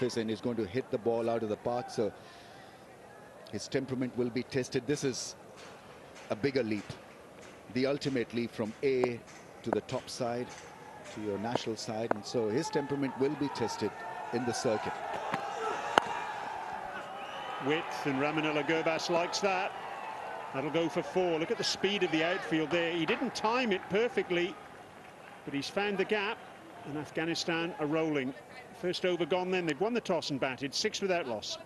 surface and is going to hit the ball out of the park. So his temperament will be tested. This is a bigger leap, the ultimate leap from A to the top side, to your national side. And so his temperament will be tested in the circuit. Width, and Ramanullah Gurbas likes that. That'll go for 4. Look at the speed of the outfield there. He didn't time it perfectly, but he's found the gap, and Afghanistan are rolling. First over gone then. They've won the toss and batted, 6 without loss.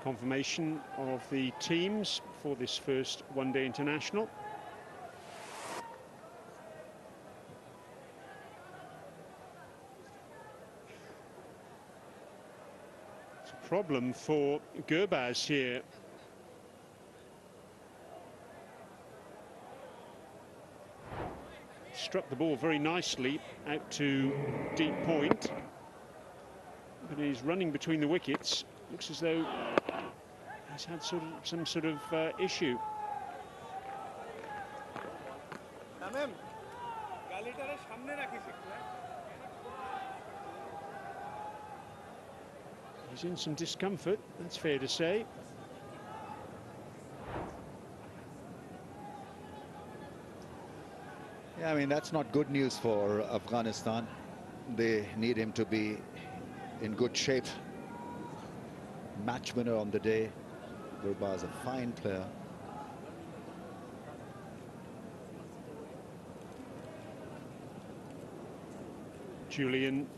Confirmation of the teams for this first one-day international. It's a problem for Gurbas here. Struck the ball very nicely out to deep point, but he's running between the wickets. Looks as though he's had some sort of issue. He's in some discomfort, that's fair to say. Yeah, I mean, that's not good news for Afghanistan. They need him to be in good shape. Match winner on the day. Gurbas, a fine player. Julian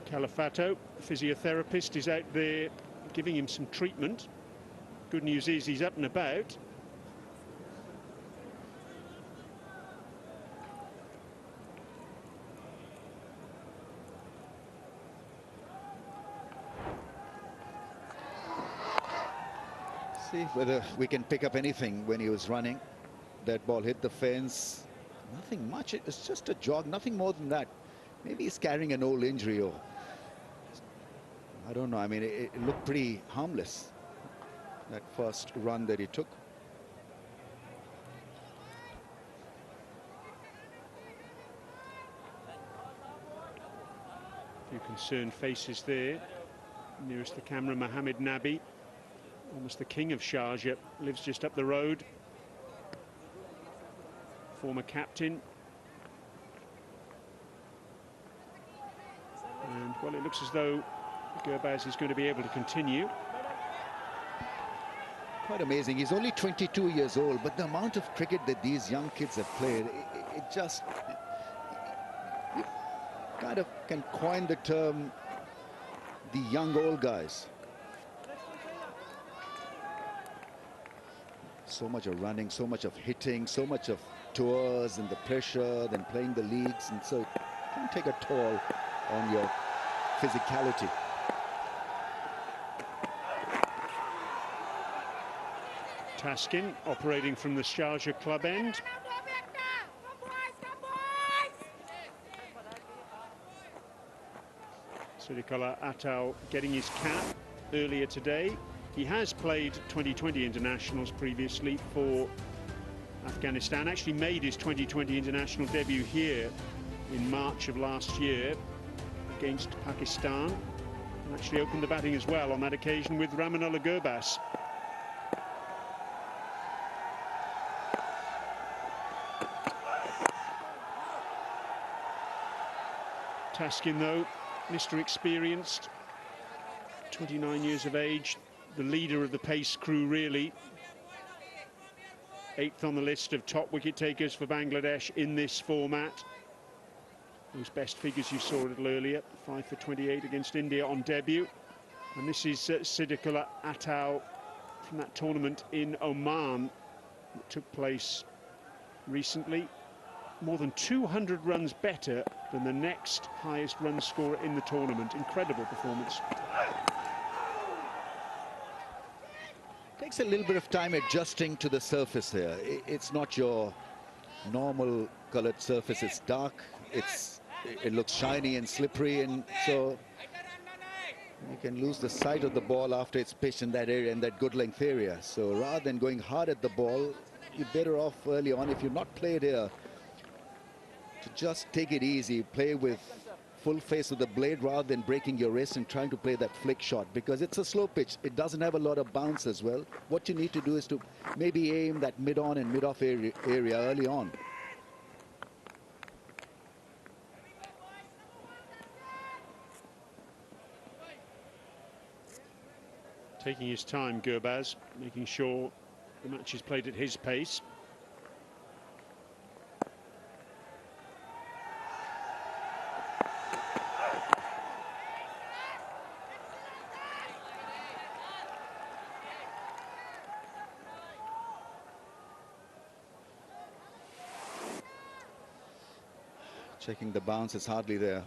Califato, physiotherapist, is out there giving him some treatment. Good news is he's up and about. See whether we can pick up anything when he was running. That ball hit the fence. Nothing much. It's just a jog, nothing more than that. Maybe he's carrying an old injury, or I don't know. I mean, it looked pretty harmless, that first run that he took. A few concerned faces there. Nearest the camera, Mohammed Nabi, almost the king of Sharjah, lives just up the road. Former captain. And, well, it looks as though Gurbas is going to be able to continue. Quite amazing. He's only 22 years old, but the amount of cricket that these young kids have played, it just... You kind of can coin the term, the young old guys. So much of running, so much of hitting, so much of tours and the pressure, then playing the leagues, and so it can take a toll on your physicality. Taskin operating from the Sharjah club end. Sirikala Atal getting his cap earlier today. He has played 2020 internationals previously for Afghanistan. Actually made his 2020 international debut here in March of last year against Pakistan, and actually opened the batting as well on that occasion with Ramanullah Gurbas. Taskin, though, Mr. Experienced, 29 years of age, the leader of the pace crew, really. 8th on the list of top wicket takers for Bangladesh in this format. Those best figures you saw a little earlier, 5 for 28 against India on debut. And this is Siddiqullah Atal from that tournament in Oman that took place recently. more than 200 runs better than the next highest run scorer in the tournament. Incredible performance. Takes a little bit of time adjusting to the surface here. It's not your normal colored surface. It's dark. It looks shiny and slippery, and so you can lose the sight of the ball after it's pitched in that area, in that good length area. So rather than going hard at the ball, you're better off early on, if you're not played here, to just take it easy, play with full face of the blade rather than breaking your wrist and trying to play that flick shot, because it's a slow pitch. It doesn't have a lot of bounce as well. What you need to do is to maybe aim that mid-on and mid-off area early on. Taking his time, Gurbaz, making sure the match is played at his pace. Checking the bounce, it's hardly there.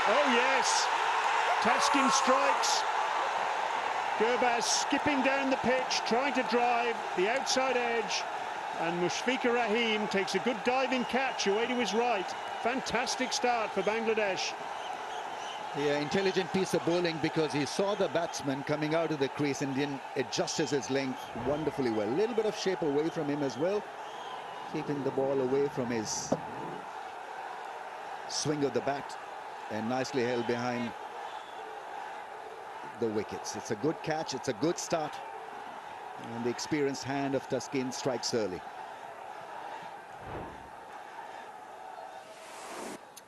Oh yes, Taskin strikes. Gurbaz skipping down the pitch, trying to drive the outside edge, and Mushfiqur Rahim takes a good diving catch away to his right. Fantastic start for Bangladesh. Yeah, intelligent piece of bowling, because he saw the batsman coming out of the crease and then adjusted his length wonderfully well. A little bit of shape away from him as well, keeping the ball away from his swing of the bat, and nicely held behind the wickets. It's a good catch, it's a good start, and the experienced hand of Taskin strikes early.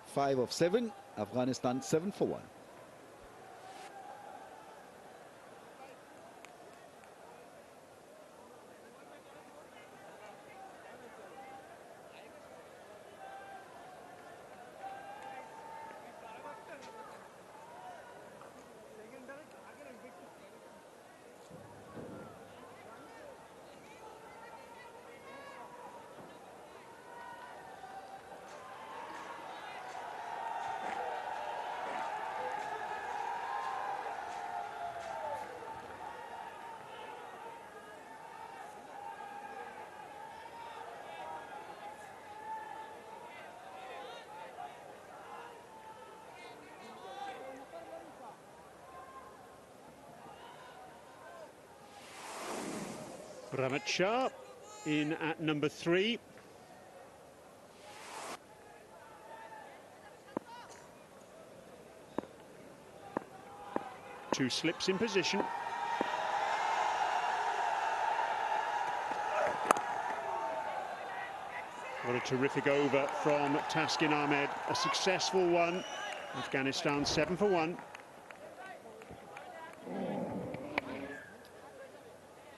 5 of 7, Afghanistan 7 for 1. Ramat Shah in at number 3. Two slips in position. What a terrific over from Taskin Ahmed. A successful one. Afghanistan 7 for 1.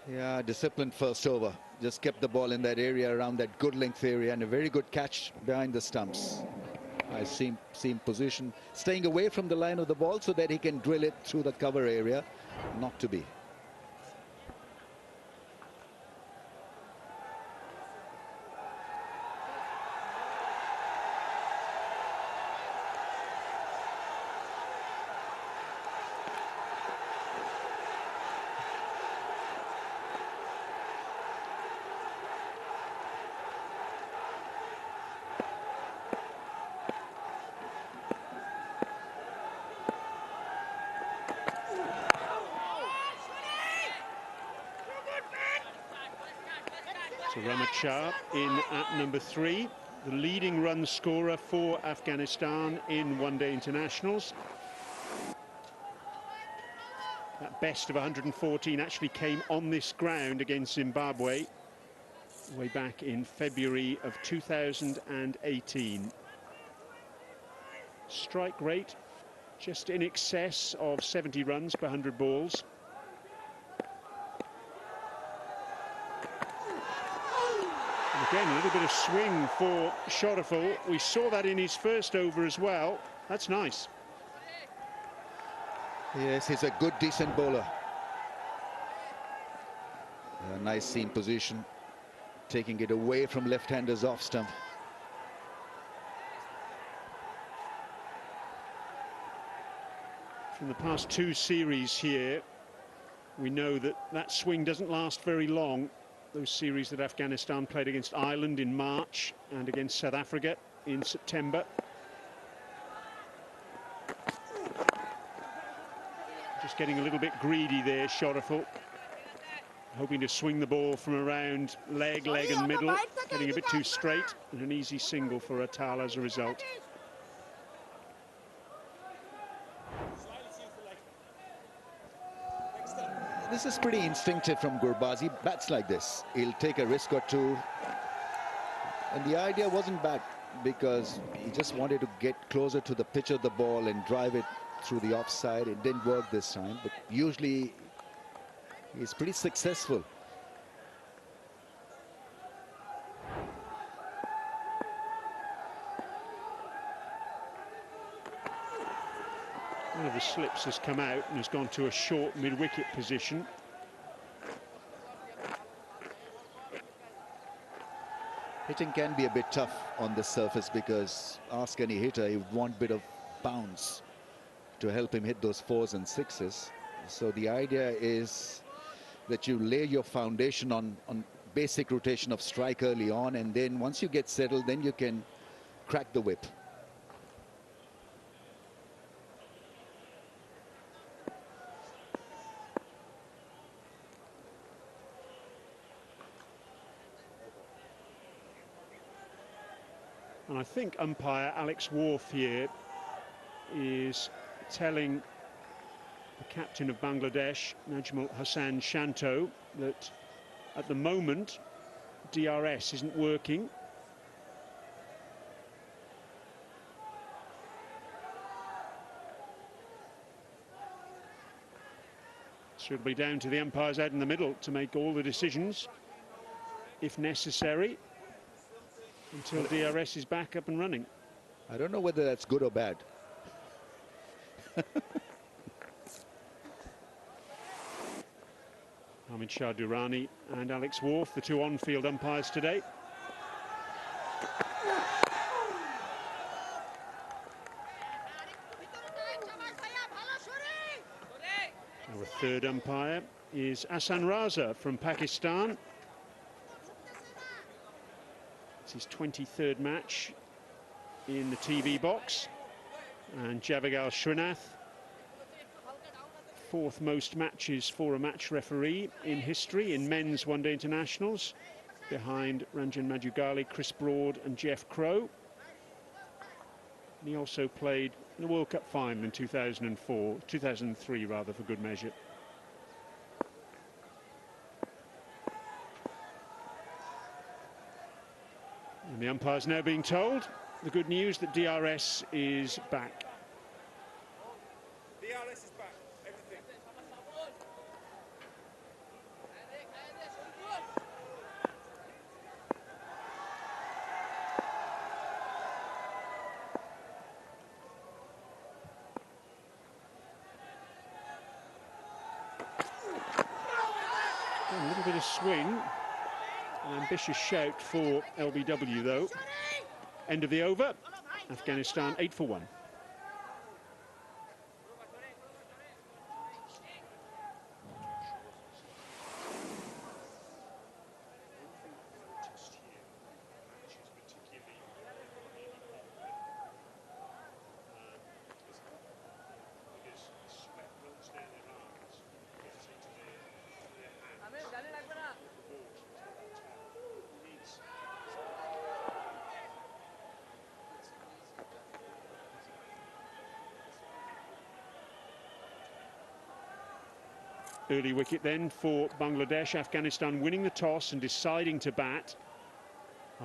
Yeah, disciplined first over. Just kept the ball in that area around that good length area, and a very good catch behind the stumps. I see him position, staying away from the line of the ball so that he can drill it through the cover area. Not to be. So Ramat Shah in at number 3, the leading run scorer for Afghanistan in one-day internationals. That best of 114 actually came on this ground against Zimbabwe way back in February of 2018. Strike rate just in excess of 70 runs per 100 balls. Again, a little bit of swing for Sharjah. We saw that in his first over as well. That's nice. Yes, he's a good, decent bowler. A nice seam position, taking it away from left-handers off stump. From the past two series here, we know that that swing doesn't last very long. Those series that Afghanistan played against Ireland in March and against South Africa in September. Just getting a little bit greedy there, Sharjah. Hoping to swing the ball from around leg and middle. Getting a bit too straight, and an easy single for Atal as a result. This is pretty instinctive from Gurbaz. He bats like this. He'll take a risk or two. And the idea wasn't bad, because he just wanted to get closer to the pitch of the ball and drive it through the offside. It didn't work this time, but usually he's pretty successful. One of the slips has come out and has gone to a short mid-wicket position. Hitting can be a bit tough on the surface, because ask any hitter, he would want a bit of bounce to help him hit those 4s and 6s. So the idea is that you lay your foundation on basic rotation of strike early on, and then once you get settled, then you can crack the whip. And I think umpire Alex Wharf here is telling the captain of Bangladesh, Najmul Hassan Shanto, that at the moment DRS isn't working. So it'll be down to the umpires out in the middle to make all the decisions, if necessary, until DRS is back up and running. I don't know whether that's good or bad. Hamid Shah Durrani and Alex Wharf, the two on-field umpires today. Our third umpire is Ahsan Raza from Pakistan. It's his 23rd match in the TV box. And Javagal Srinath, 4th most matches for a match referee in history in men's one-day internationals, behind Ranjan Majugali, Chris Broad and Jeff Crow. And he also played in the World Cup final in 2003 rather, for good measure. And the umpire's now being told the good news that DRS is back. DRS is back. Everything. A little bit of swing. An ambitious shout for LBW though. End of the over. Afghanistan 8 for 1. Early wicket then for Bangladesh. Afghanistan winning the toss and deciding to bat.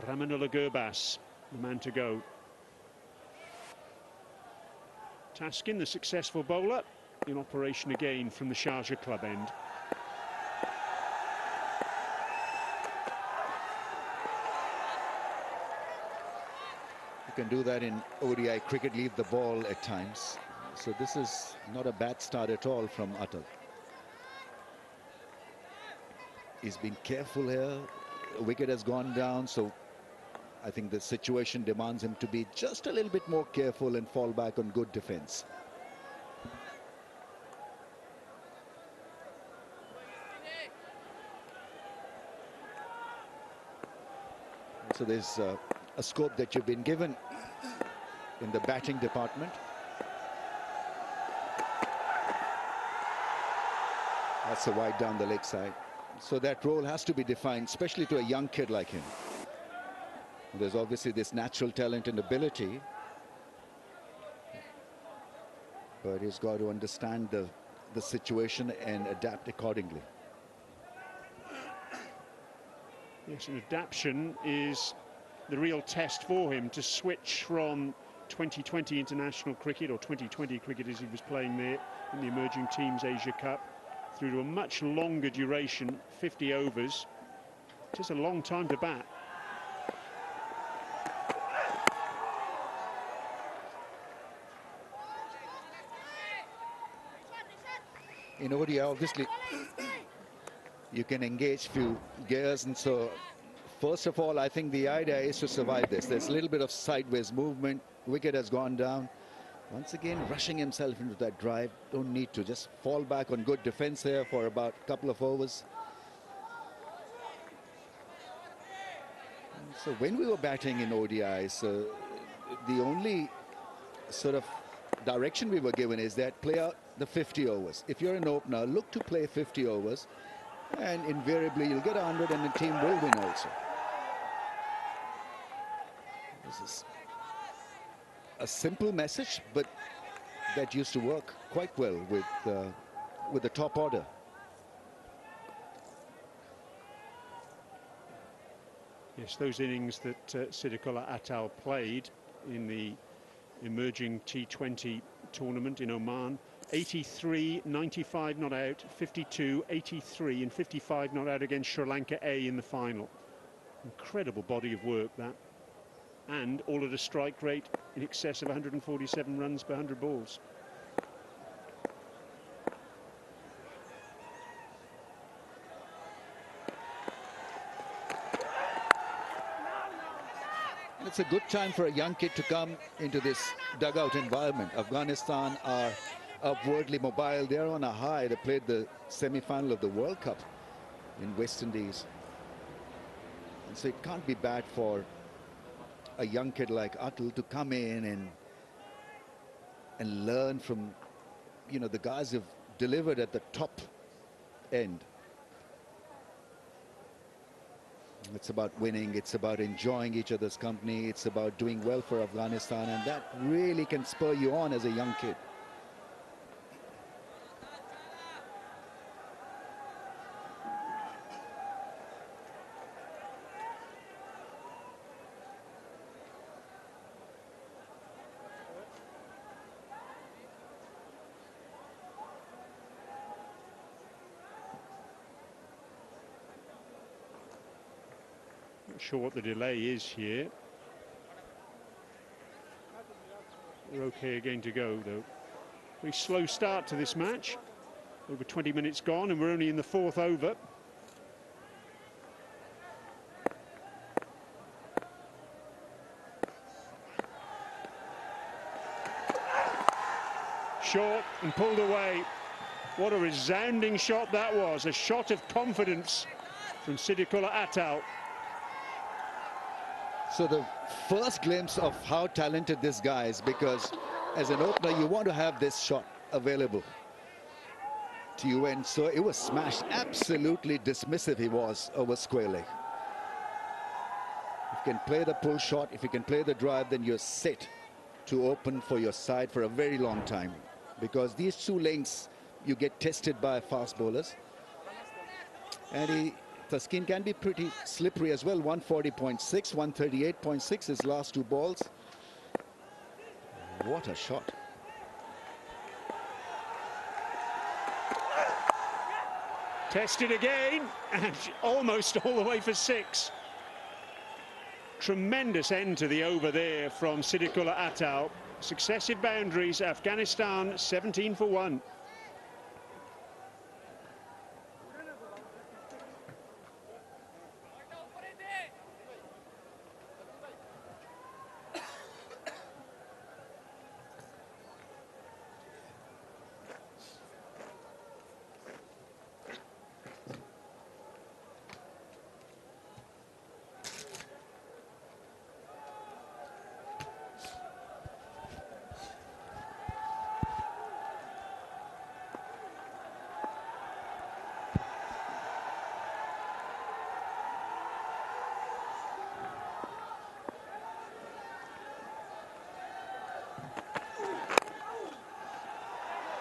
Ramanullah Gurbaz, the man to go. Taskin, the successful bowler, in operation again from the Sharjah club end. You can do that in ODI cricket, leave the ball at times. So this is not a bad start at all from Atal. He's been careful here. A wicket has gone down, so I think the situation demands him to be just a little bit more careful and fall back on good defense. So there's a scope that you've been given in the batting department. That's a wide down the leg side. So that role has to be defined, especially to a young kid like him. There's obviously this natural talent and ability, but he's got to understand the situation and adapt accordingly. Yes, and adaptation is the real test for him, to switch from 2020 international cricket, or 2020 cricket as he was playing there in the Emerging Teams Asia Cup, through to a much longer duration, 50 overs. Just a long time to bat. In ODI, obviously, you can engage few gears, and so first of all, I think the idea is to survive this. There's a little bit of sideways movement. Wicket has gone down. Once again, rushing himself into that drive. Don't need to. Just fall back on good defense here for about a couple of overs. And so when we were batting in ODIs, the only sort of direction we were given is that play out the 50 overs. If you're an opener, look to play 50 overs, and invariably you'll get 100 and the team will win also. This is a simple message, but that used to work quite well with the top order. Yes, those innings that Siddiqullah Atal played in the emerging T20 tournament in Oman, 83, 95 not out, 52, 83 and 55 not out against Sri Lanka A in the final. Incredible body of work, that. And all at a strike rate in excess of 147 runs per 100 balls. And it's a good time for a young kid to come into this dugout environment. Afghanistan are upwardly mobile. They're on a high. They played the semi-final of the World Cup in West Indies. And so it can't be bad for a young kid like Atal to come in and learn from, you know, the guys who've delivered at the top end. It's about winning, it's about enjoying each other's company, it's about doing well for Afghanistan, and that really can spur you on as a young kid. Not sure what the delay is here. We're okay again to go, though. Very slow start to this match. Over 20 minutes gone, and we're only in the 4th over. Short and pulled away. What a resounding shot that was. A shot of confidence from Siddiqullah Atal. So the first glimpse of how talented this guy is, because as an opener you want to have this shot available to you, and so it was smashed. Absolutely dismissive he was over square leg. If you can play the pull shot, if you can play the drive, then you're set to open for your side for a very long time, because these two lengths you get tested by fast bowlers, and the skin can be pretty slippery as well. 140.6, 138.6 his last 2 balls. What a shot. Tested again, and almost all the way for 6. Tremendous end to the over there from Siddiqullah Atal. Successive boundaries, Afghanistan 17 for 1.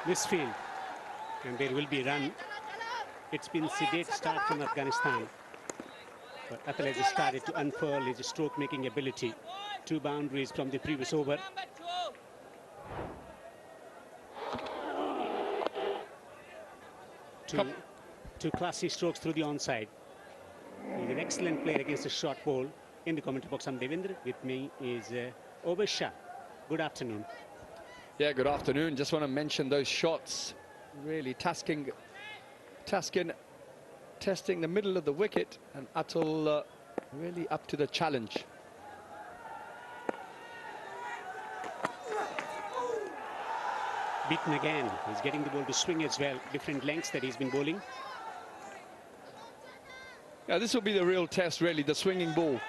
This field, and there will be run. It's been sedate start from Afghanistan, but Atal has started to unfurl his stroke-making ability. 2 boundaries from the previous over. Two classy strokes through the onside. He's an excellent player against a short ball. In the commentary box, I'm Devendra. With me is Shah. Good afternoon. Yeah, good afternoon. Just want to mention those shots. Really testing the middle of the wicket, and Atal really up to the challenge. Beaten again. He's getting the ball to swing as well. Different lengths that he's been bowling. Yeah, this will be the real test, really, the swinging ball.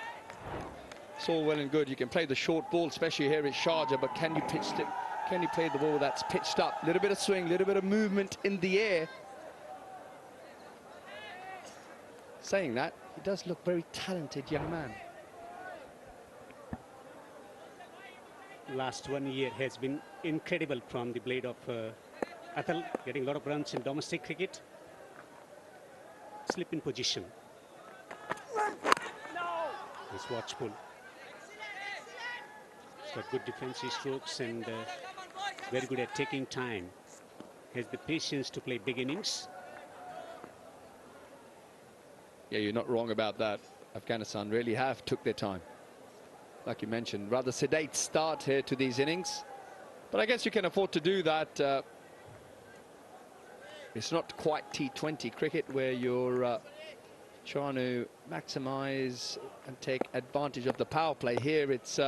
It's all well and good. You can play the short ball, especially here at Sharjah, but can you pitch it? Can you play the ball that's pitched up? A little bit of swing, a little bit of movement in the air. Saying that, he does look very talented young man. Last 1 year has been incredible from the blade of Atal, getting a lot of runs in domestic cricket. Slip in position. He's watchful. He's got good defensive strokes and very good at taking time. Has the patience to play big innings. Yeah, you're not wrong about that. Afghanistan really have took their time. Like you mentioned, rather sedate start here to these innings. But I guess you can afford to do that. It's not quite T20 cricket where you're trying to maximise and take advantage of the power play. Here it's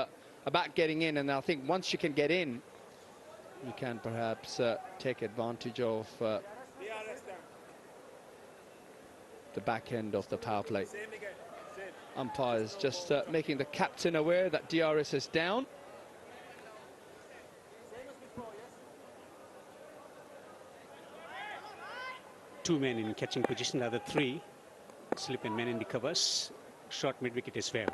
about getting in, and I think once you can get in, you can perhaps take advantage of the back end of the power play. Umpires just making the captain aware that DRS is down. Two men in catching position, other 3 slip and men in the covers. Short mid-wicket as well.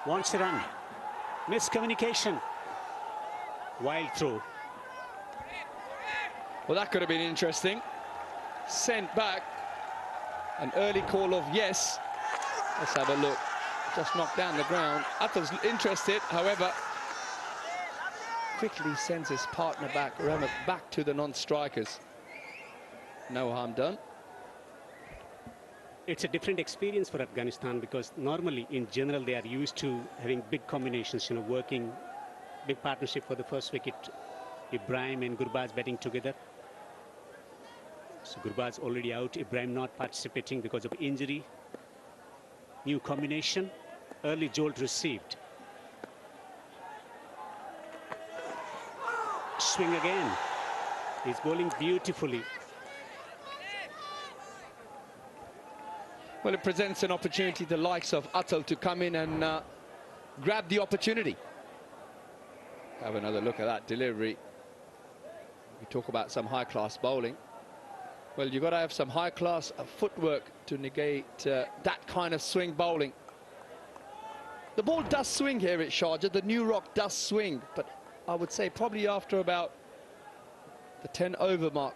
Wants to run. Miscommunication. Wild throw. Well, that could have been interesting. Sent back. An early call of yes. Let's have a look. Just knocked down the ground. Atal's interested, however, quickly sends his partner back to the non-strikers. No harm done. It's a different experience for Afghanistan because normally, in general, they are used to having big combinations, working big partnership for the first wicket. Ibrahim and Gurbaz batting together. So Gurbaz already out, Ibrahim not participating because of injury. New combination, early jolt received. Swing again. He's bowling beautifully. Well, it presents an opportunity to the likes of Atal to come in and grab the opportunity. Have another look at that delivery. We talk about some high-class bowling. Well, you've got to have some high-class footwork to negate that kind of swing bowling. The ball does swing here at Sharjah. The new rock does swing, but I would say probably after about the 10-over mark,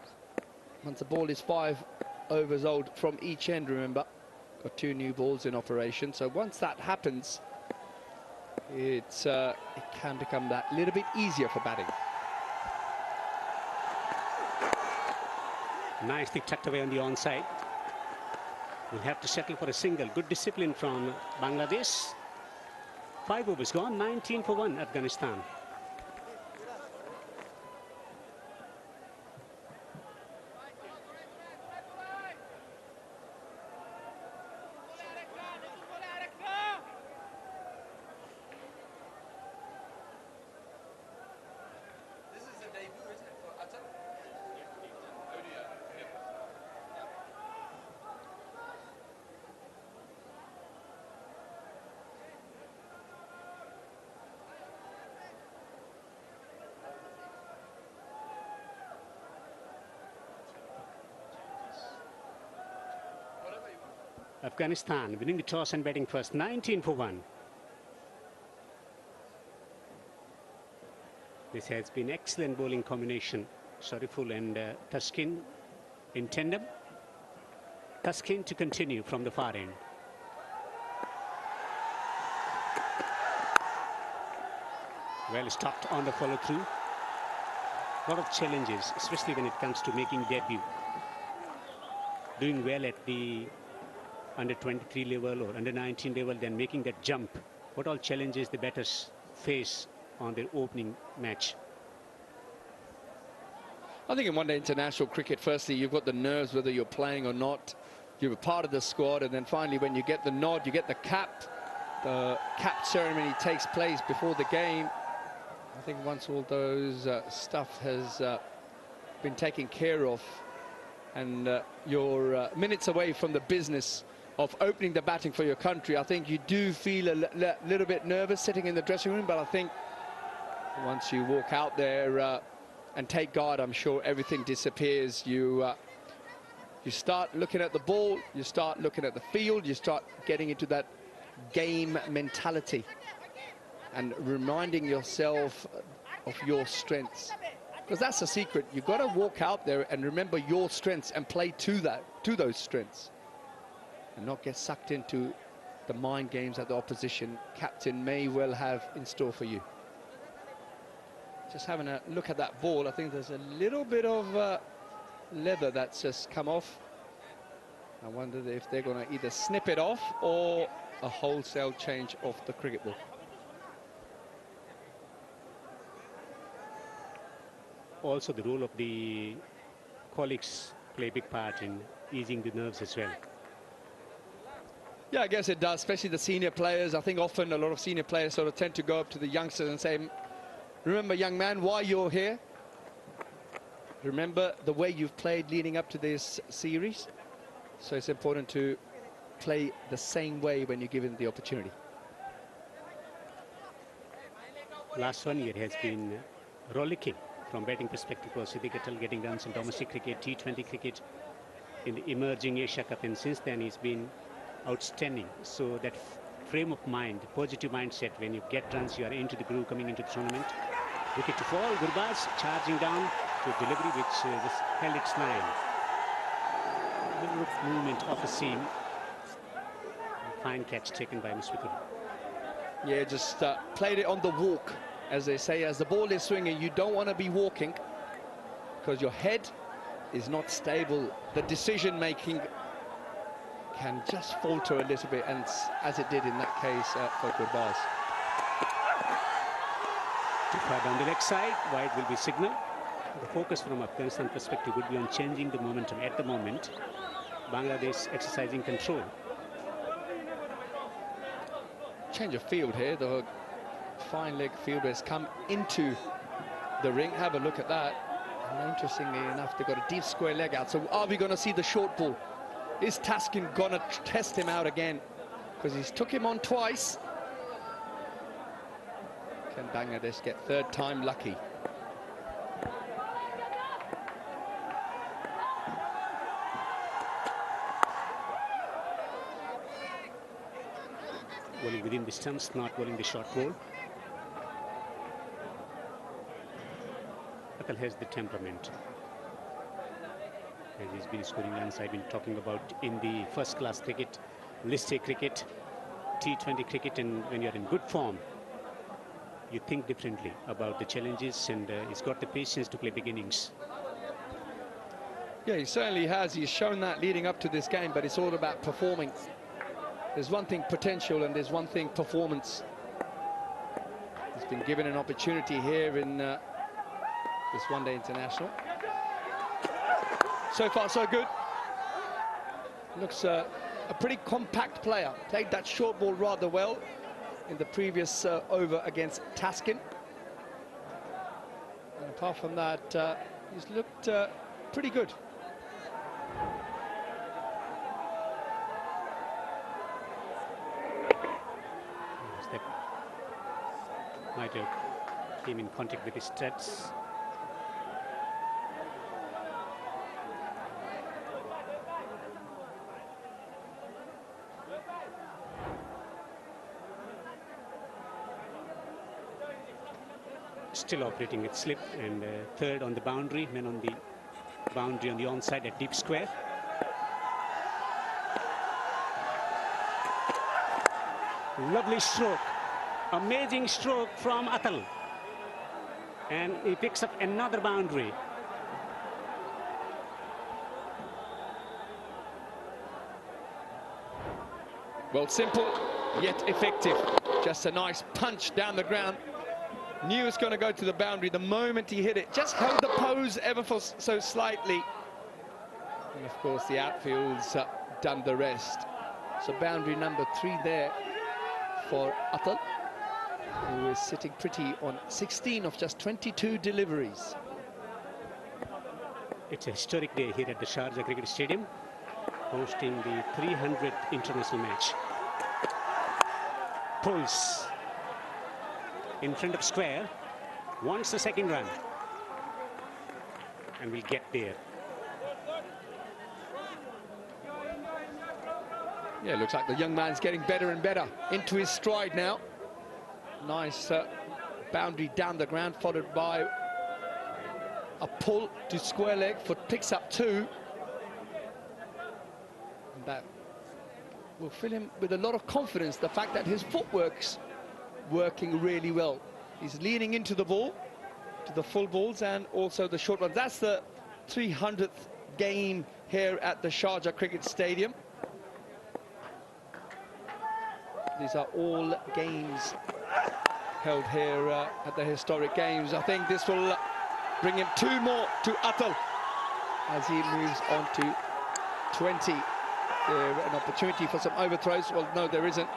once the ball is 5 overs old from each end, remember. Got 2 new balls in operation, so once that happens, it can become that little bit easier for batting. Nicely tucked away on the onside. Will have to settle for a single. Good discipline from Bangladesh. 5 overs gone, 19 for 1, Afghanistan. Afghanistan winning the toss and batting first, 19 for 1. This has been excellent bowling combination. Shariful and Taskin in tandem. Taskin to continue from the far end. Well stopped on the follow through. A lot of challenges, especially when it comes to making debut. Doing well at the under 23 level or under 19 level, then making that jump. What all challenges the batters face on their opening match? I think in one-day international cricket, firstly, you've got the nerves whether you're playing or not. You're a part of the squad, and then finally, when you get the nod, you get the cap. The cap ceremony takes place before the game. I think once all those stuff has been taken care of, and you're minutes away from the business of opening the batting for your country, I think you do feel a little bit nervous sitting in the dressing room, but I think once you walk out there and take guard, I'm sure everything disappears. You start looking at the ball, you start looking at the field, you start getting into that game mentality and reminding yourself of your strengths, because that's the secret. You've got to walk out there and remember your strengths and play to those strengths, and not get sucked into the mind games that the opposition captain may well have in store for you. Just having a look at that ball, I think there's a little bit of leather that's just come off. I wonder if they're going to either snip it off or a wholesale change of the cricket ball. Also, the role of the colleagues play a big part in easing the nerves as well. Yeah, I guess it does, especially the senior players. I think often a lot of senior players sort of tend to go up to the youngsters and say, remember, young man, why you're here? Remember the way you've played leading up to this series? So it's important to play the same way when you're given the opportunity. Last 1 year has been rollicking from batting perspective for Siddiq Atal, getting runs in domestic cricket, T20 cricket, in the emerging Asia Cup, and since then he's been outstanding. So that frame of mind, positive mindset, when you get runs, you are into the groove coming into the tournament. Wicket to fall, Gurbaz charging down to a delivery which just held its line. A little movement of a seam. Fine catch taken by Musfiqur. Yeah, just played it on the walk, as they say. As the ball is swinging, you don't want to be walking because your head is not stable. The decision making can just falter a little bit, and as it did in that case for Gurbaz. Too far down the leg side, wide will be signal. The focus from Afghanistan perspective would be on changing the momentum at the moment. Bangladesh exercising control. Change of field here. The fine leg fielder has come into the ring. Have a look at that. And interestingly enough, they've got a deep square leg out. So are we going to see the short ball? Is Taskin going to test him out again? Because he's took him on twice. Can Bangladesh get third time lucky? Bowling within the stumps, not bowling the short ball. Atal has the temperament. As he's been scoring runs, I've been talking about in the first class cricket, list A cricket, T20 cricket, and when you're in good form, you think differently about the challenges, and he's got the patience to play big innings. Yeah, he certainly has. He's shown that leading up to this game, but it's all about performing. There's one thing potential and there's one thing performance. He's been given an opportunity here in this one-day international. So far, so good. Looks a pretty compact player. Played that short ball rather well in the previous over against Taskin. And apart from that, he's looked pretty good. Might have came in contact with his studs. Still operating with slip, and third on the boundary, men on the boundary on the onside at deep square. Lovely stroke. Amazing stroke from Atal, and he picks up another boundary. Well, simple yet effective. Just a nice punch down the ground. Knew it's going to go to the boundary the moment he hit it. Just held the pose ever so slightly, and of course the outfield's done the rest. So boundary number 3 there for Atal, who is sitting pretty on 16 of just 22 deliveries. It's a historic day here at the Sharjah Cricket Stadium, hosting the 300th international match. Pulls in front of square, wants the second run, and will get there. Yeah, looks like the young man's getting better and better into his stride now. Nice boundary down the ground, followed by a pull to square leg. Foot picks up 2. And that will fill him with a lot of confidence, the fact that his footwork's working really well. He's leaning into the ball, to the full balls and also the short ones. That's the 300th game here at the Sharjah Cricket Stadium. These are all games held here at the historic games. I think this will bring him 2 more to Atal as he moves on to 20. An opportunity for some overthrows. Well, no, there isn't.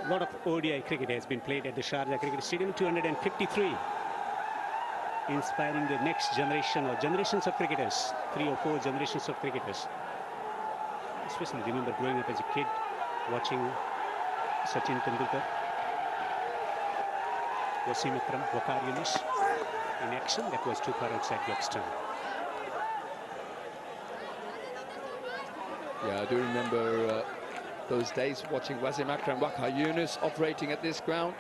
A lot of ODI cricket has been played at the Sharjah Cricket Stadium, 253. Inspiring the next generation or generations of cricketers, 3 or 4 generations of cricketers. Especially remember growing up as a kid, watching Sachin Tendulkar, Wasim Akram, Waqar Yunus in action. That was too far outside the stump. Yeah, I do remember those days watching Wasim Akram, Waqar Yunus operating at this ground,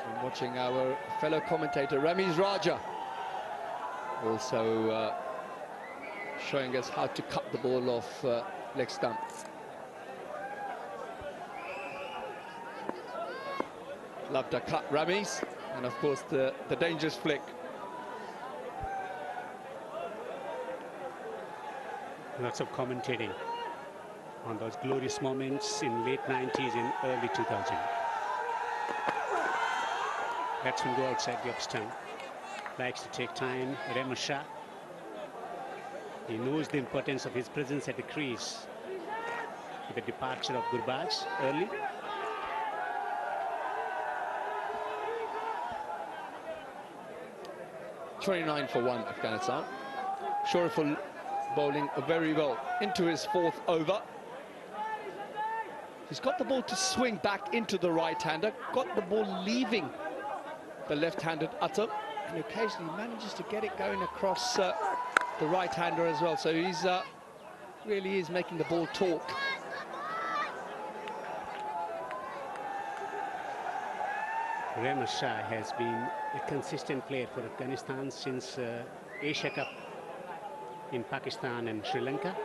and watching our fellow commentator Ramiz Raja also showing us how to cut the ball off leg stump. Loved to cut Ramiz, and of course the dangerous flick. Lots of commentating on those glorious moments in late 90s and early 2000. Batsmen go outside the off stump. Likes to take time. Rehman Shah. He knows the importance of his presence at the crease with the departure of Gurbaz early. .29 for 1, Afghanistan. Sharjah bowling very well into his 4th over. He's got the ball to swing back into the right-hander, got the ball leaving the left-handed Atal, and occasionally manages to get it going across the right-hander as well. So he's really is making the ball talk. Shah has been a consistent player for Afghanistan since Asia Cup in Pakistan and Sri Lanka.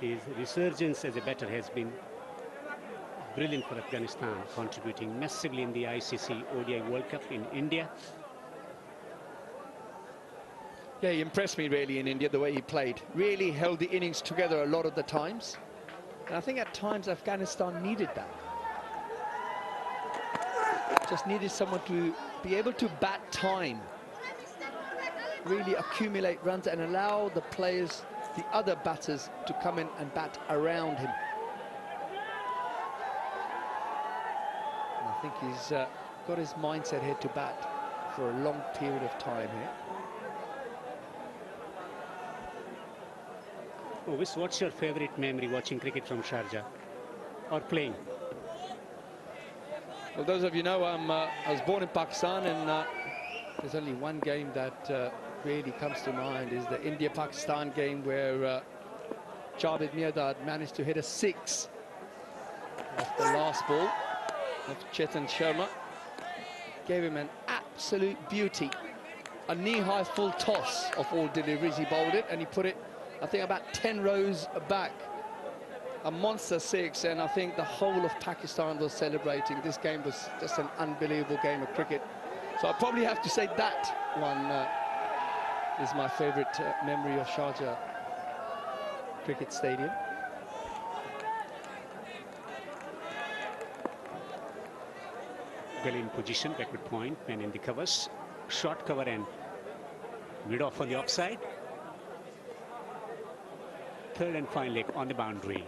His resurgence as a batter has been brilliant for Afghanistan, contributing massively in the ICC ODI World Cup in India. Yeah, he impressed me really in India, the way he played. Really held the innings together a lot of the times. And I think at times Afghanistan needed that. Just needed someone to be able to bat time, really accumulate runs and allow the players, the other batters, to come in and bat around him. And I think he's got his mindset here to bat for a long period of time here. Oh, what's your favorite memory watching cricket from Sharjah or playing? Well, those of you know, I was born in Pakistan, and there's only one game that really comes to mind, is the India-Pakistan game where Javed Mirdad managed to hit a 6 off the last ball of Chetan Sharma. Gave him an absolute beauty, a knee-high full toss of all deliveries. He bowled it, and he put it, I think, about 10 rows back. A monster 6, and I think the whole of Pakistan was celebrating. This game was just an unbelievable game of cricket. So I probably have to say that one is my favorite memory of Sharjah Cricket Stadium. Well in position, backward point, men in the covers. Short cover and mid-off on the offside. Third and final leg on the boundary.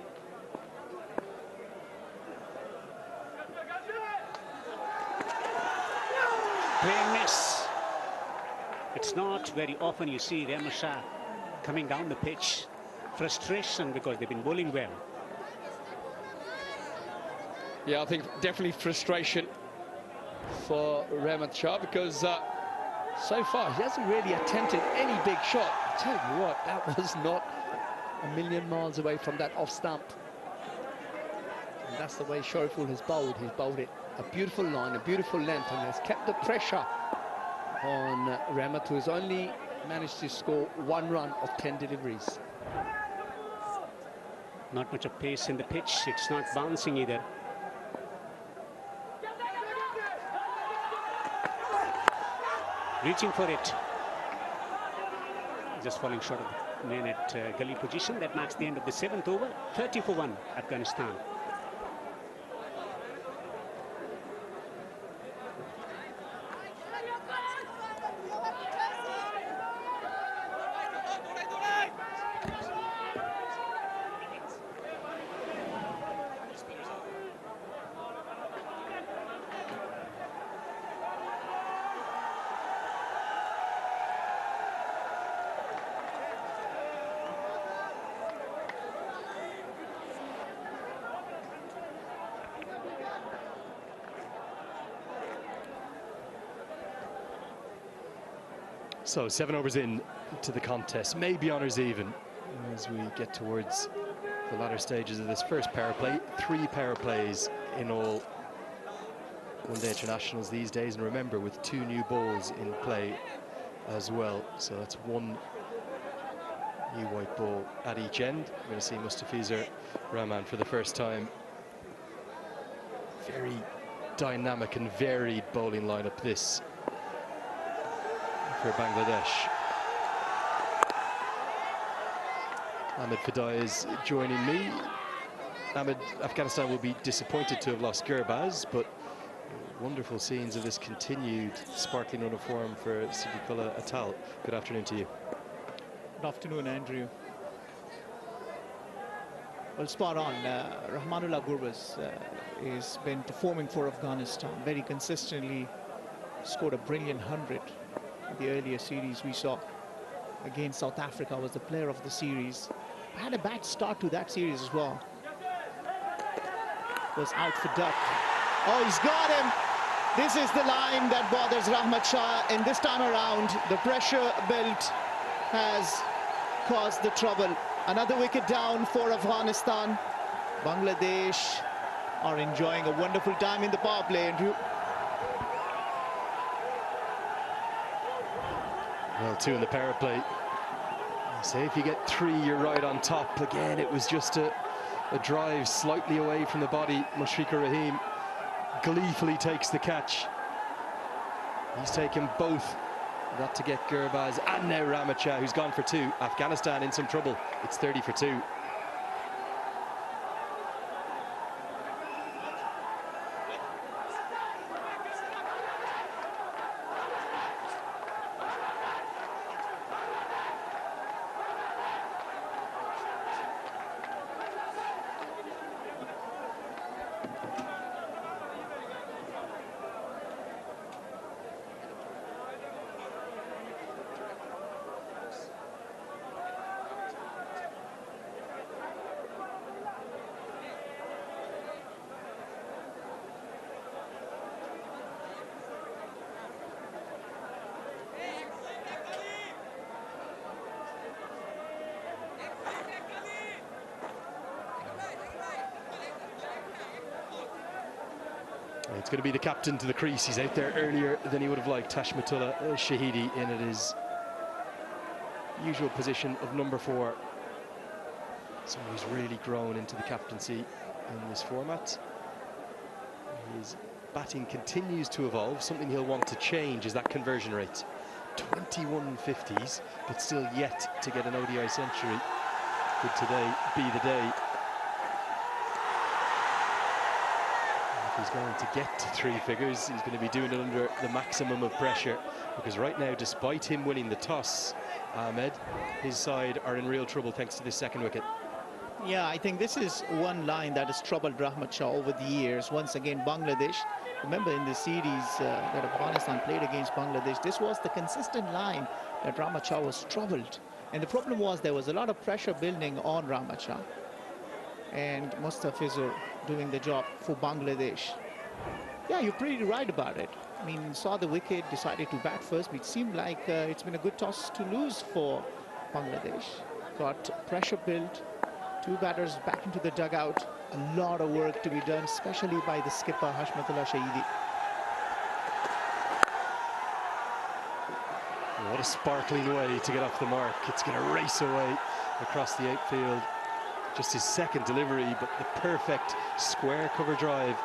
Miss. It's not very often you see Shah coming down the pitch. Frustration because they've been bowling well. Yeah, I think definitely frustration for Shah, because so far he hasn't really attempted any big shot. I tell you what, that was not a million miles away from that off stump. And that's the way Sharjah has bowled. He's bowled it a beautiful line, a beautiful length, and has kept the pressure on Rahmat, who has only managed to score 1 run of 10 deliveries. Not much of pace in the pitch. It's not bouncing either. Reaching for it. Just falling short of the man at gully position. That marks the end of the 7th over. 30 for 1, Afghanistan. So 7 overs in to the contest, maybe honours even as we get towards the latter stages of this first power play. 3 power plays in all one-day internationals these days, and remember, with 2 new balls in play as well. So that's 1 new white ball at each end. We're going to see Mustafizur Rahman for the first time. Very dynamic and varied bowling lineup this for Bangladesh. Ahmed Fadai is joining me. Ahmed, Afghanistan will be disappointed to have lost Gurbaz, but wonderful scenes of this continued sparkling uniform for Siddiqullah Atal. Good afternoon to you. Good afternoon, Andrew. Well, spot on. Rahmanullah Gurbaz has been performing for Afghanistan very consistently. Scored a brilliant 100 in the earlier series we saw against South Africa, was the player of the series. Had a bad start to that series as well. Was out for duck. Oh, he's got him. This is the line that bothers Rahmat Shah, and this time around the pressure built has caused the trouble. Another wicket down for Afghanistan. Bangladesh are enjoying a wonderful time in the power play, Andrew. Well, 2 in the power play. Say if you get 3, you're right on top. Again, it was just a drive slightly away from the body. Mushfiqur Rahim gleefully takes the catch. He's taken both. Got to get Gurbaz and now Rahmat Shah, who's gone for 2. Afghanistan in some trouble. It's 30 for 2. It's going to be the captain to the crease. He's out there earlier than he would have liked. Hashmatullah Shahidi in at his usual position of number 4. Someone who's really grown into the captaincy in this format. His batting continues to evolve. Something he'll want to change is that conversion rate. 21 50s, but still yet to get an ODI century. Could today be the day? He's going to get to 3 figures. He's going to be doing it under the maximum of pressure, because right now, despite him winning the toss, Ahmed, his side are in real trouble thanks to this second wicket. Yeah, I think this is one line that has troubled Rahmat Shah over the years. Once again, Bangladesh. Remember in the series that Afghanistan played against Bangladesh, this was the consistent line that Rahmat Shah was troubled. And the problem was there was a lot of pressure building on Rahmat Shah. And Mustafizur doing the job for Bangladesh. Yeah, you're pretty right about it. I mean, saw the wicket, decided to bat first, but it seemed like it's been a good toss to lose for Bangladesh. Got pressure built, 2 batters back into the dugout. A lot of work to be done, especially by the skipper, Hashmatullah Shahidi. What a sparkling way to get off the mark. It's going to race away across the outfield. Just his second delivery, but the perfect square cover drive.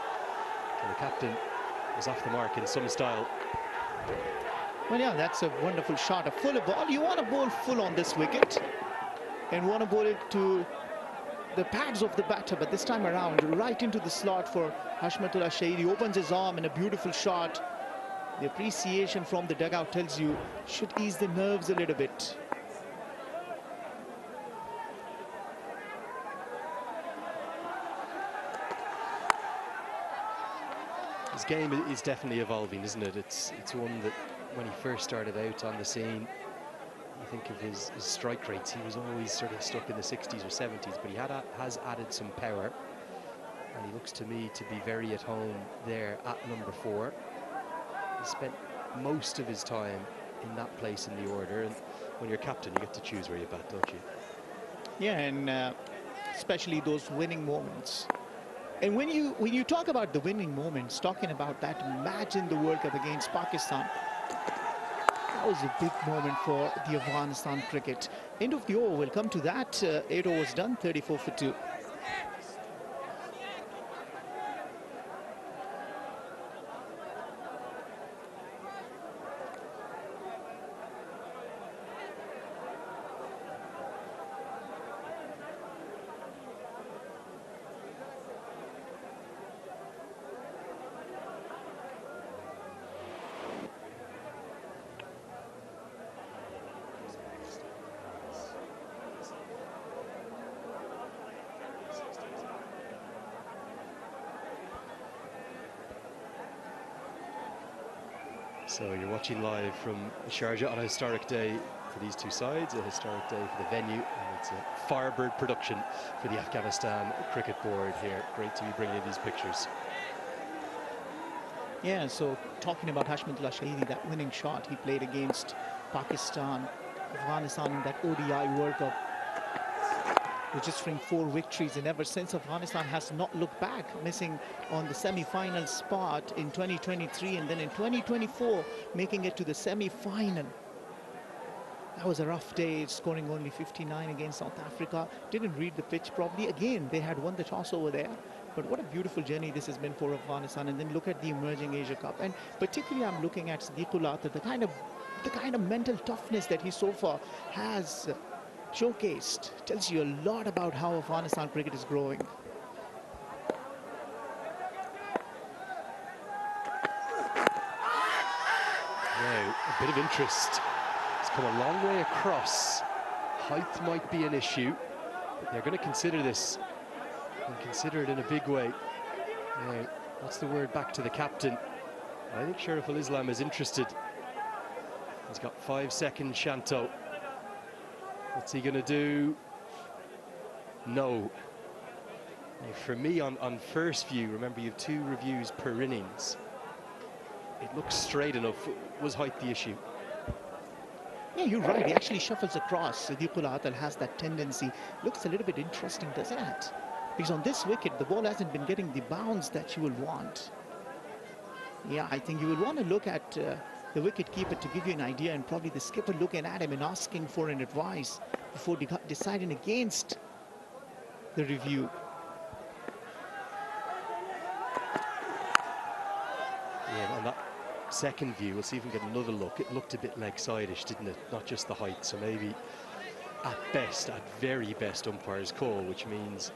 And the captain was off the mark in some style. Well, yeah, that's a wonderful shot. A fuller ball. You want to bowl full on this wicket and want to bowl it to the pads of the batter, but this time around, right into the slot for Hashmatullah Shahidi. Opens his arm in a beautiful shot. The appreciation from the dugout tells you should ease the nerves a little bit. His game is definitely evolving, isn't it? It's one that when he first started out on the scene, you think of his strike rates, he was always sort of stuck in the 60s or 70s, but he has added some power, and he looks to me to be very at home there at number 4. He spent most of his time in that place in the order, and when you're captain, you get to choose where you bat, don't you? Yeah, and especially those winning moments. And when you talk about the winning moments, talking about that match in the World Cup against Pakistan, that was a big moment for the Afghanistan cricket. End of the over, we'll come to that. 8 overs done, 34 for 2. So you're watching live from Sharjah on a historic day for these two sides, a historic day for the venue, and it's a Firebird production for the Afghanistan cricket board here. Great to be bringing in these pictures. Yeah, so talking about Hashmatullah Shahidi, that winning shot he played against Pakistan, Afghanistan in that ODI World Cup, registering 4 victories, and ever since Afghanistan has not looked back, missing on the semi-final spot in 2023 and then in 2024 making it to the semi-final. That was a rough day, scoring only 59 against South Africa. Didn't read the pitch properly. Again, they had won the toss over there. But what a beautiful journey this has been for Afghanistan. And then look at the emerging Asia Cup. And particularly I'm looking at Siddiqullah, the kind of mental toughness that he so far has showcased. Tells you a lot about how Afghanistan cricket is growing. Now, a bit of interest. It's come a long way across. Height might be an issue, but they're going to consider this and consider it in a big way. Now, what's the word back to the captain? I think Shariful Islam is interested. He's got 5 seconds, Shanto. What's he going to do? No. Now, for me, on first view, remember you have 2 reviews per innings. It looks straight enough. Was height the issue? Yeah, you're right. He actually shuffles across. Siddiqullah has that tendency. Looks a little bit interesting, doesn't it? Because on this wicket, the ball hasn't been getting the bounce that you will want. Yeah, I think you will want to look at the wicket-keeper to give you an idea, and probably the skipper looking at him and asking for an advice before deciding against the review. Yeah, on that second view, we'll see if we can get another look. It looked a bit leg-side-ish, didn't it? Not just the height, so maybe at best, at very best, umpire's call, which means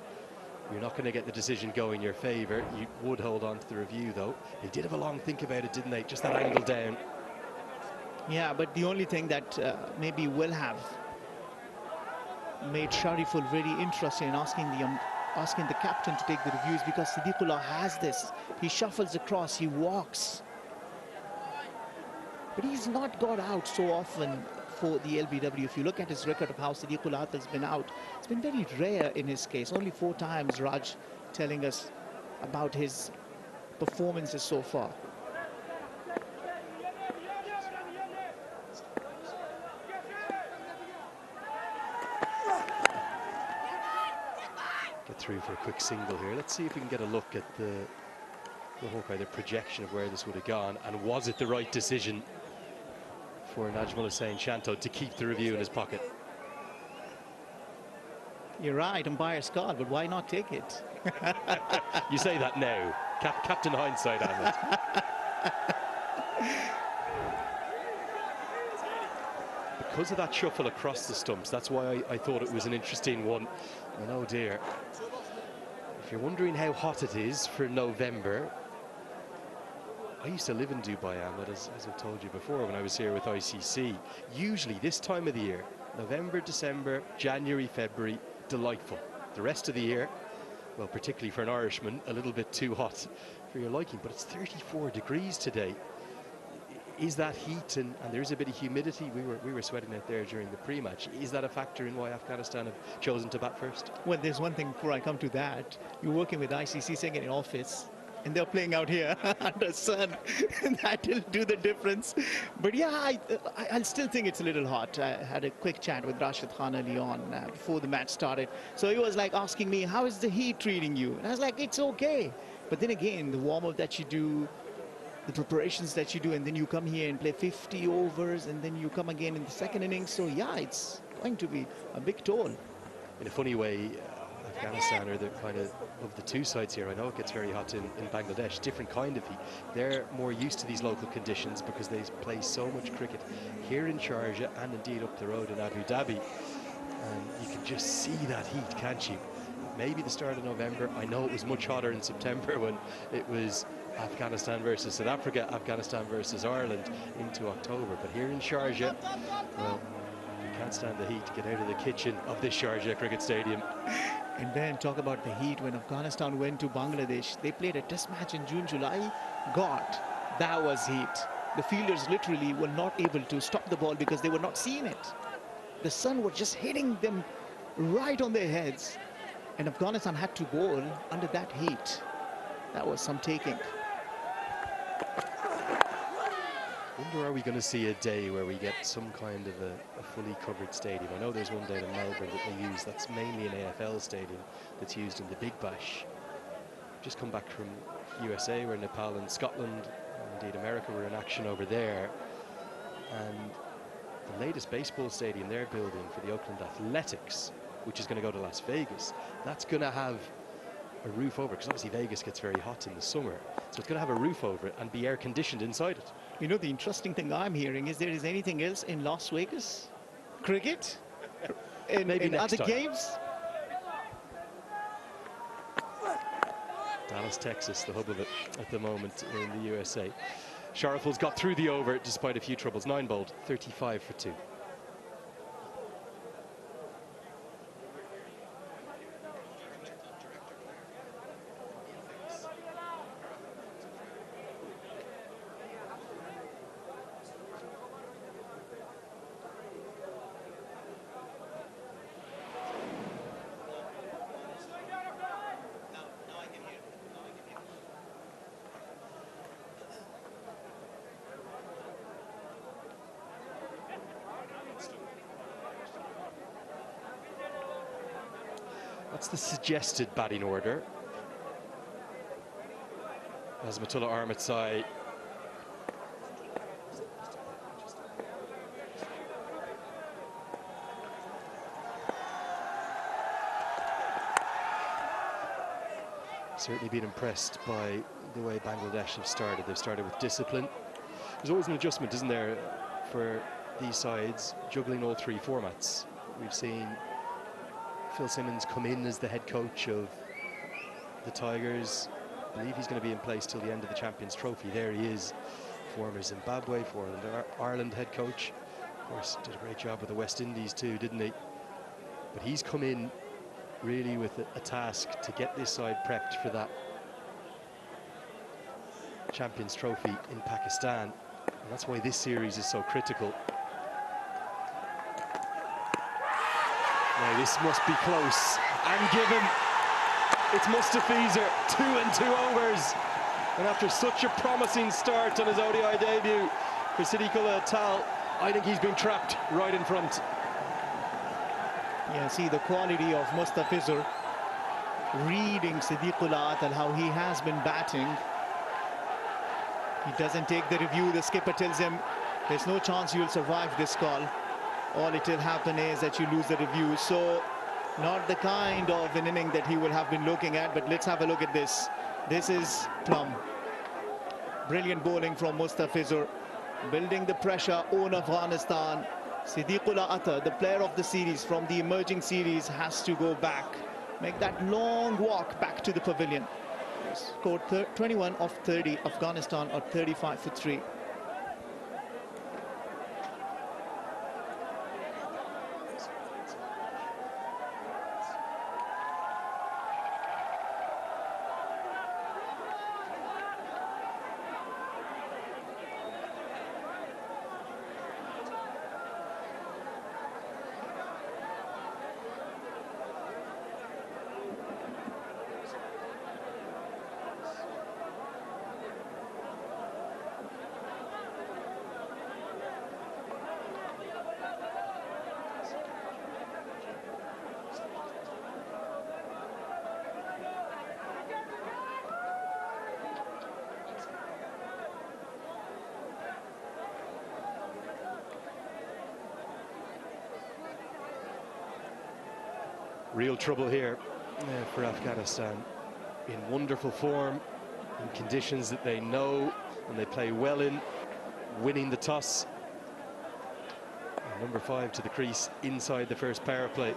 you're not going to get the decision going in your favour. You would hold on to the review, though. They did have a long think about it, didn't they? Just that angle down. Yeah, but the only thing that maybe will have made Shariful very interested in asking the captain to take the reviews, because Siddiqullah has this. He shuffles across, he walks. But he's not got out so often for the LBW. If you look at his record of how Siddiqullah has been out, it's been very rare in his case. Only 4 times, Raj telling us about his performances so far. Get through for a quick single here. Let's see if we can get a look at the Hawkeye, the projection of where this would have gone, and was it the right decision for Najmul Hussain Shanto to keep the review in his pocket? You're right, umpire's call, but why not take it? You say that now. Captain Hindsight, Ahmed. Because of that shuffle across the stumps, that's why I thought it was an interesting one. And oh dear. If you're wondering how hot it is for November, I used to live in Dubai, Ahmed, as I've told you before, when I was here with ICC. Usually this time of the year, November, December, January, February, delightful. The rest of the year, well, particularly for an Irishman, a little bit too hot for your liking. But it's 34 degrees today. Is that heat, and there is a bit of humidity? We were sweating out there during the pre-match. Is that a factor in why Afghanistan have chosen to bat first? Well, there's one thing before I come to that. You're working with ICC, sitting in an office, and they're playing out here under sun. That will do the difference. But yeah, I still think it's a little hot. I had a quick chat with Rashid Khan early on before the match started. So he was like asking me, how is the heat treating you? And I was like, it's okay. But then again, the warm-up that you do, the preparations that you do, and then you come here and play 50 overs, and then you come again in the second innings. So yeah, it's going to be a big toll. In a funny way, Afghanistan are the kind of the two sides here. I know it gets very hot in Bangladesh, different kind of heat. They're more used to these local conditions because they play so much cricket here in Sharjah and indeed up the road in Abu Dhabi. And you can just see that heat, can't you? Maybe the start of November. I know it was much hotter in September when it was Afghanistan versus South Africa, Afghanistan versus Ireland into October. But here in Sharjah, well, you can't stand the heat. Get out of the kitchen of this Sharjah cricket stadium. And then talk about the heat. When Afghanistan went to Bangladesh, they played a test match in June, July. God, that was heat. The fielders literally were not able to stop the ball because they were not seeing it. The sun was just hitting them right on their heads. And Afghanistan had to bowl under that heat. That was some taking. Wonder, are we going to see a day where we get some kind of a fully covered stadium? I know there's one down in Melbourne that they use. That's mainly an AFL stadium that's used in the Big Bash. Just come back from USA, where Nepal and Scotland, and indeed America, were in action over there. And the latest baseball stadium they're building for the Oakland Athletics, which is going to go to Las Vegas, that's going to have a roof over, because obviously Vegas gets very hot in the summer, so it's going to have a roof over it and be air conditioned inside it. You know, the interesting thing I'm hearing is there is anything else in Las Vegas? Cricket? Maybe in next other time. games? Dallas, Texas, the hub of it at the moment in the USA. Sharaful's got through the over despite a few troubles. 9 bowled, 35 for 2. That's the suggested batting order. Azmatullah Armatsai certainly been impressed by the way Bangladesh have started. They've started with discipline. There's always an adjustment, isn't there, for these sides, juggling all 3 formats. We've seen Phil Simmons come in as the head coach of the Tigers. I believe he's going to be in place till the end of the Champions Trophy. There he is, former Zimbabwe, former Ireland head coach. Of course, did a great job with the West Indies too, didn't he? But he's come in really with a task to get this side prepped for that Champions Trophy in Pakistan. And that's why this series is so critical. Now this must be close and given. It's Mustafizer, 2 and 2 overs. And after such a promising start on his ODI debut for Siddiqullah Atal, I think he's been trapped right in front. Yeah, see the quality of Mustafizer reading Siddiqullah Atal, how he has been batting. He doesn't take the review. The skipper tells him there's no chance you'll survive this call. All it will happen is that you lose the review. So not the kind of an inning that he will have been looking at, but let's have a look at this. This is plum. Brilliant bowling from Mustafizer, building the pressure on Afghanistan. Siddiqullah Atal, the player of the series from the emerging series, has to go back, make that long walk back to the pavilion. Scored 21 of 30. Afghanistan are 35 for 3. Real trouble here for Afghanistan. In wonderful form, in conditions that they know and they play well in, winning the toss. And number 5 to the crease inside the first power play.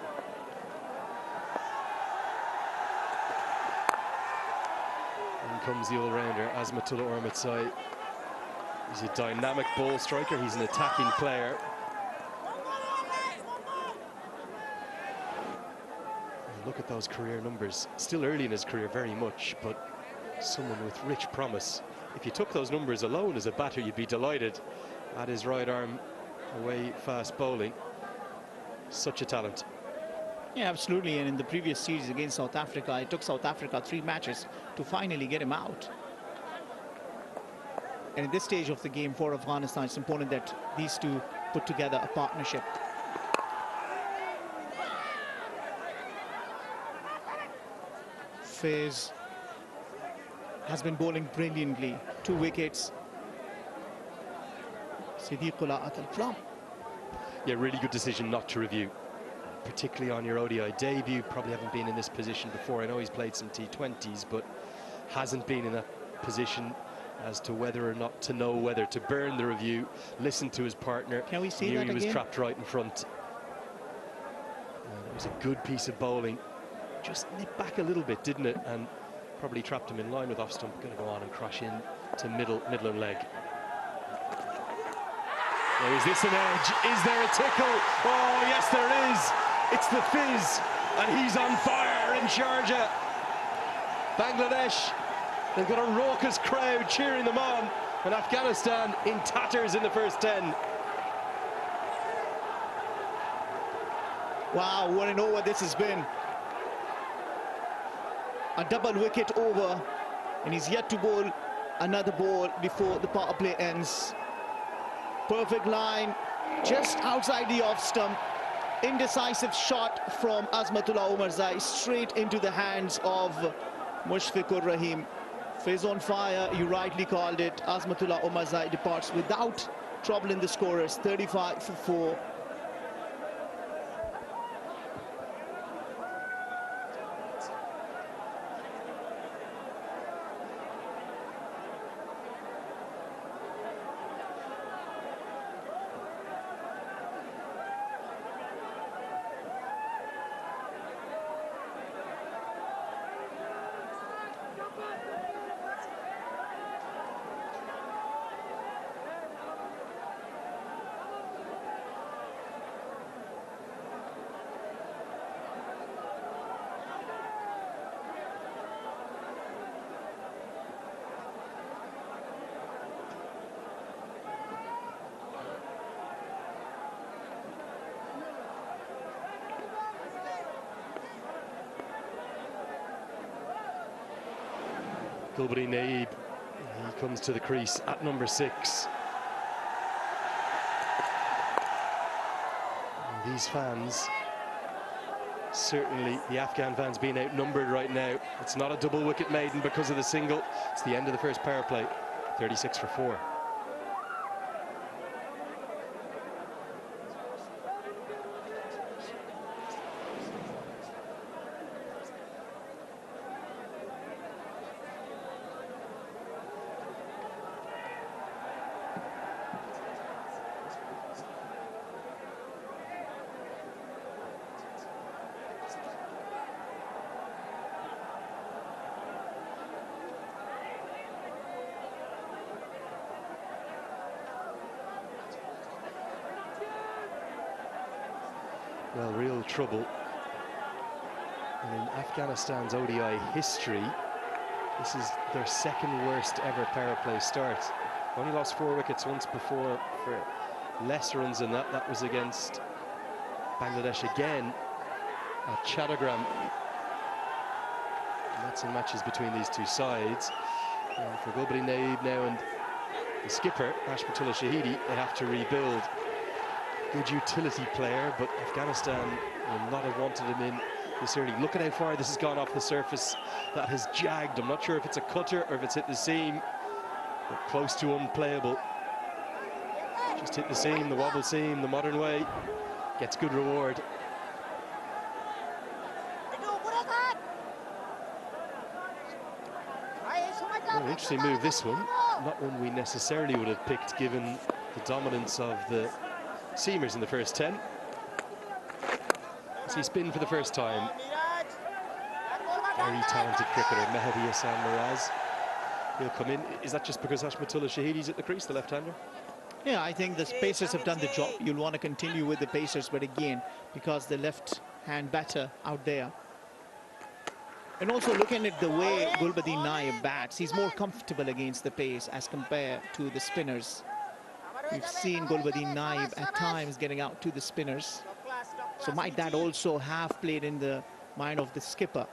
In comes the all-rounder, Azmatullah Armatsai. He's a dynamic ball striker, he's an attacking player. Look at those career numbers. Still early in his career very much, but someone with rich promise. if you took those numbers alone as a batter, you'd be delighted at his right arm away fast bowling. Such a talent. Yeah, absolutely. And in the previous series against South Africa, it took South Africa 3 matches to finally get him out. And at this stage of the game for Afghanistan, it's important that these two put together a partnership. Faiz has been bowling brilliantly. 2 wickets. Siddiqullah at al-Flam. Yeah, really good decision not to review, particularly on your ODI debut. Probably haven't been in this position before. I know he's played some T20s, but hasn't been in that position as to whether or not to know whether to burn the review, listen to his partner. Can we see Knew that he was again? trapped right in front. That was a good piece of bowling. Just nipped back a little bit, didn't it? And probably trapped him in line with off stump. Going to go on and crash in to middle and leg. Now, is this an edge? Is there a tickle? Oh, yes, there is. It's the Fizz, and he's on fire in Sharjah. Bangladesh, they've got a raucous crowd cheering them on, and Afghanistan in tatters in the first 10. Wow, what an over this has been. A double wicket over, and he's yet to bowl another ball before the power play ends. Perfect line, just outside the off stump. Indecisive shot from Azmatullah Omarzai straight into the hands of Mushfiqur Rahim. Fizz on fire, you rightly called it. Azmatullah Omarzai departs without trouble in the scorers, 35 for 4. Gulbari Naib, he comes to the crease at number 6. And these fans, certainly the Afghan fans being outnumbered right now. It's not a double wicket maiden because of the single. It's the end of the first power play, 36 for 4. Well, real trouble. And in Afghanistan's ODI history, this is their second worst ever power play start. Only lost 4 wickets once before for less runs than that. That was against Bangladesh again at Chattagram. And that's in matches between these two sides. And for Gulbari Naib now and the skipper, Hashmatullah Shahidi, they have to rebuild. Good utility player, but Afghanistan will not have wanted him in this early. Look at how far this has gone off the surface. That has jagged. I'm not sure if it's a cutter or if it's hit the seam, but close to unplayable. Just hit the seam, the wobble seam, the modern way. Gets good reward. Well, an interesting move, this one. Not one we necessarily would have picked given the dominance of the seamers in the first 10. As he spin for the first time. Very talented cricketer, Mehdi Hassan Miraz. He'll come in. Is that just because Hashmatullah Shahidi's at the crease, the left-hander? Yeah, I think the Pacers have done the job. You'll want to continue with the Pacers, but again, because the left-hand batter out there. And also looking at the way Gulbuddin Naib bats, he's more comfortable against the pace as compared to the spinners. We've seen Gulbuddin Naib at times getting out to the spinners. So might that also have played in the mind of the skipper?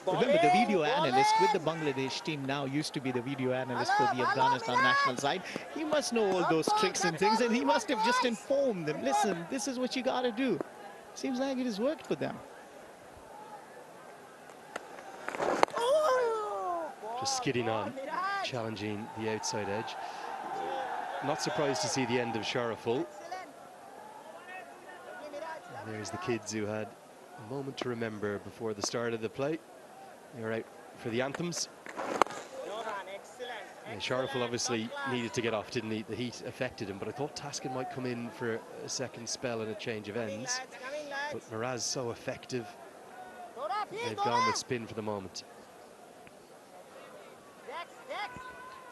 Remember, the video analyst with the Bangladesh team now used to be the video analyst for the Afghanistan national side. He must know all those tricks and things, and he must have just informed them, listen, this is what you got to do. Seems like it has worked for them. Just skidding on, challenging the outside edge. Not surprised to see the end of Sharaful. There's the kids who had a moment to remember before the start of the play. They're out for the anthems. Yeah, Sharaful obviously needed to get off, didn't he? The heat affected him, but I thought Taskin might come in for a second spell and a change of ends. But Miraz so effective. They've gone with spin for the moment.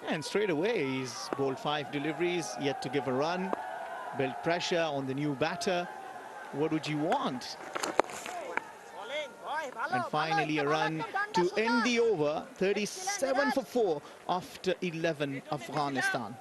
And straight away, he's bowled 5 deliveries, yet to give a run, build pressure on the new batter. What would you want? And finally a run to end the over, 37 for 4 after 11 Afghanistan.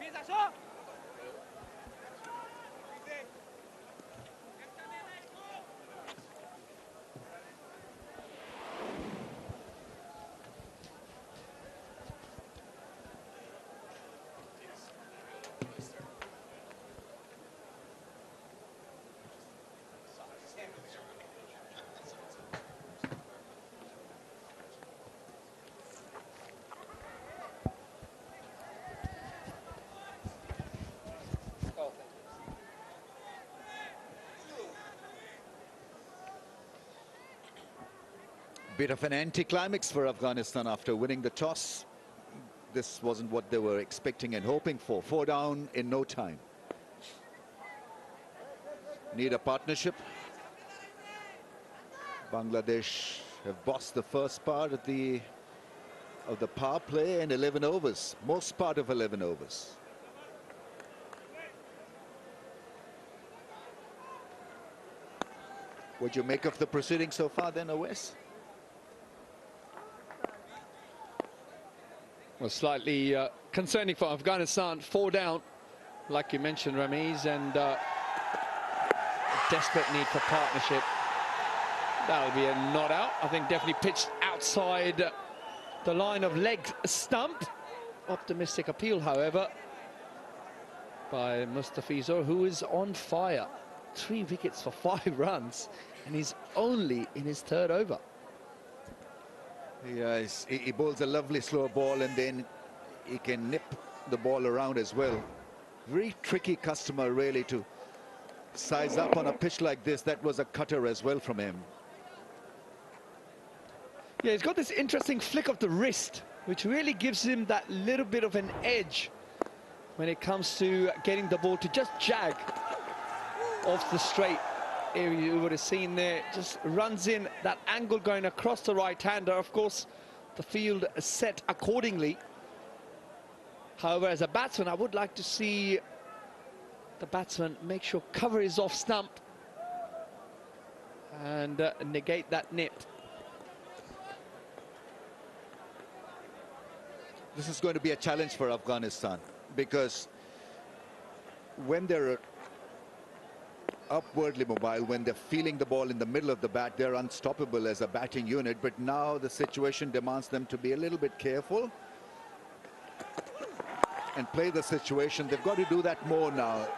Bit of an anticlimax for Afghanistan after winning the toss. This wasn't what they were expecting and hoping for. 4 down in no time. Need a partnership. Bangladesh have bossed the first part of the power play and 11 overs. Most part of 11 overs. What do you make of the proceedings so far then, Awais? Well, slightly concerning for Afghanistan. 4 down, like you mentioned, Ramiz, and desperate need for partnership. That'll be a not out. I think definitely pitched outside the line of leg stump. Optimistic appeal, however, by Mustafizur, who is on fire. 3 wickets for 5 runs, and he's only in his 3rd over. Yes, he bowls a lovely slow ball and then he can nip the ball around as well. Very tricky customer really to size up on a pitch like this. That was a cutter as well from him. Yeah, he's got this interesting flick of the wrist, which really gives him that little bit of an edge when it comes to getting the ball to just jag off the straight. Here you would have seen there, just runs in that angle going across the right-hander. Of course, the field is set accordingly. However, as a batsman, I would like to see the batsman make sure cover is off stump and negate that nip. This is going to be a challenge for Afghanistan because when they're upwardly mobile, when they're feeling the ball in the middle of the bat, they're unstoppable as a batting unit. But now the situation demands them to be a little bit careful and play the situation. They've got to do that more now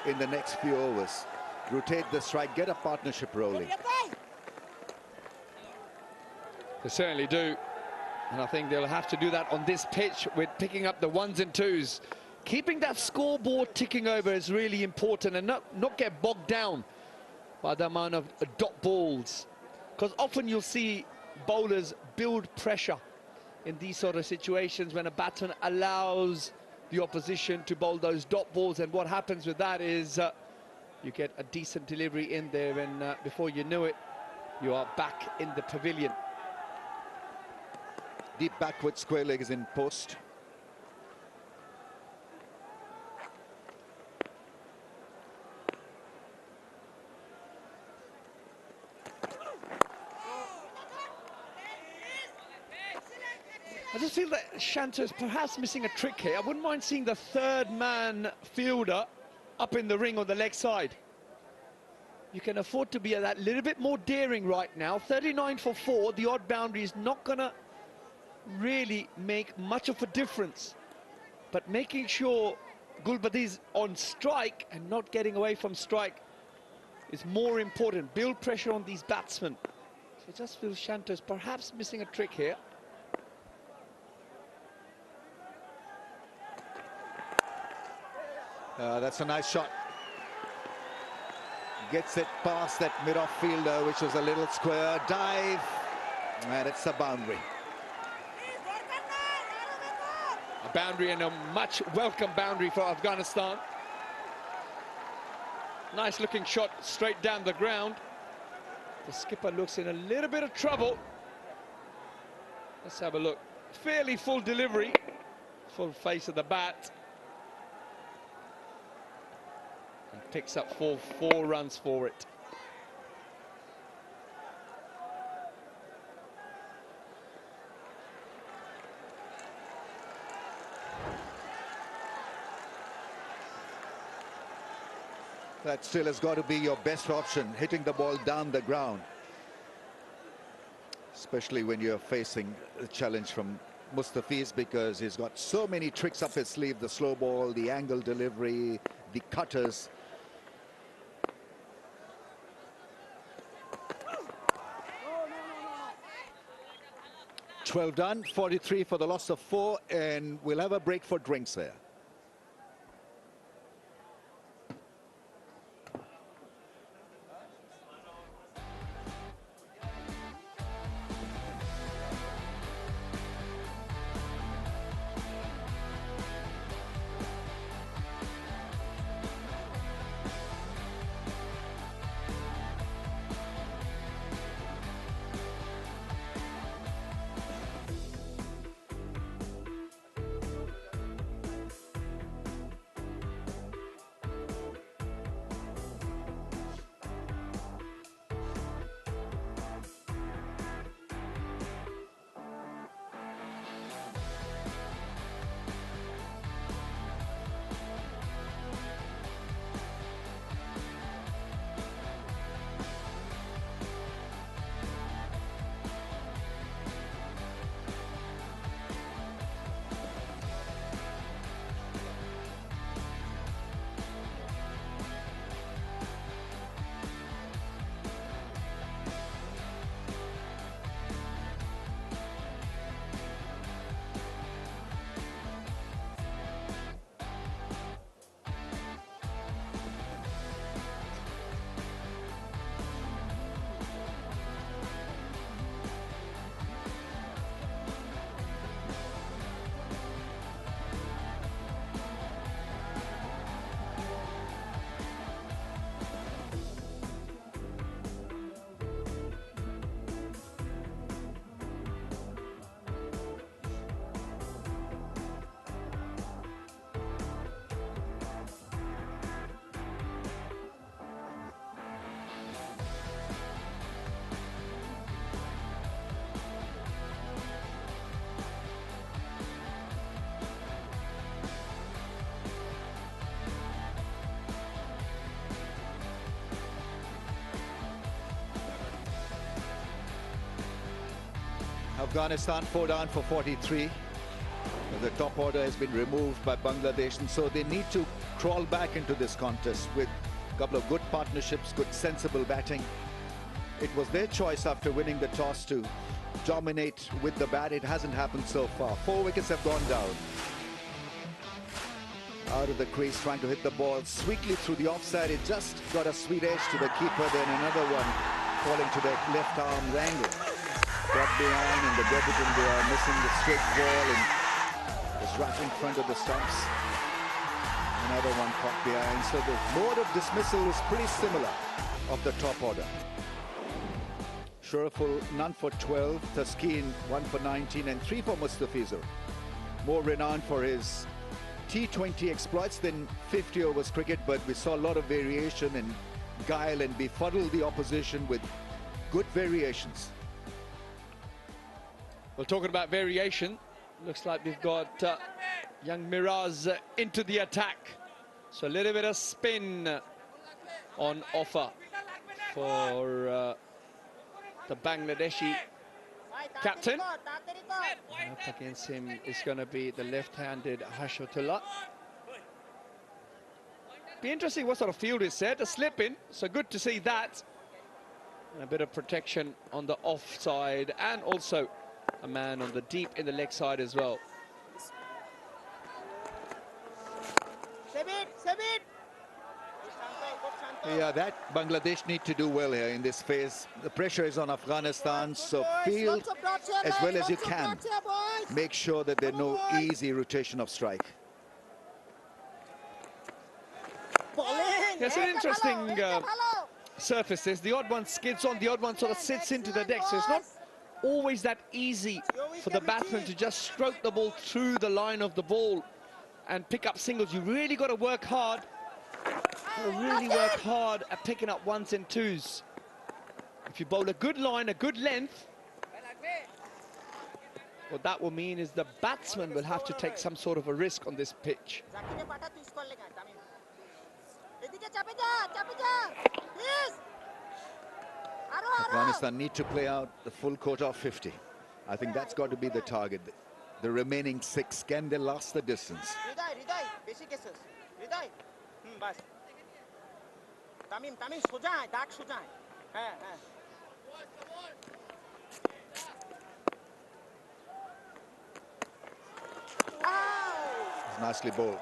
in the next few overs. Rotate the strike, get a partnership rolling. They certainly do, and I think they'll have to do that on this pitch with picking up the 1s and 2s. Keeping that scoreboard ticking over is really important, and not get bogged down by the amount of dot balls, because often you'll see bowlers build pressure in these sort of situations when a batsman allows the opposition to bowl those dot balls, and what happens with that is you get a decent delivery in there, and before you know it, you are back in the pavilion. Deep backward square leg is in post. I just feel that Shanto is perhaps missing a trick here. I wouldn't mind seeing the third-man fielder up in the ring on the leg side. You can afford to be a that little bit more daring right now. 39 for 4, the odd boundary is not going to really make much of a difference. But making sure Gulbadi is on strike and not getting away from strike is more important. Build pressure on these batsmen. So I just feel Shanto is perhaps missing a trick here. That's a nice shot. Gets it past that mid-off fielder, which was a little square. Dive, and it's a boundary. A boundary, and a much welcome boundary for Afghanistan. Nice looking shot straight down the ground. The skipper looks in a little bit of trouble. Let's have a look. Fairly full delivery. Full face of the bat. And picks up four runs for it. That still has got to be your best option, hitting the ball down the ground. Especially when you're facing a challenge from Mustafiz, because he's got so many tricks up his sleeve, the slow ball, the angle delivery, the cutters. "12 done, 43 for the loss of 4, and we'll have a break for drinks there." Afghanistan 4 down for 43. The top order has been removed by Bangladesh, and so they need to crawl back into this contest with a couple of good partnerships, good sensible batting. It was their choice after winning the toss to dominate with the bat. It hasn't happened so far. 4 wickets have gone down. Out of the crease, trying to hit the ball sweetly through the offside. It just got a sweet edge to the keeper. Then another one falling to the left arm angle. Got behind, and the debutant there missing the straight ball and was right in front of the stumps. Another one caught behind. So the mode of dismissal is pretty similar of the top order. Sharaful none for 12, Taskeen 1 for 19, and 3 for Mustafizur. More renowned for his T20 exploits than 50 overs cricket, but we saw a lot of variation and guile and befuddle the opposition with good variations. Well, talking about variation, Looks like we've got young Miraz into the attack. So a little bit of spin on offer for the Bangladeshi captain. And up against him is going to be the left-handed Hashmatullah. Be interesting what sort of field is set. A slip in, so good to see that. And a bit of protection on the offside, and also a man on the deep in the leg side as well. Yeah, that Bangladesh need to do well here in this phase. The pressure is on Afghanistan, so field as well as you can. Make sure that there's no easy rotation of strike. It's an interesting surface. This. The odd one skids on, the odd one sort of sits into the deck, so it's not always that easy for the batsman to just stroke the ball through the line of the ball and pick up singles. You really got to work hard. At picking up ones and twos. If you bowl a good line, a good length, what that will mean is the batsman will have to take some sort of a risk on this pitch. Afghanistan need to play out the full quota of 50. I think that's got to be the target. The remaining 6, can they last the distance? It's nicely bowled.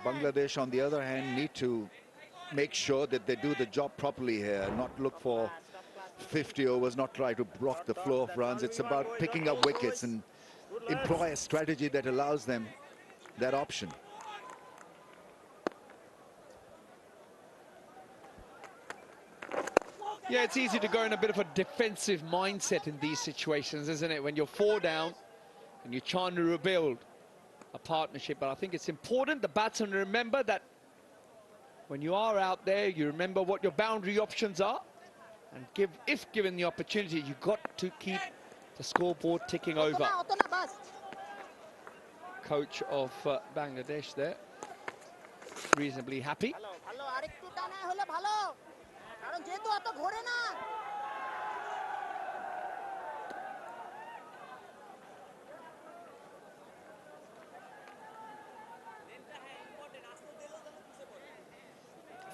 Bangladesh, on the other hand, need to make sure that they do the job properly here, not look for 50 overs, not try to block the flow of runs. It's about picking up wickets and employ a strategy that allows them that option. Yeah, it's easy to go in a bit of a defensive mindset in these situations, isn't it? When you're 4 down and you're trying to rebuild a partnership. But I think it's important the batsman remember that when you are out there, you remember what your boundary options are, and if given the opportunity, you've got to keep the scoreboard ticking over. Coach of Bangladesh there, reasonably happy.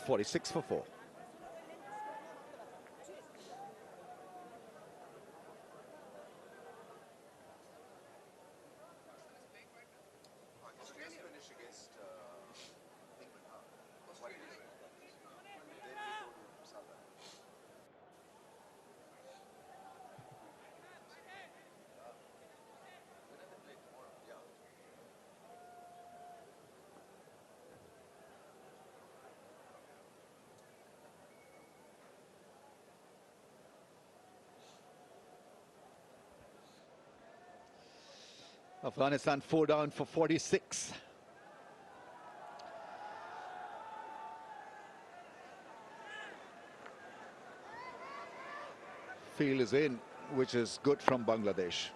46 for 4. Afghanistan 4 down for 46. Field is in, which is good from Bangladesh.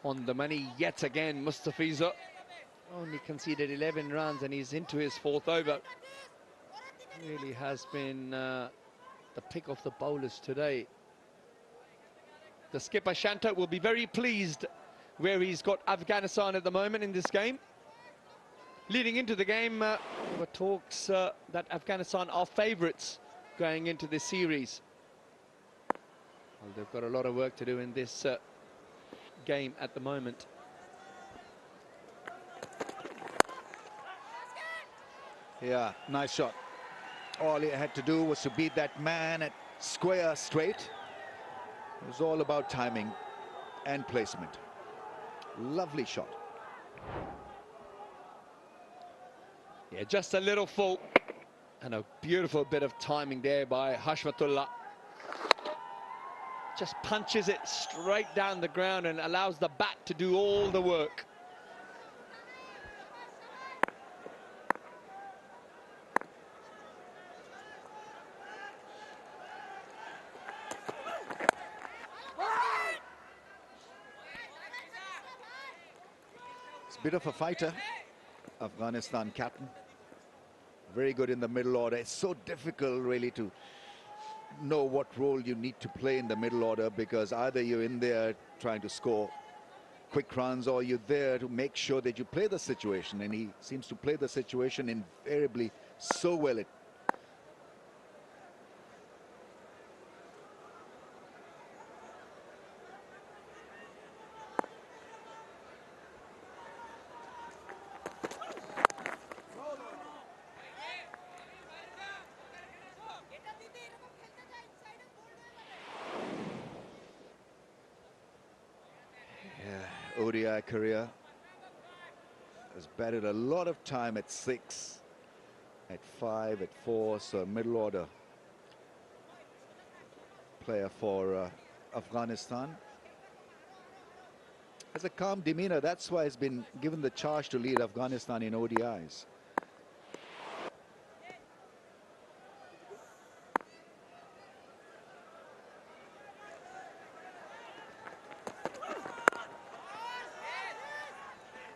On the money yet again, Mustafiza only conceded 11 runs and he's into his 4th over. Really has been the pick of the bowlers today. The skipper Shanto will be very pleased where he's got Afghanistan at the moment in this game. Leading into the game, there were talks that Afghanistan are favourites going into this series. Well, they've got a lot of work to do in this game at the moment. Yeah, nice shot. All he had to do was to beat that man at square straight. It was all about timing and placement. Lovely shot. Yeah, just a little full. And a beautiful bit of timing there by Hashmatullah. Just punches it straight down the ground and allows the bat to do all the work. It's a bit of a fighter, Afghanistan captain. Very good in the middle order. It's so difficult really to know what role you need to play in the middle order, because either you're in there trying to score quick runs or you're there to make sure that you play the situation, and he seems to play the situation invariably so well. ODI career has batted a lot of time at 6, at 5, at 4, so a middle order player for Afghanistan. Has a calm demeanor, that's why he's been given the charge to lead Afghanistan in ODIs.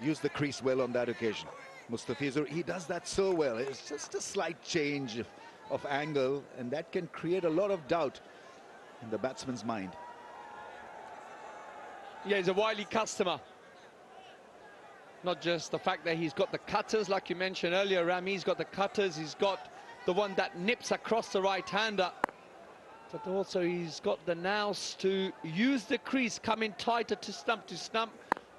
Used the crease well on that occasion. Mustafizur, he does that so well. It's just a slight change of angle, and that can create a lot of doubt in the batsman's mind. Yeah, he's a wily customer. Not just the fact that he's got the cutters, like you mentioned earlier, Rami, he's got the cutters, he's got the one that nips across the right-hander, but also he's got the nous to use the crease, come in tighter to stump,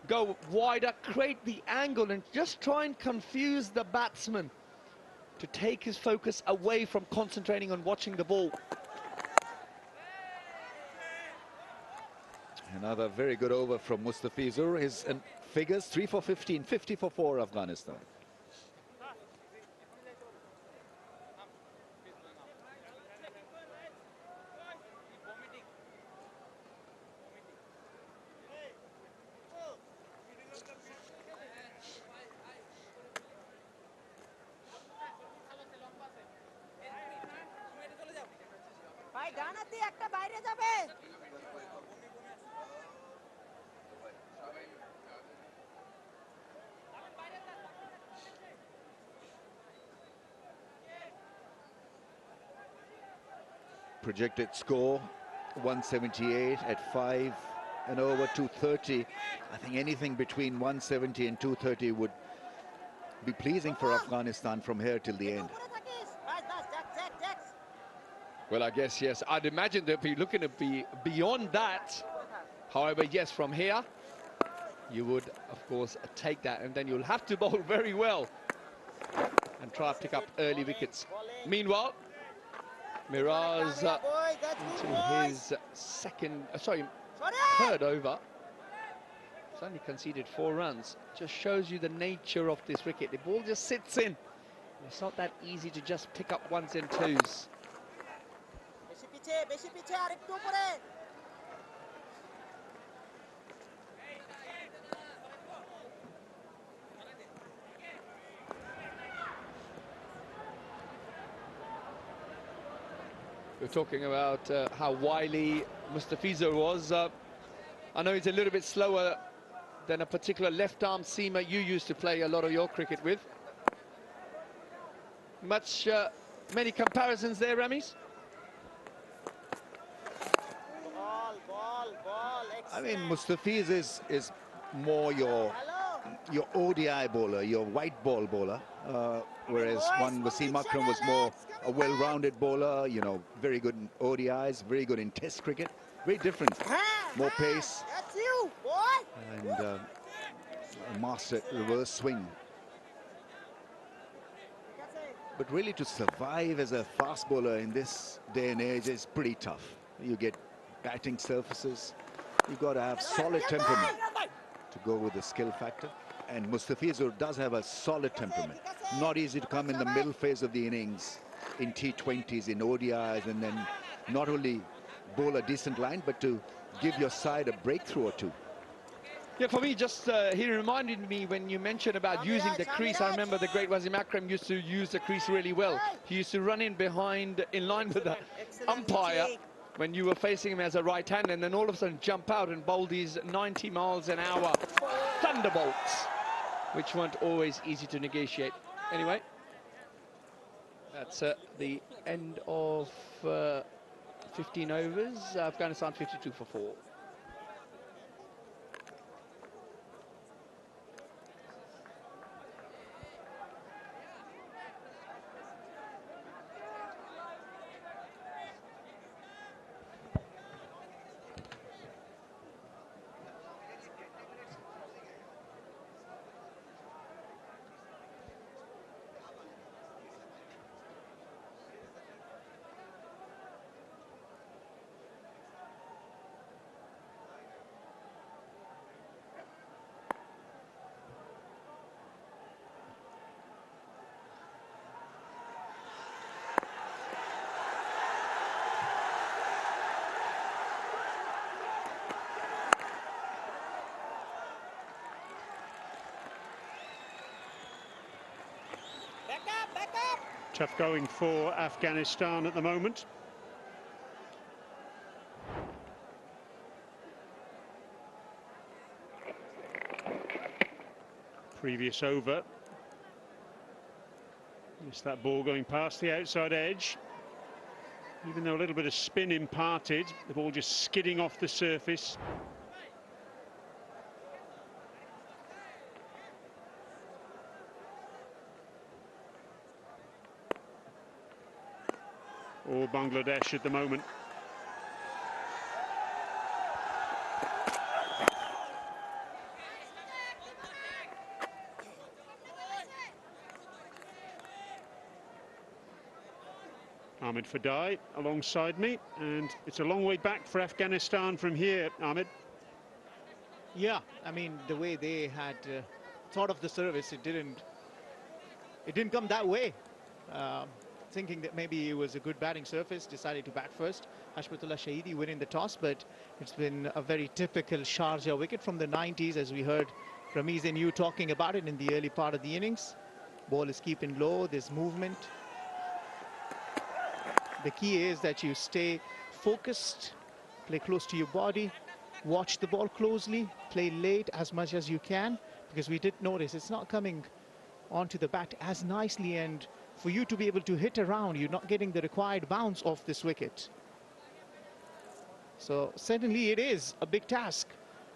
go wider, create the angle, and just try and confuse the batsman to take his focus away from concentrating on watching the ball. Another very good over from Mustafizur. His figures 3 for 15, 50 for 4 Afghanistan. Projected score 178 at 5 and over 230. I think anything between 170 and 230 would be pleasing for Afghanistan from here till the end. Well, I guess, yes, I'd imagine they'll be looking to be beyond that. However, yes, from here, you would, of course, take that, and then you'll have to bowl very well and try to pick up early wickets. Meanwhile, Miraz into his third over. He's only conceded 4 runs. Just shows you the nature of this wicket. The ball just sits in. It's not that easy to just pick up 1s and 2s. We're talking about how wily Mustafizur was. I know he's a little bit slower than a particular left-arm seamer you used to play a lot of your cricket with. Many comparisons there, Ramis? I mean, Mustafiz is more your ODI bowler, your white ball bowler, whereas one Wasim Akram was more a well-rounded bowler, you know, very good in ODIs, very good in Test cricket, very different, more pace, and a master reverse swing. But really to survive as a fast bowler in this day and age is pretty tough. You get batting surfaces, you've got to have solid temperament to go with the skill factor. And Mustafizur does have a solid temperament. Not easy to come in the middle phase of the innings in T20s, in ODIs, and then not only bowl a decent line, but to give your side a breakthrough or two. Yeah, for me, just he reminded me when you mentioned about using the crease. I remember the great Wasim Akram used to use the crease really well. He used to run in behind, in line with the umpire when you were facing him as a right hand, and then all of a sudden jump out and bowl these 90 miles an hour thunderbolts. which weren't always easy to negotiate. Anyway, that's the end of 15 overs. Afghanistan 52 for 4. Tough going for Afghanistan at the moment. Previous over. Just that ball going past the outside edge. Even though a little bit of spin imparted, the ball just skidding off the surface. Or Bangladesh at the moment. Ahmed Fadai alongside me, and it's a long way back for Afghanistan from here, Ahmed. Yeah, I mean, the way they had thought of the service, it didn't come that way. Thinking that maybe it was a good batting surface, decided to bat first. Hashmatullah Shahidi winning the toss, but it's been a very typical Sharjah wicket from the 90s, as we heard Ramiz and you talking about it in the early part of the innings. Ball is keeping low, there's movement. The key is that you stay focused, play close to your body, watch the ball closely, play late as much as you can, because we did notice it's not coming onto the bat as nicely, and for you to be able to hit around, you're not getting the required bounce off this wicket. So certainly it is a big task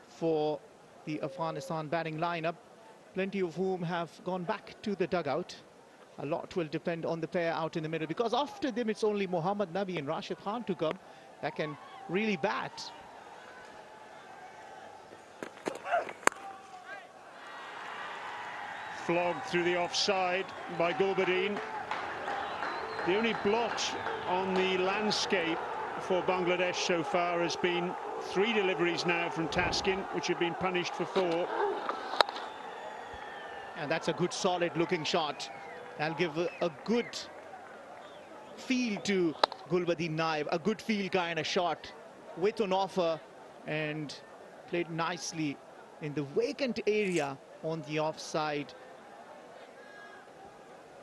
for the Afghanistan batting lineup, plenty of whom have gone back to the dugout. A lot will depend on the pair out in the middle, because after them it's only Mohammad Nabi and Rashid Khan to come that can really bat. Flogged through the offside by Gulbadin. The only blot on the landscape for Bangladesh so far has been 3 deliveries now from Taskin, which have been punished for 4. And that's a good solid looking shot. That'll give a good feel to Gulbadin Naib, a good feel kind of shot with an offer, and played nicely in the vacant area on the offside.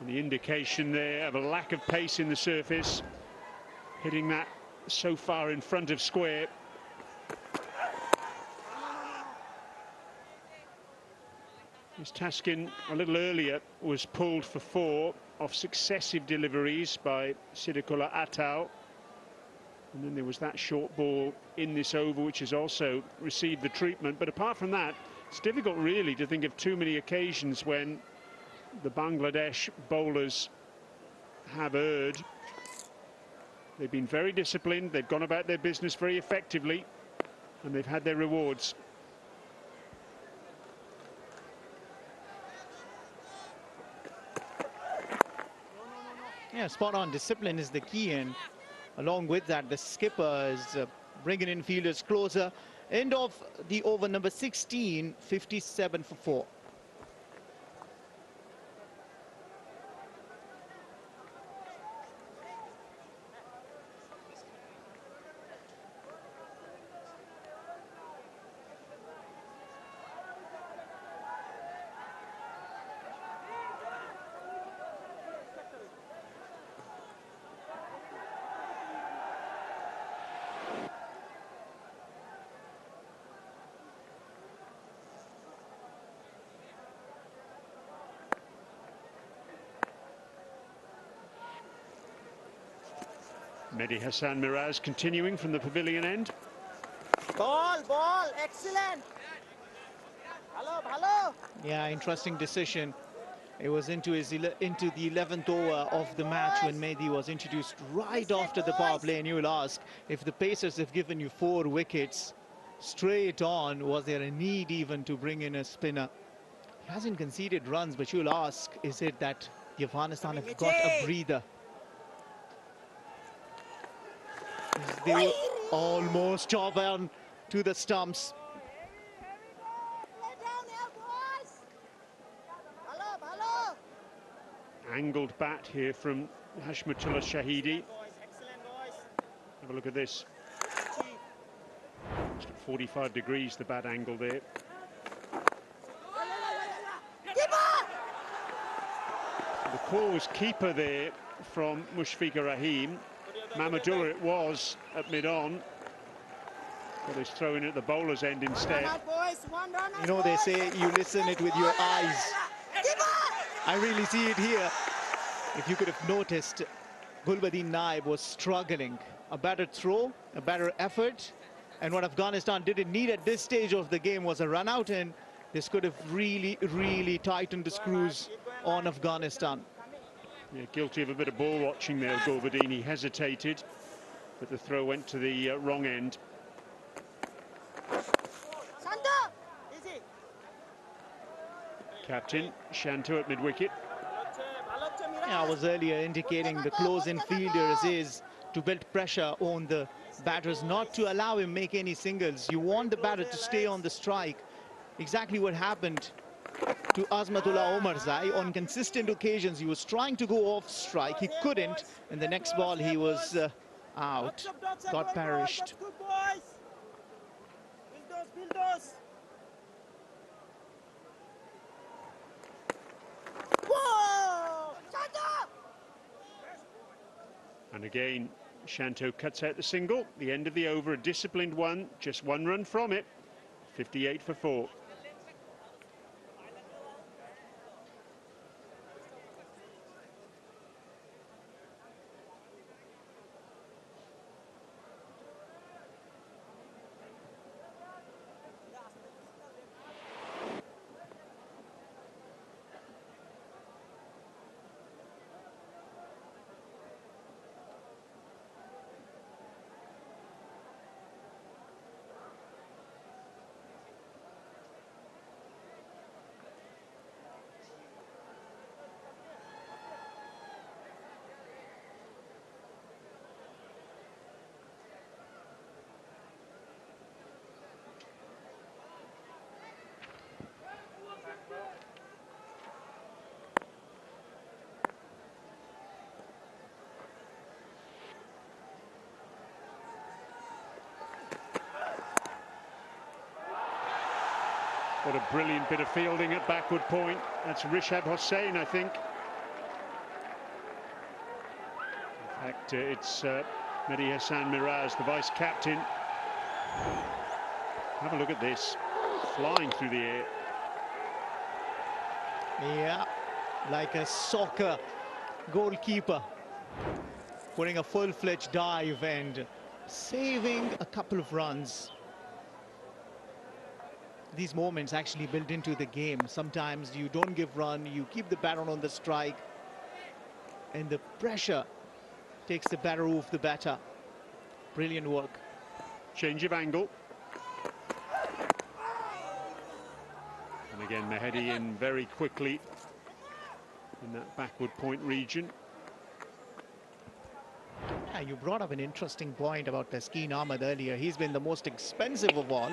And the indication there of a lack of pace in the surface, hitting that so far in front of square. As Taskin a little earlier was pulled for 4 off successive deliveries by Siddiqullah Atal. And then there was that short ball in this over, which has also received the treatment. But apart from that, it's difficult really to think of too many occasions when the Bangladesh bowlers have erred. They've been very disciplined, they've gone about their business very effectively, and they've had their rewards. Yeah, spot on. Discipline is the key, and along with that, the skipper is bringing in fielders closer. End of the over number 16, 57 for 4. Mehdi Hassan Miraz continuing from the pavilion end. Ball, excellent. Hello. Yeah, interesting decision. It was into the 11th over of the match when Mehdi was introduced right after the power play, and you will ask, if the Pacers have given you 4 wickets straight on, was there a need even to bring in a spinner? He hasn't conceded runs, but you'll ask, is it that the Afghanistan have got a breather? They will almost chop on to the stumps. Angled bat here from Hashmatullah Shahidi. Have a look at this. Just at 45 degrees, the bat angle there. The call was keeper there from Mushfiqur Rahim. Mamadullah it was at mid-on. But he's throwing at the bowler's end instead. You know, they say you listen it with your eyes. I really see it here. If you could have noticed, Gulbadin Naib was struggling. A better throw, a better effort. And what Afghanistan didn't need at this stage of the game was a run out, and this could have really tightened the screws on Afghanistan. Yeah, guilty of a bit of ball watching there, Gulbadin. He hesitated, but the throw went to the wrong end. Captain Shanto at mid-wicket. Yeah, I was earlier indicating the close-in fielders is to build pressure on the batters, not to allow him make any singles. You want the batter to stay on the strike. Exactly what happened to Azmatullah Omarzai. On consistent occasions, he was trying to go off strike. He couldn't. And the next ball, he was out. Got perished. And again, Shanto cuts out the single. The end of the over, a disciplined one. Just 1 run from it. 58 for 4. What a brilliant bit of fielding at backward point. That's Rishab Hossain, I think. In fact, it's Mehdi Hassan Miraz, the vice-captain. Have a look at this. Flying through the air. Yeah, like a soccer goalkeeper. Putting a full-fledged dive and saving a couple of runs. These moments actually build into the game. Sometimes you don't give run, you keep the batter on the strike, and the pressure takes the batter off the batter. Brilliant work. Change of angle. And again, Mehdi in very quickly in that backward point region. Yeah, you brought up an interesting point about Taskin Ahmed earlier. He's been the most expensive of all.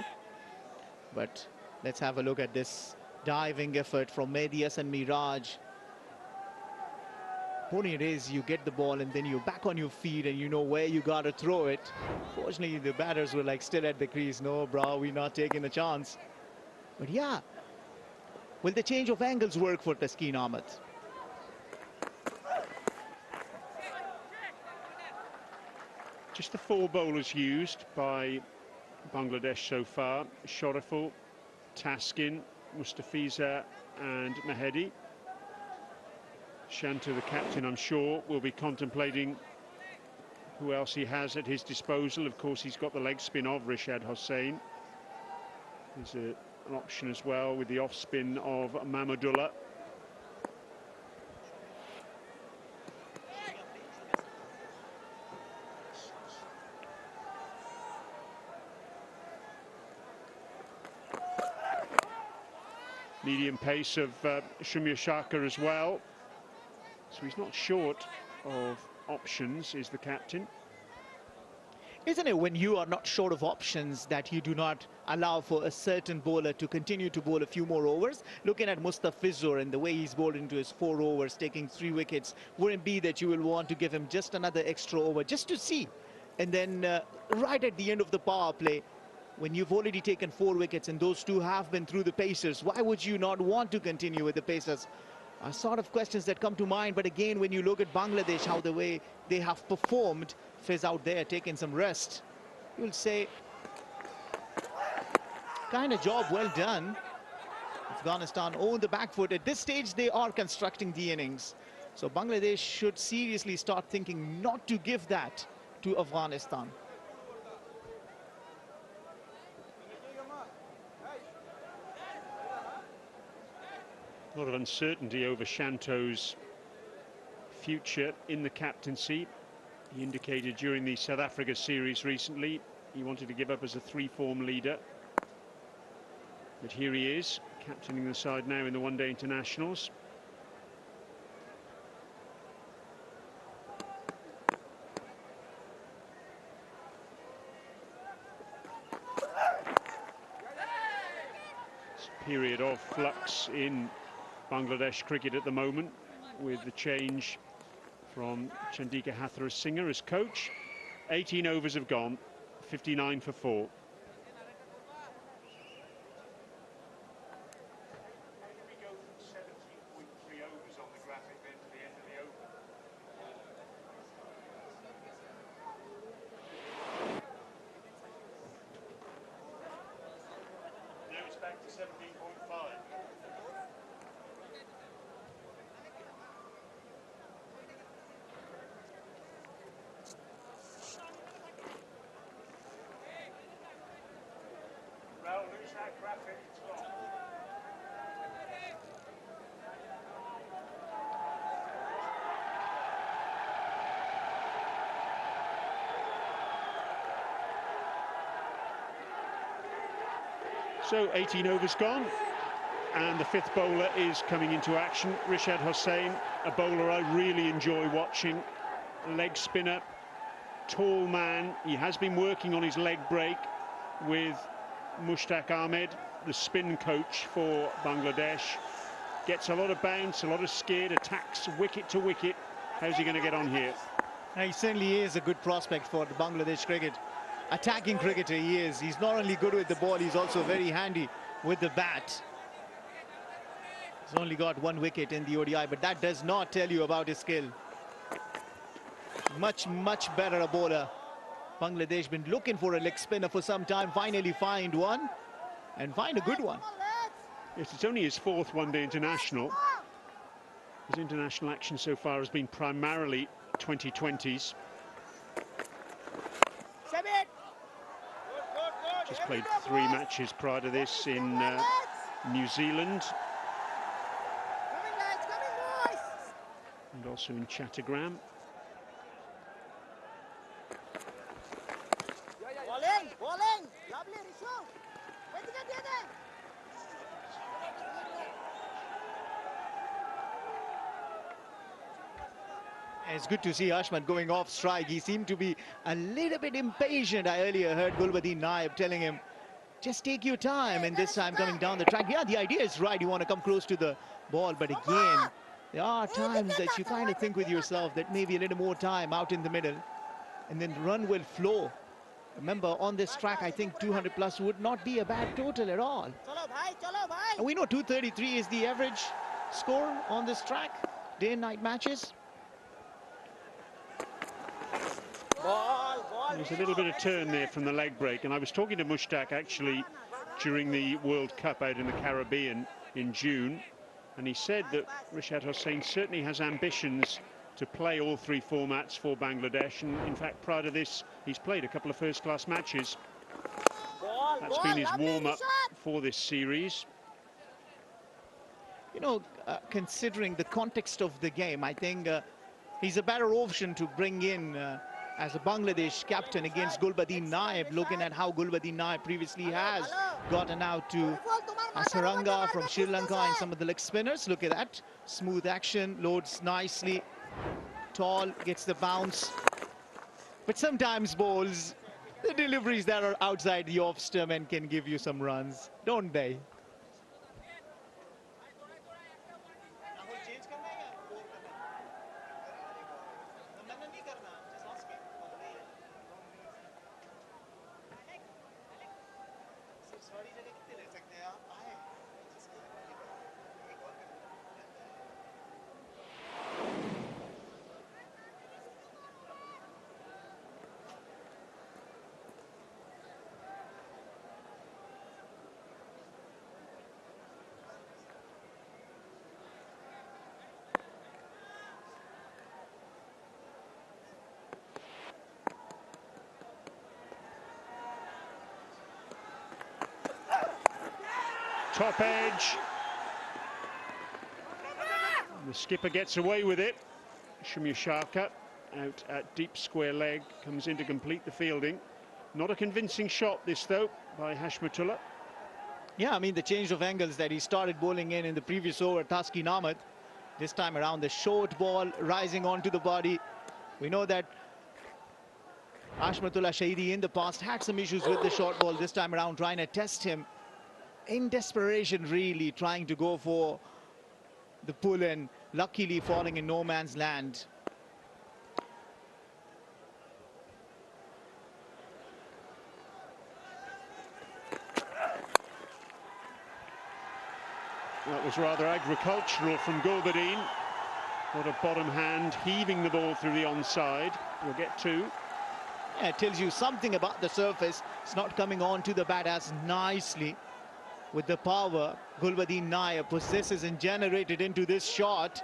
But let's have a look at this diving effort from Mehdi Hassan Miraj. Point it is, you get the ball and then you're back on your feet and you know where you got to throw it. Fortunately, the batters were like still at the crease. No, bro, we're not taking a chance. But yeah, will the change of angles work for Taskin Ahmed? Just the 4 bowlers used by Bangladesh so far: Shariful, Taskin, Mustafiza and Mehdi. Shanto, the captain, I'm sure, will be contemplating who else he has at his disposal. Of course, he's got the leg spin of Rishad Hossain. There's an option as well with the off spin of Mahmudullah. Medium pace of Shumir Shaka as well. So he's not short of options, is the captain. Isn't it when you are not short of options that you do not allow for a certain bowler to continue to bowl a few more overs? Looking at Mustafizur and the way he's bowled into his 4 overs, taking 3 wickets, wouldn't be that you will want to give him just another extra over just to see. And then right at the end of the power play, when you've already taken 4 wickets and those 2 have been through the Pacers, why would you not want to continue with the Pacers? Are sort of questions that come to mind. But again, when you look at Bangladesh, how the way they have performed, Fizz out there taking some rest, you'll say kind of job well done. Afghanistan own the back foot. At this stage, they are constructing the innings. So Bangladesh should seriously start thinking not to give that to Afghanistan. A lot of uncertainty over Shanto's future in the captaincy. He indicated during the South Africa series recently he wanted to give up as a 3-form leader. But here he is, captaining the side now in the one-day internationals. It's a period of flux in Bangladesh cricket at the moment, with the change from Chandika Hathras Singh as coach. 18 overs have gone, 59 for 4. Now it's back to 17.5. So 18 overs gone, and the 5th bowler is coming into action. Rishad Hossain, a bowler I really enjoy watching. Leg spinner, tall man. He has been working on his leg break with Mushtaq Ahmed, the spin coach for Bangladesh. Gets a lot of bounce, a lot of skid, attacks wicket to wicket. How's he going to get on here? He certainly is a good prospect for the Bangladesh cricket. Attacking cricketer he is. He's not only good with the ball, he's also very handy with the bat. He's only got 1 wicket in the ODI, but that does not tell you about his skill. Much better a bowler. Bangladesh been looking for a leg spinner for some time, finally find one, and find a good one. Yes, it's only his 4th one-day international. His international action so far has been primarily 2020s. Just played 3 matches prior to this in New Zealand. And also in Chattogram. Bowling! Lovely, Rishu! It's good to see Ashman going off strike. He seemed to be a little bit impatient. I earlier heard Gulbadin Naib telling him, just take your time, and this time coming down the track. Yeah, the idea is right. You want to come close to the ball, but again, there are times that you kind of think with yourself that maybe a little more time out in the middle, and then run will flow. Remember, on this track, I think 200 plus would not be a bad total at all. And we know 233 is the average score on this track, day and night matches. There's a little bit of turn there from the leg break, and I was talking to Mushtaq actually during the World Cup out in the Caribbean in June, and he said that Rishad Hossain certainly has ambitions to play all three formats for Bangladesh, and in fact prior to this he's played a couple of first-class matches. That's been his warm-up for this series. You know, considering the context of the game, I think he's a better option to bring in as a Bangladesh captain against Gulbuddin Naib, looking at how Gulbuddin Naib previously has gotten out to Asaranga from Sri Lanka and some of the leg spinners. Look at that. Smooth action, loads nicely. Tall, gets the bounce. But sometimes balls, the deliveries that are outside the off stump and can give you some runs, don't they? Top edge. The skipper gets away with it. Shumyashaka out at deep square leg, comes in to complete the fielding. Not a convincing shot this though by Hashmatullah. Yeah, I mean the change of angles that he started bowling in the previous over, Taskin Ahmed. This time around the short ball rising onto the body. We know that Hashmatullah Shahidi in the past had some issues with the short ball. This time around trying to test him in desperation, really trying to go for the pull and luckily falling in no man's land. That was rather agricultural from Gulbuddin. What a bottom hand, heaving the ball through the onside. We'll get two. Yeah, it tells you something about the surface. It's not coming on to the bat as nicely. With the power Gulbuddin Naib possesses and generated into this shot,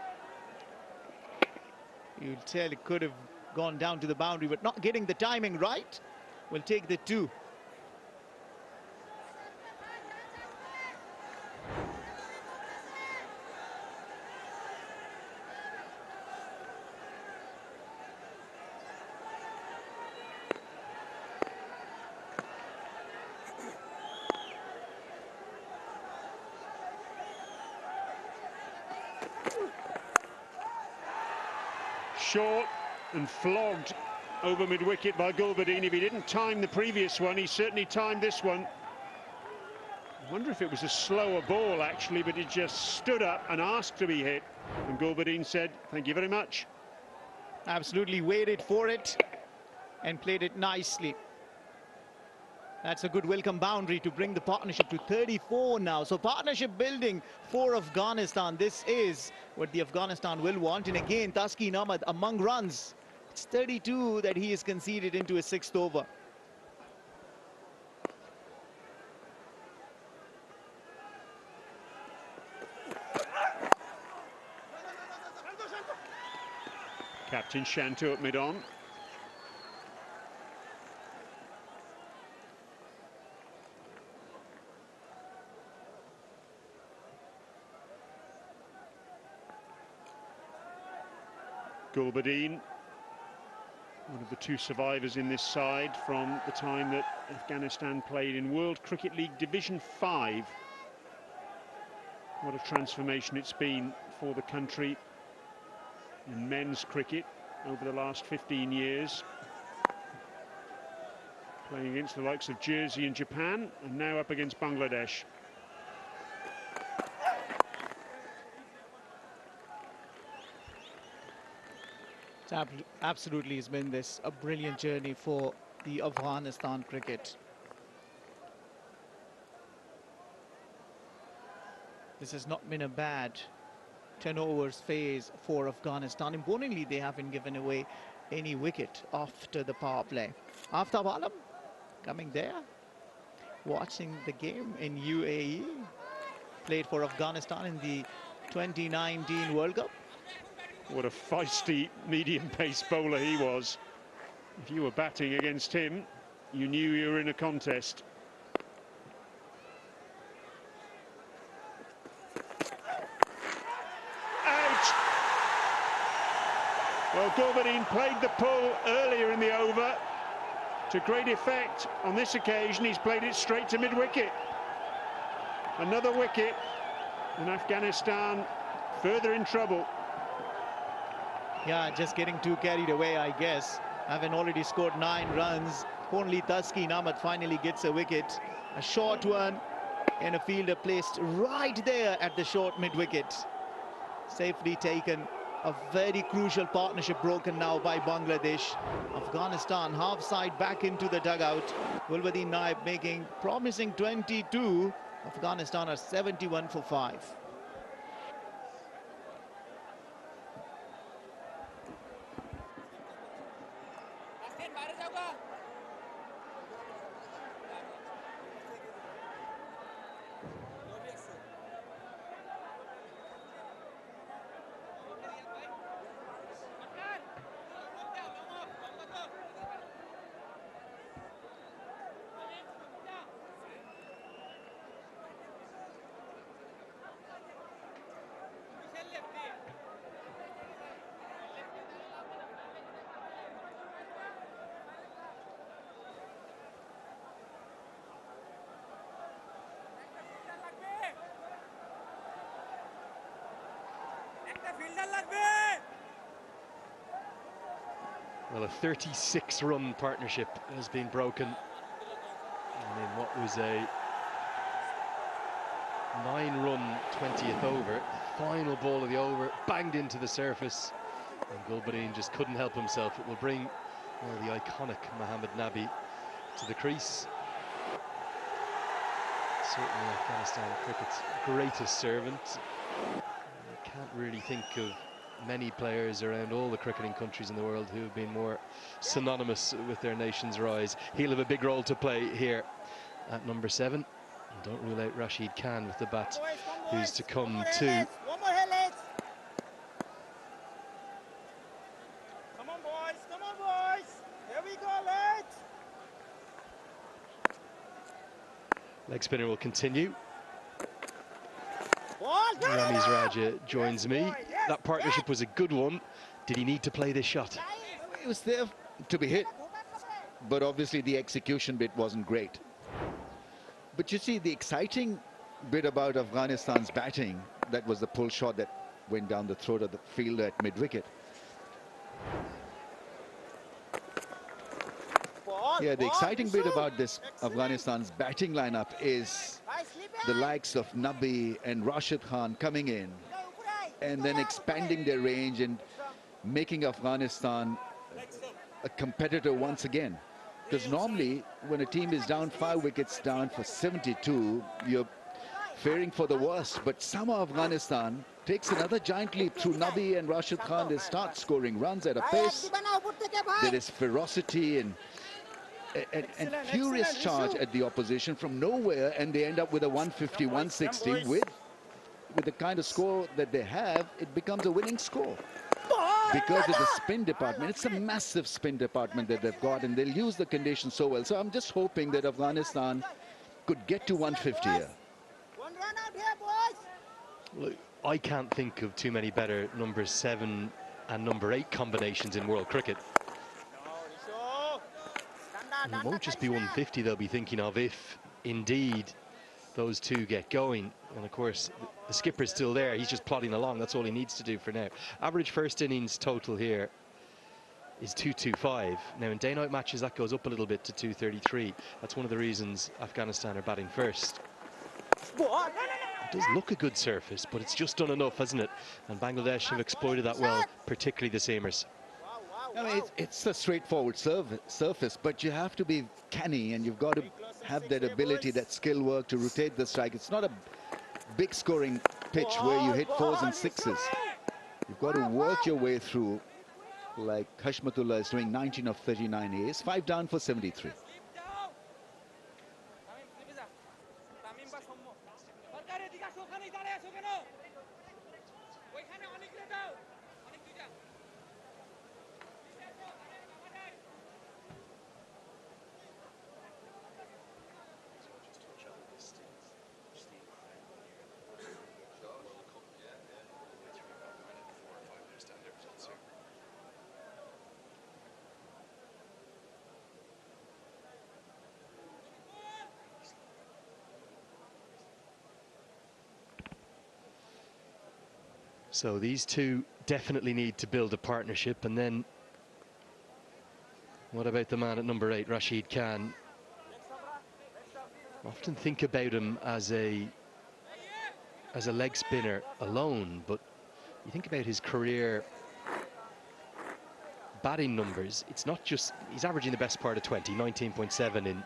you'll tell it could have gone down to the boundary, but not getting the timing right. We'll take the two. Short and flogged over mid-wicket by Gulbuddin. If he didn't time the previous one, he certainly timed this one. I wonder if it was a slower ball, actually, but it just stood up and asked to be hit. And Gulbuddin said, thank you very much. Absolutely waited for it and played it nicely. That's a good welcome boundary to bring the partnership to 34 now. So partnership building for Afghanistan. This is what the Afghanistan will want. And again, Taskin Ahmed among runs. It's 32 that he has conceded into his sixth over. Captain Shantu at mid-on. Gulbuddin, one of the two survivors in this side from the time that Afghanistan played in World Cricket League Division 5. What a transformation it's been for the country in men's cricket over the last 15 years. Playing against the likes of Jersey and Japan, and now up against Bangladesh. Absolutely has been this a brilliant journey for the Afghanistan cricket. This has not been a bad 10 overs phase for Afghanistan. Importantly, they haven't given away any wicket after the power play. Aftab Alam coming there, watching the game in UAE. Played for Afghanistan in the 2019 World Cup. What a feisty medium-pace bowler he was. If you were batting against him, you knew you were in a contest. Out! Well, Gulbadin played the pull earlier in the over to great effect. On this occasion, he's played it straight to mid-wicket. Another wicket, and Afghanistan further in trouble. Yeah, just getting too carried away, I guess. Having already scored 9 runs, only Taskin Ahmed finally gets a wicket. A short one, and a fielder placed right there at the short mid-wicket. Safely taken. A very crucial partnership broken now by Bangladesh. Afghanistan half side back into the dugout. Gulbadin Naib making promising 22. Afghanistan are 71 for 5. Well, a 36-run partnership has been broken. And in what was a 9-run 20th over, final ball of the over, banged into the surface. And Gulbadin just couldn't help himself. It will bring the iconic Mohammad Nabi to the crease. Certainly Afghanistan cricket's greatest servant. I can't really think of many players around all the cricketing countries in the world who have been more synonymous with their nation's rise. He'll have a big role to play here at number 7. And don't rule out Rashid Khan with the bat, who's to come too. One more head, lads. Come on, boys. Here we go, lads. Leg spinner will continue. Ball, Ramiz Raja joins me. That partnership was a good one. Did he need to play this shot? It was there to be hit, but obviously the execution bit wasn't great. But you see, the exciting bit about Afghanistan's batting, that was the pull shot that went down the throat of the fielder at mid-wicket. Yeah, the exciting bit about this Afghanistan's batting lineup is the likes of Nabi and Rashid Khan coming in and then expanding their range and making Afghanistan a competitor once again. Because normally when a team is down 5 wickets down for 72, you're fearing for the worst. But somehow Afghanistan takes another giant leap through Nabi and Rashid Khan. They start scoring runs at a pace. There is ferocity and furious charge at the opposition from nowhere, and they end up with a 150, 160. With the kind of score that they have, it becomes a winning score. Because of the spin department, it's a massive spin department that they've got, and they'll use the conditions so well. So I'm just hoping that Afghanistan could get to 150 here. One run out here, boys. Look, I can't think of too many better number 7 and number 8 combinations in world cricket. And it won't just be 150 they'll be thinking of if indeed those two get going. And of course the skipper's still there, he's just plodding along. That's all he needs to do for now. Average first innings total here is 225. Now in day-night matches that goes up a little bit to 233. That's one of the reasons Afghanistan are batting first. It does look a good surface, but it's just done enough, hasn't it? And Bangladesh have exploited that well, particularly the seamers. I mean, it's a straightforward surface, but you have to be canny and you've got to have that ability, that skill work to rotate the strike. It's not a big scoring pitch where you hit 4s and 6s. You've got to work your way through, like Hashmatullah is doing 19 of 39 A's, 5 down for 73. So these two definitely need to build a partnership. And then what about the man at number 8, Rashid Khan? Often think about him as a leg spinner alone, but you think about his career batting numbers. It's not just he's averaging the best part of 20, 19.7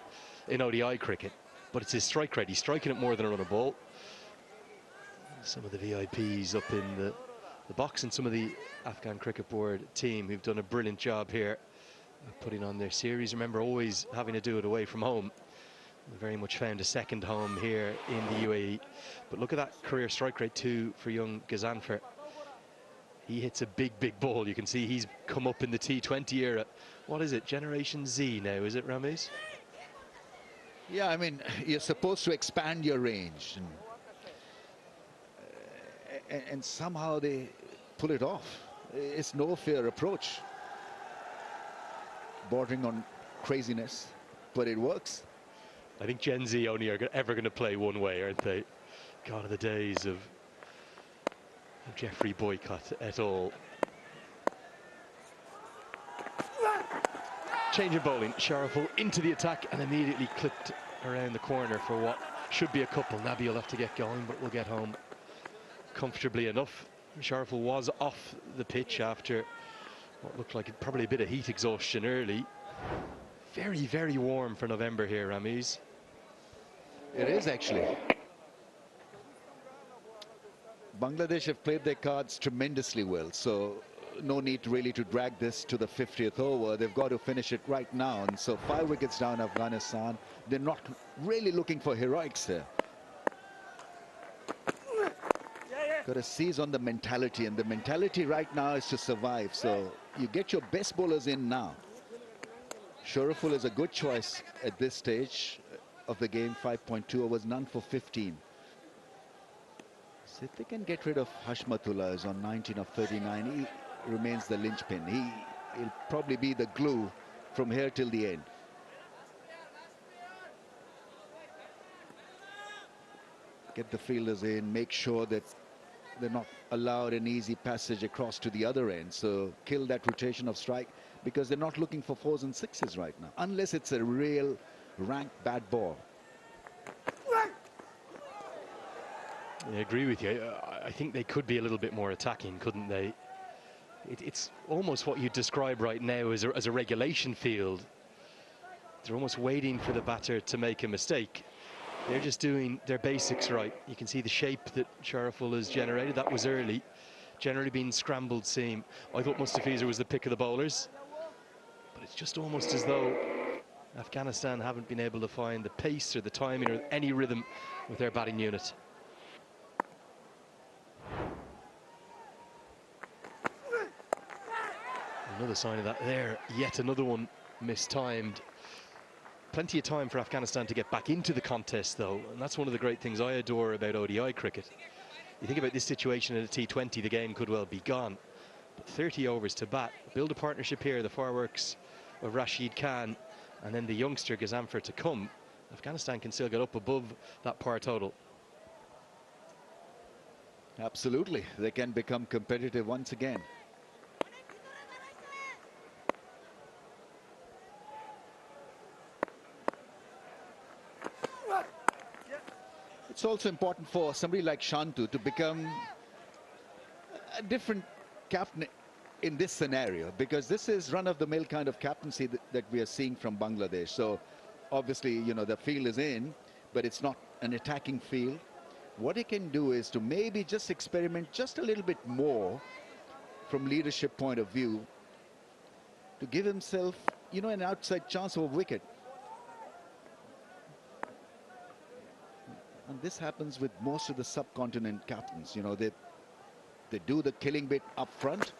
in ODI cricket, but it's his strike rate. He's striking it more than a run a ball. Some of the VIPs up in the box and some of the Afghan Cricket Board team who've done a brilliant job here putting on their series. Remember, always having to do it away from home. We very much found a second home here in the UAE. But look at that career strike rate too for young Gazanfar. He hits a big ball. You can see he's come up in the T20 era. What is it, Generation Z now, is it, Ramiz? Yeah, I mean, you're supposed to expand your range. And somehow they pull it off. It's no fair approach. Bordering on craziness, but it works. I think Gen Z only are ever going to play one way, aren't they? God, of the days of Jeffrey Boycott et al. Change of bowling. Sharaful into the attack and immediately clipped around the corner for what should be a couple. Nabi will have to get going, but we'll get home comfortably enough. Sharaful was off the pitch after what looked like probably a bit of heat exhaustion early. Very warm for November here, Ramiz. It is actually. Bangladesh have played their cards tremendously well, so no need really to drag this to the 50th over. They've got to finish it right now. And so 5 wickets down Afghanistan. They're not really looking for heroics there. Got to seize on the mentality, and the mentality right now is to survive. So you get your best bowlers in now. Sharaful is a good choice at this stage of the game. 5.2 overs, none for 15. So if they can get rid of Hashmatullah, who's on 19 of 39, he remains the linchpin. He'll probably be the glue from here till the end. Get the fielders in, make sure that they're not allowed an easy passage across to the other end. So kill that rotation of strike, because they're not looking for 4s and 6s right now, unless it's a real ranked bad ball. I agree with you. I think they could be a little bit more attacking, couldn't they? It's almost what you describe right now as a regulation field. They're almost waiting for the batter to make a mistake. They're just doing their basics right. You can see the shape that Sharaful has generated. That was early. Generally been scrambled seam. I thought Mustafiza was the pick of the bowlers. But it's just almost as though Afghanistan haven't been able to find the pace or the timing or any rhythm with their batting unit. Another sign of that there. Yet another one mistimed. Plenty of time for Afghanistan to get back into the contest, though, and that's one of the great things I adore about ODI cricket. You think about this situation in a T20, the game could well be gone. But 30 overs to bat, build a partnership here, the fireworks of Rashid Khan, and then the youngster Gazanfar to come. Afghanistan can still get up above that par total. Absolutely, they can become competitive once again. It's also important for somebody like Shantu to become a different captain in this scenario, because this is run-of-the-mill kind of captaincy that we are seeing from Bangladesh. So obviously, you know, the field is in, but it's not an attacking field. What he can do is to maybe just experiment just a little bit more from leadership point of view to give himself, you know, an outside chance of a wicket. And this happens with most of the subcontinent captains. You know, they do the killing bit up front,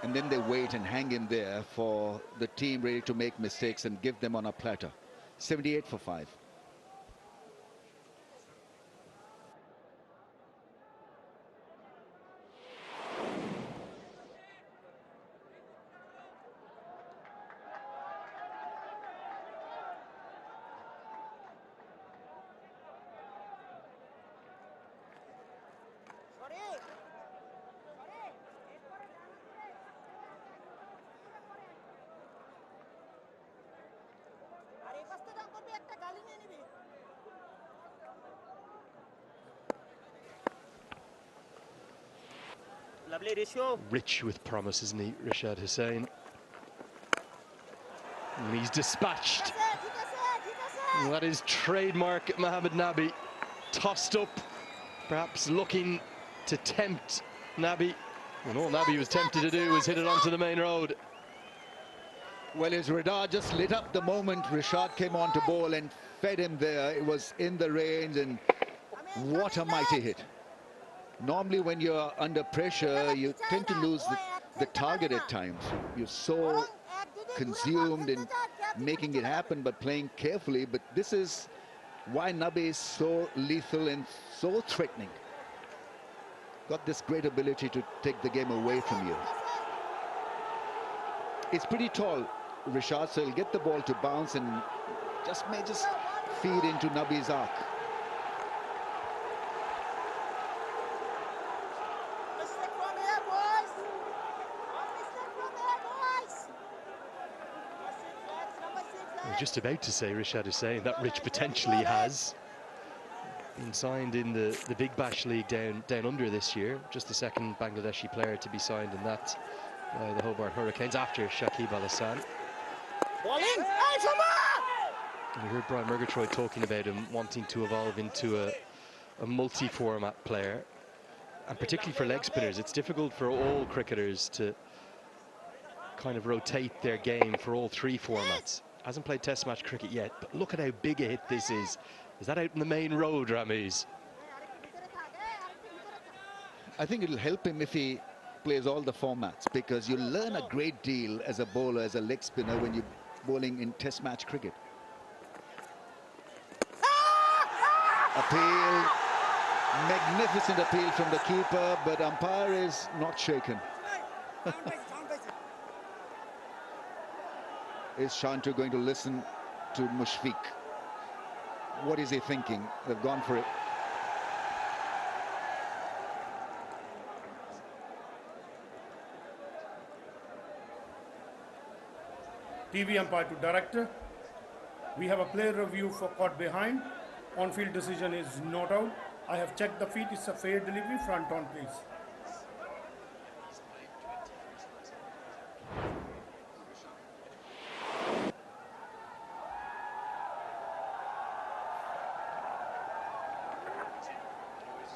and then they wait and hang in there for the team ready to make mistakes and give them on a platter. 78 for 5. Rich with promise, isn't he, Rashad Hussain? And he's dispatched. And that is trademark Mohamed Nabi. Tossed up, perhaps looking to tempt Nabi. And all Nabi was tempted to do was hit it onto the main road. Well, his radar just lit up the moment Rashad came on to bowl and fed him there. It was in the range, and what a mighty hit. Normally when you're under pressure, you tend to lose the target at times. You're so consumed in making it happen, but playing carefully. But this is why Nabi is so lethal and so threatening. Got this great ability to take the game away from you. It's pretty tall, Rashad, so he'll get the ball to bounce and may just feed into Nabi's arc. I was just about to say, Rashad is saying that Rich potentially has been signed in the Big Bash League down under this year. Just the second Bangladeshi player to be signed in that by the Hobart Hurricanes after Shakib Al Hassan. We heard Brian Murgatroyd talking about him wanting to evolve into a multi-format player, and particularly for leg spinners. It's difficult for all cricketers to kind of rotate their game for all three formats. Hasn't played test match cricket yet, but look at how big a hit this is. Is that out in the main road, Ramiz? I think it'll help him if he plays all the formats, because you learn a great deal as a bowler, as a leg spinner, when you're bowling in test match cricket. Appeal, magnificent appeal from the keeper, but umpire is not shaken. Is Shantu going to listen to Mushfiq? What is he thinking? They've gone for it. TV umpire to director. We have a player review for caught behind. On-field decision is not out. I have checked the feet. It's a fair delivery. Front on, please.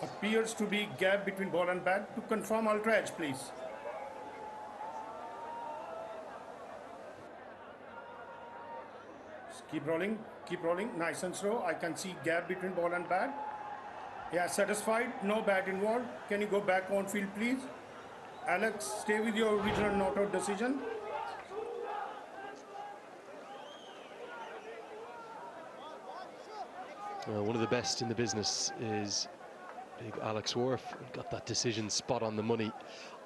Appears to be gap between ball and bat. To confirm ultra edge, please. Keep rolling, keep rolling, nice and slow. I can see gap between ball and bat. Yeah, satisfied, no bat involved. Can you go back on field, please? Alex, stay with your original not out decision. One of the best in the business is big Alex Wharf. Got that decision spot on the money.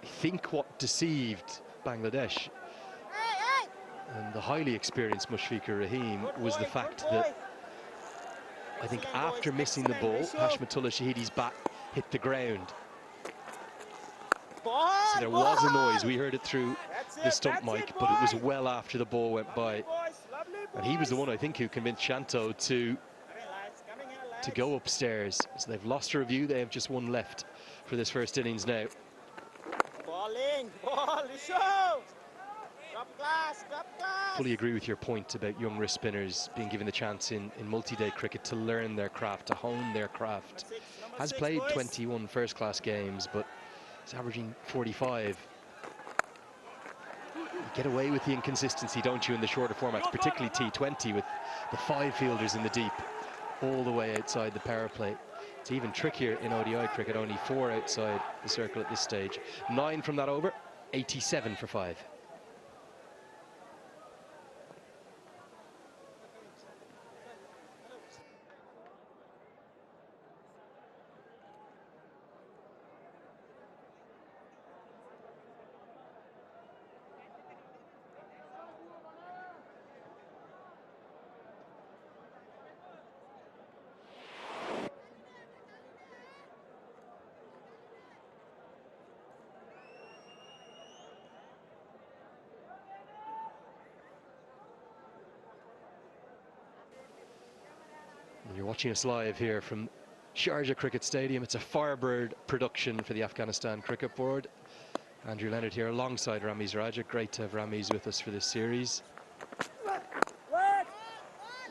I think what deceived Bangladesh and the highly experienced Mushfiqur Rahim was the fact that I think after missing the ball, Hashmatullah Shahidi's bat hit the ground. So there was a noise. We heard it through the stump mic, but it was well after the ball went by. And he was the one, I think, who convinced Shanto to go upstairs. So they've lost a review. They have just one left for this first innings now. Fully agree with your point about young wrist spinners being given the chance in multi-day cricket to learn their craft, to hone their craft. Has played 21 first-class games, but is averaging 45. You get away with the inconsistency, don't you, in the shorter formats, particularly T20 with the 5 fielders in the deep, all the way outside the power play. It's even trickier in ODI cricket, only 4 outside the circle at this stage. 9 from that over, 87 for 5. You're watching us live here from Sharjah Cricket Stadium. It's a Firebird production for the Afghanistan Cricket Board. Andrew Leonard here alongside Ramiz Raja. Great to have Ramiz with us for this series.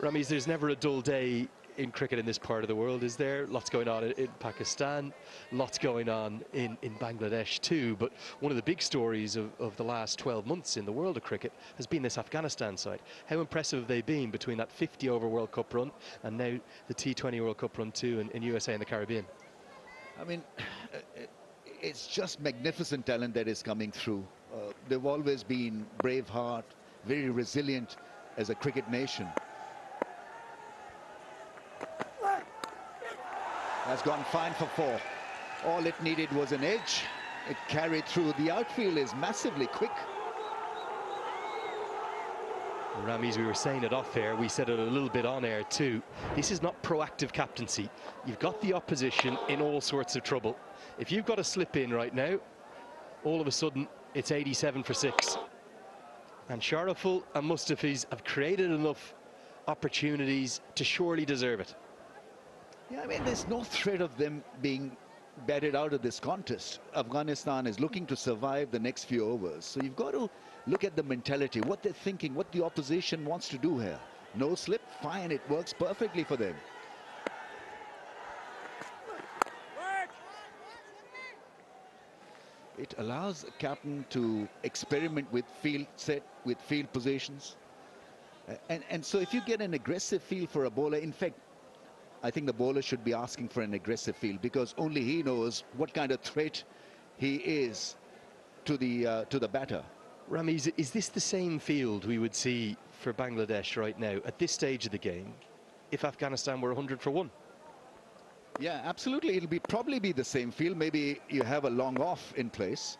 Ramiz, there's never a dull day in cricket in this part of the world, is there? Lots going on in Pakistan, lots going on in Bangladesh too, but one of the big stories of the last 12 months in the world of cricket has been this Afghanistan side. How impressive have they been between that 50-over World Cup run and now the T20 World Cup run too in USA and the Caribbean? I mean, it's just magnificent talent that is coming through. They've always been brave heart, very resilient as a cricket nation. Has gone fine for 4. All it needed was an edge. It carried through. The outfield is massively quick. Ramiz, we were saying it off air, we said it a little bit on air too. This is not proactive captaincy. You've got the opposition in all sorts of trouble. If you've got a slip in right now, all of a sudden it's 87 for 6. And Sharaful and Mustafiz have created enough opportunities to surely deserve it. Yeah, I mean, there's no threat of them being batted out of this contest. Afghanistan is looking to survive the next few overs. So you've got to look at the mentality, what they're thinking, what the opposition wants to do here. No slip, fine, it works perfectly for them. It allows a captain to experiment with field set, with field positions. And so if you get an aggressive field for a bowler, in fact, I think the bowler should be asking for an aggressive field because only he knows what kind of threat he is to the batter. Ramiz, is this the same field we would see for Bangladesh right now at this stage of the game if Afghanistan were 100 for 1? Yeah, absolutely. It'll probably be the same field. Maybe you have a long off in place.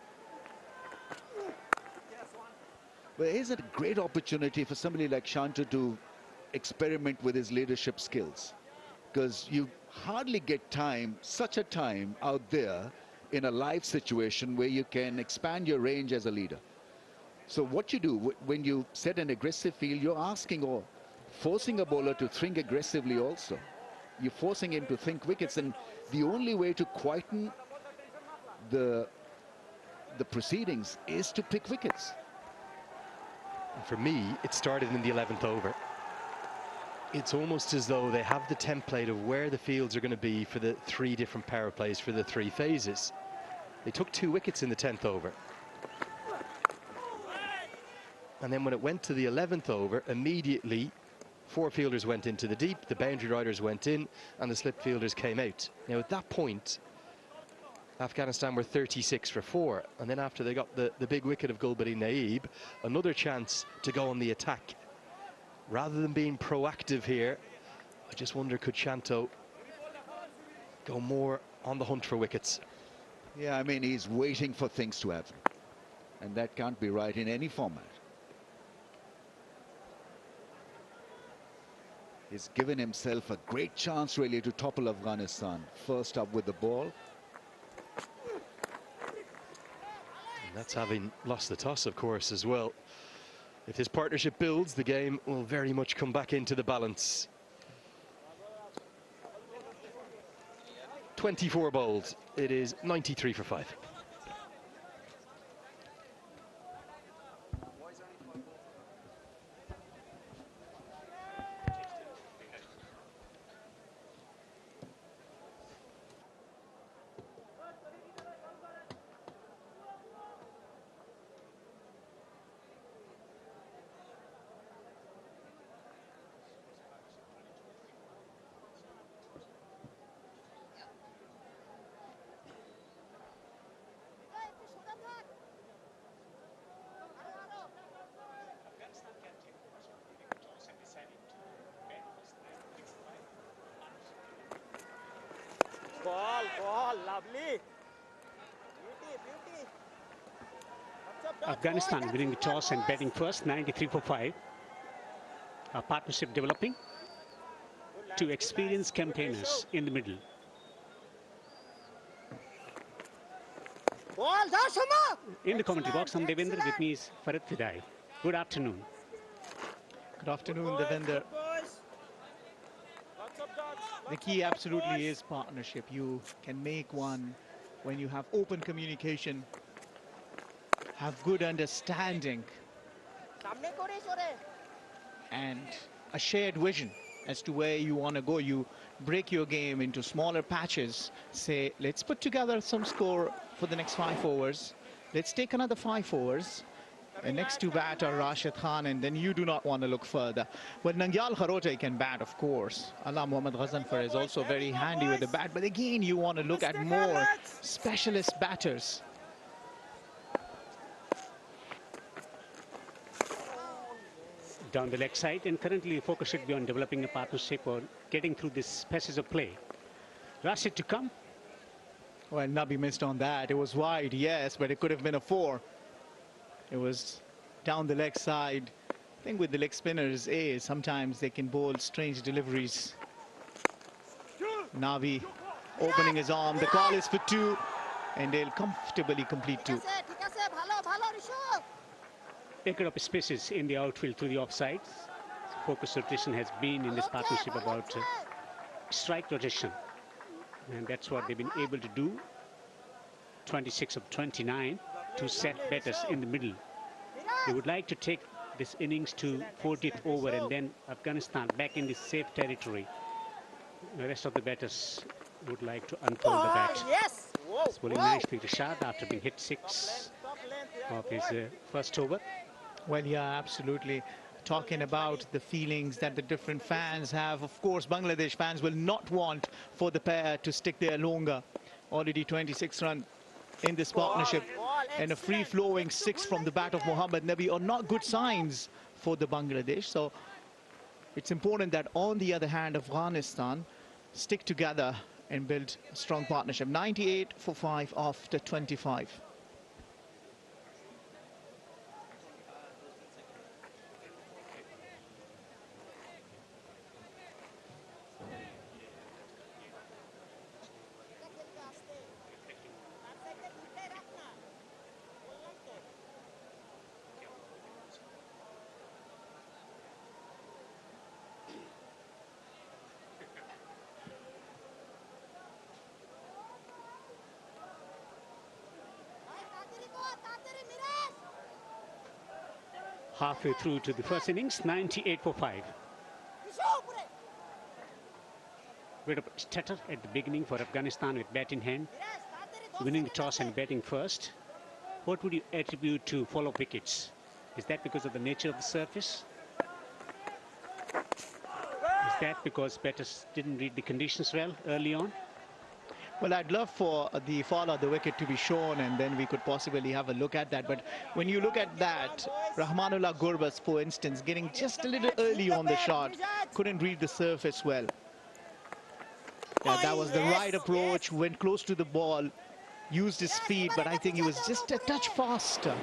But here's a great opportunity for somebody like Shanta to experiment with his leadership skills. Because you hardly get time, such a time out there in a live situation where you can expand your range as a leader. So what you do when you set an aggressive field, you're asking or forcing a bowler to think aggressively also. You're forcing him to think wickets, and the only way to quieten the proceedings is to pick wickets. And for me, it started in the 11th over. It's almost as though they have the template of where the fields are going to be for the 3 different power plays for the 3 phases. They took 2 wickets in the 10th over. And then when it went to the 11th over, immediately 4 fielders went into the deep, the boundary riders went in, and the slip fielders came out. Now at that point, Afghanistan were 36 for 4. And then after they got the big wicket of Gulbadi Naib, another chance to go on the attack. Rather than being proactive here, I just wonder, could Shanto go more on the hunt for wickets? Yeah, I mean, he's waiting for things to happen. And that can't be right in any format. He's given himself a great chance, really, to topple Afghanistan. First up with the ball. And that's having lost the toss, of course, as well. If this partnership builds, the game will very much come back into the balance. 24 bowled. It is 93 for 5. Ball, lovely. Beauty. Afghanistan winning the toss and batting first, 93 for 5. A partnership developing. 2 experienced campaigners in the middle. In the commentary box, I'm Devendra. With me is Farid Fidai. Good afternoon. Good afternoon, Devendra. Lots of dots. The key absolutely is partnership. You can make one when you have open communication, have good understanding, and a shared vision as to where you want to go. You break your game into smaller patches. Say, let's put together some score for the next 5 overs. Let's take another 5 overs. And next to bat are Rashid Khan, and then you do not want to look further. Well, Nangyal Kharote can bat, of course. Allah Muhammad Ghazanfar is also very handy with the bat. But again, you want to look at more specialist batters. Down the leg side, and currently focus should be on developing a partnership or getting through this passage of play. Rashid to come. Well, Nabi missed on that. It was wide, yes, but it could have been a 4. It was down the leg side. I think with the leg spinners, sometimes they can bowl strange deliveries. Navi opening his arm. The call is for 2, and they'll comfortably complete 2. Taken up spaces in the outfield through the offsides. Focus rotation has been in this partnership about strike rotation, and that's what they've been able to do. 26 of 29 to set batters in the middle. They would like to take this innings to 40th over, and then Afghanistan back in the safe territory. The rest of the batters would like to unfold the bat. It's bowling nicely to Rashad after being hit 6 of his first over. Well, yeah, absolutely. Talking about the feelings that the different fans have. Of course, Bangladesh fans will not want for the pair to stick there longer. Already 26 runs in this partnership. And a free-flowing 6 from the bat of Mohammad Nabi are not good signs for the Bangladesh. So it's important that, on the other hand, Afghanistan stick together and build a strong partnership. 98 for 5 after 25. Halfway through to the first innings, 98 for 5. Bit of stutter at the beginning for Afghanistan with bat in hand, winning the toss and batting first. What would you attribute to follow-up wickets? Is that because of the nature of the surface? Is that because batters didn't read the conditions well early on? Well, I'd love for the fall of the wicket to be shown, and then we could possibly have a look at that. But when you look at that, Rahmanullah Gurbaz, for instance, getting just a little early on the shot, couldn't read the surface well. Yeah, that was the right approach, went close to the ball, used his feet, but I think he was just a touch faster.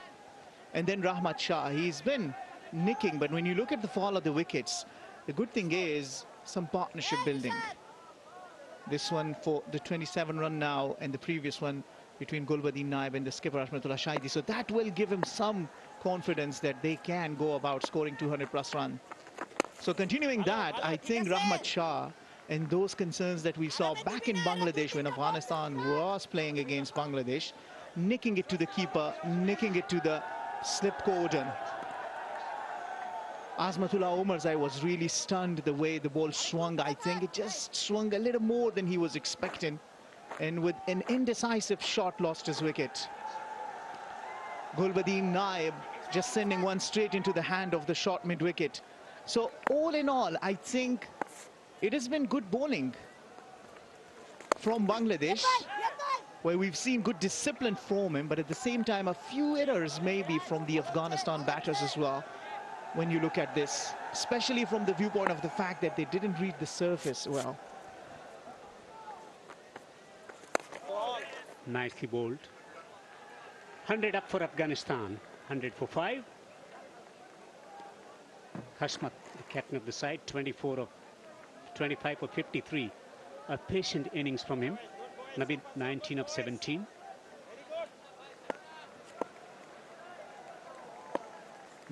And then Rahmat Shah, he's been nicking, but when you look at the fall of the wickets, the good thing is some partnership building. This one for the 27 run now, and the previous one between Gulbuddin Naib and the skipper Rahmatullah Shahidi. So that will give him some confidence that they can go about scoring 200 plus run. So continuing that, I think Rahmat Shah and those concerns that we saw back in Bangladesh when Afghanistan was playing against Bangladesh, nicking it to the keeper, nicking it to the slip cordon. Azmatullah Omarzai was really stunned the way the ball swung. I think it just swung a little more than he was expecting, and with an indecisive shot lost his wicket. Gulbuddin Naib just sending one straight into the hand of the short mid-wicket. So all in all, I think it has been good bowling from Bangladesh, where we've seen good discipline from him, but at the same time a few errors maybe from the Afghanistan batters as well. When you look at this, especially from the viewpoint of the fact that they didn't read the surface well. Nicely bowled. 100 up for Afghanistan, 100 for 5. Hashmat, the captain of the side, 25 for 53. A patient innings from him. Nabi, 19 of 17.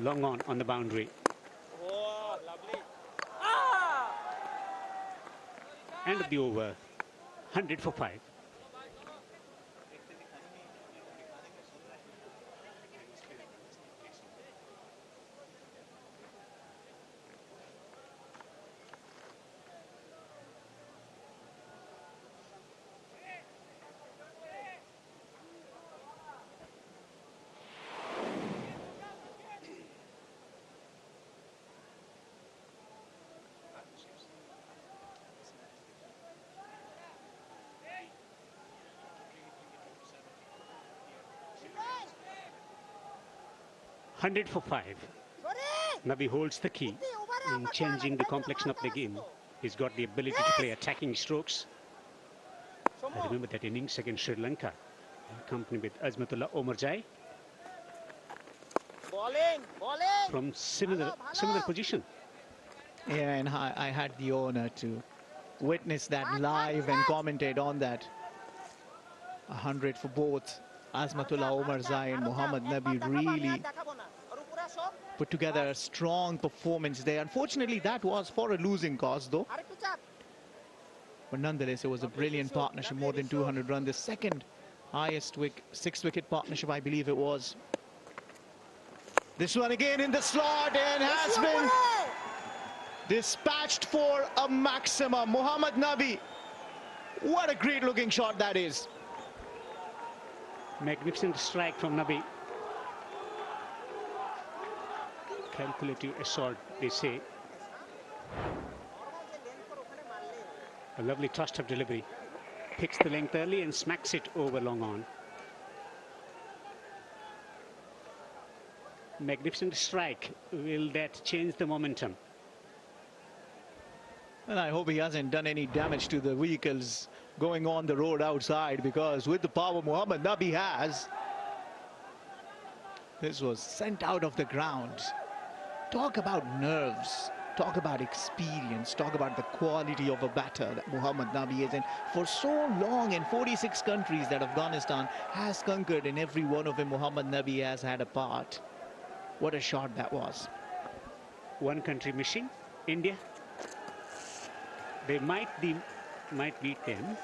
Long on the boundary. End of the over. 100 for 5. Hundred for 5. Nabi holds the key in changing the complexion of the game. He's got the ability to play attacking strokes. I remember that innings against Sri Lanka, accompanied with Azmatullah Omarjai. From similar position. Yeah, and I had the honor to witness that live and commentate on that. 100 for both Azmatullah Omarzai and Mohammad Nabi really put together a strong performance there. Unfortunately, that was for a losing cause, though. But nonetheless, it was a brilliant partnership, more than 200 runs. The second highest six-wicket partnership, I believe it was. This one again in the slot and has been dispatched for a maximum. Mohammad Nabi, what a great looking shot that is. Magnificent strike from Nabi. Calculative assault, they say. A lovely touch of delivery. Picks the length early and smacks it over long on. Magnificent strike. Will that change the momentum? And I hope he hasn't done any damage to the vehicles going on the road outside, because with the power Mohammad Nabi has, this was sent out of the ground. Talk about nerves, talk about experience, talk about the quality of a batter that Mohammad Nabi is. And for so long, in 46 countries that Afghanistan has conquered, in every one of them Mohammad Nabi has had a part. What a shot that was. One country missing, India. They might beat them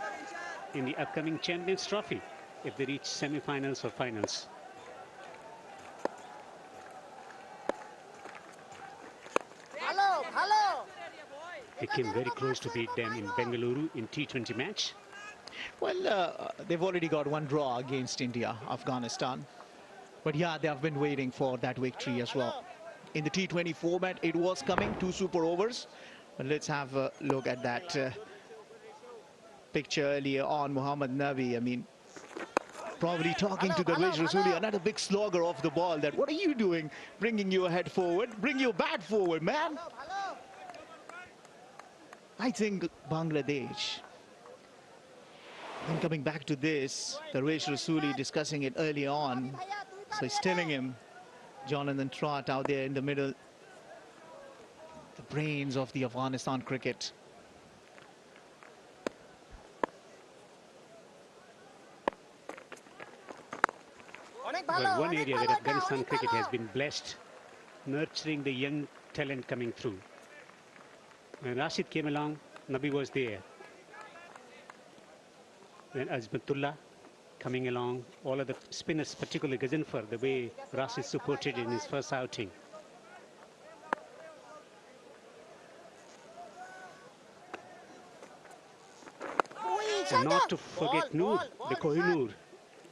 in the upcoming Champions Trophy if they reach semi-finals or finals. They came very close to beat them in Bengaluru in T20 match. Well, they've already got one draw against India, Afghanistan. But yeah, they have been waiting for that victory as well. In the T20 format, it was coming, 2 super overs. But let's have a look at that picture earlier on. Mohammad Nabi, I mean, probably talking to Darvesh Rasuli, another big slogger off the ball, that what are you doing bringing your head forward? Bring your bat forward, man. I think Bangladesh, and coming back to this, Darvesh Rasuli discussing it early on. So he's telling him, Jonathan Trott out there in the middle, the brains of the Afghanistan cricket. Well, one area that Afghanistan cricket has been blessed, nurturing the young talent coming through. When Rashid came along, Nabi was there. Then Azmatullah coming along, all of the spinners, particularly Ghaznfar, the way Rashid supported in his first outing. And not to forget Noor, the Kohinoor,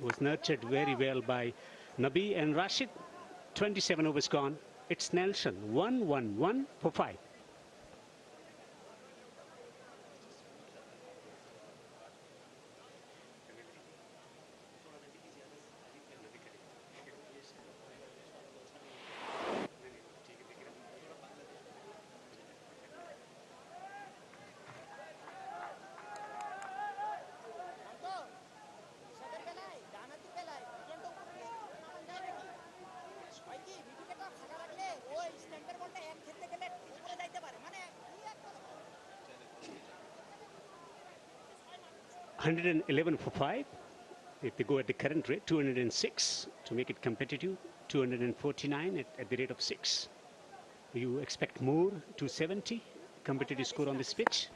was nurtured very well by Nabi and Rashid. 27 overs gone. It's Nelson, 1-1-1 for 5. $111 for 5. If they go at the current rate, 206 to make it competitive, 249 at the rate of 6. You expect more, 270 competitive score on this pitch?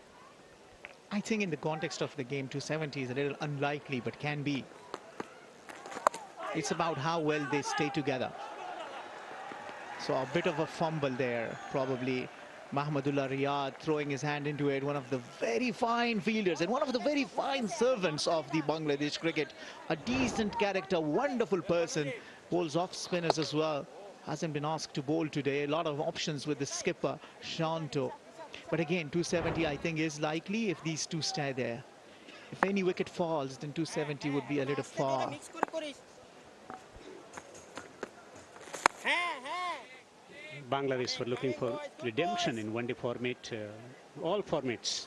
I think in the context of the game, 270 is a little unlikely, but can be. It's about how well they stay together. So a bit of a fumble there, probably. Mahmudullah Riyad throwing his hand into it, one of the very fine fielders and one of the very fine servants of the Bangladesh cricket. A decent character, wonderful person, bowls off spinners as well. Hasn't been asked to bowl today. A lot of options with the skipper, Shanto. But again, 270 I think is likely if these two stay there. If any wicket falls, then 270 would be a little far. Bangladesh were looking for redemption in one-day format, all formats,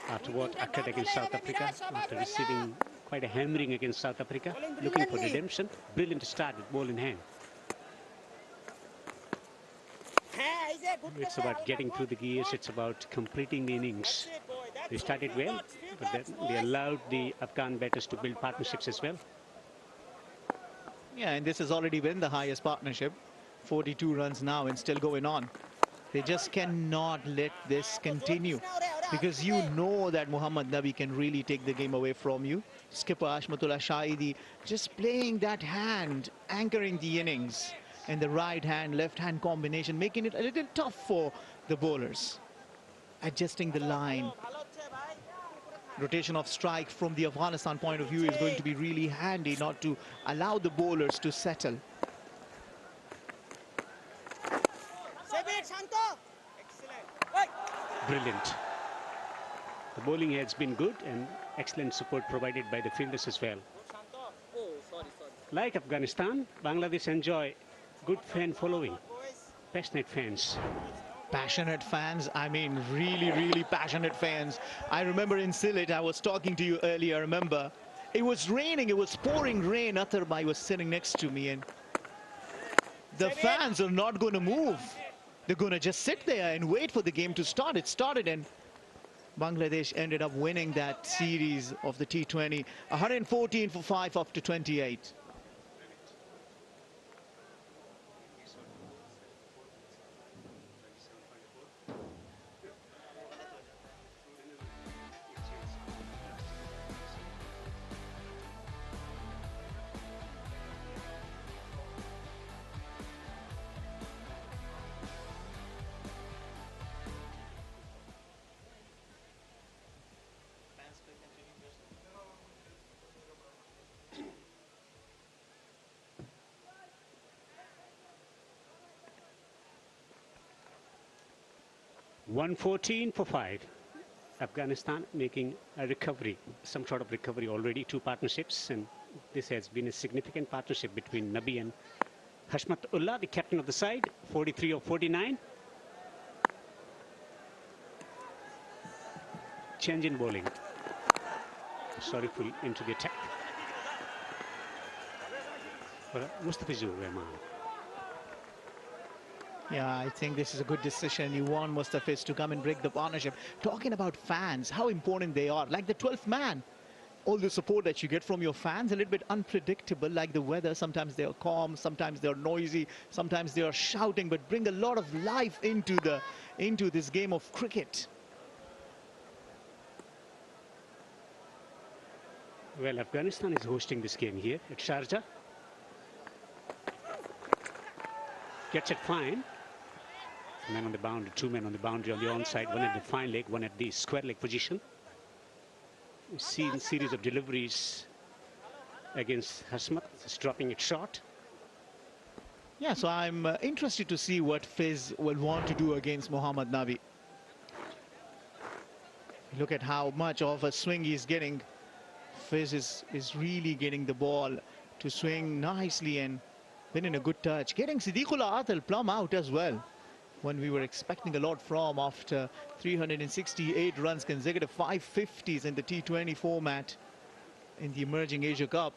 after what occurred against South Africa, after receiving quite a hammering against South Africa, looking for redemption. Brilliant start with ball in hand. It's about getting through the gears, it's about completing the innings. They started well, but then they allowed the Afghan batters to build partnerships as well. Yeah, and this has already been the highest partnership. 42 runs now and still going on. They just cannot let this continue, because you know that Muhammad Nabi can really take the game away from you. Skipper Ashmatullah Shahidi just playing that hand, anchoring the innings, and the right hand, left hand combination, making it a little tough for the bowlers. Adjusting the line. Rotation of strike from the Afghanistan point of view is going to be really handy, not to allow the bowlers to settle. Brilliant. The bowling has been good and excellent support provided by the fielders as well. Like Afghanistan, Bangladesh enjoy good fan following, passionate fans. Passionate fans, I mean really passionate fans. I remember in Sylhet, I was talking to you earlier, remember? It was raining, it was pouring rain. Athar Bhai was sitting next to me, and the fans are not going to move. They're going to just sit there and wait for the game to start. It started, and Bangladesh ended up winning that series of the T20. 114 for 5 up to 28. $114 for 5. Afghanistan making a recovery, some sort of recovery already. 2 partnerships, and this has been a significant partnership between Nabi and Hashmatullah, the captain of the side. 43 of 49. Change in bowling. Sorrowful into the attack. Mustafizur Rahman. Yeah, I think this is a good decision. You want Mustafiz to come and break the partnership. Talking about fans, how important they are. Like the 12th man. All the support that you get from your fans, a little bit unpredictable, like the weather. Sometimes they are calm, sometimes they are noisy, sometimes they are shouting, but bring a lot of life into this game of cricket. Well, Afghanistan is hosting this game here at Sharjah. Gets it fine. Man on the boundary, 2 men on the boundary on the onside, one at the fine leg, one at the square leg position. We've seen a series of deliveries against Hasmat, just dropping it short. Yeah, so I'm interested to see what Fiz will want to do against Muhammad Nabi. Look at how much of a swing he's getting. Fiz is really getting the ball to swing nicely and been in a good touch. Getting Siddiqullah Adil plumb out as well, when we were expecting a lot from after 368 runs, consecutive 550s in the T20 format in the emerging Asia Cup,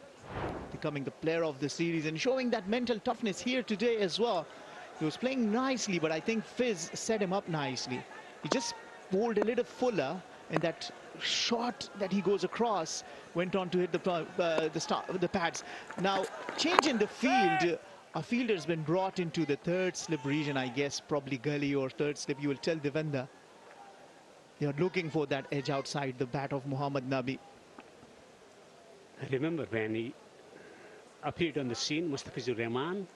becoming the player of the series and showing that mental toughness here today as well. He was playing nicely, but I think Fiz set him up nicely. He just bowled a little fuller, and that shot that he goes across went on to hit the pads. Now, change in the field. A fielder has been brought into the 3rd slip region, I guess, probably gully or 3rd slip. You will tell Devendra. They are looking for that edge outside the bat of Mohammad Nabi. I remember when he appeared on the scene, Mustafizur Rahman,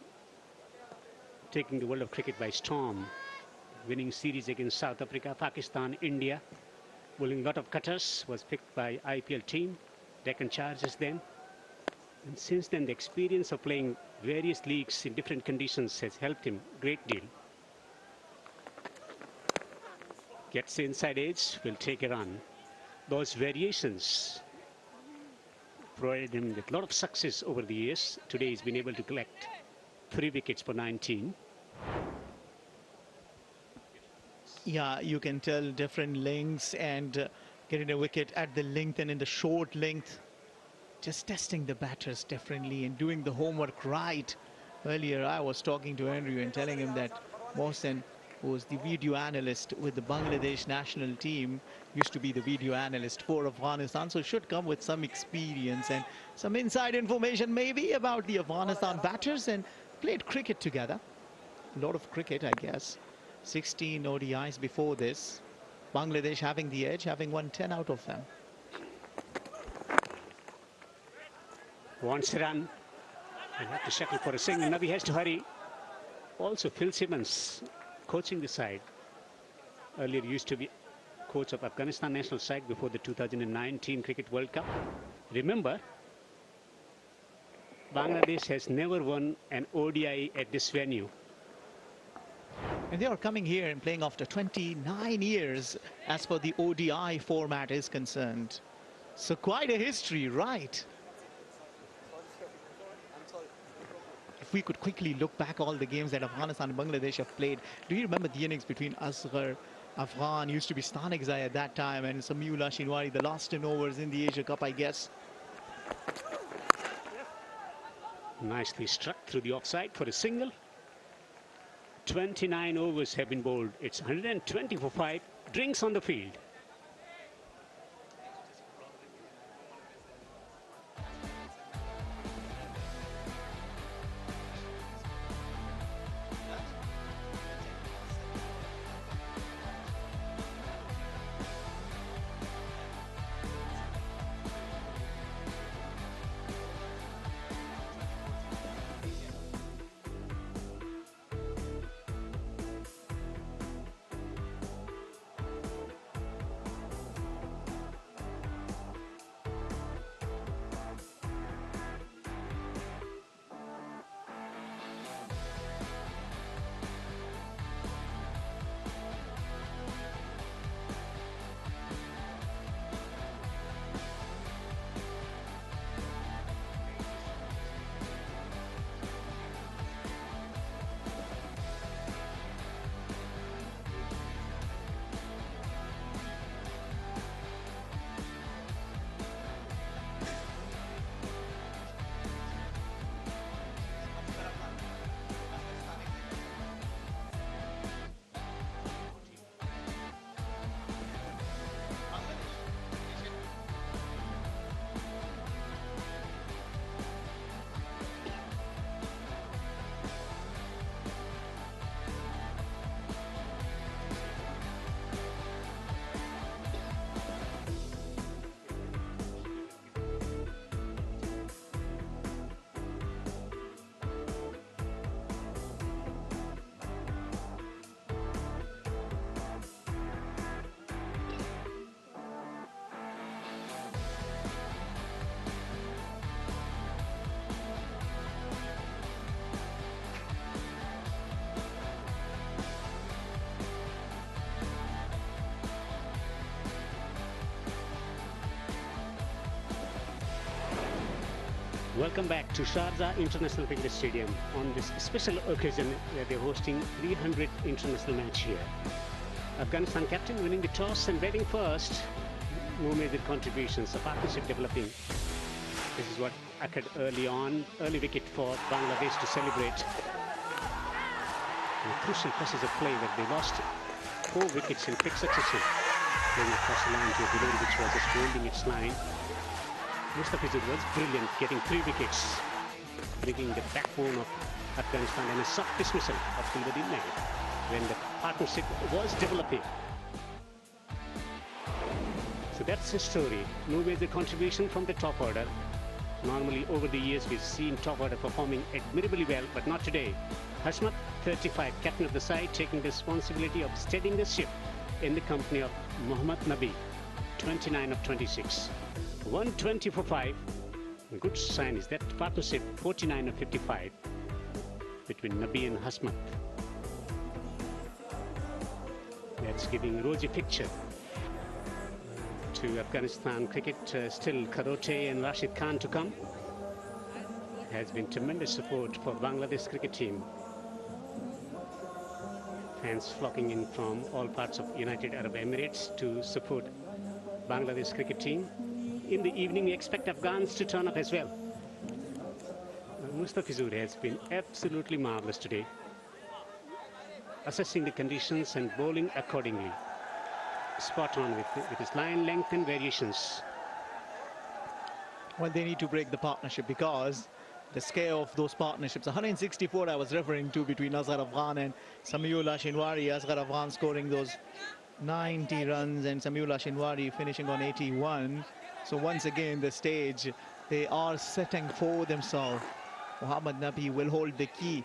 taking the world of cricket by storm, winning series against South Africa, Pakistan, India, bowling a lot of cutters, was picked by IPL team, Deccan Chargers then. And since then, the experience of playing various leagues in different conditions has helped him a great deal. Gets the inside edge, will take a run. Those variations provided him with a lot of success over the years. Today he's been able to collect 3 wickets for 19. Yeah, you can tell different lengths and getting a wicket at the length and in the short length. Just testing the batters differently and doing the homework right. Earlier I was talking to Andrew and telling him that Mohsen, who was the video analyst with the Bangladesh national team, used to be the video analyst for Afghanistan, so should come with some experience and some inside information maybe about the Afghanistan batters, and played cricket together. A lot of cricket, I guess. 16 ODIs before this. Bangladesh having the edge, having won 10 out of them. Wants a run. And have to settle for a single. Nabi has to hurry. Also Phil Simmons coaching the side. Earlier used to be coach of Afghanistan national side before the 2019 Cricket World Cup. Remember, Bangladesh has never won an ODI at this venue. And they are coming here and playing after 29 years as per the ODI format is concerned. So quite a history, right? If we could quickly look back all the games that Afghanistan and Bangladesh have played. Do you remember the innings between Asghar, Afghan, used to be Stanekzai at that time, and Samiullah Shinwari, the last 10 overs in the Asia Cup, I guess. Nicely struck through the offside for a single. 29 overs have been bowled. It's 120 for 5. Drinks on the field. Welcome back to Sharjah International Cricket Stadium on this special occasion where they're hosting 300th international match here. Afghanistan captain winning the toss and batting first. No major contributions, a partnership developing. This is what occurred early on. Early wicket for Bangladesh to celebrate. And crucial passes of play where they lost 4 wickets in quick succession. Playing across the line to a delivery which was just holding its line. Mustafizur was brilliant, getting 3 wickets, bringing the backbone of Afghanistan and a soft dismissal of Kulwuddin Nag when the partnership was developing. So that's the story. No major contribution from the top order. Normally, over the years, we've seen top order performing admirably well, but not today. Hashmat, 35, captain of the side, taking the responsibility of steadying the ship in the company of Mohammad Nabi, 29 of 26. 120 for 5. A good sign is that partnership, 49 of 55, between Nabi and Hashmat. That's giving a rosy picture to Afghanistan cricket. Still Karote and Rashid Khan to come. Has been tremendous support for Bangladesh cricket team. Fans flocking in from all parts of United Arab Emirates to support Bangladesh cricket team. In the evening, we expect Afghans to turn up as well. Mustafizur has been absolutely marvelous today, assessing the conditions and bowling accordingly. Spot on with his line length and variations. Well, they need to break the partnership because the scale of those partnerships, 164 I was referring to between Asghar Afghan and Samiullah Shinwari. Asghar Afghan scoring those 90 runs and Samiullah Shinwari finishing on 81. So once again, the stage they are setting for themselves. Mohammad Nabi will hold the key,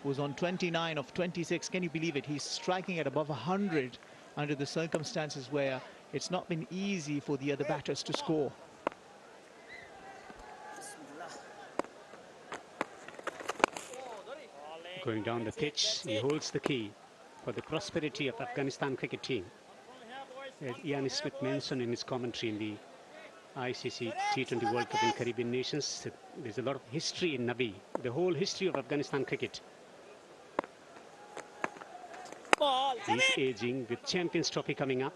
who's on 29 of 26. Can you believe it? He's striking at above 100 under the circumstances where it's not been easy for the other batters to score. Going down the pitch, he holds the key for the prosperity of Afghanistan cricket team. As Ian Smith mentioned in his commentary in the ICC T20 World Cup in Caribbean nations, there's a lot of history in Nabi, the whole history of Afghanistan cricket. He's aging with Champions Trophy coming up.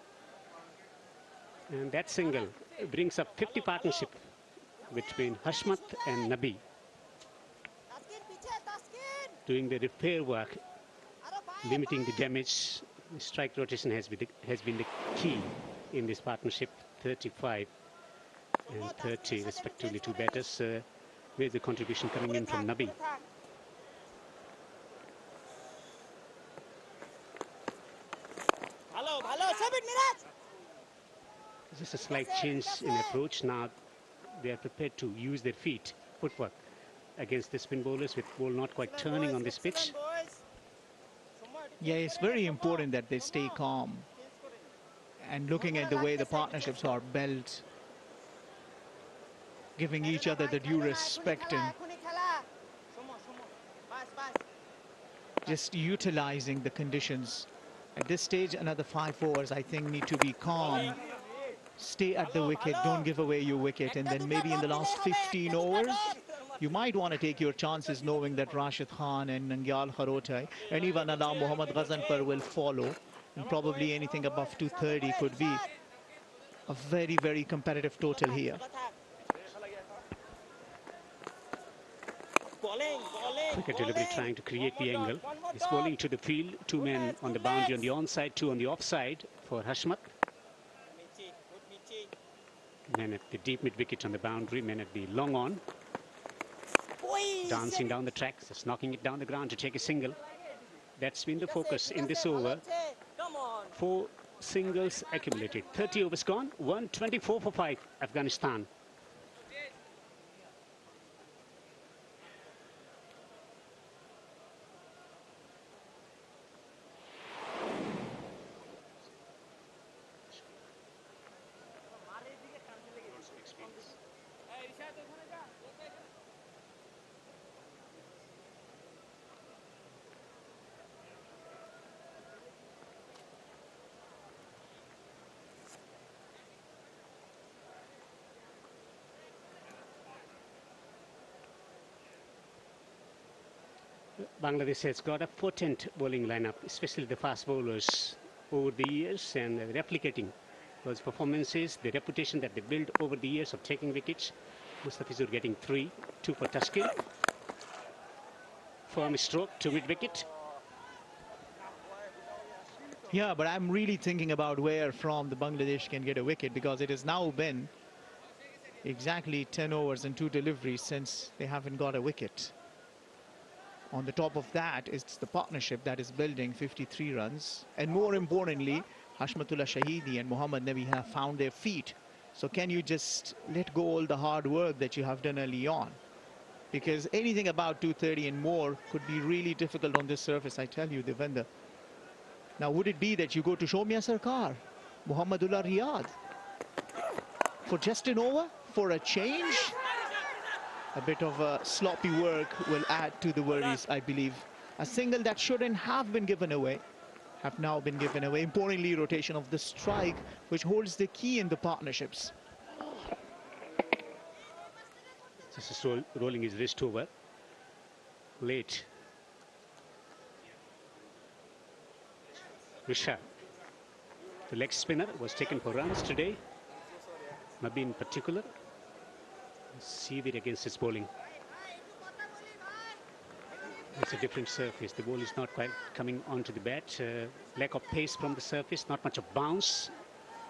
And that single brings up 50 partnership between Hashmat and Nabi. Doing the repair work, limiting the damage. The strike rotation has been the key in this partnership. 35 and 30 respectively, two batters. Where's the contribution coming in from Nabi? Just a slight change in approach. Now they are prepared to use their feet, footwork, against the spin bowlers with ball not quite turning on this pitch. Yeah, it's very important that they stay calm. And looking at the way the partnerships are built, giving each other the due respect and just utilizing the conditions. At this stage, another 5 overs, I think, need to be calm. Stay at the wicket, don't give away your wicket, and then maybe in the last 15 overs, you might want to take your chances knowing that Rashid Khan and Nangyal Kharote and even Ala Muhammad Ghazanfar will follow, and probably anything above 230 could be a very, very competitive total here. Cricket delivery trying to create the angle. He's bowling to the field. 2 men on the boundary on the onside, 2 on the offside for Hashmat. Men at the deep mid wicket on the boundary, men at the long on. Dancing down the track, just knocking it down the ground to take a single. That's been the focus in this over. 4 singles accumulated. 30 overs gone. 124 for 5, Afghanistan. Bangladesh has got a potent bowling lineup, especially the fast bowlers over the years, and replicating those performances, the reputation that they built over the years of taking wickets. Mustafizur getting 3, 2 for Tashkil. Firm stroke to mid wicket. Yeah, but I'm really thinking about where from the Bangladesh can get a wicket, because it has now been exactly 10 overs and 2 deliveries since they haven't got a wicket. On the top of that, it's the partnership that is building 53 runs. And more importantly, Hashmatullah Shahidi and Mohammad Nabi have found their feet. So can you just let go all the hard work that you have done early on? Because anything about 230 and more could be really difficult on this surface, I tell you, Devendra. Now, would it be that you go to Shomya Sarkar, Muhammadullah Riyad, for just an over, for a change? A bit of sloppy work will add to the worries, I believe. A single that shouldn't have been given away have now been given away. Importantly, rotation of the strike, which holds the key in the partnerships. Just rolling his wrist over. Late. Rishabh, the leg spinner, was taken for runs today. Nabi in particular. Severe against his bowling. It's a different surface. The ball is not quite coming onto the bat. Lack of pace from the surface, not much of bounce.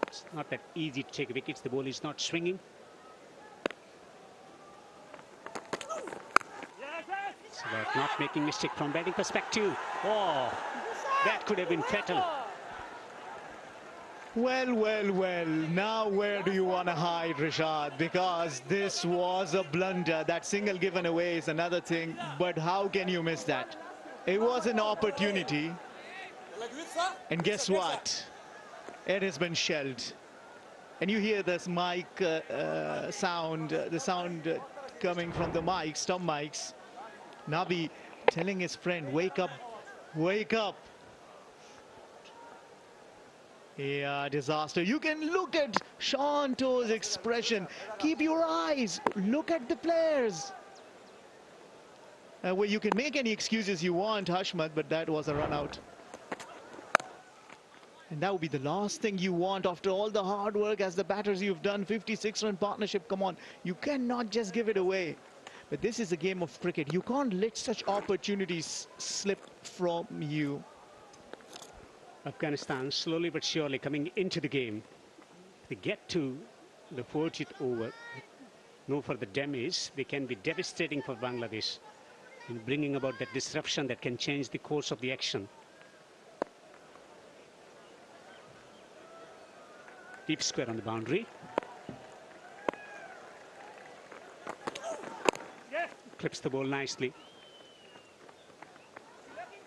It's not that easy to take wickets. The ball is not swinging. It's about not making mistake from batting perspective. Oh, that could have been fatal. Well, well, well, now where do you want to hide, Rishad? Because this was a blunder. That single given away is another thing, but how can you miss that? It was an opportunity, and guess what? It has been shelled. And you hear this mic sound, the sound coming from the mics, stump mics. Nabi telling his friend, wake up, wake up. Yeah, disaster. You can look at Shanto's expression. Keep your eyes. Look at the players. Well, you can make any excuses you want, Hashmat, but that was a run out. And that would be the last thing you want after all the hard work as the batters you've done. 56-run partnership, come on. You cannot just give it away. But this is a game of cricket. You can't let such opportunities slip from you. Afghanistan slowly but surely coming into the game. They get to the 40th over, no further damage. They can be devastating for Bangladesh in bringing about that disruption that can change the course of the action. Deep square on the boundary. Clips the ball nicely.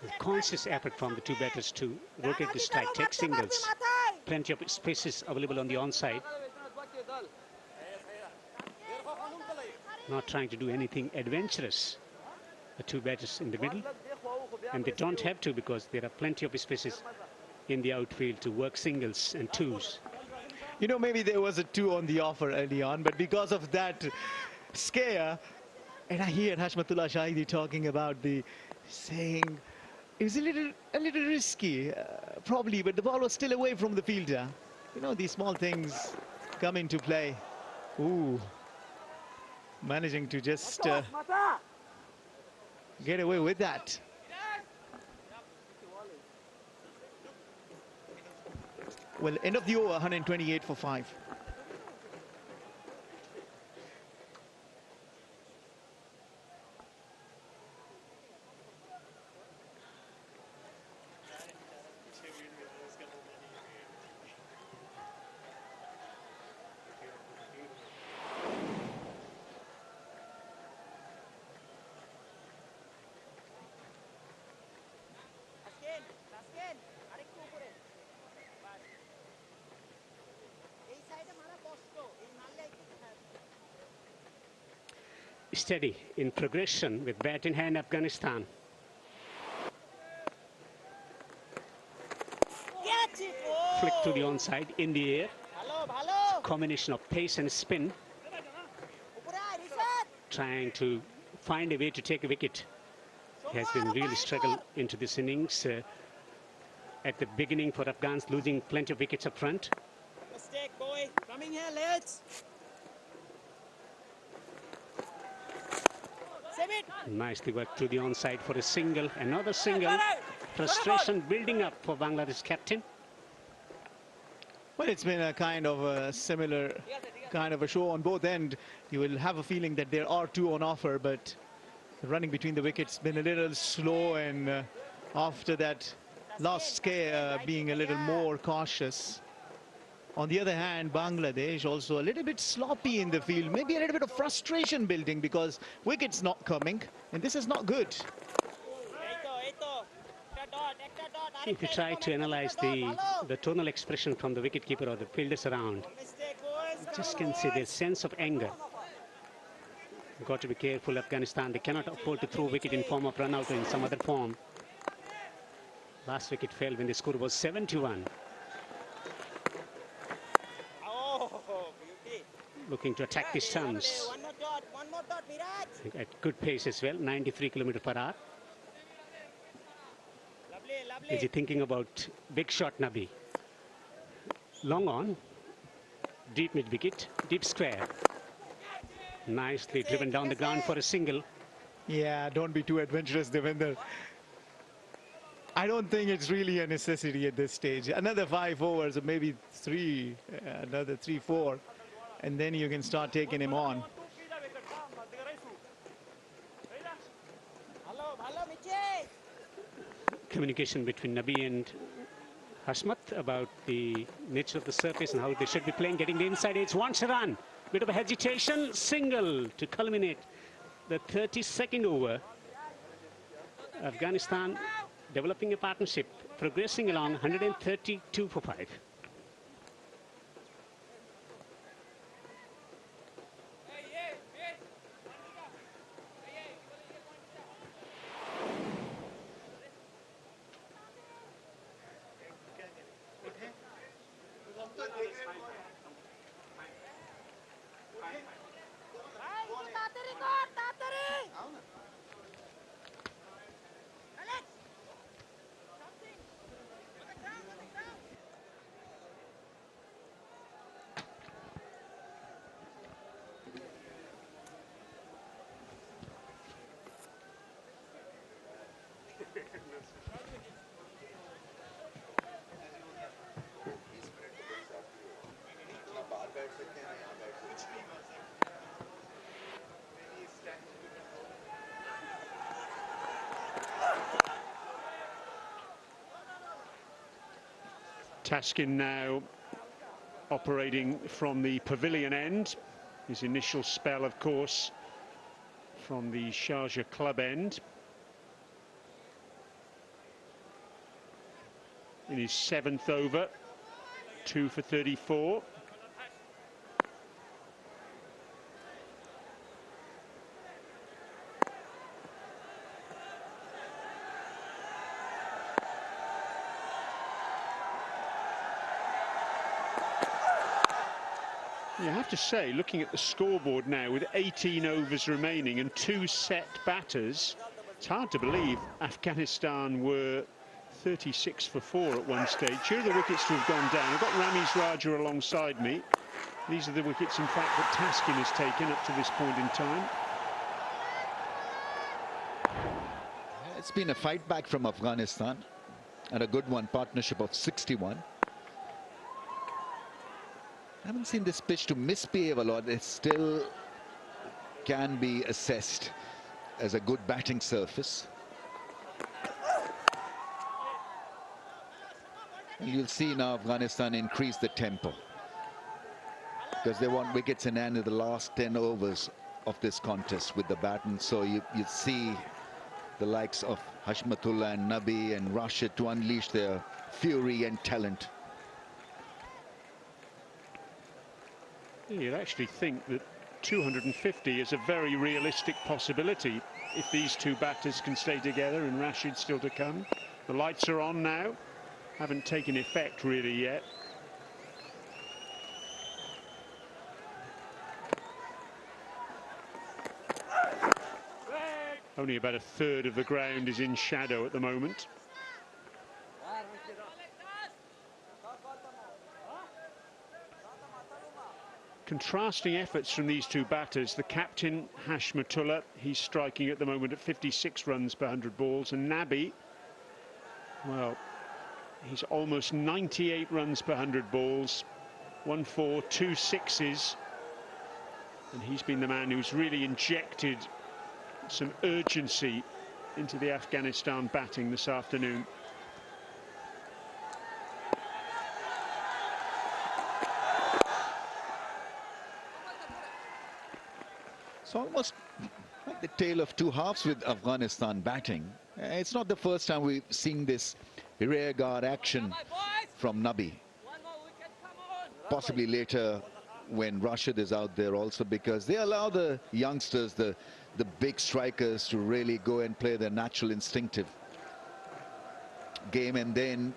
A conscious effort from the two batters to rotate the strike, take singles. Plenty of spaces available on the onside. Not trying to do anything adventurous. The two batters in the middle. And they don't have to, because there are plenty of spaces in the outfield to work singles and twos. You know, maybe there was a two on the offer early on, but because of that scare, and I hear Hashmatullah Shahidi talking about the saying, it was a little risky, probably, but the ball was still away from the fielder. You know, these small things come into play. Ooh, managing to just get away with that. Well, end of the over, 128 for 5. Steady in progression with bat in hand, Afghanistan. Flick to the onside, in the air. Combination of pace and spin. Trying to find a way to take a wicket. He has been really struggled into this innings. At the beginning for Afghans, losing plenty of wickets up front. Mistake, boy. Coming here, let's. Nicely worked to the onside for a single. Another single. Frustration building up for Bangladesh captain. Well, it's been a kind of a similar kind of a show on both ends. You will have a feeling that there are two on offer, but the running between the wickets been a little slow, and after that lost care, being a little more cautious. On the other hand, Bangladesh also a little bit sloppy in the field, maybe a little bit of frustration building because wicket's not coming, and this is not good. If you try to analyze the tonal expression from the wicketkeeper or the fielders around, you just can see their sense of anger. You've got to be careful, Afghanistan. They cannot afford to throw wicket in form of run out or in some other form. Last wicket fell when the score was 71. Looking to attack the stumps. At good pace as well, 93 km/h. Is he thinking about big shot, Nabi? Long on, deep mid wicket, deep square. Nicely driven down the ground for a single. Yeah, don't be too adventurous, Devinder. I don't think it's really a necessity at this stage. Another 5 overs, or maybe 3, another 3-4, and then you can start taking him on. Communication between Nabi and Hashmat about the nature of the surface and how they should be playing, getting the inside edge, wants a run. Bit of a hesitation, single to culminate the 32nd over. Afghanistan developing a partnership, progressing along 132 for 5. Taskin now operating from the pavilion end. His initial spell, of course, from the Sharjah club end. In his 7th over, 2 for 34. You have to say, looking at the scoreboard now, with 18 overs remaining and 2 set batters, it's hard to believe Afghanistan were 36 for 4 at one stage. Here are the wickets to have gone down. I've got Ramiz Raja alongside me. These are the wickets, in fact, that Taskin has taken up to this point in time. It's been a fight back from Afghanistan, and a good one, partnership of 61. I haven't seen this pitch to misbehave a lot. It still can be assessed as a good batting surface. And you'll see now Afghanistan increase the tempo, because they want wickets in hand in the last 10 overs of this contest with the baton. So you see the likes of Hashmatullah and Nabi and Rashid to unleash their fury and talent. You'd actually think that 250 is a very realistic possibility if these two batters can stay together, and Rashid still to come. The lights are on now, haven't taken effect really yet. Only about a third of the ground is in shadow at the moment. Contrasting efforts from these two batters. The captain, Hashmatullah, he's striking at the moment at 56 runs per 100 balls, and Nabi, well, he's almost 98 runs per 100 balls, 1 4, 2 6s, and he's been the man who's really injected some urgency into the Afghanistan batting this afternoon. It's almost like the tale of two halves with Afghanistan batting. It's not the first time we've seen this rear guard action from Nabi. Possibly later when Rashid is out there also, because they allow the youngsters, the big strikers, to really go and play their natural instinctive game. And then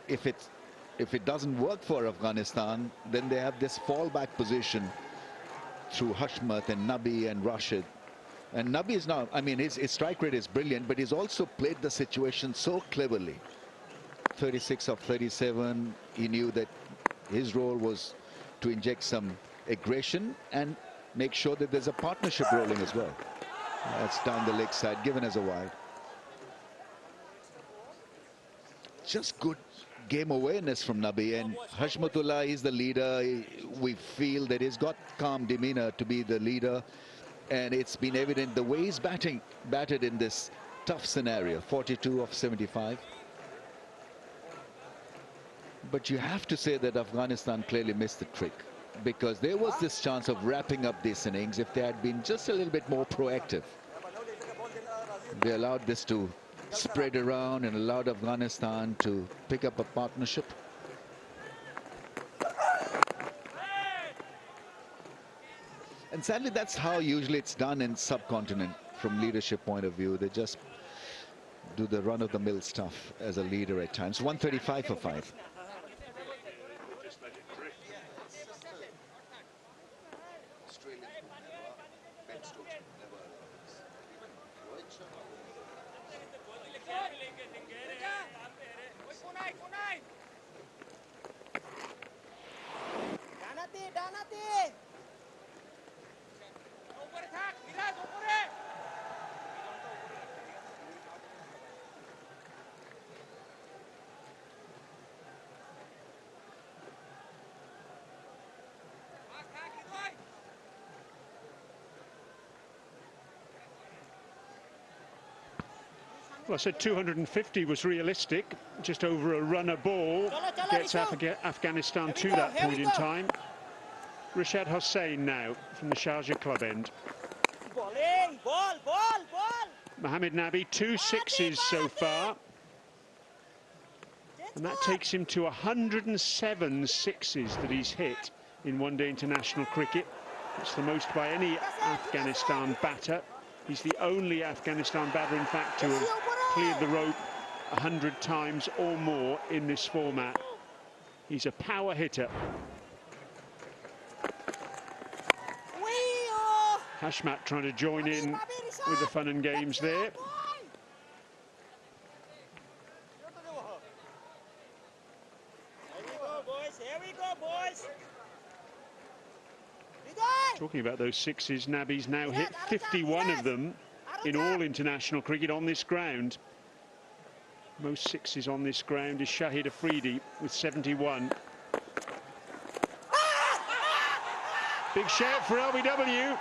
if it doesn't work for Afghanistan, then they have this fallback position through Hashmat and Nabi and Rashid. And Nabi is now, I mean, his strike rate is brilliant, but he's also played the situation so cleverly. 36 of 37. He knew that his role was to inject some aggression and make sure that there's a partnership rolling as well. That's down the leg side, given as a wide. Just good game awareness from Nabi, and Hashmatullah is the leader. We feel that he's got calm demeanor to be the leader, and it's been evident the way he's batted in this tough scenario. 42 of 75. But you have to say that Afghanistan clearly missed the trick, because there was this chance of wrapping up this innings if they had been just a little bit more proactive. They allowed this to spread around and allowed Afghanistan to pick up a partnership. And sadly, that's how usually it's done in subcontinent from leadership point of view. They just do the run-of-the-mill stuff as a leader at times. 135 for 5. Well, I said 250 was realistic. Just over a runner ball gets Afghanistan to that point in time. Rashad Hossain now from the Sharjah club end. Mohamed Nabi, 2 sixes so far. And that takes him to 107 sixes that he's hit in one-day international cricket. It's the most by any Afghanistan batter. He's the only Afghanistan batter, in fact, to have cleared the rope 100 times or more in this format. He's a power hitter. Hashmat trying to join in with the fun and games there. Talking about those sixes, Nabi's now hit 51 of them in all international cricket on this ground. Most sixes on this ground is Shahid Afridi with 71. Big shout for LBW.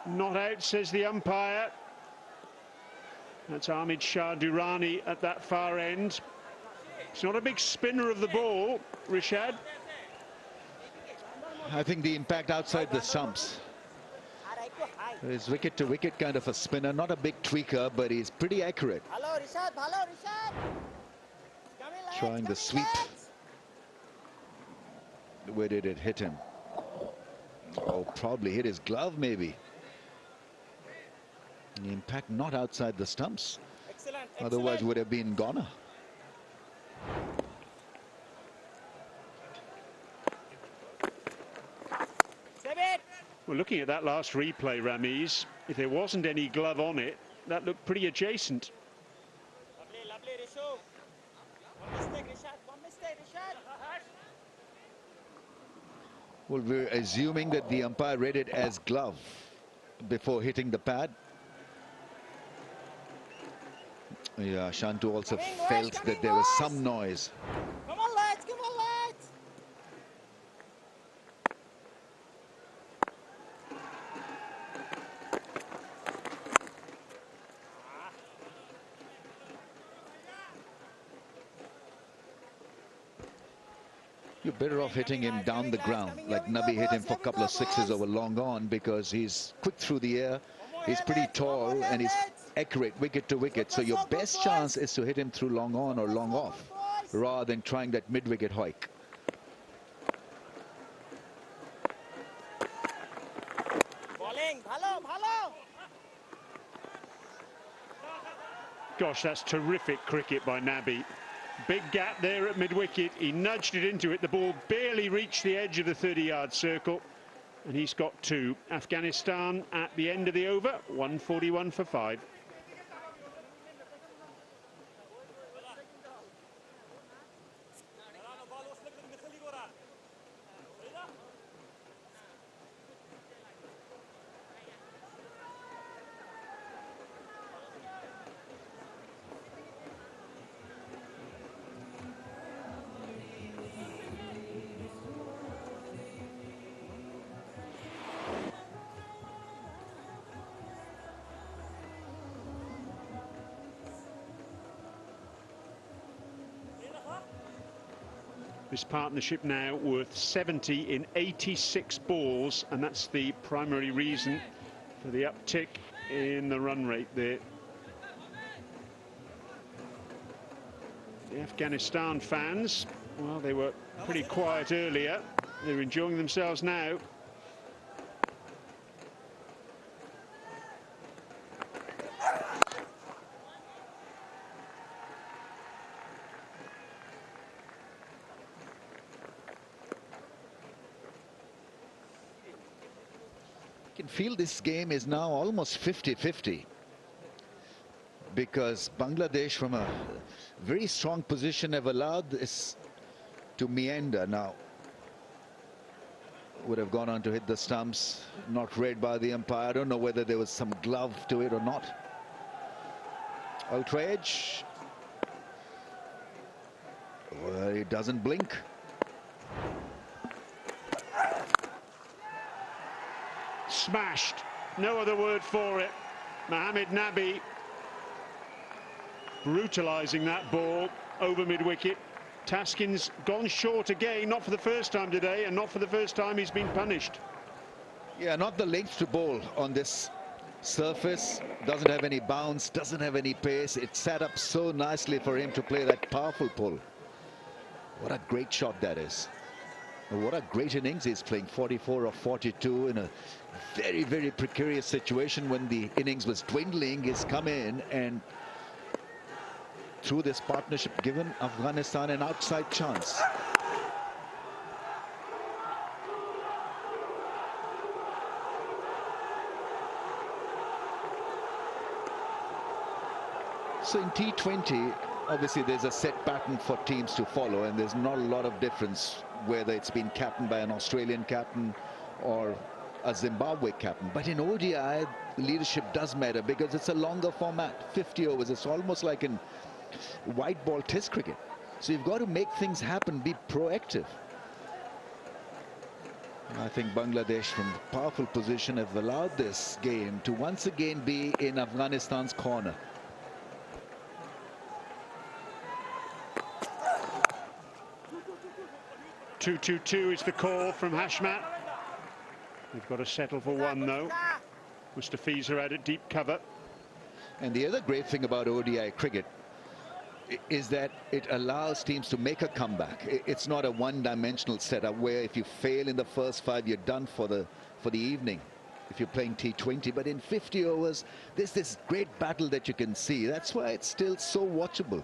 Not out, says the umpire. That's Ahmed Shah Durrani at that far end. It's not a big spinner of the ball, Rashad. I think the impact outside the stumps. It's wicket to wicket kind of a spinner, not a big tweaker, but he's pretty accurate. Trying the sweep. Where did it hit him? Oh, probably hit his glove, maybe. The impact not outside the stumps. Otherwise would have been goner. Well, looking at that last replay, Ramiz, if there wasn't any glove on it, that looked pretty adjacent. Well, we're assuming that the umpire read it as glove before hitting the pad. Yeah, Shantu also felt that there was some noise. Come on, lads, come on, lads. You're better off hitting him down the ground, like Nabi hit him for a couple of sixes over long on, because he's quick through the air, he's pretty tall, and he's accurate wicket to wicket. So your best chance is to hit him through long on or long off, rather than trying that mid-wicket hoik. Gosh, that's terrific cricket by Nabi. Big gap there at mid-wicket. He nudged it into it. The ball barely reached the edge of the 30-yard circle. And he's got 2. Afghanistan at the end of the over, 141 for 5. This partnership now worth 70 in 86 balls, and that's the primary reason for the uptick in the run rate there. The Afghanistan fans, well, they were pretty quiet earlier. They're enjoying themselves now. Can feel this game is now almost 50-50, because Bangladesh from a very strong position have allowed this to meander. Now would have gone on to hit the stumps, not read by the umpire. I don't know whether there was some glove to it or not. Ultra edge, well, it doesn't blink. Smashed, no other word for it. Mohamed Nabi brutalising that ball over mid-wicket. Taskin's gone short again, not for the first time today, and not for the first time he's been punished. Yeah, not the length to bowl on this surface. Doesn't have any bounce, doesn't have any pace. It sat up so nicely for him to play that powerful pull. What a great shot that is. What a great innings he's playing, 44 or 42 in a very, very precarious situation when the innings was dwindling. He's come in and through this partnership given Afghanistan an outside chance. So in T20, obviously there's a set pattern for teams to follow, and there's not a lot of difference whether it's been captained by an Australian captain or a Zimbabwe captain. But in ODI, leadership does matter because it's a longer format, 50 overs. It's almost like in white ball test cricket. So you've got to make things happen, be proactive. And I think Bangladesh from a powerful position have allowed this game to once again be in Afghanistan's corner. Two is the call from Hashmat. They've got to settle for 1 though. Mustafiza out at deep cover. And the other great thing about ODI cricket is that it allows teams to make a comeback. It's not a one-dimensional setup where if you fail in the first 5, you're done for the evening if you're playing T20. But in 50 overs, there's this great battle that you can see. That's why it's still so watchable.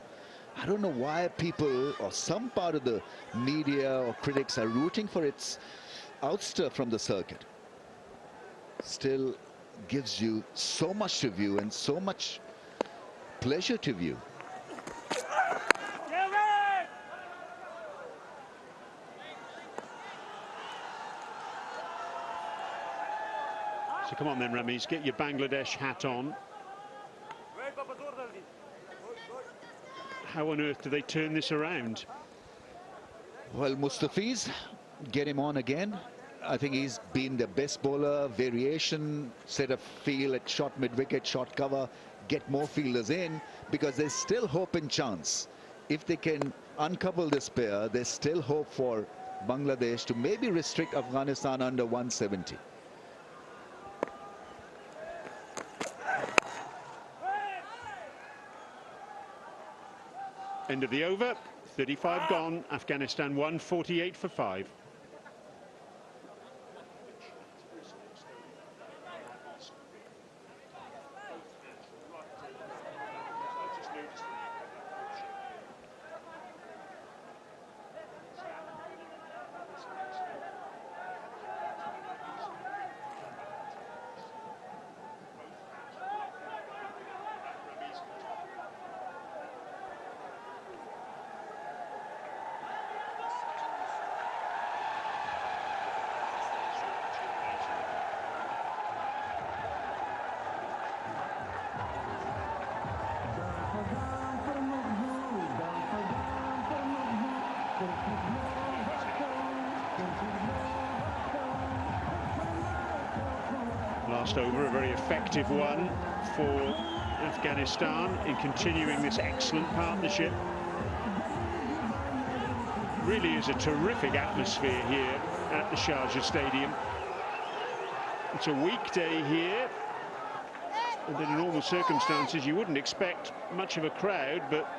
I don't know why people or some part of the media or critics are rooting for its ouster from the circuit. Still gives you so much to view and so much pleasure to view. So come on then, Ramiz, get your Bangladesh hat on. How on earth do they turn this around? Well, Mustafiz, get him on again. I think he's been the best bowler. Variation, set a field at short mid-wicket, short cover, get more fielders in, because there's still hope and chance. If they can uncouple this pair, there's still hope for Bangladesh to maybe restrict Afghanistan under 170. End of the over, 35 gone. Afghanistan 148 for 5. Last over, a very effective one for Afghanistan in continuing this excellent partnership. Really is a terrific atmosphere here at the Sharjah Stadium. It's a weekday here, and in normal circumstances you wouldn't expect much of a crowd, but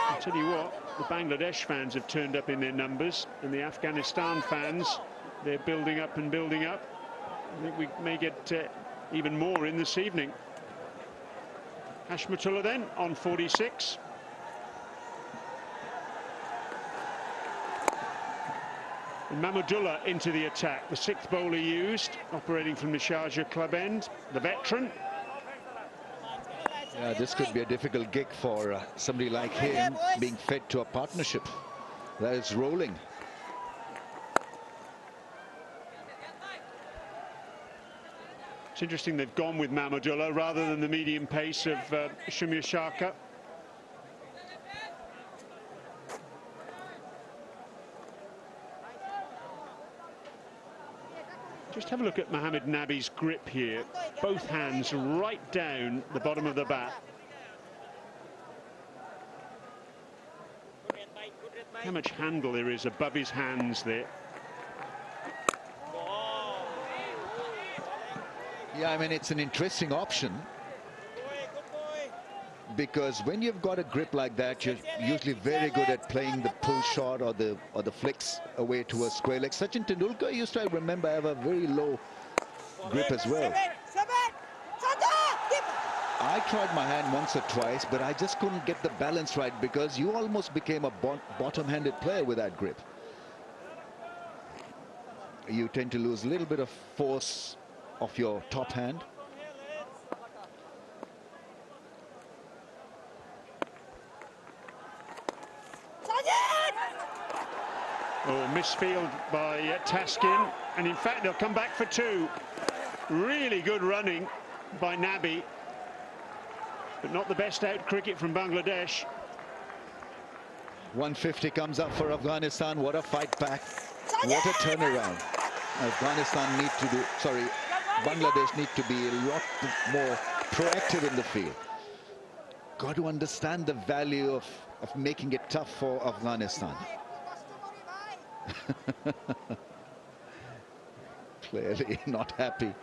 I'll tell you what, the Bangladesh fans have turned up in their numbers, and the Afghanistan fans, they're building up and building up. I think we may get even more in this evening. Hashmatullah then on 46. And Mahmudullah into the attack, the 6th bowler used, operating from the Sharjah club end, the veteran. Yeah, this could be a difficult gig for somebody like him, being fed to a partnership that is rolling. It's interesting they've gone with Mahmudullah rather than the medium pace of Shumir Sharka. Just have a look at Mohammad Nabi's grip here. Both hands right down the bottom of the bat. How much handle there is above his hands there. Yeah, I mean, it's an interesting option, because when you've got a grip like that, you're usually very good at playing the pull shot or the flicks away to a square leg. Sachin Tendulkar used to, I remember, have a very low grip as well. I tried my hand once or twice, but I just couldn't get the balance right, because you almost became a bottom-handed player with that grip. You tend to lose a little bit of force of your top hand. Oh, misfield by Taskin, and in fact they'll come back for 2. Really good running by Nabi, but not the best out cricket from Bangladesh. 150 comes up for Afghanistan. What a fight back. What a turnaround. Afghanistan need to do, Bangladesh need to be a lot more proactive in the field. Got to understand the value of making it tough for Afghanistan. Clearly not happy.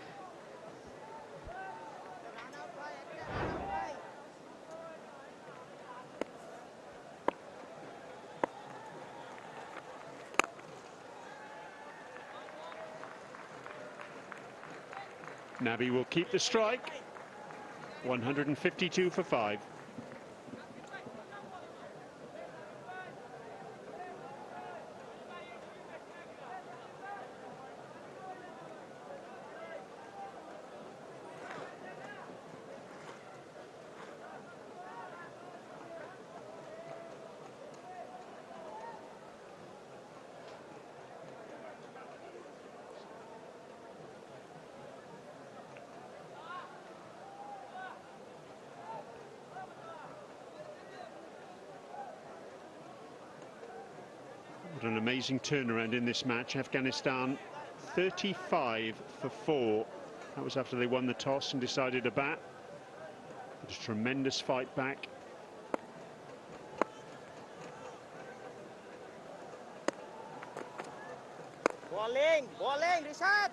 Nabi will keep the strike. 152 for 5. What an amazing turnaround in this match. Afghanistan 35 for 4. That was after they won the toss and decided to bat. It was a tremendous fight back. Bowling, bowling, Rishad.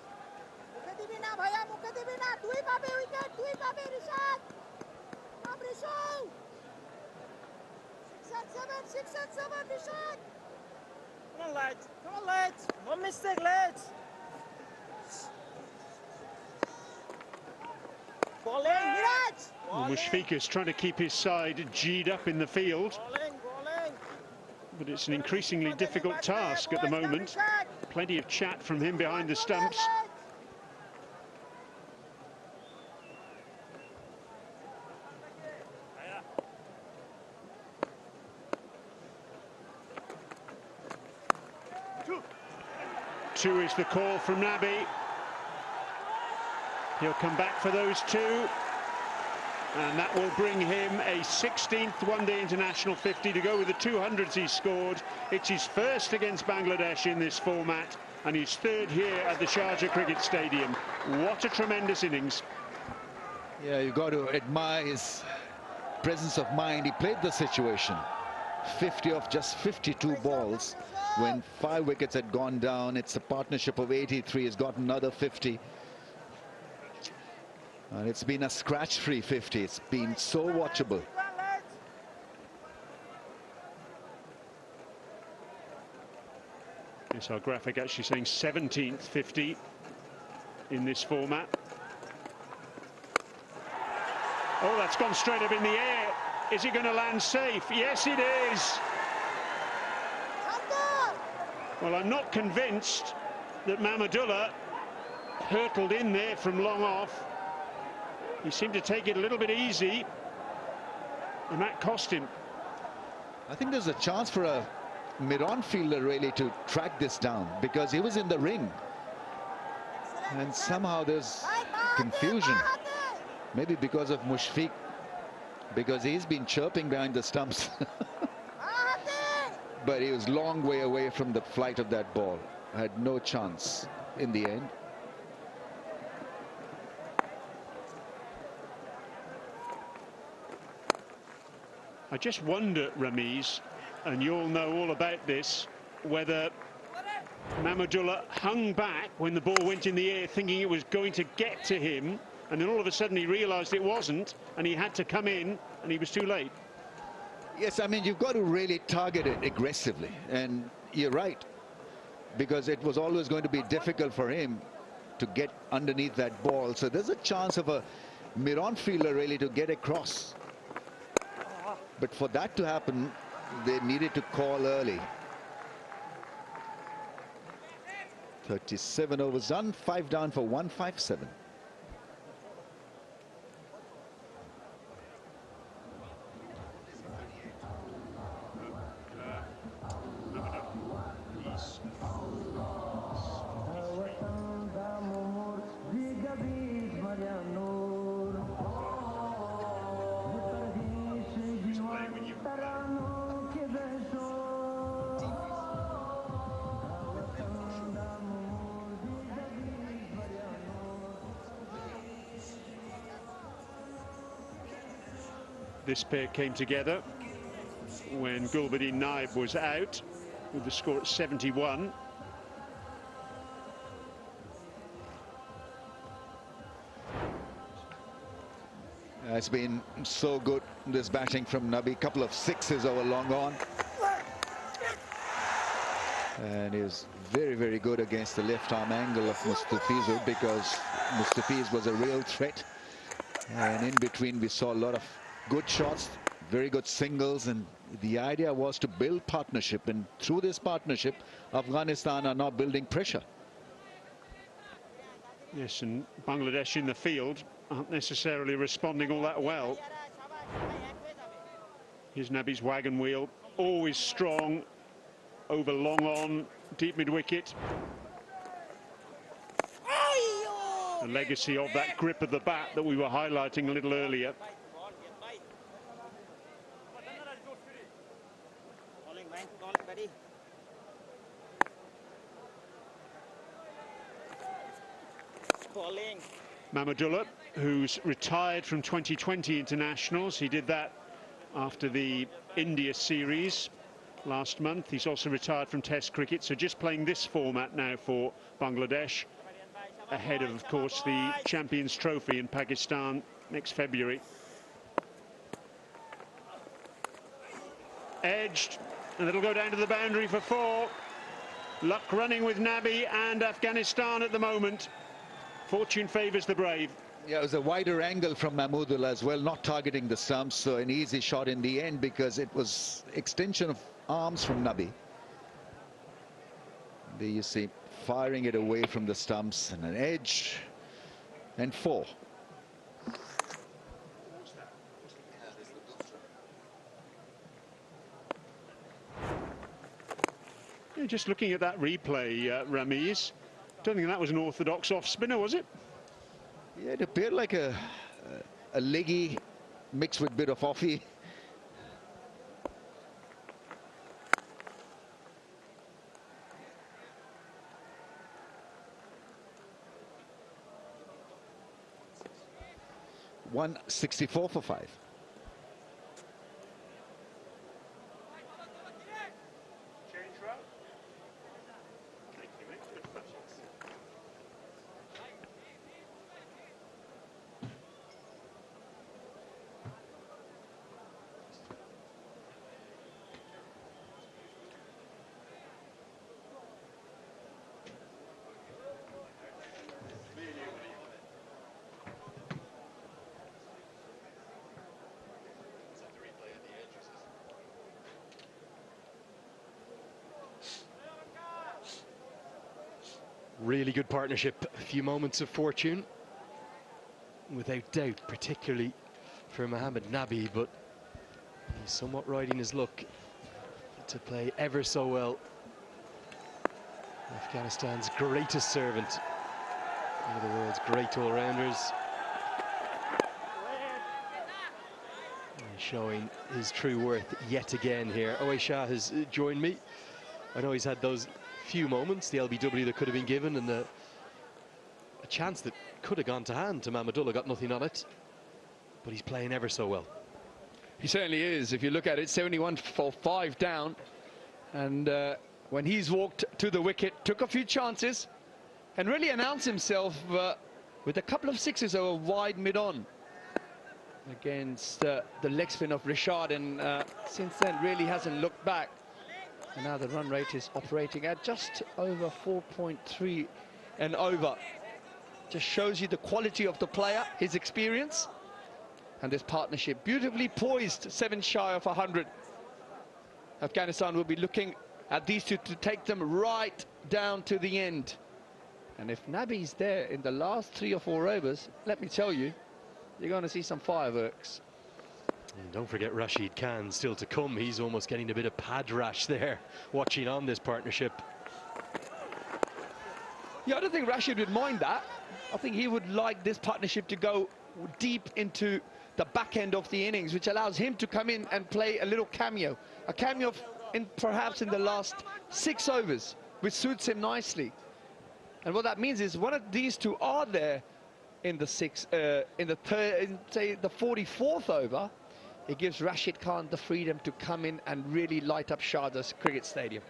Mukati bina, bhaiya, mukati bina. Tui pabe wicket, Rishad. Come, Rishu. 6 and 7, Rishad. Come on, lads. No mistake, lads. Bowling, Miraj. Mushfiq is trying to keep his side G'd up in the field. Bowling. But it's an increasingly difficult task at the moment. Plenty of chat from him behind the stumps. Two is the call from Nabi. He'll come back for those two. And that will bring him a 16th one-day international 50 to go with the 200s he's scored. It's his first against Bangladesh in this format and his third here at the Sharjah Cricket Stadium. What a tremendous innings. Yeah, you've got to admire his presence of mind. He played the situation. 50 of just 52 balls when 5 wickets had gone down. It's a partnership of 83. He's got another 50. And it's been a scratch-free 50. It's been so watchable. Yes, our graphic actually saying 17th 50 in this format. Oh, that's gone straight up in the air. Is it going to land safe? Yes, it is. Well, I'm not convinced that Mahmudullah hurtled in there from long off. He seemed to take it a little bit easy, and that cost him. I think there's a chance for a mid-on fielder really to track this down, because he was in the ring. And somehow there's confusion. Maybe because of Mushfiq, because he's been chirping behind the stumps. But he was a long way away from the flight of that ball. Had no chance in the end. I just wonder, Ramiz, and you'll know all about this, whether Mahmudullah hung back when the ball went in the air thinking it was going to get to him, and then all of a sudden he realised it wasn't, and he had to come in, and he was too late. Yes, I mean, you've got to really target it aggressively, and you're right, because it was always going to be difficult for him to get underneath that ball. So there's a chance of a mid-on fielder really to get across. But for that to happen, they needed to call early. 37 overs done, 5 down for 157. This pair came together when Gulbuddin Naib was out with the score at 71. It's been so good, this batting from Nabi. Couple of sixes over long on. And is very, very good against the left arm angle of Mustafizur, because Mustafiz was a real threat. And in between we saw a lot of good shots, very good singles, and the idea was to build partnership, and through this partnership Afghanistan are now building pressure. Yes, and Bangladesh in the field aren't necessarily responding all that well. Here's Nabi's wagon wheel, always strong over long on, deep mid-wicket. The legacy of that grip of the bat that we were highlighting a little earlier. Mahmudullah, who's retired from 2020 internationals. He did that after the India series. last month. He's also retired from Test cricket, so just playing this format now for Bangladesh, ahead of course, the Champions Trophy in Pakistan next February. Edged, and it'll go down to the boundary for 4. Luck running with Nabi and Afghanistan at the moment. Fortune favours the brave. Yeah, it was a wider angle from Mahmoodullah as well, not targeting the stumps, so an easy shot in the end because it was extension of arms from Nabi. There you see, firing it away from the stumps, and an edge, and 4. Yeah, just looking at that replay, Ramiz, don't think that was an orthodox off spinner, was it? Yeah, it appeared like a leggy mixed with a bit of offie. .164 for 5. Really good partnership. A few moments of fortune, without doubt, particularly for Mohamed Nabi, but he's somewhat riding his luck to play ever so well. Afghanistan's greatest servant, one of the world's great all-rounders, showing his true worth yet again here. ODI Shah has joined me. I know he's had those few moments, the LBW that could have been given, and a chance that could have gone to hand to Mahmoodullah, got nothing on it, but he's playing ever so well. He certainly is. If you look at it, 71 for 5 down, and when he's walked to the wicket, took a few chances and really announced himself with a couple of sixes over wide mid-on against the leg spin of Rashad, and since then really hasn't looked back. And now the run rate is operating at just over 4.3 and over. Just shows you the quality of the player, his experience, and this partnership beautifully poised, 7 shy of 100. Afghanistan will be looking at these two to take them right down to the end. And if Nabi's there in the last 3 or 4 overs, let me tell you, you're going to see some fireworks. And don't forget Rashid Khan still to come. He's almost getting a bit of pad rash there, watching on this partnership. Yeah, I don't think Rashid would mind that. I think he would like this partnership to go deep into the back end of the innings, which allows him to come in and play a little cameo. A cameo perhaps in the last 6 overs, which suits him nicely. And what that means is one of these two are there in the say the 44th over. It gives Rashid Khan the freedom to come in and really light up Sharjah cricket stadium.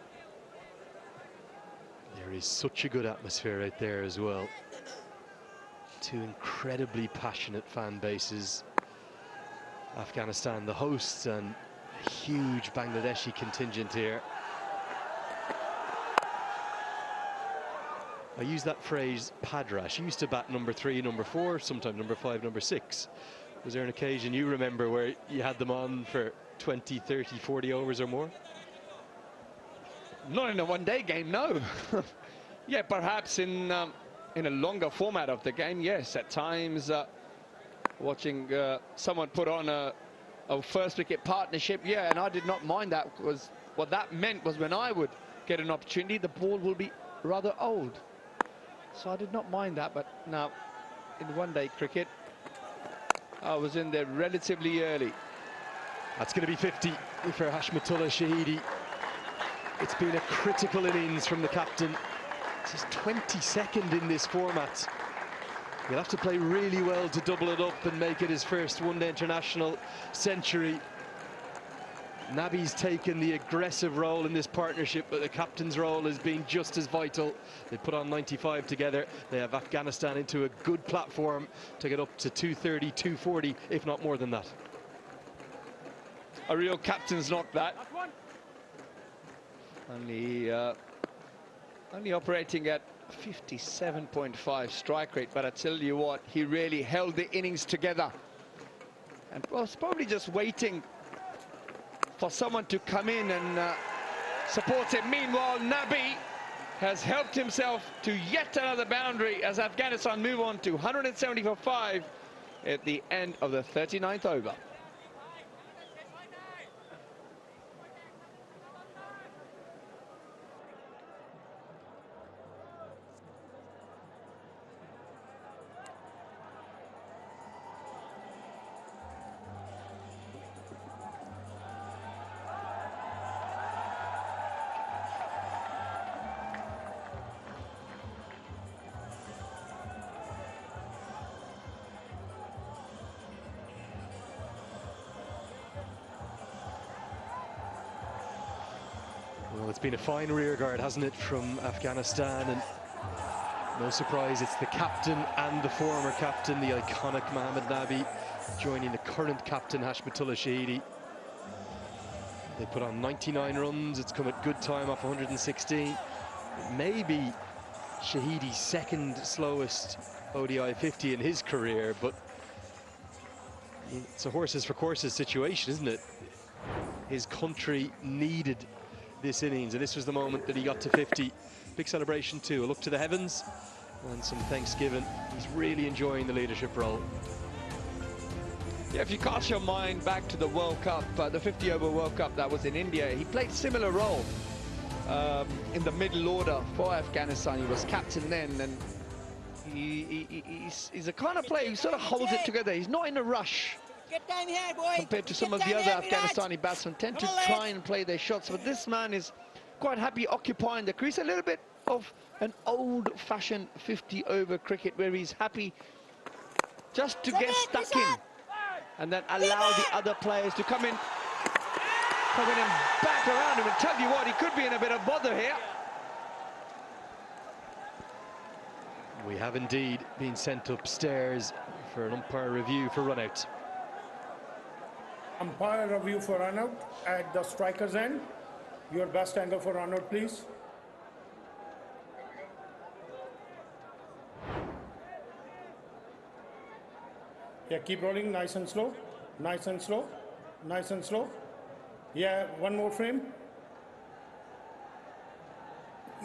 There is such a good atmosphere out there as well. 2 incredibly passionate fan bases. Afghanistan the hosts, and a huge Bangladeshi contingent here. I use that phrase, padrash. I used to bat number 3, number 4, sometimes number 5, number 6. Was there an occasion you remember where you had them on for 20, 30, 40 overs or more? Not in a one-day game, no. Yeah, perhaps in a longer format of the game, yes. At times, watching someone put on a first wicket partnership, yeah, and I did not mind that, because what that meant was when I would get an opportunity, the ball will be rather old. So I did not mind that, but now in one-day cricket, I was in there relatively early. That's going to be 50 for Hashmatullah Shahidi. It's been a critical innings from the captain. It's his 22nd in this format. He'll have to play really well to double it up and make it his first one-day international century. Nabi's taken the aggressive role in this partnership, but the captain's role has been just as vital. They put on 95 together. They have Afghanistan into a good platform to get up to 230, 240, if not more than that. A real captain's knock, that. Only operating at 57.5 strike rate, but I tell you what, he really held the innings together and was probably just waiting for someone to come in and support him. Meanwhile, Nabi has helped himself to yet another boundary as Afghanistan move on to 170 for 5 at the end of the 39th over. Well, it's been a fine rearguard, hasn't it, from Afghanistan, and no surprise it's the captain and the former captain, the iconic Mohammed Nabi, joining the current captain Hashmatullah Shahidi. They put on 99 runs. It's come at good time off 116. Maybe Shahidi's second slowest ODI 50 in his career, but it's a horses for courses situation, isn't it? His country needed this innings, and this was the moment that he got to 50. Big celebration too, a look to the heavens and some thanksgiving. He's really enjoying the leadership role. Yeah, if you cast your mind back to the World Cup, the 50-over World Cup that was in India, he played similar role in the middle order for Afghanistan. He was captain then, and he's a kind of player who sort of holds it together. He's not in a rush compared to some of the other Afghanistani batsmen tend to try and play their shots, but this man is quite happy occupying the crease. A little bit of an old-fashioned 50-over cricket where he's happy just to get stuck in and then allow the other players to come in and bat around him. And tell you what, he could be in a bit of bother here. We have indeed been sent upstairs for an umpire review for run-out. Umpire review for run-out at the striker's end. Your best angle for run-out, please. Yeah, keep rolling, nice and slow, nice and slow, nice and slow. Yeah, one more frame.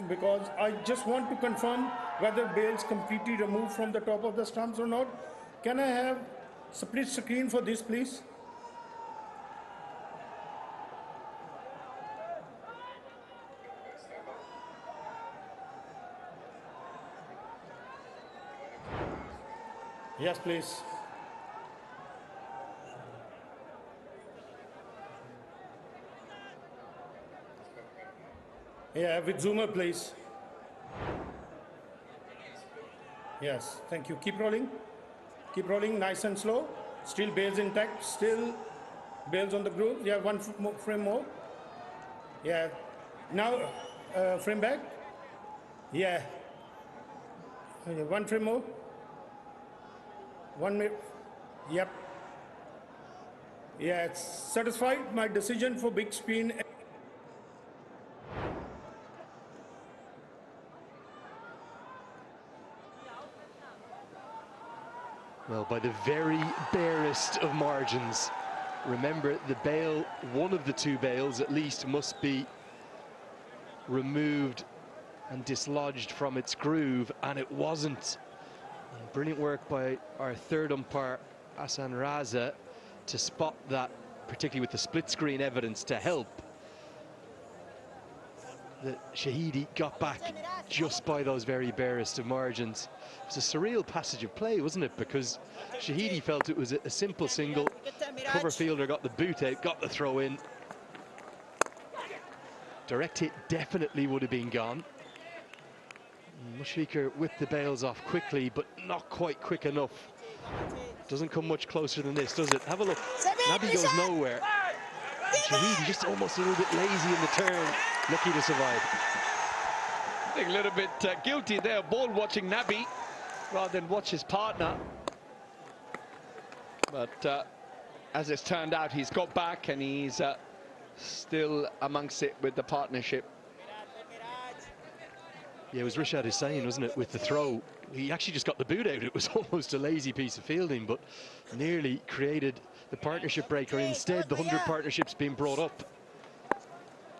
Because I just want to confirm whether bails completely removed from the top of the stumps or not. Can I have split screen for this, please? Yes, please. Yeah, with zoomer, please. Yes, thank you. Keep rolling, nice and slow. Still bails intact, still bails on the groove. Yeah, one frame more. Yeah, now frame back. Yeah, one frame more. 1 minute. Yep. Yeah, it's satisfied. My decision for big spin. Well, by the very barest of margins. Remember, the bail, one of the two bails at least, must be removed and dislodged from its groove, and it wasn't. Brilliant work by our third umpire, Hassan Raza, to spot that, particularly with the split screen evidence to help. That Shahidi got back just by those very barest of margins. It was a surreal passage of play, wasn't it? Because Shahidi felt it was a simple single. Cover fielder got the boot out, got the throw in. Direct hit definitely would have been gone. Mushfiqur whipped the bails off quickly, but not quite quick enough. Doesn't come much closer than this, does it? Have a look. Nabi goes nowhere. Shahidi just almost a little bit lazy in the turn, lucky to survive. I think a little bit guilty there, ball watching Nabi rather than watch his partner. But as it's turned out, he's got back and he's still amongst it with the partnership. Yeah, it was Rashad Hussain, wasn't it, with the throw. He actually just got the boot out. It was almost a lazy piece of fielding, but nearly created the partnership breaker. Instead, the 100 partnership's been brought up.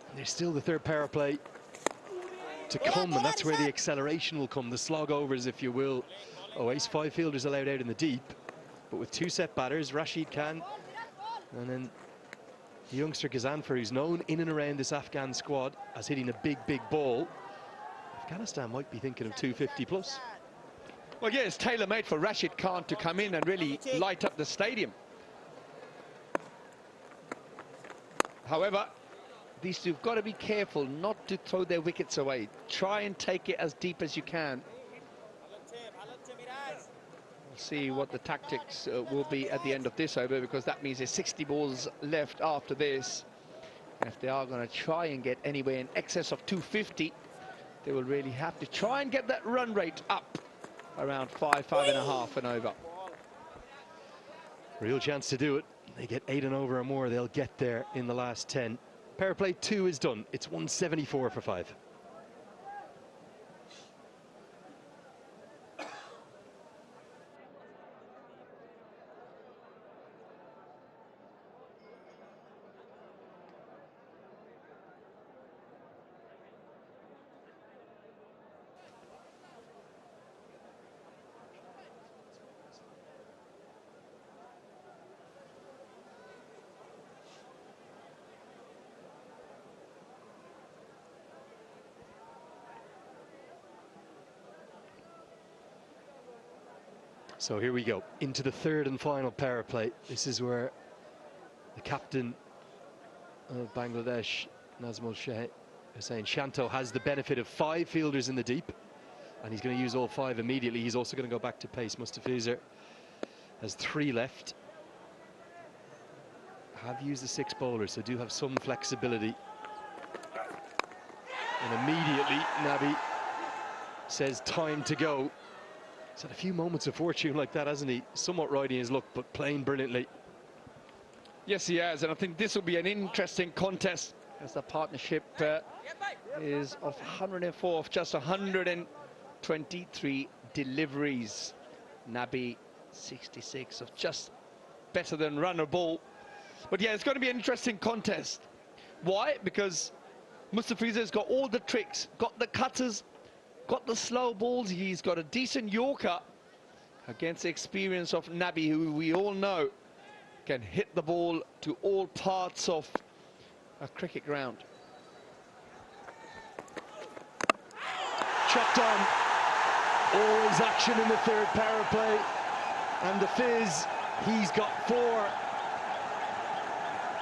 And there's still the third power play to come, and that's where the acceleration will come, the slog overs, if you will. Oh, ace 5 fielders allowed out in the deep, but with 2 set batters, Rashid Khan, and then the youngster Gazanfar, who's known in and around this Afghan squad as hitting a big, big ball. Afghanistan might be thinking of 250 plus. Well, yeah, it's tailor-made for Rashid Khan to come in and really light up the stadium. However, these two have got to be careful not to throw their wickets away. Try and take it as deep as you can. We'll see what the tactics will be at the end of this over, because that means there's 60 balls left after this. And if they are going to try and get anywhere in excess of 250, they will really have to try and get that run rate up around 5.5 and over. Real chance to do it. They get 8 and over or more, they'll get there in the last 10. Power play 2 is done. It's 174 for 5. So here we go, into the third and final power play. This is where the captain of Bangladesh, Nazmul Hussain Shanto, has the benefit of 5 fielders in the deep, and he's going to use all 5 immediately. He's also going to go back to pace. Mustafizer has 3 left. Have used the 6 bowlers, so do have some flexibility. And immediately Nabi says time to go. He's had a few moments of fortune like that, hasn't he? Somewhat riding his luck, but playing brilliantly. Yes, he has, and I think this will be an interesting contest, as the partnership is of 104 of just 123 deliveries. Nabi 66 of just better than runner ball. But yeah, it's going to be an interesting contest. Why? Because Mustafizer's got all the tricks, got the cutters, got the slow balls. He's got a decent Yorker against the experience of Nabi, who we all know can hit the ball to all parts of a cricket ground. Chopped on. Always action in the third power play. And the Fizz, he's got 4.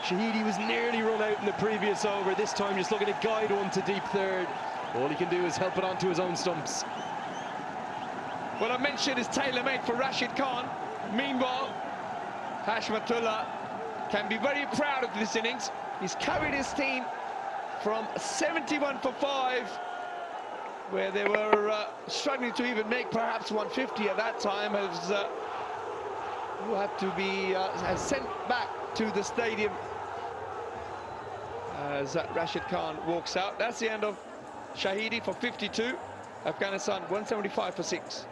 Shahidi was nearly run out in the previous over. This time just looking to guide one to deep third. All he can do is help it onto his own stumps. Well, I mentioned it's tailor-made for Rashid Khan. Meanwhile, Hashmatullah can be very proud of this innings. He's carried his team from 71 for 5, where they were struggling to even make perhaps 150 at that time, as who had to be sent back to the stadium as Rashid Khan walks out. That's the end of Shahidi for 52. Afghanistan 175 for 6.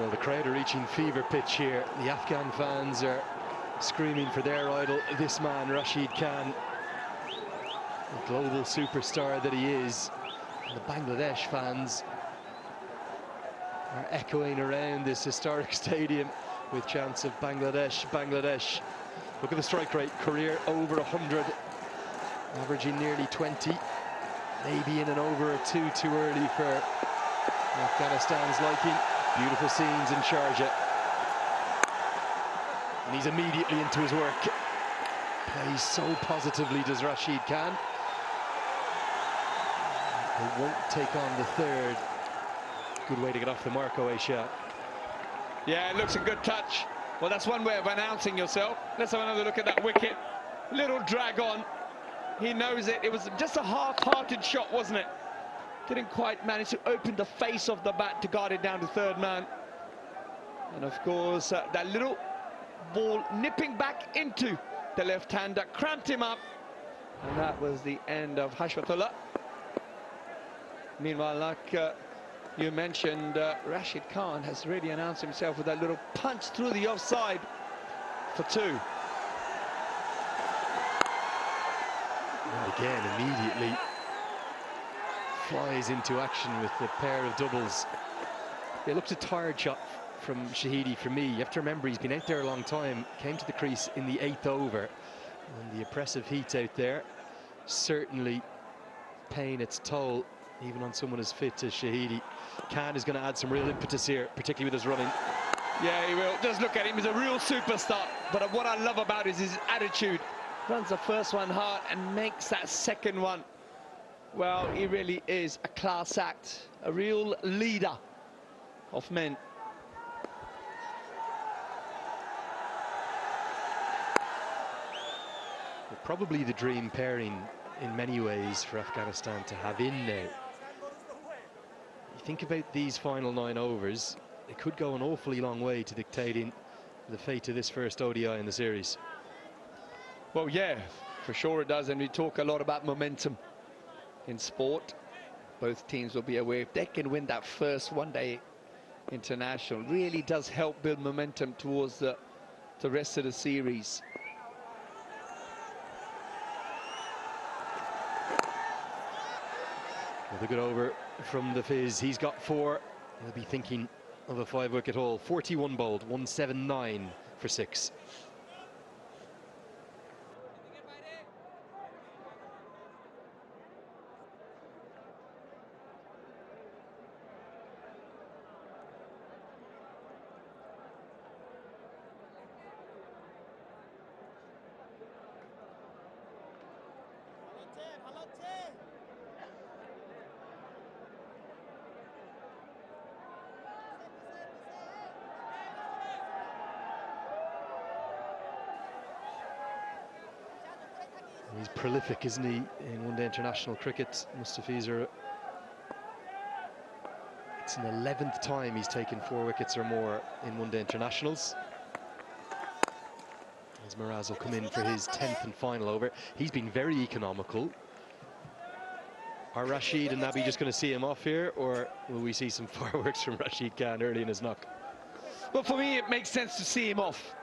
Well, the crowd are reaching fever pitch here. The Afghan fans are screaming for their idol, this man, Rashid Khan, the global superstar that he is. And the Bangladesh fans are echoing around this historic stadium with chants of Bangladesh, Bangladesh. Look at the strike rate, career over 100, averaging nearly 20. Maybe in an over or two too early for Afghanistan's liking. Beautiful scenes in Sharjah. And he's immediately into his work. Plays so positively, does Rashid Khan. He won't take on the third. Good way to get off the mark, Oasia. Yeah, it looks a good touch. Well, that's one way of announcing yourself. Let's have another look at that wicket. Little drag on. He knows it. It was just a half-hearted shot, wasn't it? Didn't quite manage to open the face of the bat to guard it down to third man. And of course, that little ball nipping back into the left-hander cramped him up. And that was the end of Hashwatullah. Meanwhile, like you mentioned, Rashid Khan has really announced himself with that little punch through the offside for two. And again, immediately flies into action with the pair of doubles. It looked a tired shot from Shahidi for me. You have to remember, he's been out there a long time. Came to the crease in the 8th over. And the oppressive heat out there certainly paying its toll, even on someone as fit as Shahidi. Khan is going to add some real impetus here, particularly with his running. Yeah, he will. Just look at him. He's a real superstar. But what I love about is his attitude. Runs the first one hard and makes that second one. Well, he really is a class act, a real leader of men. Well, probably the dream pairing in many ways for Afghanistan to have in now. You think about these final 9 overs, it could go an awfully long way to dictating the fate of this first ODI in the series. Well, yeah, for sure it does. And we talk a lot about momentum in sport. Both teams will be aware if they can win that first one-day international, really does help build momentum towards the rest of the series. Another good over from the Fizz. He's got 4. He'll be thinking of a 5-wicket haul. 41 bowled, 179 for 6. He's prolific, isn't he, in one-day international cricket, Mustafizer. It's an 11th time he's taken 4 wickets or more in one-day internationals. As Miraz will come in for his 10th and final over. He's been very economical. Are Rashid and Nabi just going to see him off here, or will we see some fireworks from Rashid Khan early in his knock? Well, for me, it makes sense to see him off.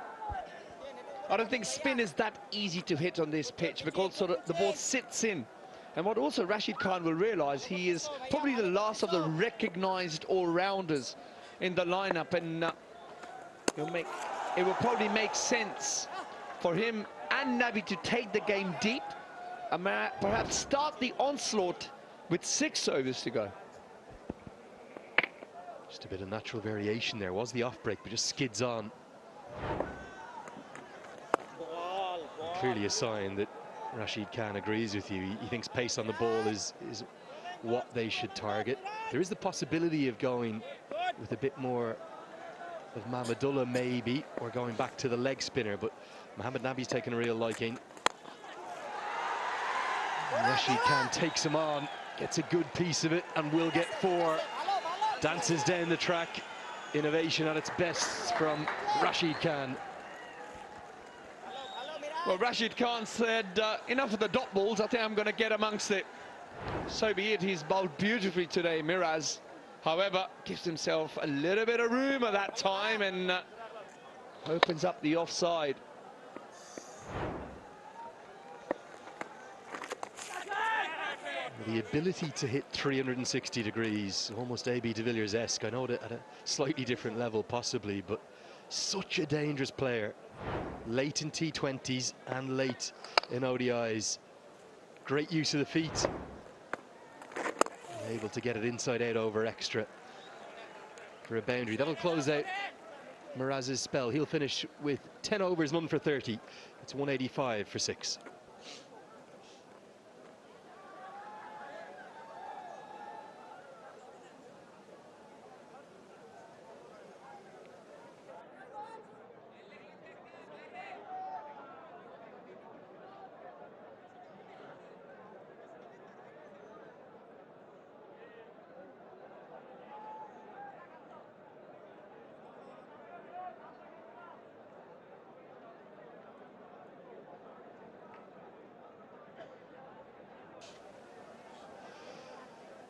I don't think spin is that easy to hit on this pitch because sort of the ball sits in. And what also Rashid Khan will realise, he is probably the last of the recognised all-rounders in the lineup, and it will probably make sense for him and Nabi to take the game deep and perhaps start the onslaught with 6 overs to go. Just a bit of natural variation there. Was the off break, but just skids on. Clearly a sign that Rashid Khan agrees with you. He thinks pace on the ball is what they should target. There is the possibility of going with a bit more of Mahmudullah maybe, or going back to the leg spinner, but Mohammad Nabi's taken a real liking. And Rashid Khan takes him on, gets a good piece of it, and will get 4. Dances down the track. Innovation at its best from Rashid Khan. Well, Rashid Khan said, enough of the dot balls, I think I'm going to get amongst it. So be it, he's bowled beautifully today, Miraz. However, gives himself a little bit of room at that time and opens up the offside. The ability to hit 360 degrees, almost A.B. de Villiers-esque. I know that at a slightly different level possibly, but such a dangerous player. Late in T20s and late in ODIs. Great use of the feet. Able to get it inside out over extra for a boundary. That'll close out Miraz's spell. He'll finish with 10 overs, none for 30. It's 185 for 6.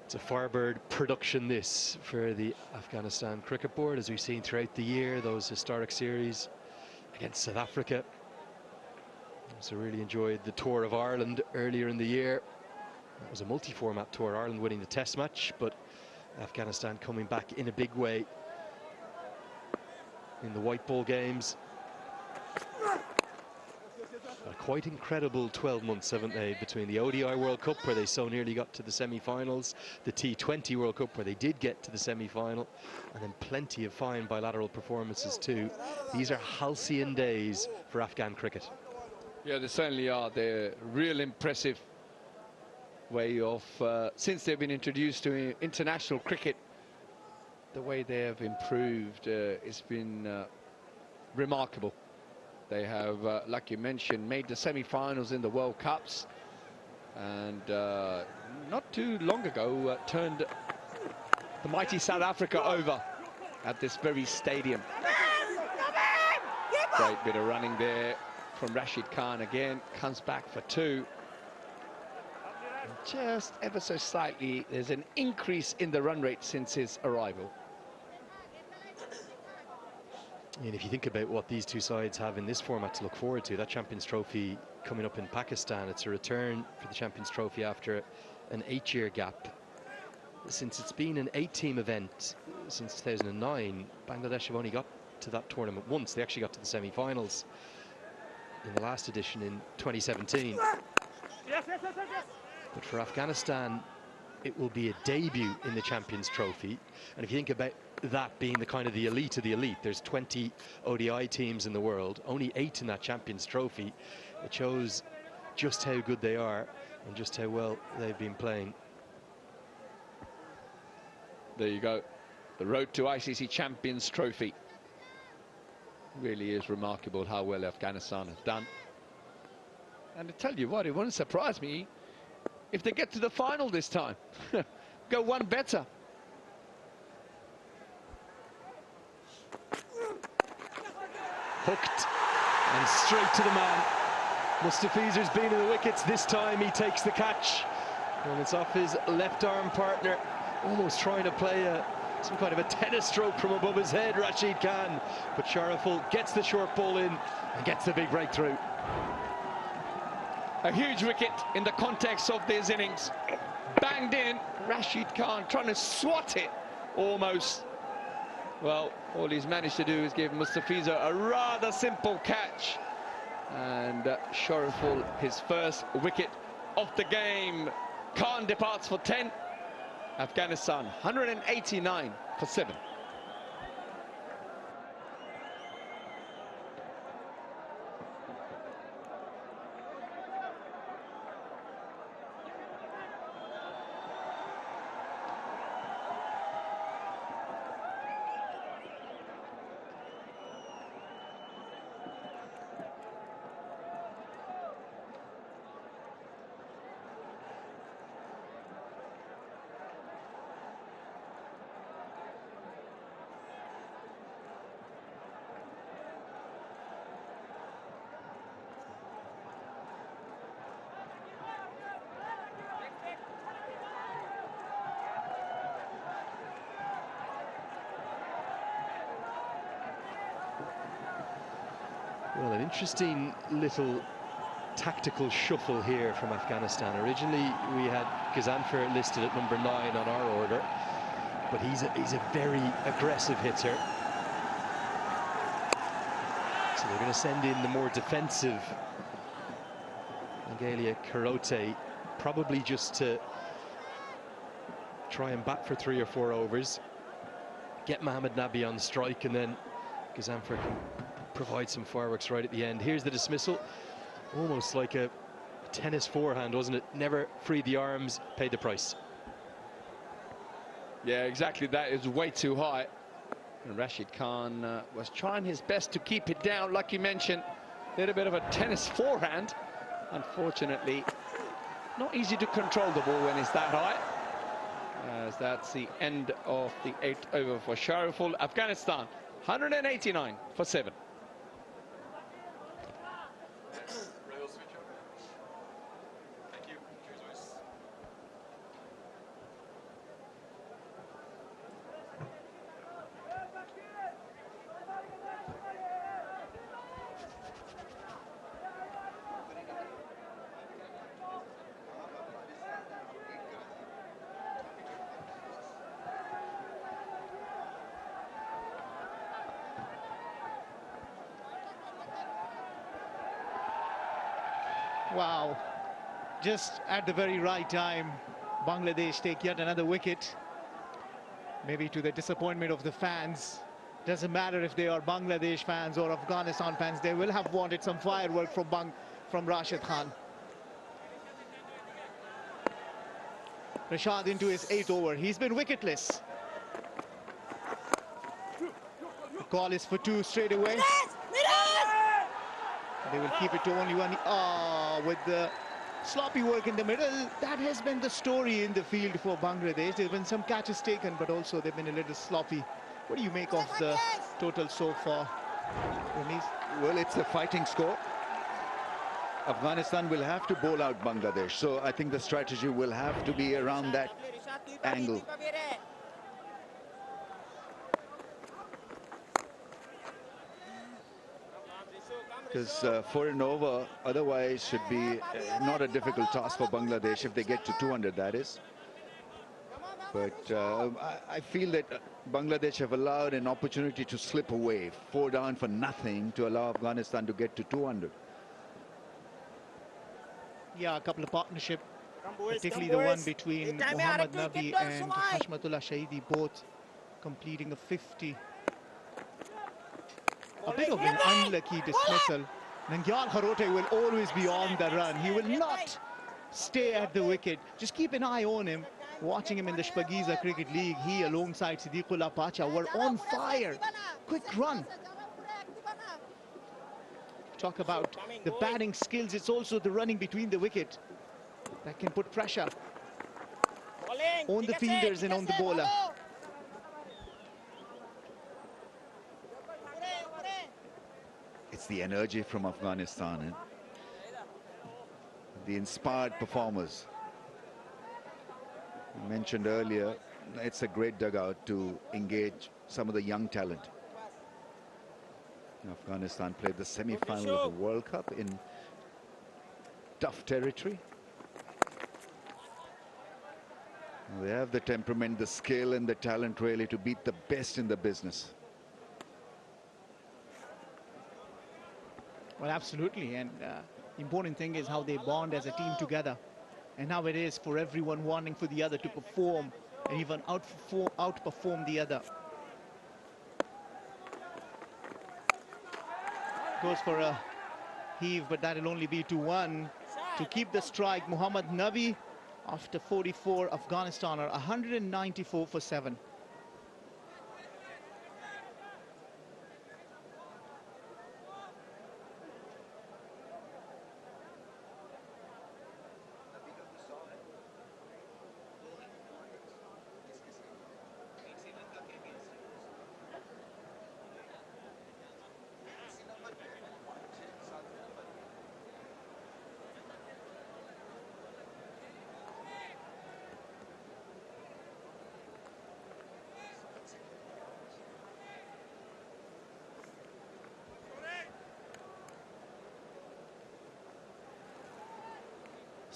It's a Firebird production, this, for the Afghanistan Cricket Board, as we've seen throughout the year, those historic series against South Africa. So really enjoyed the Tour of Ireland earlier in the year. It was a multi-format tour, Ireland winning the test match, but Afghanistan coming back in a big way in the white ball games. A quite incredible 12 months, haven't they, between the ODI World Cup, where they so nearly got to the semi-finals, the T20 World Cup, where they did get to the semi-final, and then plenty of fine bilateral performances too. These are halcyon days for Afghan cricket. Yeah, they certainly are. They're real impressive way of, since they've been introduced to international cricket, the way they have improved, it's been remarkable. They have, like you mentioned, made the semi-finals in the World Cups, and not too long ago turned the mighty South Africa over at this very stadium. Great bit of running there from Rashid Khan again, comes back for 2. And just ever so slightly, there's an increase in the run rate since his arrival. And if you think about what these two sides have in this format to look forward to, that Champions Trophy coming up in Pakistan, it's a return for the Champions Trophy after an 8-year gap. Since it's been an 8-team event since 2009, Bangladesh have only got to that tournament once. They actually got to the semi-finals in the last edition in 2017. But for Afghanistan, it will be a debut in the Champions Trophy. And if you think about that being the kind of the elite of the elite, there's 20 ODI teams in the world, only 8 in that Champions Trophy. It shows just how good they are and just how well they've been playing. There you go, the road to ICC Champions Trophy. Really is remarkable how well Afghanistan have done. And to tell you what, it wouldn't surprise me if they get to the final this time. Go one better. Hooked and straight to the man. Mustafizer's been in the wickets. This time he takes the catch, and it's off his left arm partner, almost trying to play some kind of a tennis stroke from above his head, Rashid Khan. But Sharaful gets the short ball in and gets the big breakthrough. A huge wicket in the context of this innings. Banged in, Rashid Khan trying to swat it almost. Well, all he's managed to do is give Mustafiza a rather simple catch. And Sharaful, his first wicket of the game. Khan departs for 10. Afghanistan 189 for 7. Well, an interesting little tactical shuffle here from Afghanistan. Originally, we had Gazanfer listed at number 9 on our order, but he's a very aggressive hitter. So they're going to send in the more defensive Angelia Karote, probably just to try and bat for 3 or 4 overs, get Mohamed Nabi on strike, and then Gazanfer can provide some fireworks right at the end. Here's the dismissal, almost like a tennis forehand, wasn't it? Never freed the arms, paid the price. Yeah, exactly. That is way too high. And Rashid Khan was trying his best to keep it down, like you mentioned. A little bit of a tennis forehand. Unfortunately, not easy to control the ball when it's that high. As that's the end of the 8th over for Shariful. Afghanistan, 189 for 7. Wow, just at the very right time, Bangladesh take yet another wicket. Maybe to the disappointment of the fans. Doesn't matter if they are Bangladesh fans or Afghanistan fans, they will have wanted some firework from Rashid Khan. Rashad into his 8th over. He's been wicketless. The call is for 2 straight away. They will keep it to only 1. With the sloppy work in the middle, that has been the story in the field for Bangladesh. There have been some catches taken, but also they've been a little sloppy. What do you make of the total so far, Ramiz? Well, it's a fighting score. Afghanistan will have to bowl out Bangladesh, so I think the strategy will have to be around that angle. Because 4 and over otherwise should be not a difficult task for Bangladesh if they get to 200, that is. But I feel that Bangladesh have allowed an opportunity to slip away, 4 down for nothing, to allow Afghanistan to get to 200. Yeah, a couple of partnership, particularly the one between Mohammad Nabi and Hashmatullah Shahidi, both completing a 50. A bit of an unlucky dismissal. Nangyal Kharote will always be on the run. He will not stay at the wicket. Just keep an eye on him. Watching him in the Shpagiza Cricket League, he alongside Siddiqullah Pacha were on fire. Quick run. Talk about the batting skills. It's also the running between the wicket that can put pressure on the fielders and on the bowler. It's the energy from Afghanistan, the inspired performers. I mentioned earlier, it's a great dugout to engage some of the young talent. Afghanistan played the semi-final of the World Cup in tough territory. They have the temperament, the skill and the talent really to beat the best in the business. Well, absolutely, and the important thing is how they bond as a team together, and how it is for everyone wanting for the other to perform and even outperform the other. Goes for a heave, but that'll only be to 1 to keep the strike. Mohammad Nabi, after 44, Afghanistan are 194 for 7.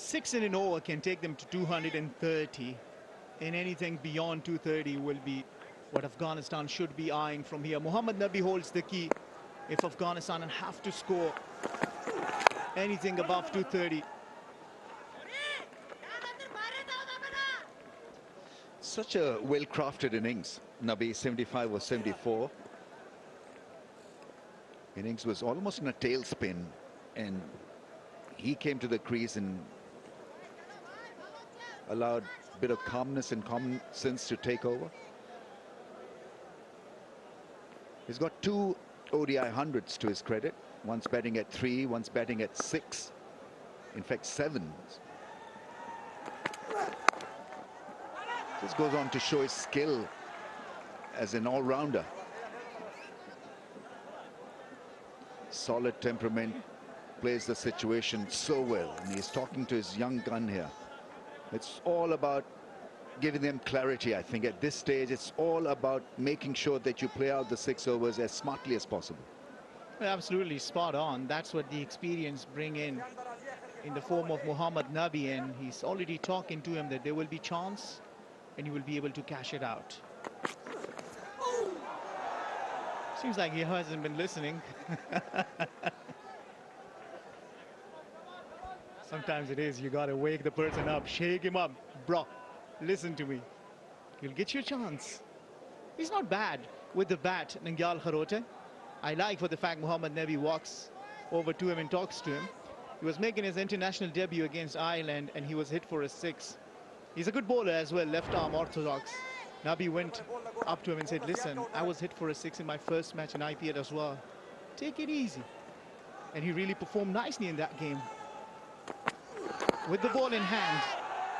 6 in an over can take them to 230, and anything beyond 230 will be what Afghanistan should be eyeing from here. Mohammad Nabi holds the key. If Afghanistan have to score anything above 230. Such a well-crafted innings. Nabi, 75 or 74. Innings was almost in a tailspin, and he came to the crease and allowed a bit of calmness and common sense to take over. He's got 2 ODI hundreds to his credit. Once batting at 3, once batting at 6. In fact, 7. This goes on to show his skill as an all-rounder. Solid temperament, plays the situation so well, and he's talking to his young gun here. It's all about giving them clarity. I think at this stage it's all about making sure that you play out the 6 overs as smartly as possible. Absolutely spot on. That's what the experience bring in the form of Mohammad Nabi, and he's already talking to him that there will be chance and he will be able to cash it out. Seems like he hasn't been listening. Sometimes it is, you gotta wake the person up, shake him up. Bro, listen to me. You'll get your chance. He's not bad with the bat, Nangyal Kharote. I like for the fact Mohammad Nabi walks over to him and talks to him. He was making his international debut against Ireland and he was hit for a 6. He's a good bowler as well, left arm orthodox. Nabi went up to him and said, listen, I was hit for a 6 in my first match in IPL as well. Take it easy. And he really performed nicely in that game. With the ball in hand,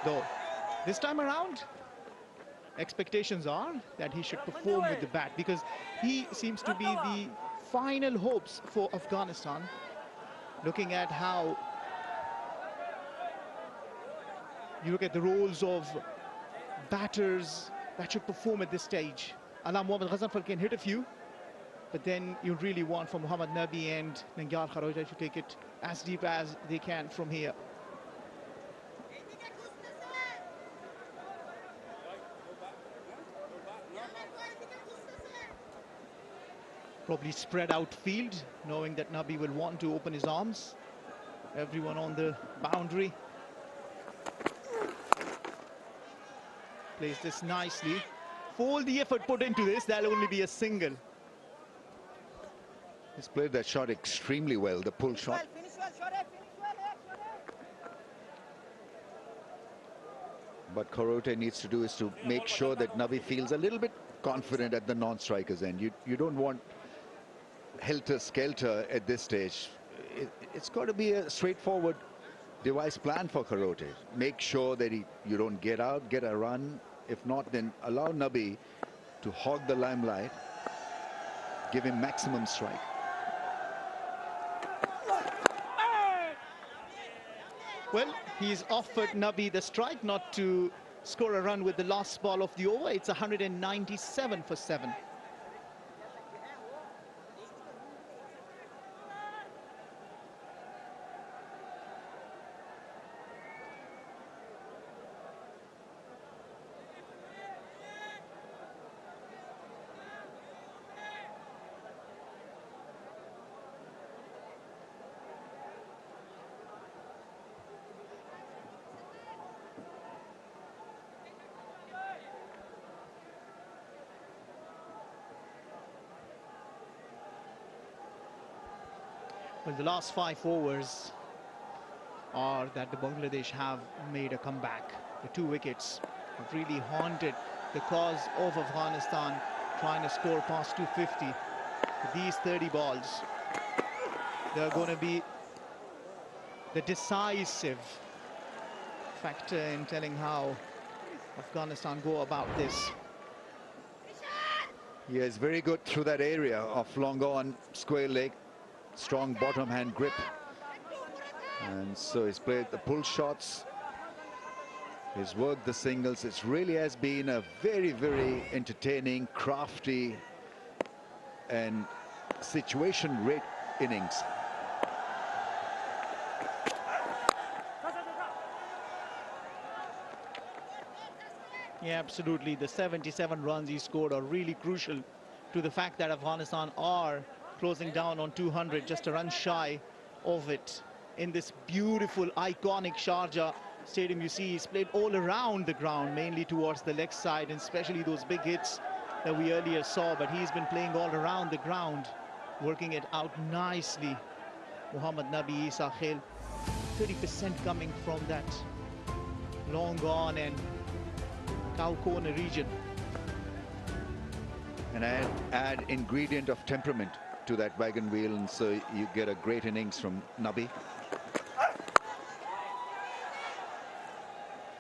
though, this time around, expectations are that he should perform with the bat, because he seems to be the final hopes for Afghanistan. Looking at how you look at the roles of batters that should perform at this stage. Alam Mohammad Ghazanfar can hit a few, but then you really want for Mohammad Nabi and Nangyal Kharote to take it as deep as they can from here. Probably spread out field, knowing that Nabi will want to open his arms. Everyone on the boundary. Plays this nicely. For all the effort put into this, that'll only be a single. He's played that shot extremely well, the pull shot. But Kharote needs to do is to make sure that Nabi feels a little bit confident at the non-striker's end. You don't want helter-skelter at this stage. It's got to be a straightforward device plan for Kharote. Make sure that you don't get out, get a run. If not, then allow Nabi to hog the limelight, give him maximum strike. Well, he's offered Nabi the strike not to score a run with the last ball of the over. It's 197 for 7. Well, the last 5 overs are that the Bangladesh have made a comeback. The 2 wickets have really haunted the cause of Afghanistan, trying to score past 250. These 30 balls, they're going to be the decisive factor in telling how Afghanistan go about this. He is very good through that area of long on, square leg. Strong bottom hand grip, and so he's played the pull shots, he's worked the singles. It really has been a very, very entertaining, crafty and situation-rich innings. Yeah, absolutely. The 77 runs he scored are really crucial to the fact that Afghanistan are closing down on 200, just a run shy of it. In this beautiful, iconic Sharjah stadium, you see he's played all around the ground, mainly towards the leg side, and especially those big hits that we earlier saw, but he's been playing all around the ground, working it out nicely. Muhammad Nabi Isa Khail, 30% coming from that long on and cow corner region. And add ingredient of temperament to that wagon wheel, and so you get a great innings from Nabi.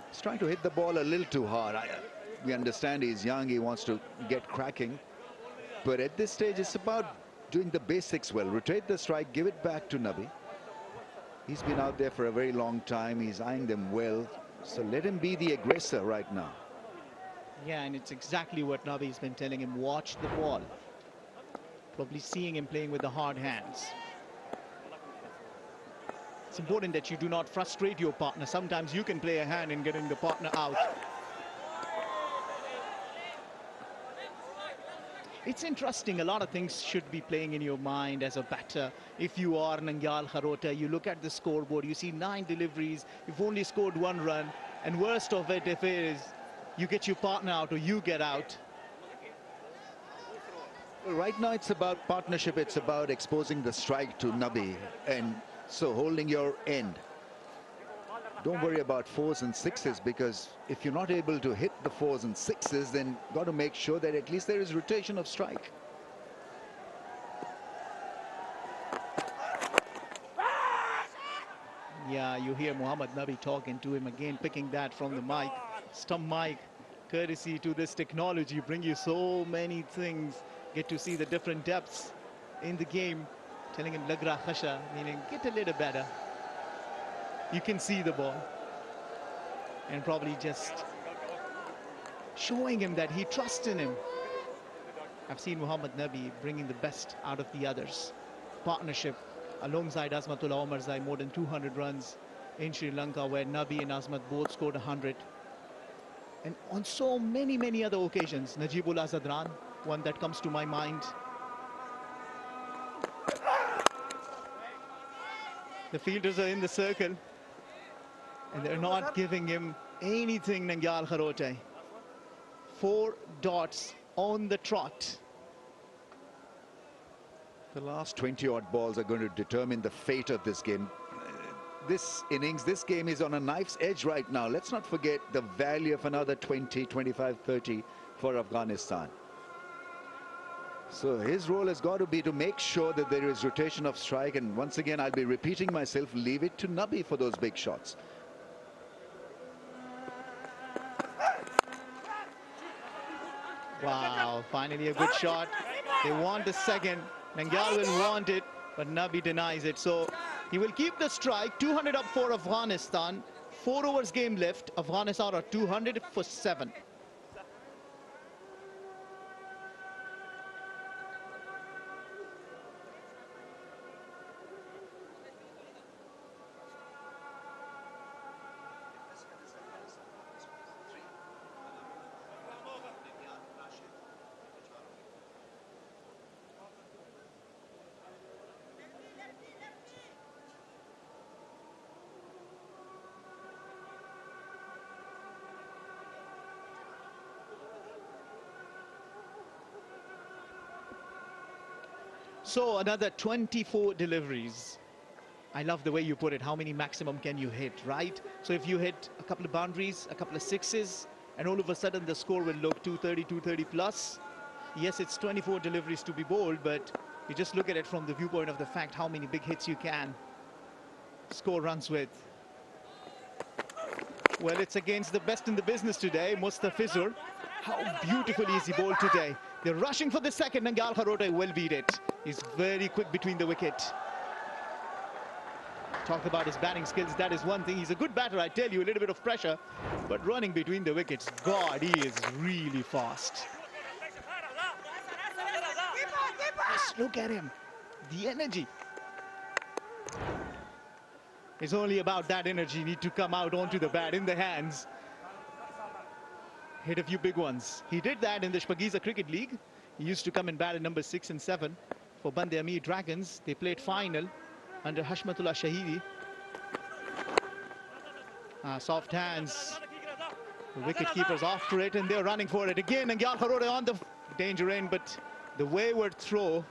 He's trying to hit the ball a little too hard. We understand he's young, he wants to get cracking, but at this stage it's about doing the basics well. Rotate the strike, give it back to Nabi. He's been out there for a very long time, he's eyeing them well, so let him be the aggressor right now. Yeah, and it's exactly what Nabi's been telling him. Watch the ball. Probably seeing him playing with the hard hands. It's important that you do not frustrate your partner. Sometimes you can play a hand in getting the partner out. It's interesting, a lot of things should be playing in your mind as a batter. If you are Nangyal Kharota, you look at the scoreboard, you see 9 deliveries, you've only scored 1 run, and worst of it, if it is you get your partner out or you get out. Well, right now it's about partnership, it's about exposing the strike to Nabi, and so holding your end. Don't worry about 4s and 6s, because if you're not able to hit the 4s and 6s, then got to make sure that at least there is rotation of strike. Yeah, you hear Muhammad Nabi talking to him again, picking that from the mic, stump mic. Courtesy to this technology, bring you so many things. Get to see the different depths in the game. Telling him Lagra Khasha, meaning get a little better. You can see the ball. And probably just showing him that he trusts in him. I've seen Muhammad Nabi bringing the best out of the others. Partnership alongside Azmatullah Omarzai, more than 200 runs in Sri Lanka, where Nabi and Azmat both scored 100. And on so many other occasions, Najibullah Zadran, one that comes to my mind. The fielders are in the circle, and they're not giving him anything, Nangyal Kharote. 4 dots on the trot. The last 20-odd balls are going to determine the fate of this game. This innings, this game is on a knife's edge right now. Let's not forget the value of another 20, 25, 30 for Afghanistan. So his role has got to be to make sure that there is rotation of strike. And once again, I'll be repeating myself, leave it to Nabi for those big shots. Wow, finally a good shot. They want the second. Nangyal will want it, but Nabi denies it. So he will keep the strike. 200 up for Afghanistan. 4 overs game left. Afghanistan are 200 for 7. So another 24 deliveries. I love the way you put it. How many maximum can you hit, right? So if you hit a couple of boundaries, a couple of 6s, and all of a sudden the score will look 230 plus. Yes, it's 24 deliveries to be bowled, but you just look at it from the viewpoint of the fact how many big hits you can score runs with. Well, it's against the best in the business today, Mustafizur. How beautifully is he bowled today. They're rushing for the second. Nangyal Kharote will beat it. He's very quick between the wicket. Talk about his batting skills. That is one thing. He's a good batter, I tell you. A little bit of pressure, but running between the wickets, God, he is really fast. Just look at him. The energy. It's only about that energy. You need to come out onto the bat in the hands. hit a few big ones. He did that in the Shpagiza Cricket League. He used to come and bat at number 6 and 7 for Bande Amir Dragons. They played final under Hashmatullah Shahidi. Soft hands. The wicket keepers after it, and they're running for it again. And Nangyal Kharote on the danger end, but the wayward throw,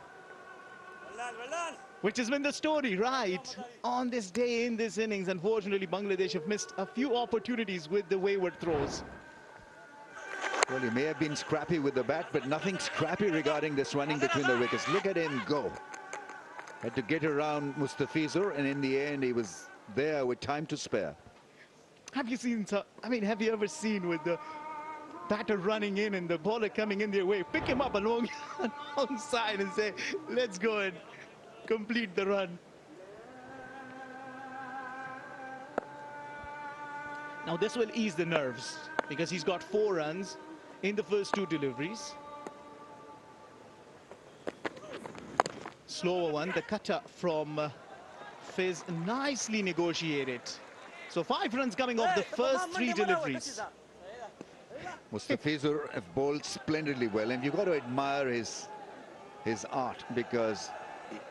which has been the story right on this day in this innings. Unfortunately, Bangladesh have missed a few opportunities with the wayward throws. Well, he may have been scrappy with the bat, but nothing scrappy regarding this running between the wickets. Look at him go. Had to get around Mustafizur, and in the end, he was there with time to spare. Have you seen, have you ever seen with the batter running in and the bowler coming in their way, pick him up alongside and say, let's go and complete the run. Now this will ease the nerves because he's got 4 runs in the first 2 deliveries. Slower one, the cutter from Fizz, nicely negotiated. So 5 runs coming off the first 3 deliveries. Mustafizur have bowled splendidly well, and you've got to admire his art, because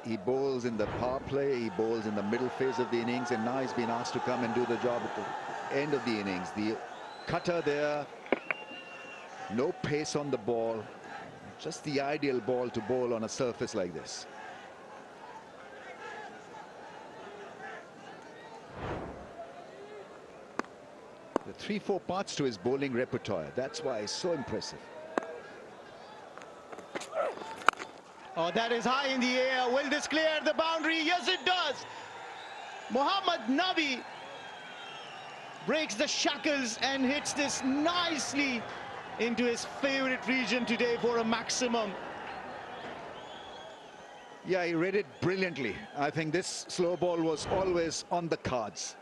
he bowls in the power play, he bowls in the middle phase of the innings, and now he's been asked to come and do the job at the end of the innings. The cutter there, no pace on the ball, just the ideal ball to bowl on a surface like this. The 3-4 parts to his bowling repertoire. That's why it's so impressive. Oh, that is high in the air. Will this clear the boundary? Yes, it does. Mohammad Nabi breaks the shackles and hits this nicely into his favorite region today for a maximum. Yeah, he read it brilliantly. I think this slow ball was always on the cards.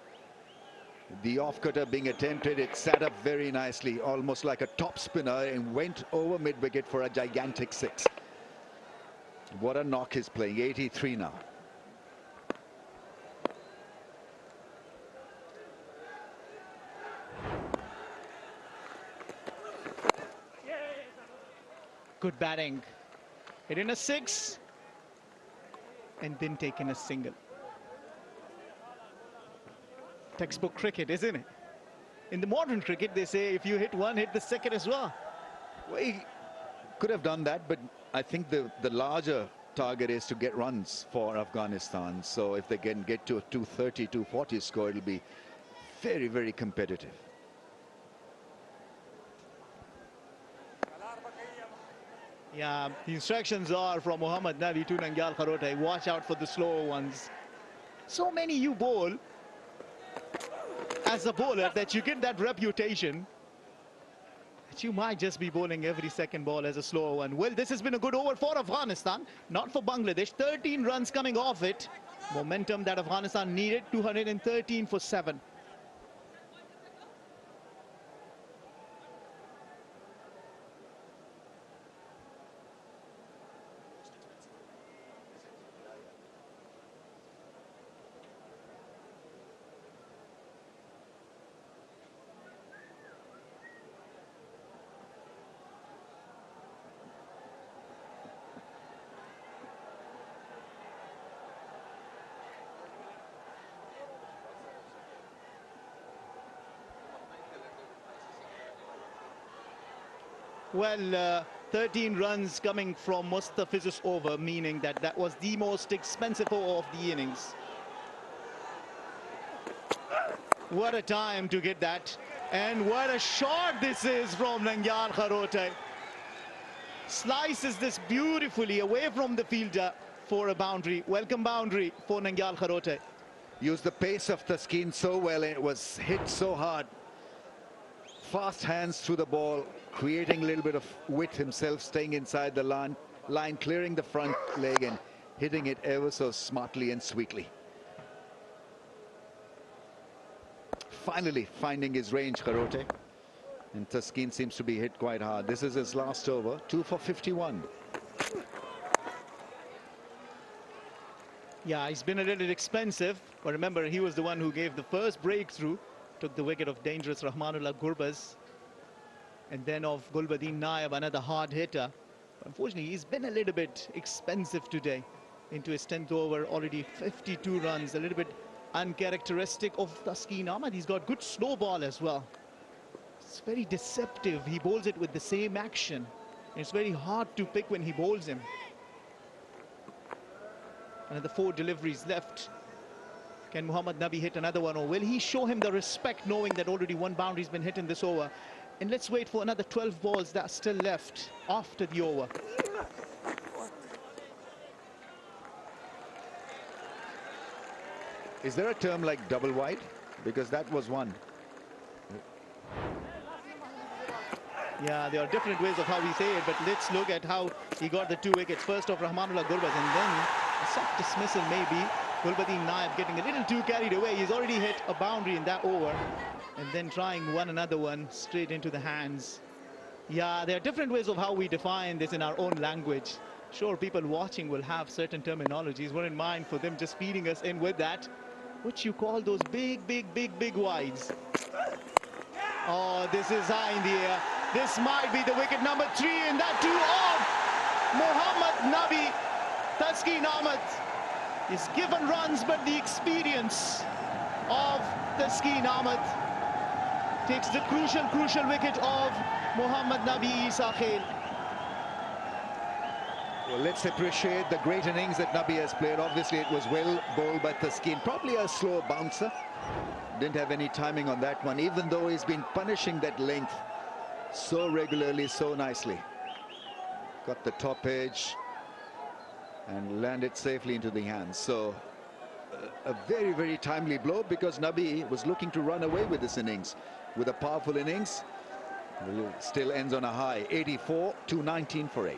The off-cutter being attempted, it sat up very nicely, almost like a top spinner, and went over mid-wicket for a gigantic 6. What a knock he's playing, 83 now. Good batting. Hit in a 6 and then taken a single. Textbook cricket, isn't it? In the modern cricket, they say if you hit one, hit the second as well. Well, he could have done that, but I think the larger target is to get runs for Afghanistan. So if they can get to a 230, 240 score, it'll be very, very competitive. Yeah, the instructions are from Mohammad Nabi to Nangyal Kharote. Watch out for the slower ones. So many you bowl as a bowler that you get that reputation that you might just be bowling every second ball as a slower one. Well, this has been a good over for Afghanistan, not for Bangladesh. 13 runs coming off it. Momentum that Afghanistan needed, 213 for 7. Well, 13 runs coming from Mustafiz's over, meaning that that was the most expensive over of the innings. What a time to get that. And what a shot this is from Nangyal Kharote. Slices this beautifully away from the fielder for a boundary. Welcome boundary for Nangyal Kharote. Used the pace of Taskin so well, and it was hit so hard. Fast hands through the ball, creating a little bit of width himself, staying inside the line, clearing the front leg and hitting it ever so smartly and sweetly. Finally finding his range, Kharote. And Taskin seems to be hit quite hard. This is his last over, 2 for 51. Yeah, he's been a little expensive, but remember, he was the one who gave the first breakthrough, took the wicket of dangerous Rahmanullah Gurbaz. And then of Gulbadin Naib, another hard hitter. Unfortunately, he's been a little bit expensive today. Into his 10th over, already 52 runs. A little bit uncharacteristic of Taskin Ahmed. He's got good slow ball as well. It's very deceptive. He bowls it with the same action. It's very hard to pick when he bowls him. Another 4 deliveries left. Can Mohammad Nabi hit another one, or will he show him the respect knowing that already 1 boundary's been hit in this over? And let's wait for another 12 balls that are still left after the over. Is there a term like double wide? Because that was one. Yeah, there are different ways of how we say it, but let's look at how he got the 2 wickets. First off, Rahmanullah Gurbaz, and then a soft dismissal maybe. Gulbadin Naib getting a little too carried away. He's already hit a boundary in that over. And then trying another one straight into the hands. Yeah, there are different ways of how we define this in our own language. Sure, people watching will have certain terminologies. Wouldn't mind for them just feeding us in with that. What you call those big wides. Oh, this is high in the air. This might be the wicket number 3, and that too of Mohammad Nabi. Taskin Ahmed is given runs, but the experience of Taskin Ahmed takes the crucial wicket of Mohammad Nabi Isa Khail. Well, let's appreciate the great innings that Nabi has played. Obviously, it was well bowled by Taskin. Probably a slow bouncer. Didn't have any timing on that one, even though he's been punishing that length so regularly, so nicely. Got the top edge and landed safely into the hands. So a very timely blow, because Nabi was looking to run away with this innings. With a powerful innings, still ends on a high, 84 to 19 for 8.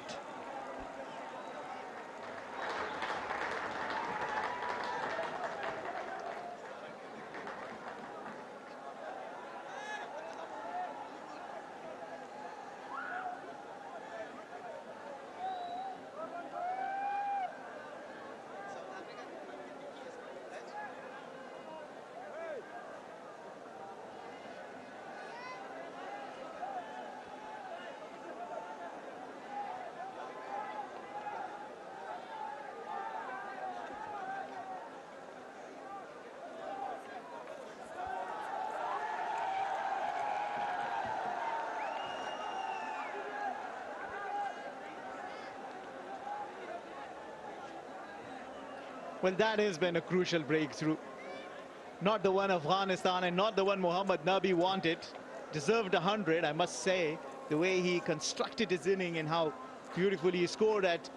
Well, that has been a crucial breakthrough. Not the one Afghanistan and not the one Mohammad Nabi wanted. Deserved 100, I must say. The way he constructed his inning and how beautifully he scored at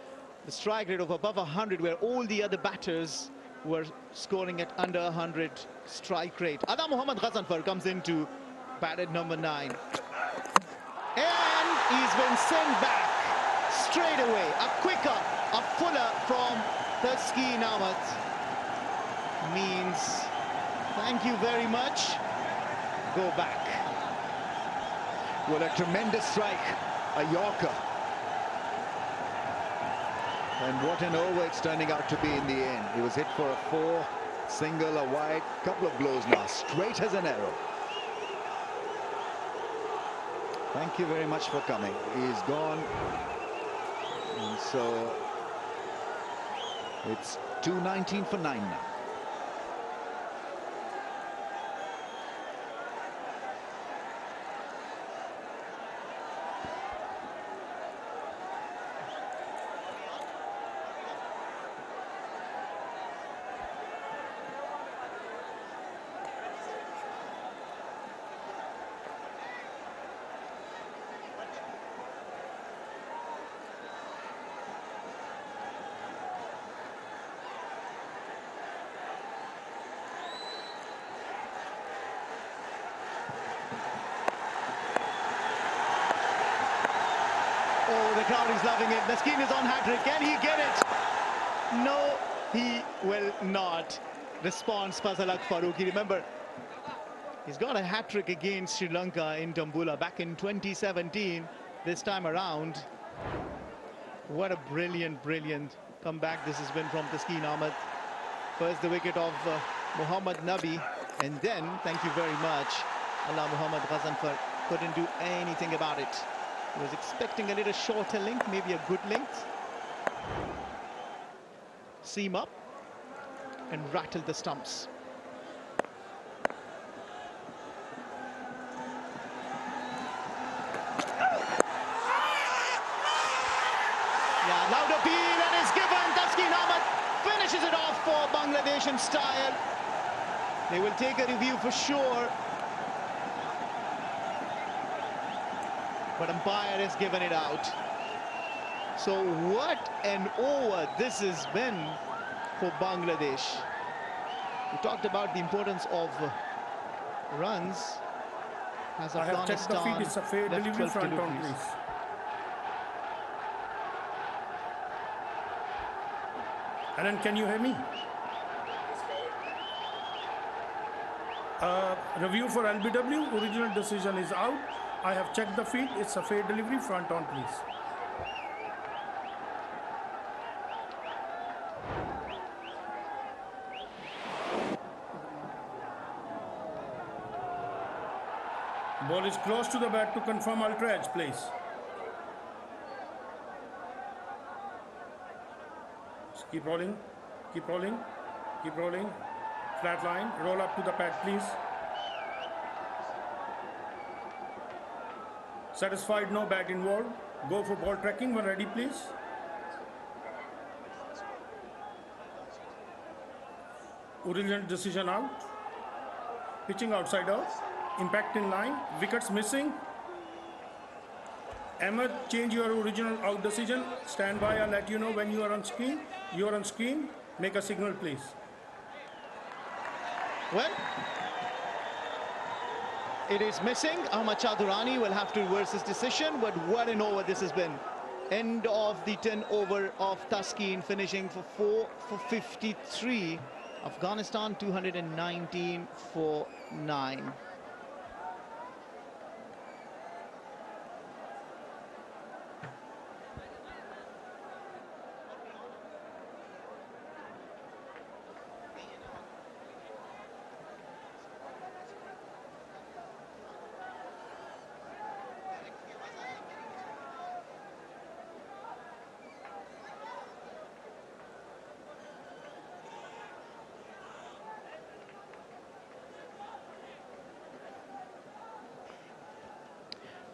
the strike rate of above 100, where all the other batters were scoring at under 100 strike rate. Ada Muhammad Ghazanfar comes in to bat at number 9. And he's been sent back straight away. A quicker, a fuller from Taskin Ahmed means thank you very much, go back. Well, a tremendous strike, a Yorker. And what an over it's turning out to be in the end. He was hit for a 4, single, a wide, couple of blows now, straight as an arrow. Thank you very much for coming. He's gone. And so it's 219 for 9 now. The crowd is loving it. Taskin is on hat-trick. Can he get it? No, he will not. Response, Fazalak Farooqi. Remember, he's got a hat-trick against Sri Lanka in Dambulla back in 2017. This time around, what a brilliant comeback this has been from Taskin Ahmed. First the wicket of Mohammad Nabi, and then, thank you very much, Allah Muhammad Ghazanfar couldn't do anything about it. He was expecting a little shorter length, maybe a good length. Seam up and rattle the stumps. Yeah, loud appeal and is given. Taskin Ahmed finishes it off for Bangladesh in style. They will take a review for sure. But umpire has given it out. So what an over this has been for Bangladesh. We talked about the importance of runs. As I have checked the feed. It's a fair delivery front on, please. Alan, can you hear me? Review for LBW. Original decision is out. I have checked the feed. It's a fair delivery front on, please. Ball is close to the bat to confirm ultra edge, please. Just keep rolling, keep rolling, keep rolling. Flat line, roll up to the pad, please. Satisfied, no bat involved. Go for ball tracking when ready, please. Original decision out. Pitching outside out. Impact in line. Wickets missing. Ahmed, change your original out decision. Stand by, I'll let you know when you are on screen. You are on screen. Make a signal, please. Well, it is missing. Ahmad Chadurani will have to reverse his decision, but what an over this has been. End of the 10 over of Taskin, finishing for 4 for 53. Afghanistan 219 for 9.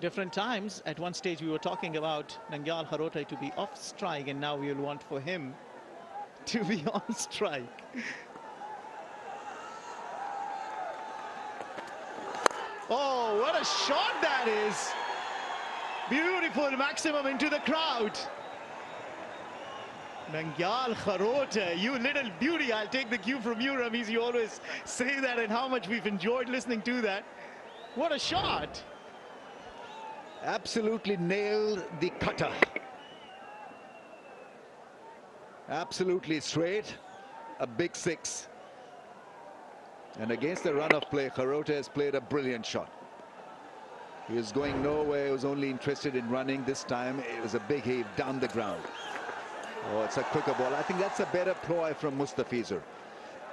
Different times. At one stage we were talking about Nangyal Kharote to be off strike, and now we'll want for him to be on strike. Oh, what a shot that is! Beautiful maximum into the crowd. Nangyal Kharote, you little beauty. I'll take the cue from you, Ramiz. You always say that, and how much we've enjoyed listening to that. What a shot! Absolutely nailed the cutter. Absolutely straight. A big 6. And against the run of play, Kharote has played a brilliant shot. He was going nowhere. He was only interested in running. This time it was a big heave down the ground. Oh, it's a quicker ball. I think that's a better ploy from Mustafizur.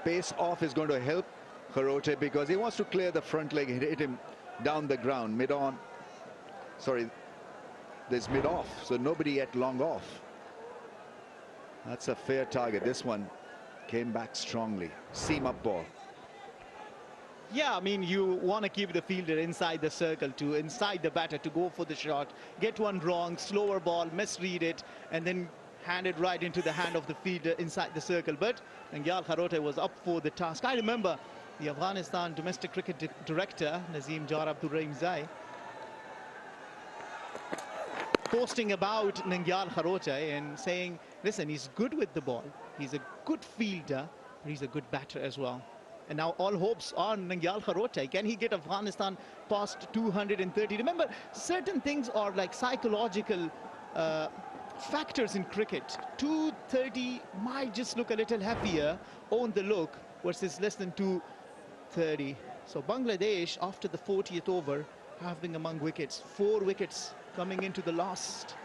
Pace off is going to help Kharote because he wants to clear the front leg. Hit him down the ground, mid-on. Sorry, there's mid-off, so nobody yet long off. That's a fair target. This one came back strongly. Seam-up ball. Yeah, I mean, you want to keep the fielder inside the circle, to inside the batter, to go for the shot, get one wrong, slower ball, misread it, and then hand it right into the hand of the fielder inside the circle. But Nangyal Kharote was up for the task. I remember the Afghanistan domestic cricket director, Nazim Jar Abdul Rahim Zai, posting about Nangyal Kharote and saying, listen, he's good with the ball, he's a good fielder, but he's a good batter as well. And now all hopes on Nangyal Kharote. Can he get Afghanistan past 230? Remember, certain things are like psychological factors in cricket. 230 might just look a little heavier on the look versus less than 230. So Bangladesh, after the 40th over, have been among wickets. 4 wickets coming into the last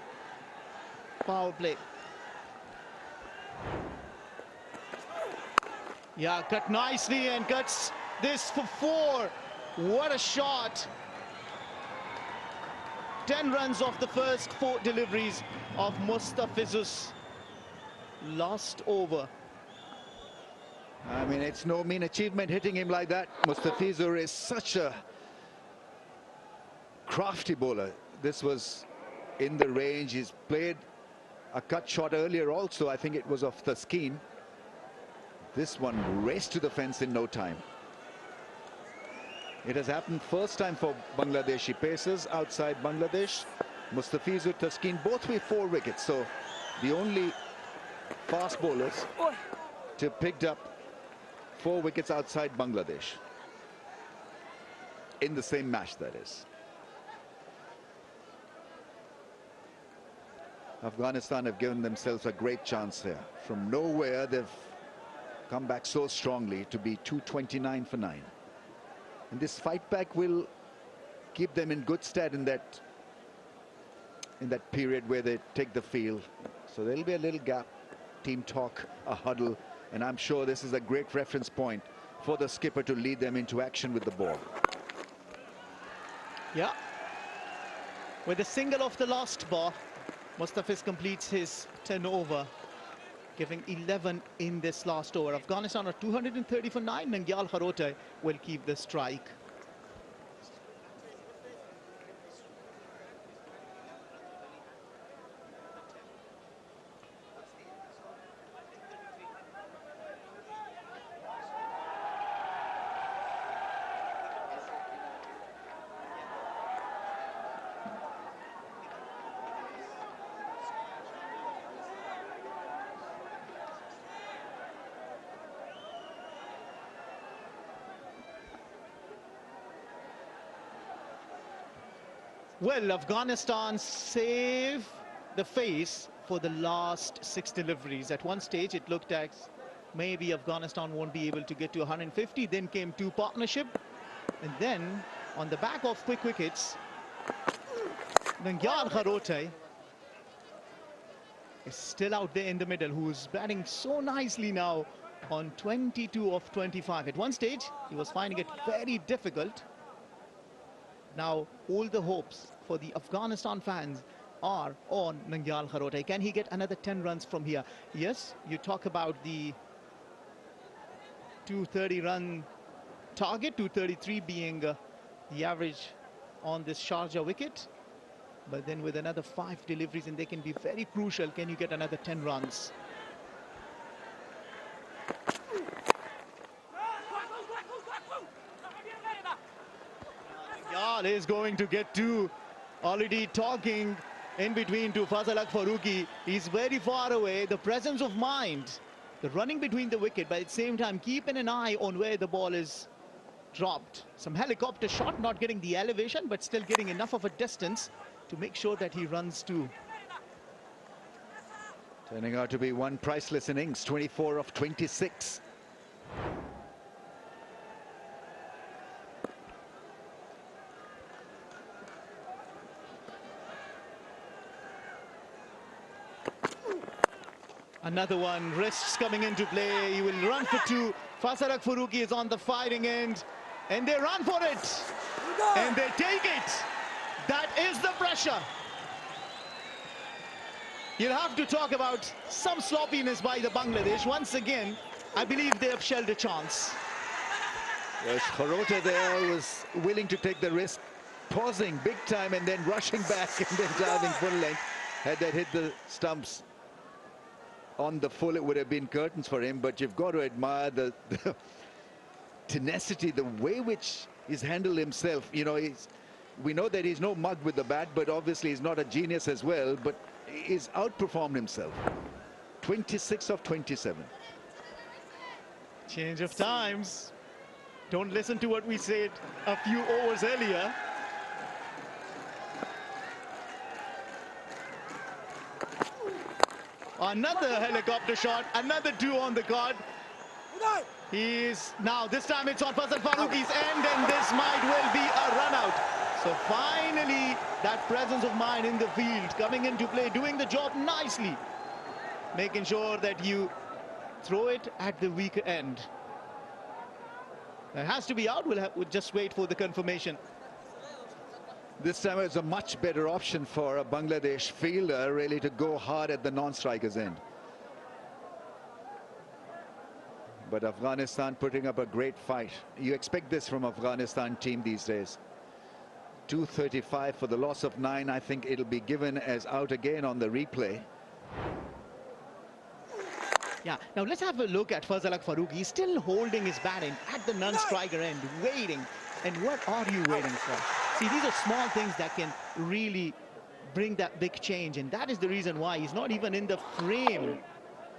power play. Yeah, cut nicely and cuts this for 4. What a shot. 10 runs off the first 4 deliveries of Mustafiz's last over. I mean, it's no mean achievement hitting him like that. Mustafizur is such a crafty bowler. This was in the range. He's played a cut shot earlier also. I think it was off the skeen. This one raced to the fence in no time. It has happened first time for Bangladeshi pacers outside Bangladesh. Mustafizur, Taskeen, both with 4 wickets. So the only fast bowlers to have picked up 4 wickets outside Bangladesh. In the same match, that is. Afghanistan have given themselves a great chance here. From nowhere, they've come back so strongly to be 229 for 9. And this fight back will keep them in good stead in that period where they take the field. So there'll be a little gap, team talk, a huddle, and I'm sure this is a great reference point for the skipper to lead them into action with the ball. Yeah. With a single off the last ball, Mustafiz completes his 10 over, giving 11 in this last over. Afghanistan are 230 for 9. Nangyal Kharote will keep the strike. Well, Afghanistan save the face for the last 6 deliveries. At one stage, it looked like maybe Afghanistan won't be able to get to 150. Then came 2 partnership. And then, on the back of quick wickets, Nangyal Kharote is still out there in the middle, who's batting so nicely now on 22 of 25. At one stage, he was finding it very difficult. Now, all the hopes for the Afghanistan fans are on Nangyal Kharote. Can he get another 10 runs from here? Yes, you talk about the 230-run target, 233 being the average on this Sharjah wicket. But then with another 5 deliveries, and they can be very crucial, can you get another 10 runs? Nangyal is going to get 2. Already talking in between to Fazal Faruqi. He's very far away. The presence of mind, the running between the wicket, but at the same time keeping an eye on where the ball is dropped. Some helicopter shot, not getting the elevation, but still getting enough of a distance to make sure that he runs too. Turning out to be one priceless innings, 24 of 26. Another one, wrists coming into play. He will run for 2. Fasarak Faruqi is on the fighting end, and they run for it, and they take it. That is the pressure. You'll have to talk about some sloppiness by the Bangladesh. Once again, I believe they have shelled a chance. Yes, Kharote there was willing to take the risk, pausing big time and then rushing back and then diving full length. Had that hit the stumps on the full, it would have been curtains for him. But you've got to admire the tenacity, the way which he's handled himself. You know, we know that he's no mug with the bat, but obviously he's not a genius as well. But he's outperformed himself. 26 of 27. Change of times. Don't listen to what we said a few overs earlier. Another helicopter shot, another 2 on the card. He's now, this time it's on Fazal Faruqi's end, and this might well be a run out. So finally, that presence of mind in the field coming into play, doing the job nicely, making sure that you throw it at the weaker end. It has to be out. We'll just wait for the confirmation. This time it's a much better option for a Bangladesh fielder really to go hard at the non-striker's end. But Afghanistan putting up a great fight. You expect this from Afghanistan team these days. 235 for the loss of 9. I think it'll be given as out again on the replay. Yeah, now let's have a look at Fazal Farooqi. He's still holding his bat in at the non-striker end, waiting. And what are you waiting for? See, these are small things that can really bring that big change, and that is the reason why he's not even in the frame.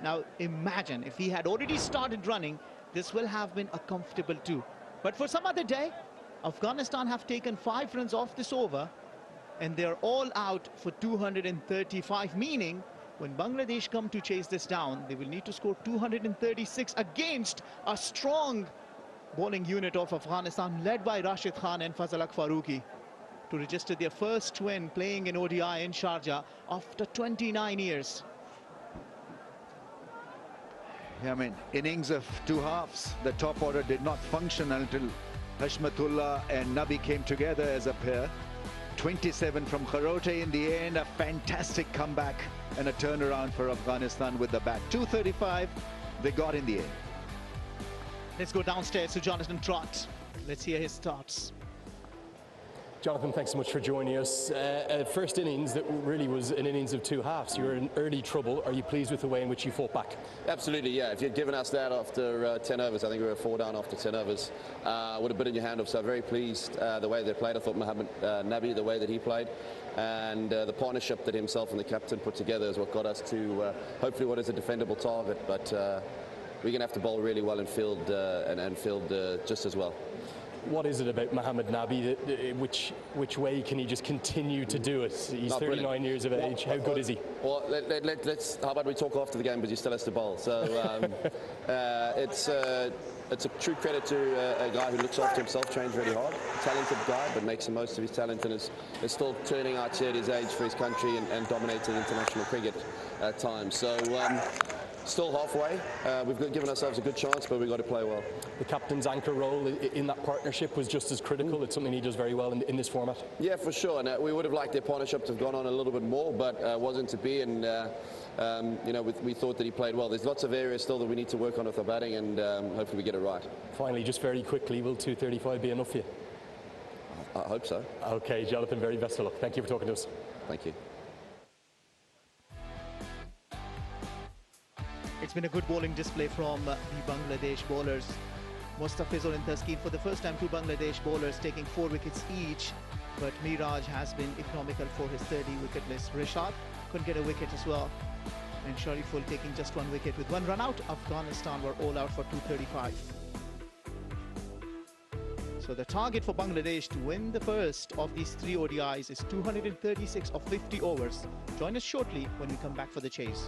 Now, imagine if he had already started running, this will have been a comfortable 2. But for some other day, Afghanistan have taken 5 runs off this over, and they're all out for 235, meaning when Bangladesh come to chase this down, they will need to score 236 against a strong bowling unit of Afghanistan led by Rashid Khan and Fazal Farooqi to register their first win playing in ODI in Sharjah after 29 years. Yeah, I mean, innings of 2 halves. The top order did not function until Hashmatullah and Nabi came together as a pair. 27 from Kharote in the end. A fantastic comeback and a turnaround for Afghanistan with the bat. 235 they got in the end. Let's go downstairs to Jonathan Trott. Let's hear his thoughts. Jonathan, thanks so much for joining us. First innings that really was an innings of 2 halves. You were in early trouble. Are you pleased with the way in which you fought back? Absolutely, yeah. If you'd given us that after 10 overs, I think we were 4 down after 10 overs, would have been in your hand off. So very pleased the way they played. I thought Mohammed Nabi, the way that he played, and the partnership that himself and the captain put together is what got us to hopefully what is a defendable target. But we're going to have to bowl really well and field just as well. What is it about Mohammed Nabi? Which way can he just continue to do it? He's 39 years of age. How good is he? Well, let's. How about we talk after the game, because he still has to bowl. So it's a true credit to a guy who looks after himself, trains really hard, a talented guy, but makes the most of his talent and is still turning out here at his age for his country and dominating international cricket at times. So. Still halfway. We've given ourselves a good chance, but we've got to play well. The captain's anchor role in that partnership was just as critical. It's something he does very well in this format. Yeah, for sure. And we would have liked their partnership to have gone on a little bit more, but wasn't to be. And you know, we thought that he played well. There's lots of areas still that we need to work on with our batting, and hopefully we get it right. Finally, just very quickly, will 235 be enough for you? I hope so. Okay, Jonathan, very best of luck. Thank you for talking to us. Thank you. It's been a good bowling display from the Bangladesh bowlers. Mustafizur and Taskeen for the first time, 2 Bangladesh bowlers taking 4 wickets each. But Miraj has been economical for his 30 wicket-less. Rishad couldn't get a wicket as well. And Shariful taking just 1 wicket. With 1 run out, Afghanistan were all out for 235. So the target for Bangladesh to win the first of these 3 ODIs is 236 of 50 overs. Join us shortly when we come back for the chase.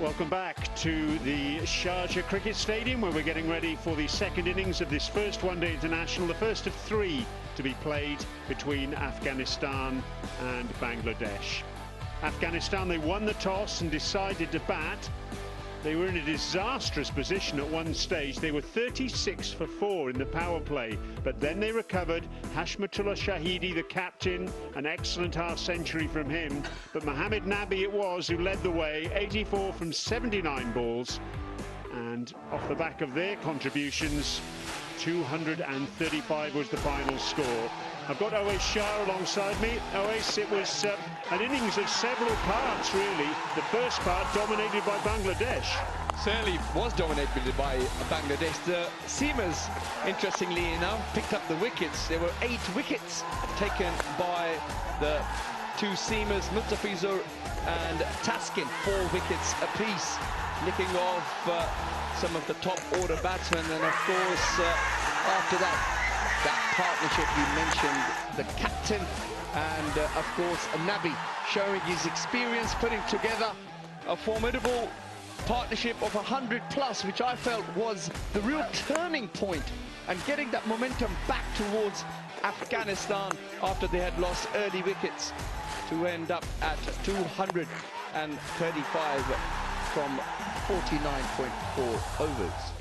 Welcome back to the Sharjah Cricket Stadium, where we're getting ready for the second innings of this first one-day international, the first of 3 to be played between Afghanistan and Bangladesh. Afghanistan, they won the toss and decided to bat. They were in a disastrous position at one stage. They were 36 for 4 in the power play, but then they recovered. Hashmatullah Shahidi, the captain, an excellent half-century from him. But Mohammad Nabi it was who led the way, 84 from 79 balls. And off the back of their contributions, 235 was the final score. I've got Owais Shah alongside me. Owais, it was an innings of several parts, really. The first part dominated by Bangladesh. Certainly was dominated by Bangladesh. The seamers, interestingly enough, picked up the wickets. There were 8 wickets taken by the 2 seamers, Mustafizur and Taskin, 4 wickets apiece, nicking off some of the top order batsmen. And of course, after that partnership you mentioned, the captain and of course Nabi showing his experience, putting together a formidable partnership of 100+, which I felt was the real turning point and getting that momentum back towards Afghanistan after they had lost early wickets to end up at 235 from 49.4 overs.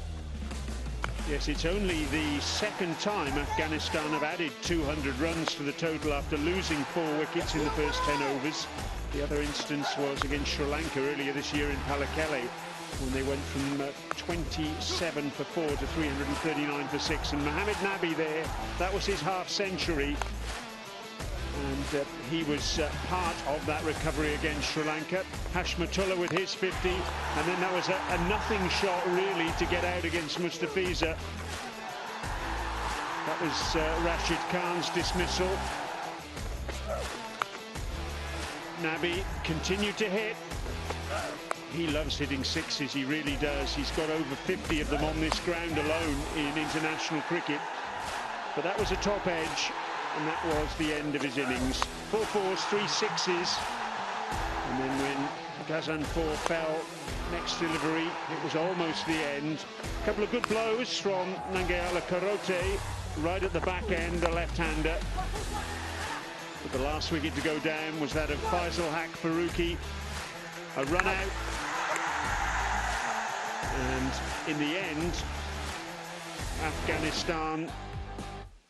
Yes, it's only the second time Afghanistan have added 200 runs to the total after losing 4 wickets in the first 10 overs. The other instance was against Sri Lanka earlier this year in Palakkale, when they went from 27 for 4 to 339 for 6. And Mohammad Nabi there, that was his half-century. And he was part of that recovery against Sri Lanka. Hashmatullah with his 50, and then that was a nothing shot really to get out against Mustafiza. That was Rashid Khan's dismissal. Nabi continued to hit. He loves hitting sixes, he really does. He's got over 50 of them on this ground alone in international cricket. But that was a top edge. And that was the end of his innings. 4 fours, 3 sixes. And then when Ghazanfur fell, next delivery, it was almost the end. A couple of good blows from Nangiala Karote, right at the back end, the left-hander. But the last wicket to go down was that of Faisal Haq Faruqi. A run out. And in the end, Afghanistan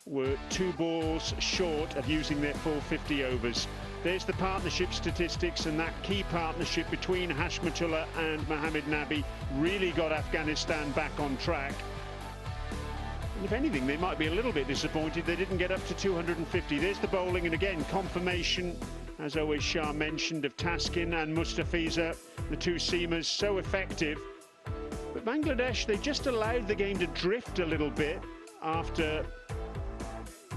were 2 balls short of using their full 50 overs. There's the partnership statistics, and that key partnership between Hashmatullah and Mohammad Nabi really got Afghanistan back on track. And if anything, they might be a little bit disappointed they didn't get up to 250. There's the bowling, and again, confirmation, as Owais Shah mentioned, of Taskin and Mustafiza, the 2 seamers, so effective. But Bangladesh, they just allowed the game to drift a little bit after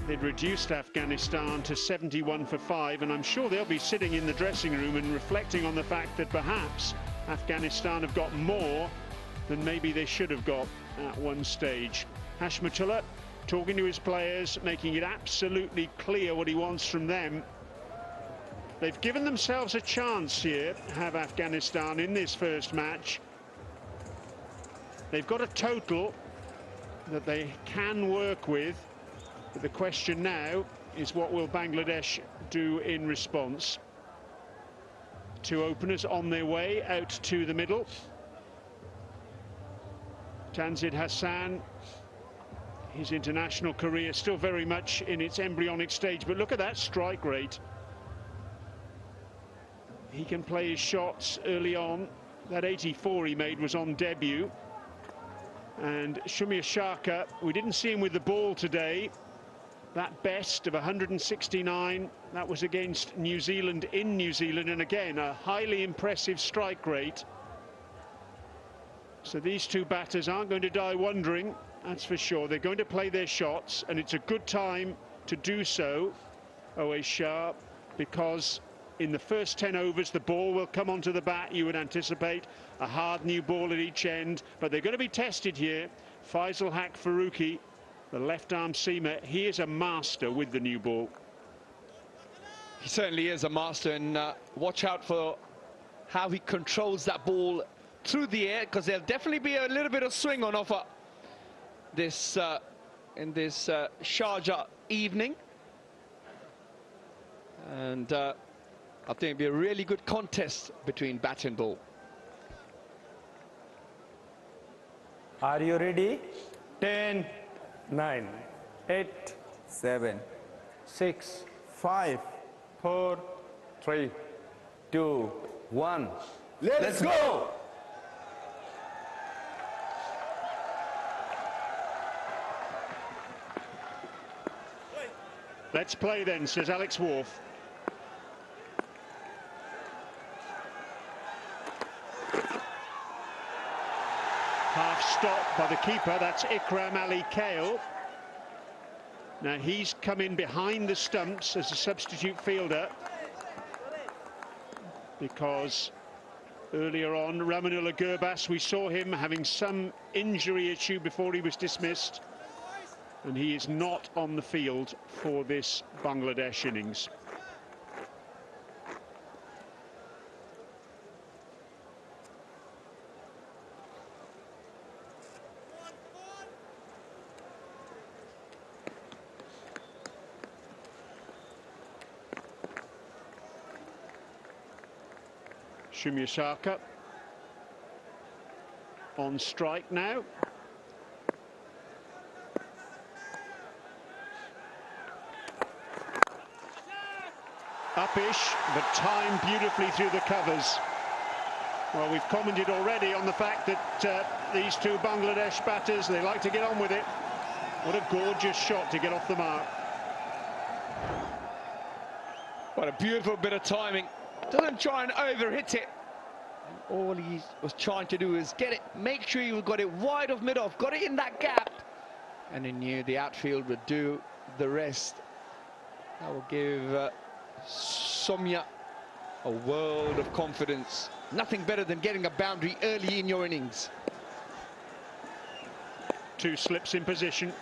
they'd reduced Afghanistan to 71 for 5, and I'm sure they'll be sitting in the dressing room and reflecting on the fact that perhaps Afghanistan have got more than maybe they should have got at one stage. Hashmatullah talking to his players, making it absolutely clear what he wants from them. They've given themselves a chance here, have Afghanistan, in this first match. They've got a total that they can work with. But the question now is, what will Bangladesh do in response? 2 openers on their way out to the middle. Tanzid Hassan, his international career still very much in its embryonic stage, but look at that strike rate. He can play his shots early on. That 84 he made was on debut. And Shumir Shaka, we didn't see him with the ball today. That best of 169, that was against New Zealand in New Zealand, and again a highly impressive strike rate. So these 2 batters aren't going to die wondering, that's for sure. They're going to play their shots, and it's a good time to do so, Owais Shah, because in the first 10 overs the ball will come onto the bat, you would anticipate. A hard new ball at each end, but they're going to be tested here. Faisal Haq Faruqi, the left-arm seamer, he is a master with the new ball. He certainly is a master, and watch out for how he controls that ball through the air, because there'll definitely be a little bit of swing on offer this in this Sharjah evening. And I think it'll be a really good contest between bat and ball. Are you ready? 10, 9, 8, 7, 6, 5, 4, 3, 2, 1. Let's go! Let's play then, says Alex Wharf. Half stop by the keeper, that's Ikram Ali Kale. Now he's come in behind the stumps as a substitute fielder, because earlier on, Ramanullah Gurbas, we saw him having some injury issue before he was dismissed, and he is not on the field for this Bangladesh innings. Shumyasaka on strike now. Upish, but timed beautifully through the covers. Well, we've commented already on the fact that these two Bangladesh batters, they like to get on with it. What a gorgeous shot to get off the mark. What a beautiful bit of timing. Doesn't try and overhit it. All he was trying to do is get it, make sure you got it wide of mid-off, got it in that gap, and he knew the outfield would do the rest. That will give Somya a world of confidence. Nothing better than getting a boundary early in your innings. Two slips in position.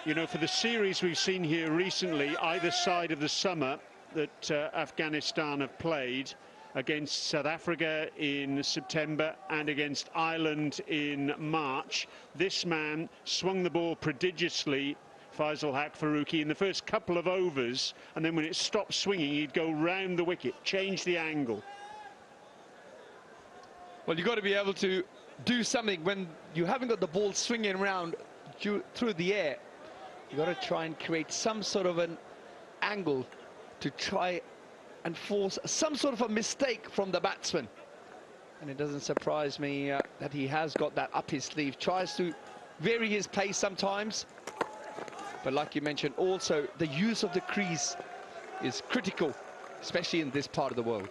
You know, for the series we've seen here recently, either side of the summer that Afghanistan have played, against South Africa in September and against Ireland in March, this man swung the ball prodigiously, Faisal Haq Faruqi, in the first couple of overs, and then when it stopped swinging, he'd go round the wicket, change the angle. Well, you've got to be able to do something when you haven't got the ball swinging around through the air. You've got to try and create some sort of an angle to try and force some sort of a mistake from the batsman. And it doesn't surprise me that he has got that up his sleeve. Tries to vary his pace sometimes. But like you mentioned, also the use of the crease is critical, especially in this part of the world.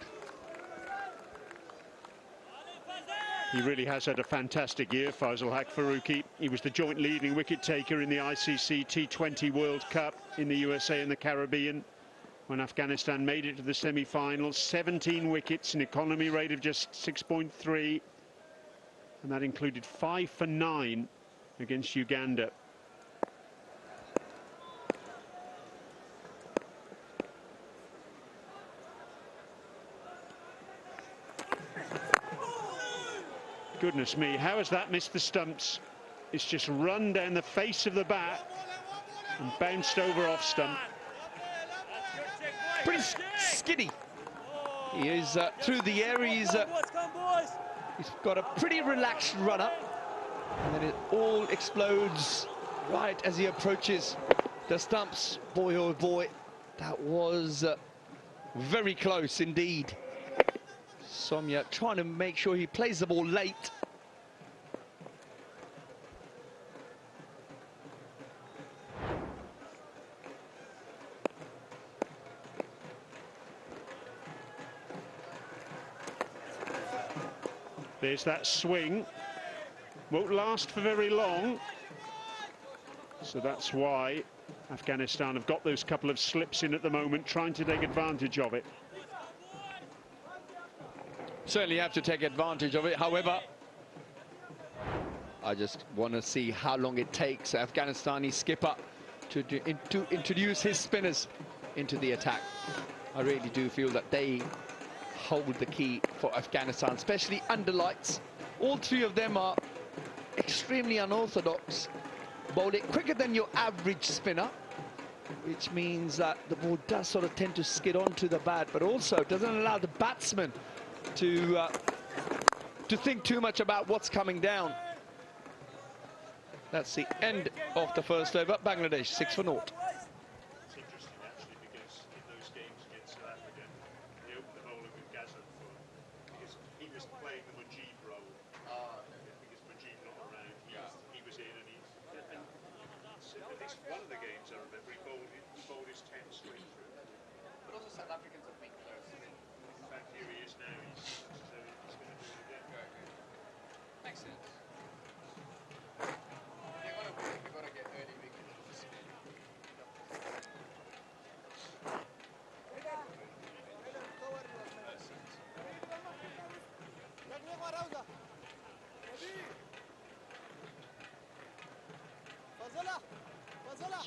He really has had a fantastic year, Faisal Haq Faruqi. He was the joint leading wicket taker in the ICC T20 World Cup in the USA and the Caribbean when Afghanistan made it to the semi-finals. 17 wickets, an economy rate of just 6.3, and that included 5 for 9 against Uganda. Goodness me, how has that missed the stumps? It's just run down the face of the bat and bounced over off stump. Pretty skinny. He is through the air. He's got a pretty relaxed run up, and then it all explodes right as he approaches the stumps. Boy, oh boy, that was very close indeed. Somya trying to make sure he plays the ball late. There's that swing. Won't last for very long. So that's why Afghanistan have got those couple of slips in at the moment, trying to take advantage of it. Certainly have to take advantage of it. However, I just want to see how long it takes Afghanistani skipper to introduce his spinners into the attack. I really do feel that they hold the key for Afghanistan, especially under lights. All three of them are extremely unorthodox, bowling quicker than your average spinner, which means that the ball does sort of tend to skid onto the bat, but also doesn't allow the batsman to think too much about what's coming down. That's the end of the first over. Bangladesh 6 for naught. It's interesting actually because in those games against South Africa, they opened the bowling with Gazan because he was playing the Mujib role. Because Mujib not around, he was in, and at least one of the games I remember he bowled his 10 straight through. But also South Africans have been close. In fact, here he is now. He's going to do it again. Makes sense. They've got to get early wickets.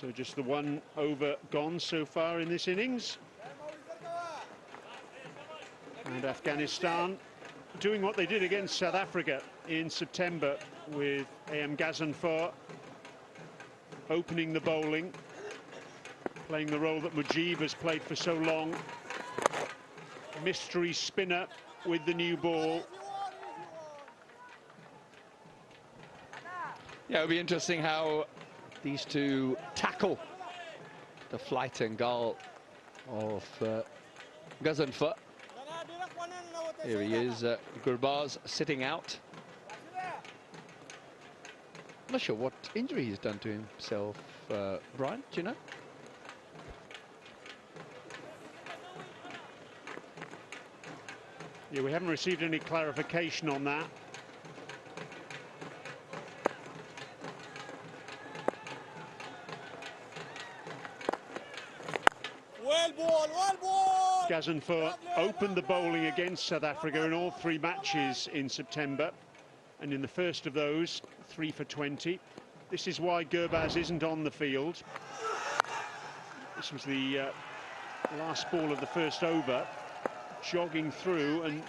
So just the 1 over gone so far in this innings. And Afghanistan doing what they did against South Africa in September with Gazanfar opening the bowling, playing the role that Mujib has played for so long. Mystery spinner with the new ball. Yeah, it'll be interesting how these two tackle the flight and goal of Gazanfar. Here he is, Gurbaz sitting out. I'm not sure what injury he's done to himself, Brian, do you know? Yeah, we haven't received any clarification on that. Gazanfar opened the bowling against South Africa in all 3 matches in September, and in the first of those, 3 for 20. This is why Gurbaz isn't on the field. This was the last ball of the first over, jogging through, and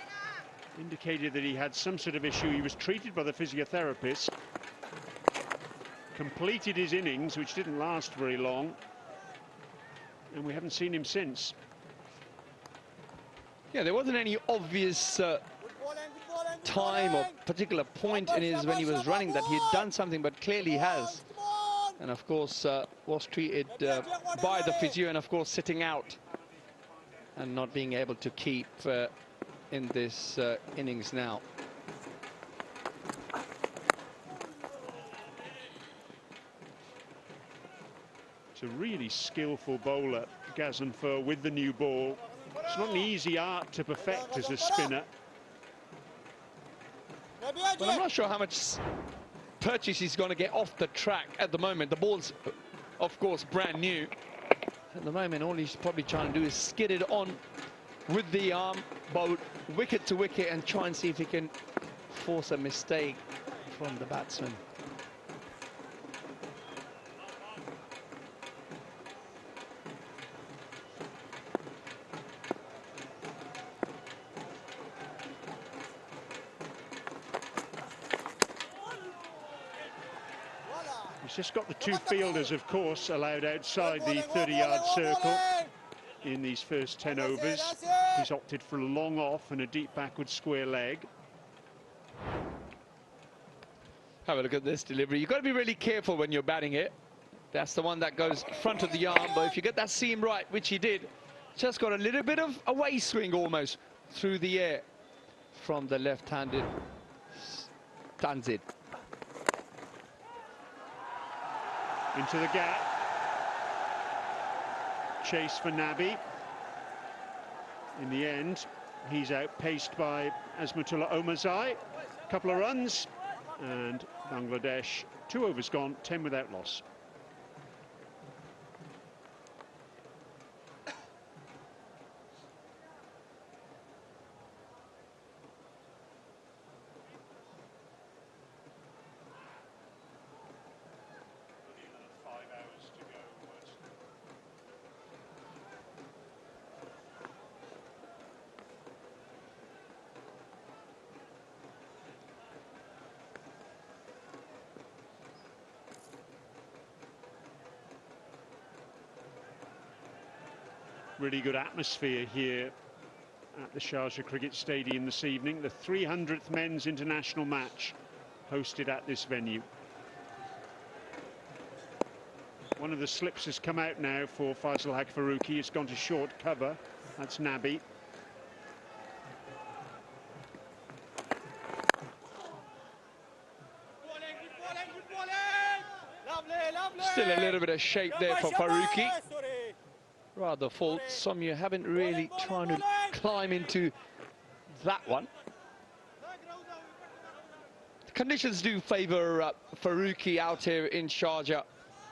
indicated that he had some sort of issue. He was treated by the physiotherapist, completed his innings, which didn't last very long, and we haven't seen him since. Yeah, there wasn't any obvious time or particular point in his when he was running that he had done something, but clearly he has. And of course was treated by the physio, and of course sitting out and not being able to keep in this innings now. It's a really skillful bowler, Gazanfar, with the new ball. It's not an easy art to perfect as a spinner. Well, I'm not sure how much purchase he's going to get off the track at the moment. The ball's, of course, brand new. At the moment, all he's probably trying to do is skid it on with the arm, both wicket to wicket, and try and see if he can force a mistake from the batsman. He's just got the 2 fielders, of course, allowed outside the 30-yard circle in these first 10 overs. He's opted for a long off and a deep backward square leg. Have a look at this delivery. You've got to be really careful when you're batting it. That's the one that goes front of the arm, but if you get that seam right, which he did, just got a little bit of a way swing almost through the air from the left-handed Tanzid. Into the gap. Chase for Nabi. In the end, he's outpaced by Azmatullah Omarzai. A couple of runs, and Bangladesh, 2 overs gone, 10 without loss. Really good atmosphere here at the Sharjah Cricket Stadium this evening. The 300th men's international match hosted at this venue. One of the slips has come out now for Faisal Haq Farooqi. It's gone to short cover. That's Nabi. Still a little bit of shape there for Farooqi. Rather full. Somya haven't really trying to climb into that one. The conditions do favour Farooqi out here in Sharjah,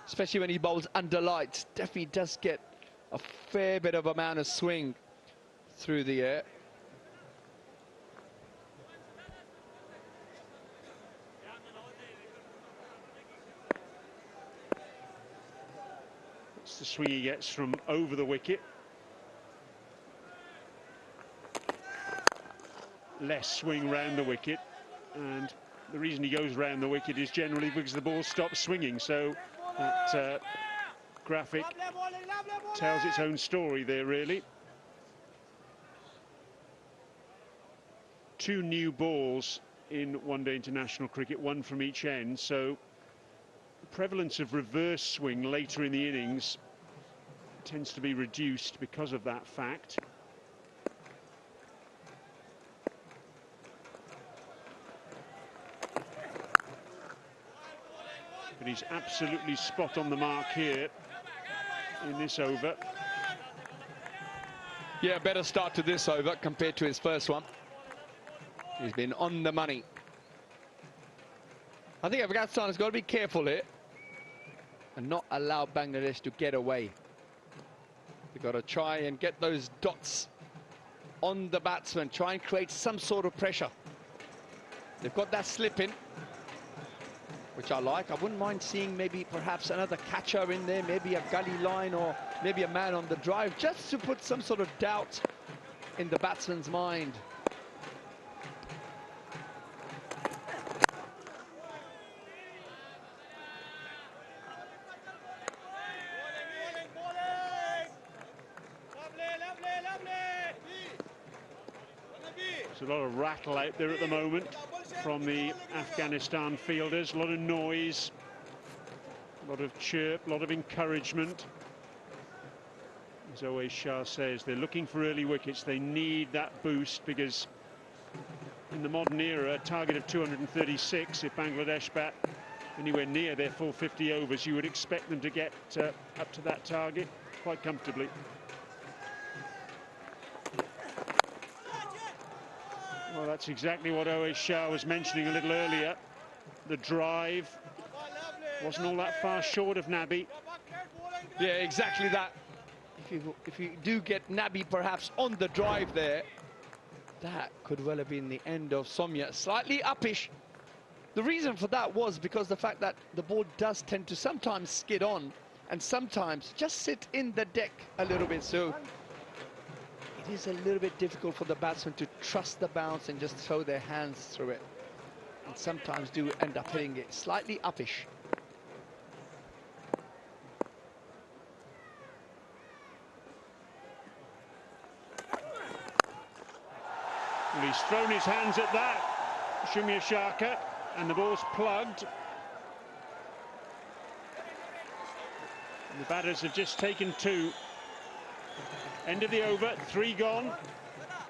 especially when he bowls under lights. Definitely does get a fair bit of amount of swing through the air. It's the swing he gets from over the wicket. Less swing round the wicket, and the reason he goes round the wicket is generally because the ball stops swinging. So that graphic tells its own story there, really. 2 new balls in one-day international cricket, 1 from each end, so the prevalence of reverse swing later in the innings tends to be reduced because of that fact. But he's absolutely spot on the mark here in this over. Yeah, better start to this over compared to his first one. He's been on the money. I think Afghanistan has got to be careful here and not allow Bangladesh to get away. They've got to try and get those dots on the batsman, try and create some sort of pressure. They've got that slip in, which I like. I wouldn't mind seeing maybe perhaps another catcher in there, maybe a gully line or maybe a man on the drive, just to put some sort of doubt in the batsman's mind. There's a lot of rattle out there at the moment from the Afghanistan fielders. A lot of noise, a lot of chirp, a lot of encouragement. As Oais Shah says, they're looking for early wickets. They need that boost because in the modern era, a target of 236, if Bangladesh bat anywhere near their full 50 overs, you would expect them to get up to that target quite comfortably. Well, that's exactly what Oais Shah was mentioning a little earlier. The drive wasn't all that far short of Nabi. Yeah, exactly that. If you do get Nabi perhaps on the drive there, that could well have been the end of Somya. Slightly uppish. The reason for that was because the fact that the ball does tend to sometimes skid on and sometimes just sit in the deck a little bit. So it is a little bit difficult for the batsman to trust the bounce and just throw their hands through it. And sometimes do end up hitting it slightly uppish. Well, he's thrown his hands at that, Shumir Shaka, and the ball's plugged. And the batters have just taken 2. End of the over, 3 gone,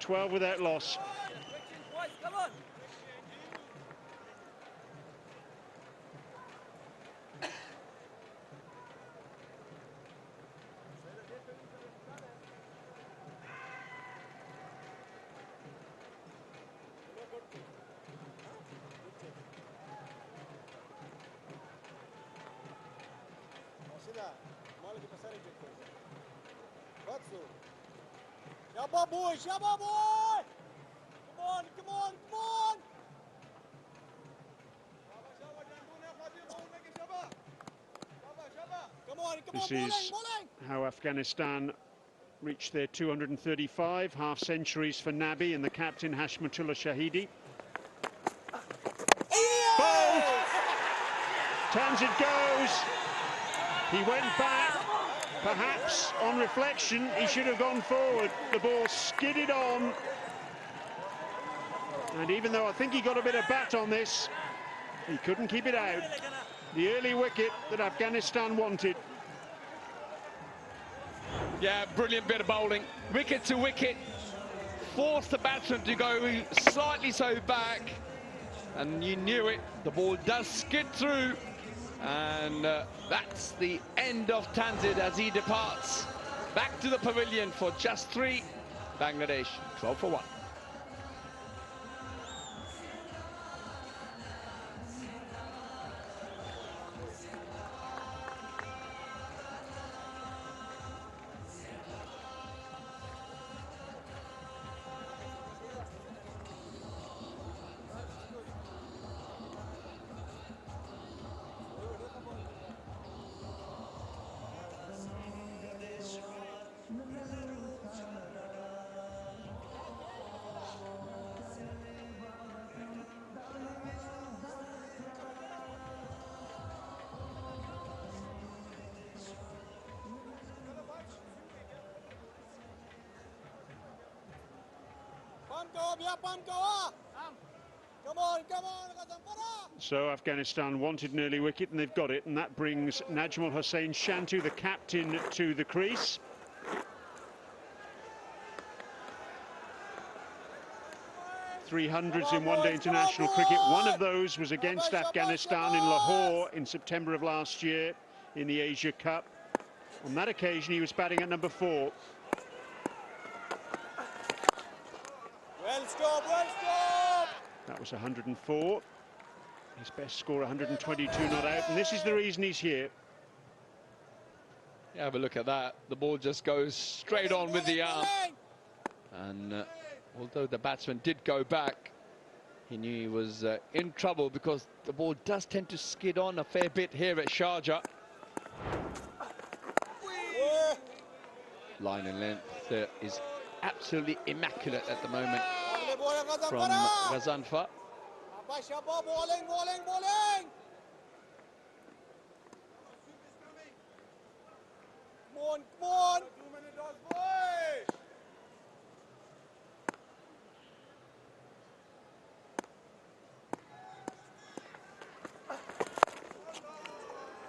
12 without loss. Shabba boy, Shabba boy! Come on, come on, come on! Come on, come This on, is bowling! how Afghanistan reached their 235 half centuries for Nabi and the captain Hashmatullah Shahidi. Bowled! Townsend goes. He went back. Perhaps, on reflection, he should have gone forward. The ball skidded on. And even though I think he got a bit of bat on this, he couldn't keep it out. The early wicket that Afghanistan wanted. Yeah, brilliant bit of bowling. Wicket to wicket. Forced the batsman to go slightly so back. And you knew it. The ball does skid through. And that's the end of Tanzid as he departs back to the pavilion for just 3. Bangladesh 12 for 1. So Afghanistan wanted an early wicket and they've got it, and that brings Najmul Hussain Shantu, the captain, to the crease. .300s in one-day international cricket. One of those was against Afghanistan in Lahore in September of last year in the Asia Cup. On that occasion, he was batting at number 4. Well stopped, well stopped. That was 104. His best score, 122 not out, and this is the reason he's here. Yeah, have a look at that. The ball just goes straight on with the arm. And although the batsman did go back, he knew he was in trouble because the ball does tend to skid on a fair bit here at Sharjah. Line and length is absolutely immaculate at the moment from Ghazanfar. Bowling, bowling, bowling. Come on, come on. 2 minutes, boy.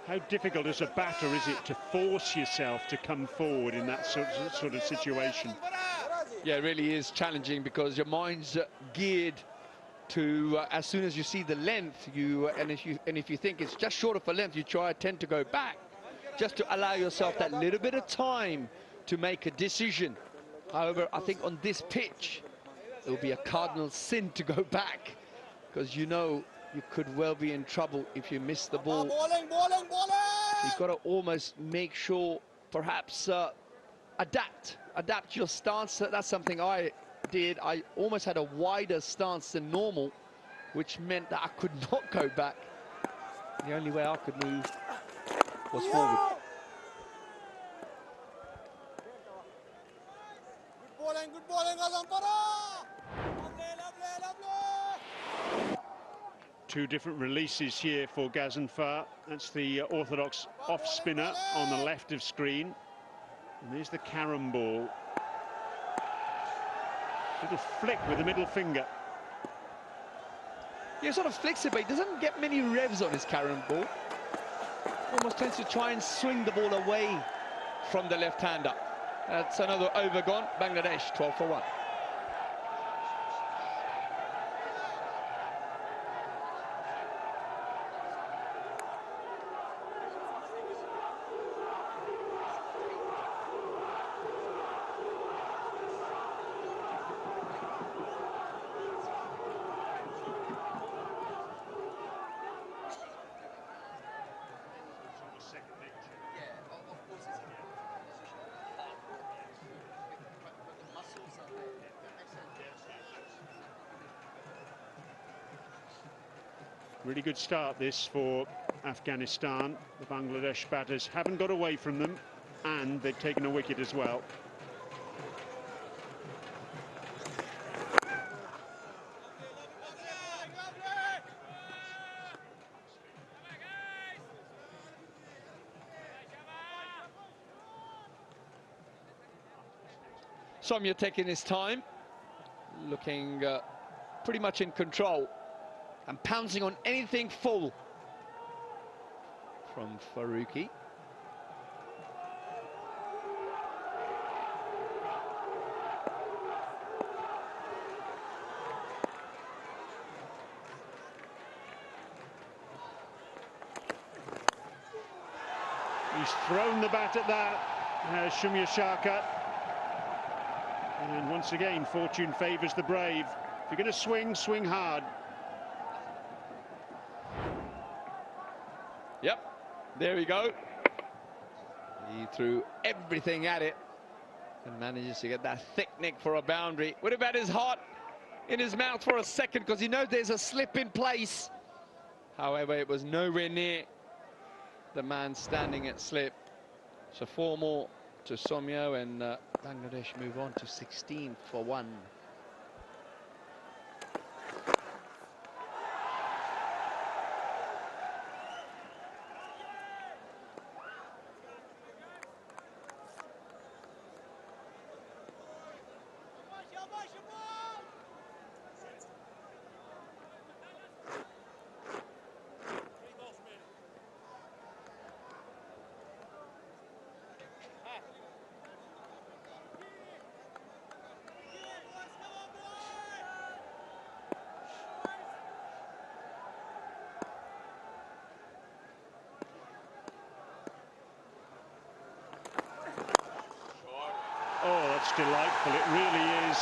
How difficult as a batter is it to force yourself to come forward in that sort of situation? Yeah, it really is challenging because your mind's geared to as soon as you see the length, and if you think it's just short of a length, you tend to go back just to allow yourself that little bit of time to make a decision. However, I think on this pitch it will be a cardinal sin to go back because you know you could well be in trouble if you miss the ball. Bowling, bowling, bowling. You've got to almost make sure, perhaps adapt your stance. That's something I did. I almost had a wider stance than normal, which meant that I could not go back. The only way I could move was forward. Good bowling, Ghazanfar. Lovely, lovely, lovely. 2 different releases here for Ghazanfar. That's the orthodox off spinner on the left of screen. And there's the carom ball. Little flick with the middle finger. Yeah, sort of flicks it, but he doesn't get many revs on his carom ball. Almost tends to try and swing the ball away from the left-hander. That's another over gone. Bangladesh 12 for 1. Really good start this for Afghanistan. The Bangladesh batters haven't got away from them, and they've taken a wicket as well. Somya taking his time, looking pretty much in control and pouncing on anything full from Faruqi. He's thrown the bat at that, Shumya Sharkat. And once again, fortune favours the brave. If you're going to swing, swing hard. Yep, there we go. He threw everything at it and manages to get that thick nick for a boundary. Would have had his heart in his mouth for a second because he knows there's a slip in place. However, it was nowhere near the man standing at slip. So 4 more to Somya, and Bangladesh move on to 16 for 1. Oh, that's delightful. It really is.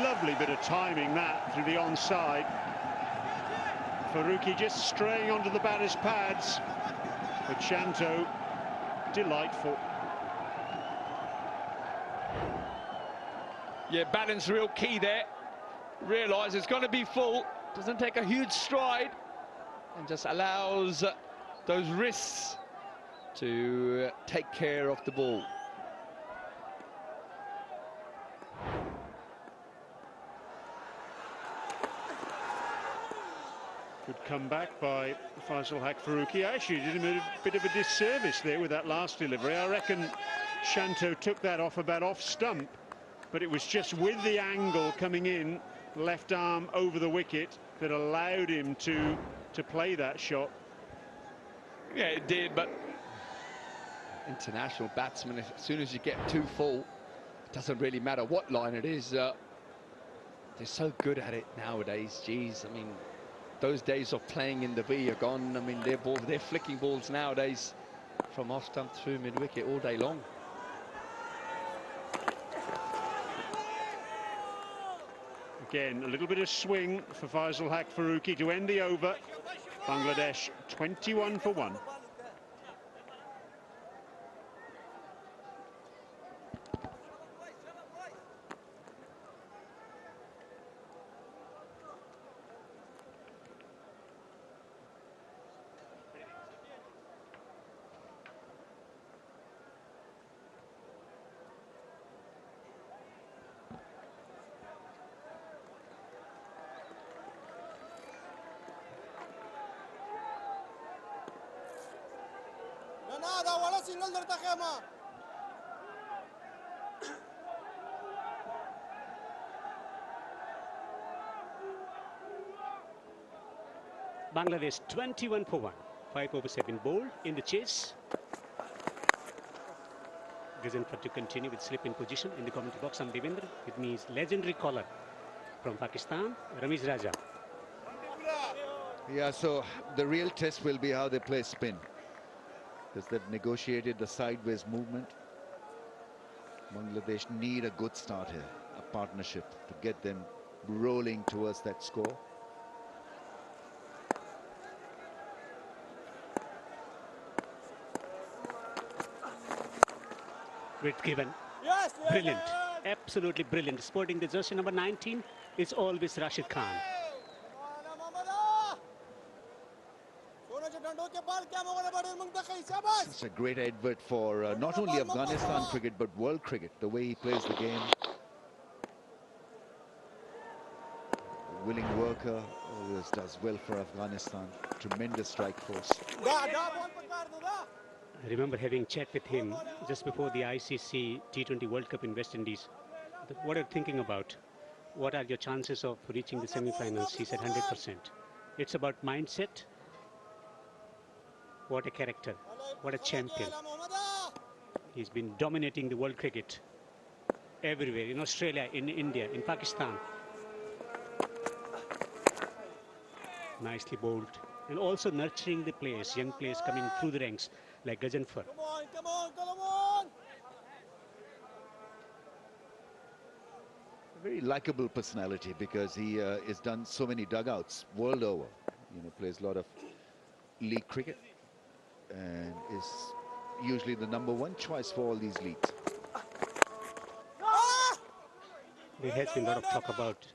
Lovely bit of timing that through the onside. Faruqi just straying onto the batter's pads. But Shanto, delightful. Yeah, balance real key there. Realise it's going to be full. Doesn't take a huge stride and just allows those wrists to take care of the ball. Good comeback by Faisal Haq Faruqi. Actually did him a bit of a disservice there with that last delivery. I reckon Shanto took that off about off stump, but it was just with the angle coming in, left arm over the wicket, that allowed him to play that shot. Yeah, it did, but international batsmen, as soon as you get too full, it doesn't really matter what line it is. They're so good at it nowadays. Geez, I mean, those days of playing in the V are gone. I mean, they're flicking balls nowadays from off stump through mid wicket all day long. Again, a little bit of swing for Faisal Haq Faruqi to end the over. Bangladesh 21 for 1. Bangladesh 21 for 1. 5 overs have been bowled in the chase. Gazenford to continue with slip in position in the commentary box. I'm Devendra. With me is legendary caller from Pakistan, Ramesh Raja. Yeah, so the real test will be how they play spin, because they've negotiated the sideways movement. Bangladesh need a good start here, a partnership to get them rolling towards that score. Great given. Brilliant. Absolutely brilliant. Sporting the jersey number 19, it's always Rashid Khan. It's a great advert for not only Afghanistan cricket but world cricket, the way he plays the game. A willing worker, always does well for Afghanistan. Tremendous strike force. I remember having chat with him just before the ICC T20 World Cup in West Indies. What are you thinking about? What are your chances of reaching the semi-finals? He said 100%. It's about mindset. What a character. What a champion. He's been dominating the world cricket everywhere, in Australia, in India, in Pakistan. Nicely bowled. And also nurturing the players, young players coming through the ranks like Gajanfar. Come on. A very likable personality because he has done so many dugouts world over. Plays a lot of league cricket and is usually the #1 choice for all these leagues. There has been a lot of talk about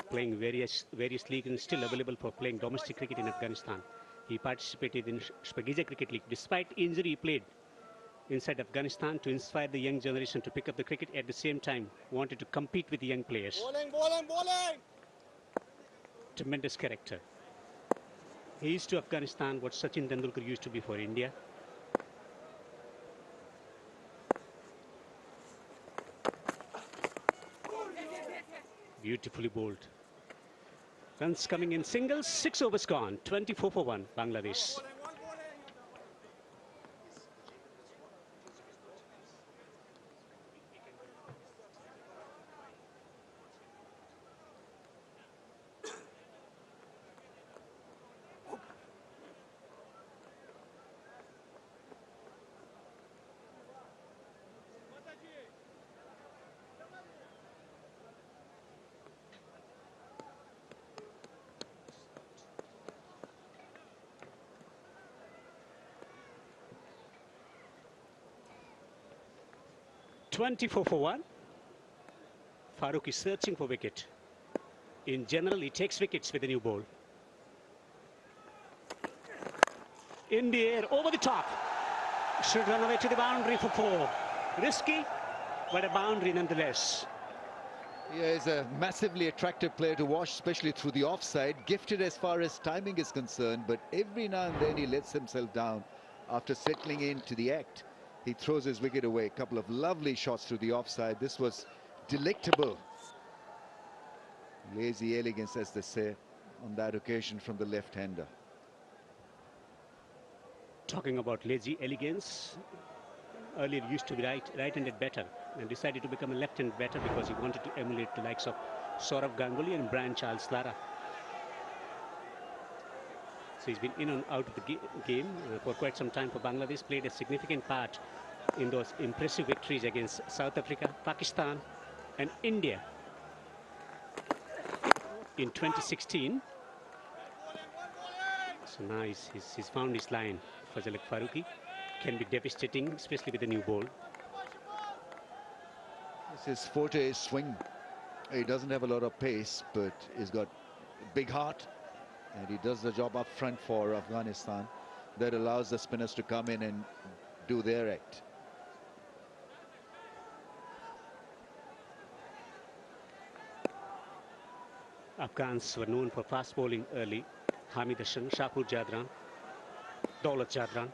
playing various leagues and still available for playing domestic cricket in Afghanistan. He participated in Sharjah Cricket League. Despite injury, he played inside Afghanistan to inspire the young generation to pick up the cricket. At the same time, wanted to compete with the young players. Bowling. Tremendous character. He is to Afghanistan what Sachin Tendulkar used to be for India. Beautifully bowled. Runs coming in singles, 6 overs gone, 24 for 1, Bangladesh. .24 for 1. Farooq is searching for wicket. In general, he takes wickets with a new ball. In the air, over the top. Should run away to the boundary for 4. Risky, but a boundary nonetheless. Yeah, he's a massively attractive player to watch, especially through the offside. Gifted as far as timing is concerned, but every now and then he lets himself down after settling into the act. He throws his wicket away. A couple of lovely shots through the offside. This was delectable. Lazy elegance, as they say, on that occasion from the left-hander. Talking about lazy elegance, earlier used to be right-handed batter and decided to become a left-hand batter because he wanted to emulate the likes of Saurav Ganguly and Brian Charles Lara. So he's been in and out of the game for quite some time for Bangladesh, played a significant part in those impressive victories against South Africa, Pakistan and India in 2016. So nice, he's found his line. Fazal Farooqi can be devastating, especially with the new ball. His forte is swing. He doesn't have a lot of pace, but he's got a big heart. And he does the job up front for Afghanistan. That allows the spinners to come in and do their act. Afghans were known for fast bowling early. Hamid Hassan, Shapur Jadran, Daulat Jadran.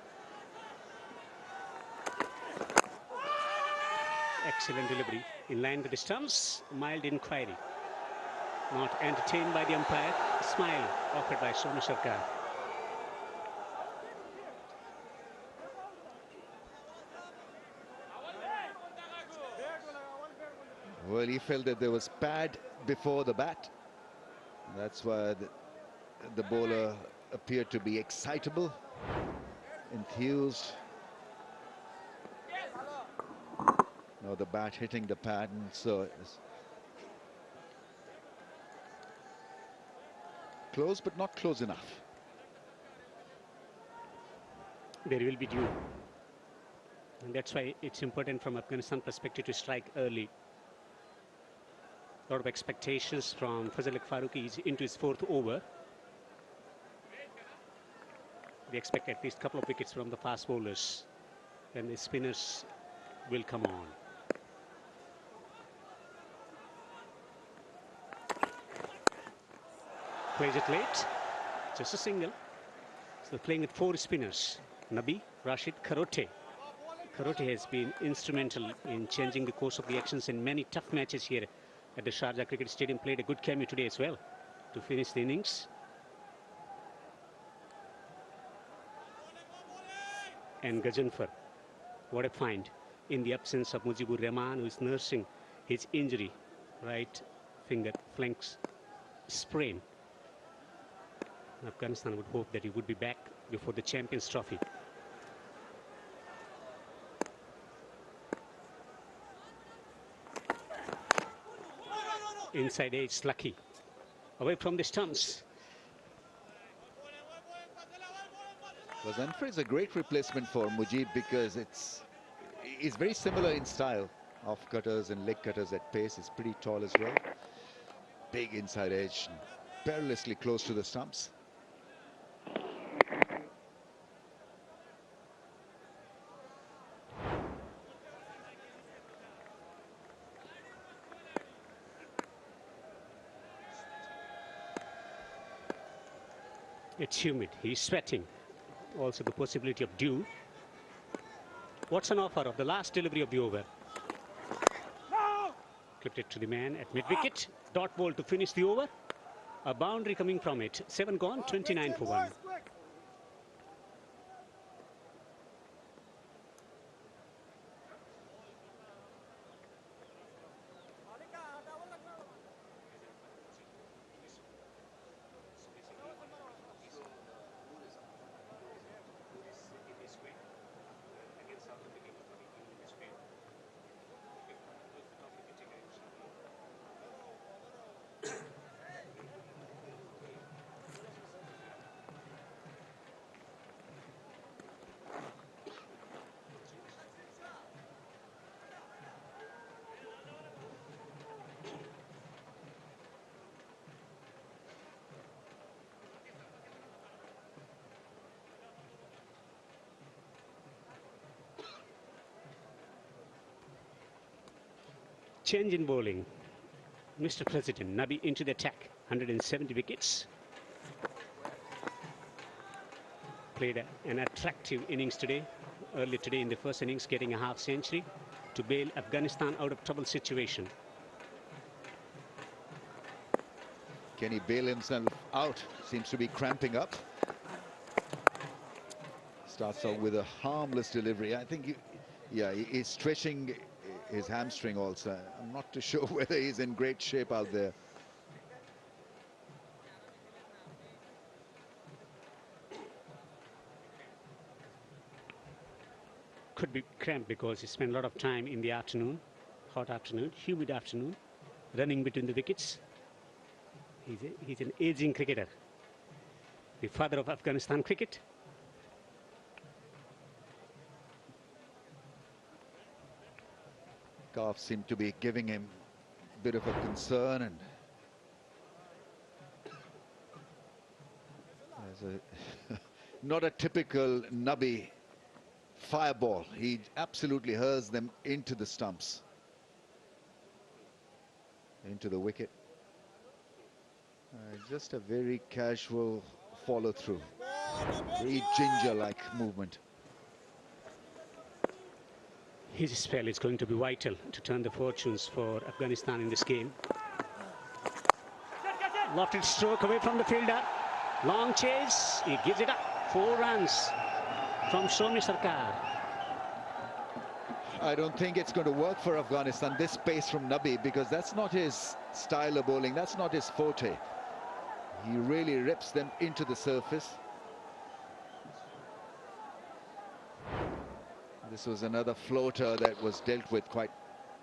Excellent delivery. In line with the stumps, mild inquiry. Not entertained by the umpire. Smile offered by Sonu Sarkar. Well, he felt that there was pad before the bat. That's why the bowler appeared to be excitable, enthused. Now the bat hitting the pad, and so it was close, but not close enough. There will be due. And that's why it's important from Afghanistan perspective to strike early. A lot of expectations from Fazal Farooqi is into his 4th over. They expect at least a couple of wickets from the fast bowlers. Then the spinners will come on. Plays it late. Just a single. So they're playing with 4 spinners. Nabi Rashid Karote. Karote has been instrumental in changing the course of the actions in many tough matches here at the Sharjah Cricket Stadium. Played a good cameo today as well to finish the innings. And Gajanfar, what a find in the absence of Mujibur Rahman, who is nursing his injury, right finger flanks sprain. Afghanistan would hope that he would be back before the Champions Trophy. Inside edge, lucky. Away from the stumps. Zanfar is a great replacement for Mujib because he's very similar in style. Off cutters and leg cutters at pace. He's pretty tall as well. Big inside edge, perilously close to the stumps. It's humid. He's sweating. Also the possibility of dew. What's an offer of the last delivery of the over? Clipped it to the man at mid-wicket. Dot ball to finish the over. A boundary coming from it. 7 gone, 29 for 1. Change in bowling. Mr. President, Nabi into the attack. 170 wickets. Played an attractive innings today. Earlier today in the first innings, getting a half century to bail Afghanistan out of trouble situation. Can he bail himself out? Seems to be cramping up. Starts out with a harmless delivery. I think, he's stretching his hamstring also. I'm not too sure whether he's in great shape out there. Could be cramped because he spent a lot of time in the afternoon, hot afternoon, humid afternoon, running between the wickets. He's an aging cricketer, the father of Afghanistan cricket. Calf seemed to be giving him a bit of a concern, and not a typical Nabi fireball. He absolutely hurls them into the stumps, into the wicket. Just a very casual follow through, very ginger-like movement. His spell is going to be vital to turn the fortunes for Afghanistan in this game. Lofted stroke away from the fielder. Long chase. He gives it up. 4 runs from Somi Sarkar. I don't think it's going to work for Afghanistan, this pace from Nabi, because that's not his style of bowling. That's not his forte. He really rips them into the surface. This was another floater that was dealt with quite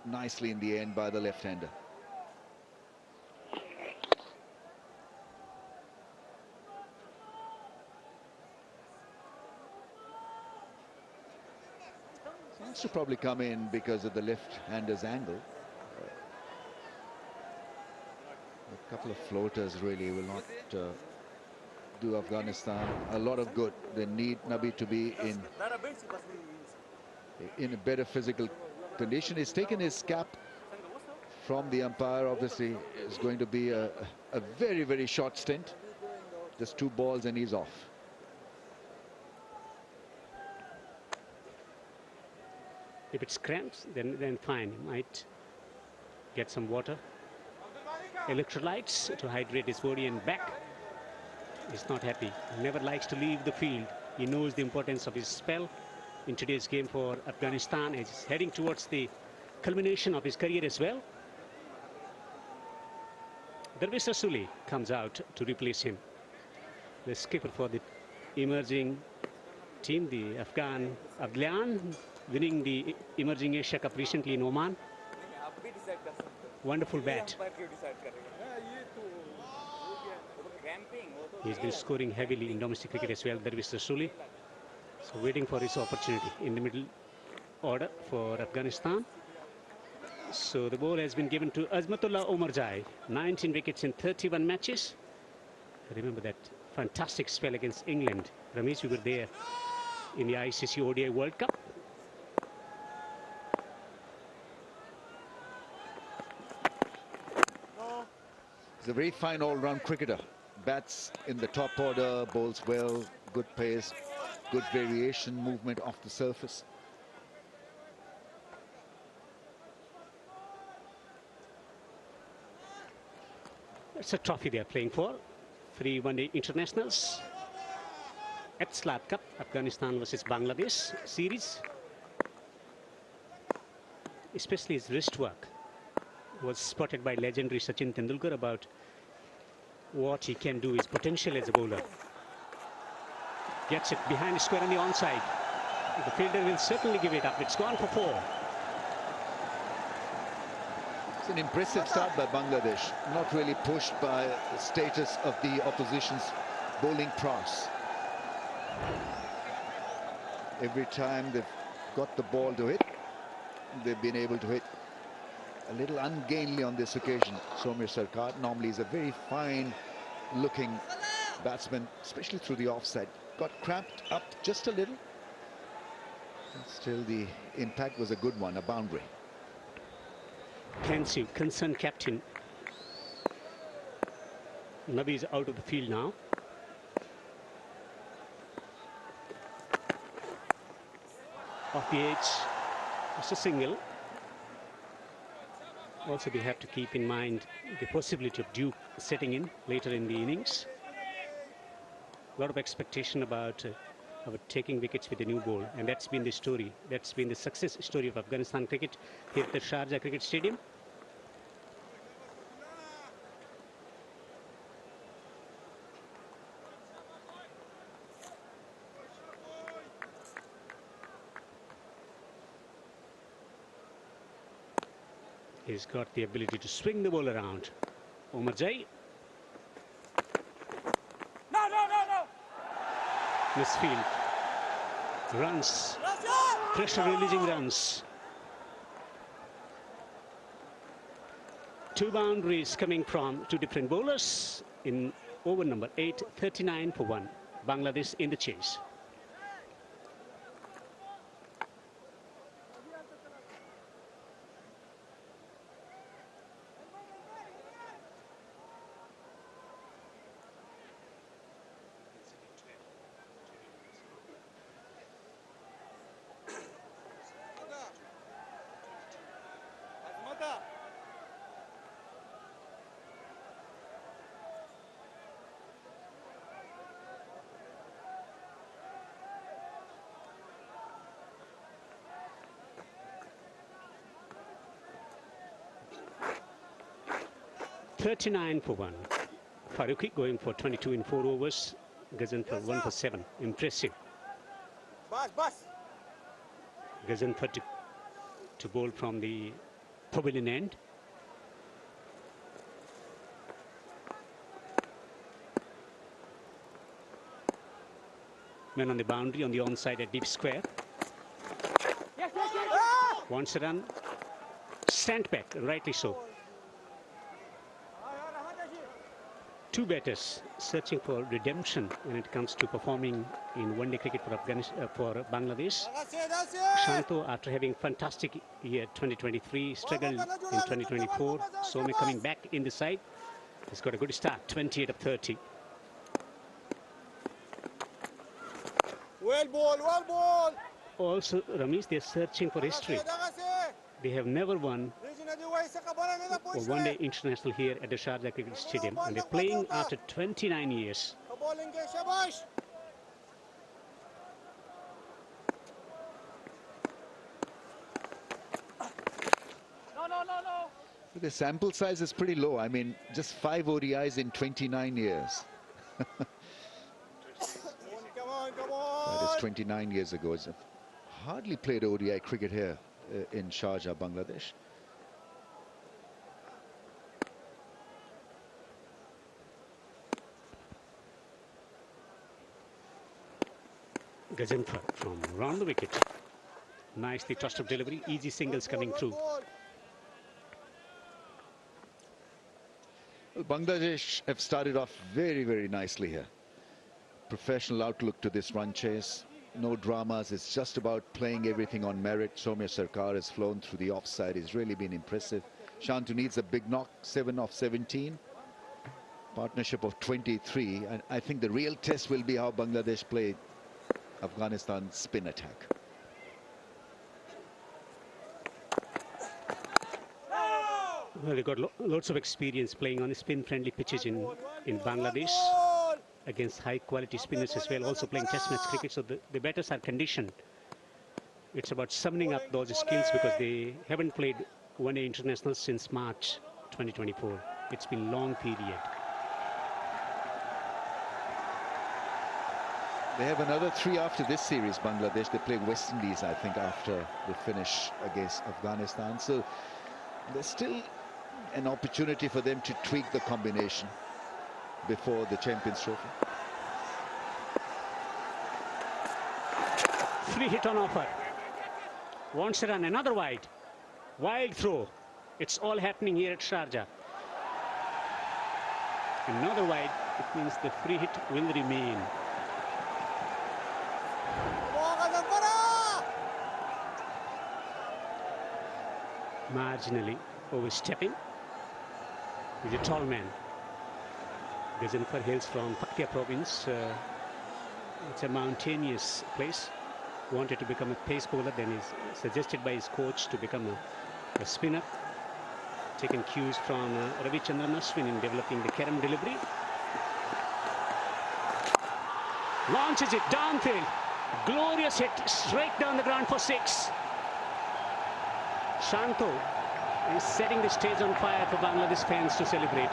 nicely in the end by the left-hander. Wants to probably come in because of the left-hander's angle. A couple of floaters really will not do Afghanistan a lot of good. They need Nabi to be in a better physical condition. He's taken his cap from the umpire. Obviously, it's going to be a very, very short stint. Just 2 balls and he's off. If it's cramps, then fine. He might get some water, electrolytes to hydrate his body and back. He's not happy. He never likes to leave the field. He knows the importance of his spell in today's game for Afghanistan. He's heading towards the culmination of his career as well. Darvish Rasuli comes out to replace him. The skipper for the emerging team, the Afghan Abdlan, winning the emerging Asia Cup recently in Oman. Wonderful bat. He's been scoring heavily in domestic cricket as well, Darvish Rasuli. So waiting for his opportunity in the middle order for Afghanistan. So the ball has been given to Azmatullah Omarjai. 19 wickets in 31 matches. Remember that fantastic spell against England. Ramesh, we were there in the ICC ODI World Cup. He's a very fine all-round cricketer. Bats in the top order, bowls well, good pace, good variation, movement off the surface. It's a trophy they are playing for. 3 one-day internationals at Slab Cup, Afghanistan versus Bangladesh series. Especially his wrist work was spotted by legendary Sachin Tendulkar about what he can do, his potential as a bowler. Gets it behind the square on the onside. The fielder will certainly give it up. It's gone for 4. It's an impressive start by Bangladesh, not really pushed by the status of the opposition's bowling prowess. Every time they've got the ball to hit, they've been able to hit. A little ungainly on this occasion, Somir Sarkar. Normally he's a very fine-looking batsman, especially through the offside. Got cramped up just a little. And still the impact was a good one, a boundary. Pensive, concerned captain. Nabi is out of the field now. Off the edge, just a single. Also, they have to keep in mind the possibility of Duke setting in later in the innings. A lot of expectation about taking wickets with a new ball, and that's been the story. That's been the success story of Afghanistan cricket here at the Sharjah Cricket Stadium. He's got the ability to swing the ball around. Omarjai. No. Misfield. Runs. Pressure releasing runs. 2 boundaries coming from 2 different bowlers in over number 8, 39 for 1. Bangladesh in the chase. .39 for 1. Faruqi going for 22 in 4 overs. Ghazan for 1 for 7. Impressive. Ghazan to bowl from the pavilion end. Men on the boundary on the onside at deep square. Wants a run. Sent back, rightly so. 2 batters searching for redemption when it comes to performing in one-day cricket for Bangladesh. Shanto, after having fantastic year 2023, struggled in 2024. Some coming back in the side. He's got a good start, 28 of 30. Well ball. also, Ramesh, they're searching for history. They have never won a one-day international here at the Sharjah Cricket Stadium, and they're playing after 29 years. The sample size is pretty low. I mean, just 5 ODIs in 29 years. That is 29 years ago. It's hardly played ODI cricket here in Sharjah, Bangladesh. Gajanfar from round the wicket. Nicely touched up delivery, easy singles coming through. Well, Bangladesh have started off very, very nicely here. Professional outlook to this run chase. No dramas. It's just about playing everything on merit. Soumya Sarkar has flown through the offside. He's really been impressive. Shantu needs a big knock. 7 off 17. Partnership of 23. And I think the real test will be how Bangladesh play Afghanistan's spin attack. Well, they've got lots of experience playing on the spin-friendly pitches in Bangladesh against high-quality spinners as well, also playing test match cricket, so the batters are conditioned. It's about summoning up those skills because they haven't played one-day internationals since March 2024. It's been a long period. They have another 3 after this series, Bangladesh. They play West Indies, I think, after the finish against Afghanistan. So there's still an opportunity for them to tweak the combination before the Champions Trophy. Free hit on offer. Wants to run another wide. Wild throw. It's all happening here at Sharjah. Another wide. It means the free hit will remain. Marginally overstepping. He's a tall man. Gajanfar hails from Paktia province. It's a mountainous place. Wanted to become a pace bowler, then is suggested by his coach to become a spinner. Taken cues from Ravichandran Ashwin in developing the Karam delivery. Launches it downfield. Glorious hit straight down the ground for 6. Shantu is setting the stage on fire for Bangladesh fans to celebrate.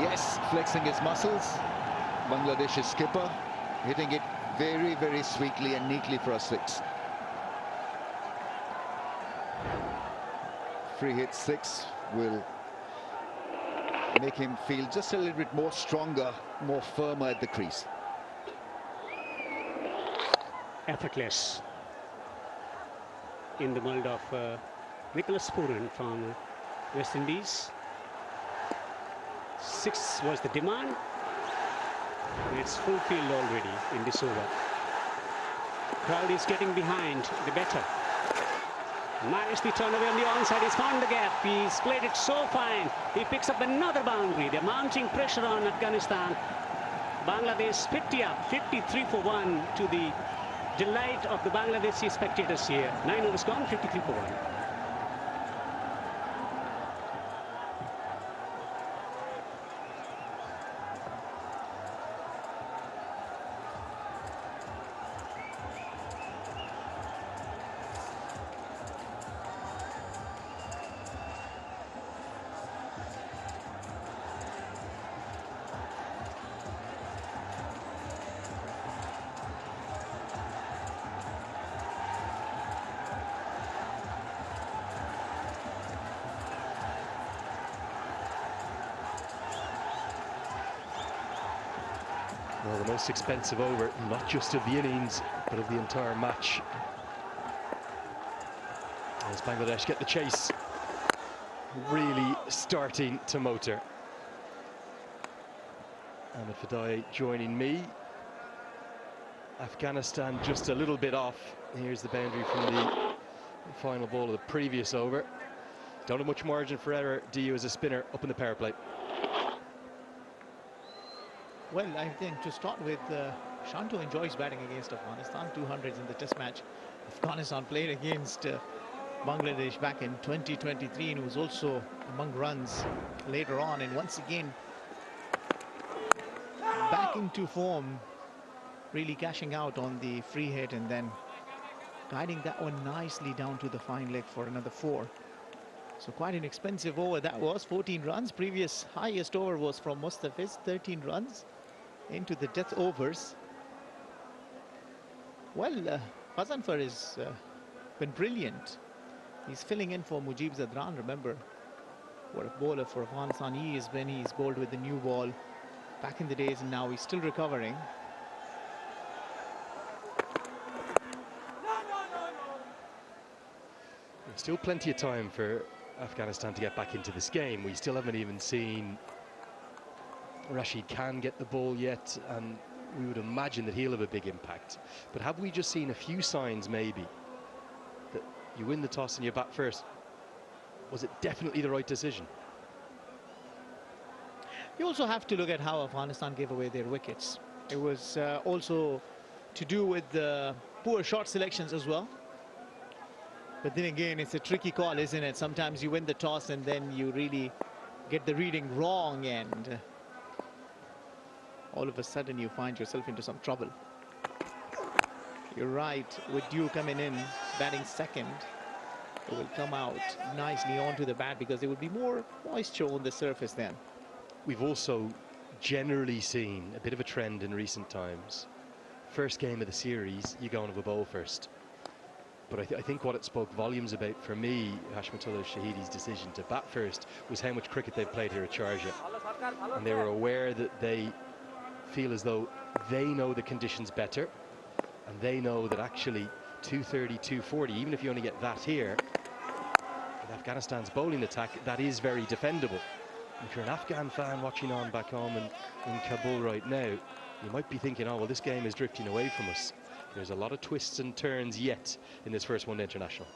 Yes, flexing his muscles. Bangladesh's skipper hitting it very, very sweetly and neatly for a 6. Free hit 6 will make him feel just a little bit more stronger, more firmer at the crease. Effortless. In the mold of Nicholas Pooran from West Indies. 6 was the demand. It's fulfilled already in this over. Crowd is getting behind the batter. Nicely turned away on the onside. He's found the gap. He's played it so fine. He picks up another boundary. They're mounting pressure on Afghanistan. Bangladesh 50 up, 53 for 1 to the delight of the Bangladeshi spectators here. 9 overs gone, 53 for 1. Well, the most expensive over, not just of the innings, but of the entire match. As Bangladesh get the chase, really starting to motor. And Fadai joining me. Afghanistan just a little bit off. Here's the boundary from the final ball of the previous over. Don't have much margin for error, do you, as a spinner up in the power play? Well, I think to start with, Shanto enjoys batting against Afghanistan. 200s in the test match. Afghanistan played against Bangladesh back in 2023 and was also among runs later on. And once again, back into form, really cashing out on the free hit and then guiding that one nicely down to the fine leg for another 4. So quite an expensive over that was. 14 runs. Previous highest over was from Mustafiz, 13 runs into the death overs. Well, Ghazanfar has been brilliant. He's filling in for Mujib Zadran. Remember what a bowler for Afghanistan he has been. He's bowled with the new ball back in the days, and now he's still recovering. There's still plenty of time for Afghanistan to get back into this game. We still haven't even seen Rashid Khan get the ball yet, and we would imagine that he'll have a big impact. But have we just seen a few signs maybe that you win the toss and you bat first? Was it definitely the right decision? You also have to look at how Afghanistan gave away their wickets. It was also to do with the poor shot selections as well. But then again, it's a tricky call, isn't it? Sometimes you win the toss and then you really get the reading wrong, and all of a sudden you find yourself into some trouble. You're right, with Dew coming in, batting second, it will come out nicely onto the bat because there will be more moisture on the surface then. We've also generally seen a bit of a trend in recent times. First game of the series, you go on with a bowl first. But I think what it spoke volumes about for me, Hashmatullah Shahidi's decision to bat first, was how much cricket they've played here at Sharjah. And they were aware that they feel as though they know the conditions better, and they know that actually 230, 240, even if you only get that here, with Afghanistan's bowling attack, that is very defendable. If you're an Afghan fan watching on back home in Kabul right now, you might be thinking, oh, well, this game is drifting away from us. There's a lot of twists and turns yet in this first one-day international.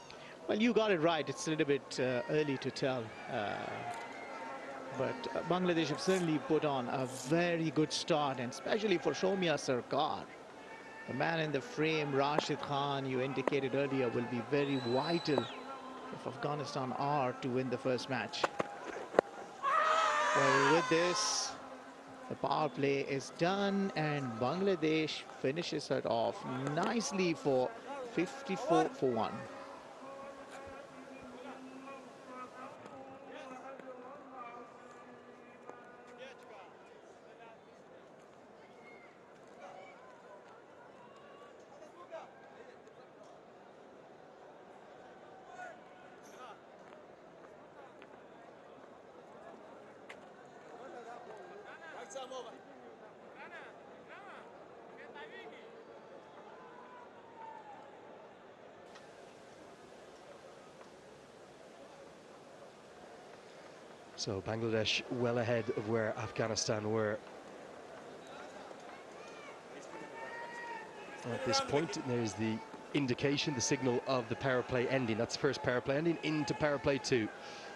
Well, you got it right. It's a little bit early to tell. But Bangladesh have certainly put on a very good start, and especially for Shomia Sarkar. The man in the frame, Rashid Khan, you indicated earlier, will be very vital if Afghanistan are to win the first match. Well, with this, the power play is done, and Bangladesh finishes it off nicely for 54 for 1. So Bangladesh well ahead of where Afghanistan were at this point. There's the indication, the signal of the power play ending. That's the first power play ending into power play 2.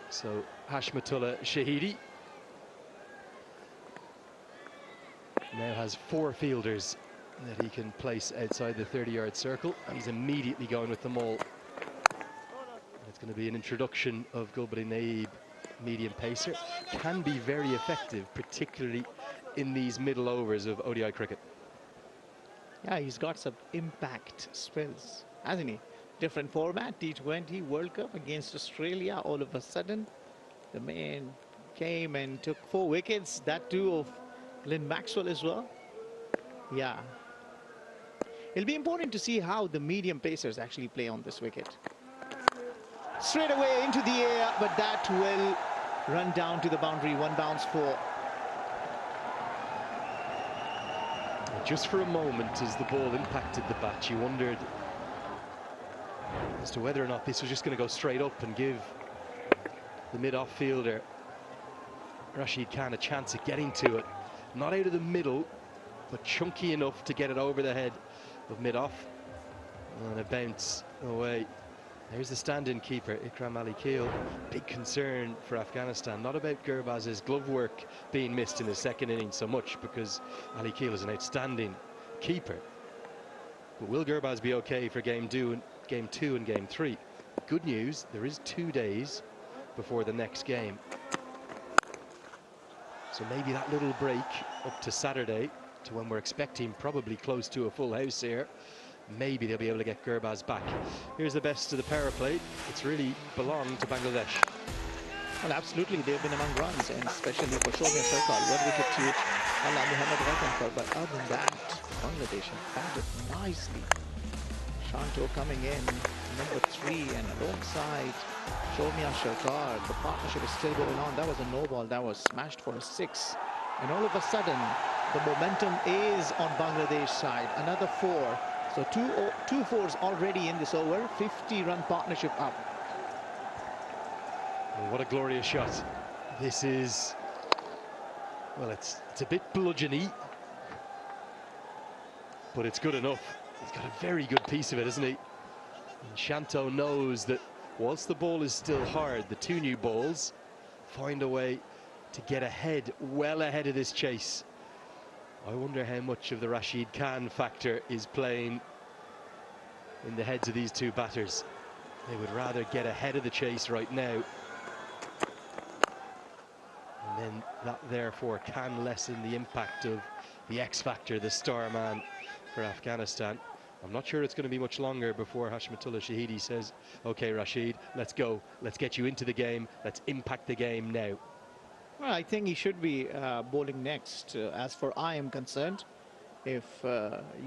So Hashmatullah Shahidi now has 4 fielders that he can place outside the 30-yard circle, and he's immediately going with them all. It's going to be an introduction of Gulbari Naib, medium pacer. Can be very effective, particularly in these middle overs of ODI cricket. Yeah, he's got some impact spells, hasn't he? Different format, T20 World Cup against Australia. All of a sudden, the man came and took 4 wickets, that too of Glenn Maxwell as well. Yeah. It'll be important to see how the medium pacers actually play on this wicket. Straight away into the air, but that will run down to the boundary. 1 bounce for. Just for a moment, as the ball impacted the bat, you wondered as to whether or not this was just going to go straight up and give the mid-off fielder Rashid Khan a chance at getting to it. Not out of the middle, but chunky enough to get it over the head of mid-off. And a bounce away. There's the stand-in keeper, Ikram Ali Keel. Big concern for Afghanistan. Not about Gurbaz's glove work being missed in the second innings so much, because Ali Keel is an outstanding keeper. But will Gurbaz be okay for game 2 and game 3? Good news, there is 2 days before the next game. So maybe that little break up to Saturday, to when we're expecting probably close to a full house here, maybe they'll be able to get Gurbaz back. Here's the best of the power play. It's really belonged to Bangladesh. Well, absolutely, they've been among runs, and especially for Sharjah Sarkar, 1 wicket to Allah Muhammad Ratankar. But other than that, Bangladesh have batted nicely. Shanto coming in, number 3, and alongside Sharjah Sarkar, the partnership is still going on. That was a no ball that was smashed for a 6. And all of a sudden, the momentum is on Bangladesh side. Another 4. So two fours already in this over. 50-run partnership up. Oh, what a glorious shot. This is, well, it's a bit bludgeony, but it's good enough. He's got a very good piece of it, isn't he? And Shanto knows that whilst the ball is still hard, the 2 new balls find a way to get ahead, well ahead of this chase. I wonder how much of the Rashid Khan factor is playing in the heads of these 2 batters. They would rather get ahead of the chase right now. And then that therefore can lessen the impact of the X factor, the star man for Afghanistan. I'm not sure it's going to be much longer before Hashmatullah Shahidi says, okay, Rashid, let's go. Let's get you into the game. Let's impact the game now. Well, I think he should be bowling next. As far I am concerned, if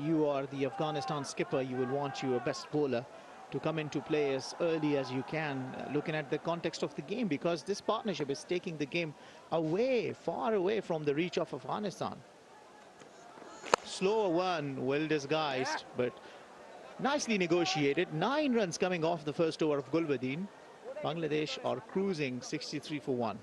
you are the Afghanistan skipper, you will want your best bowler to come into play as early as you can, looking at the context of the game, because this partnership is taking the game away, far away from the reach of Afghanistan. Slower one, well disguised, but nicely negotiated. 9 runs coming off the first over of Gulbadin. Bangladesh are cruising 63 for 1.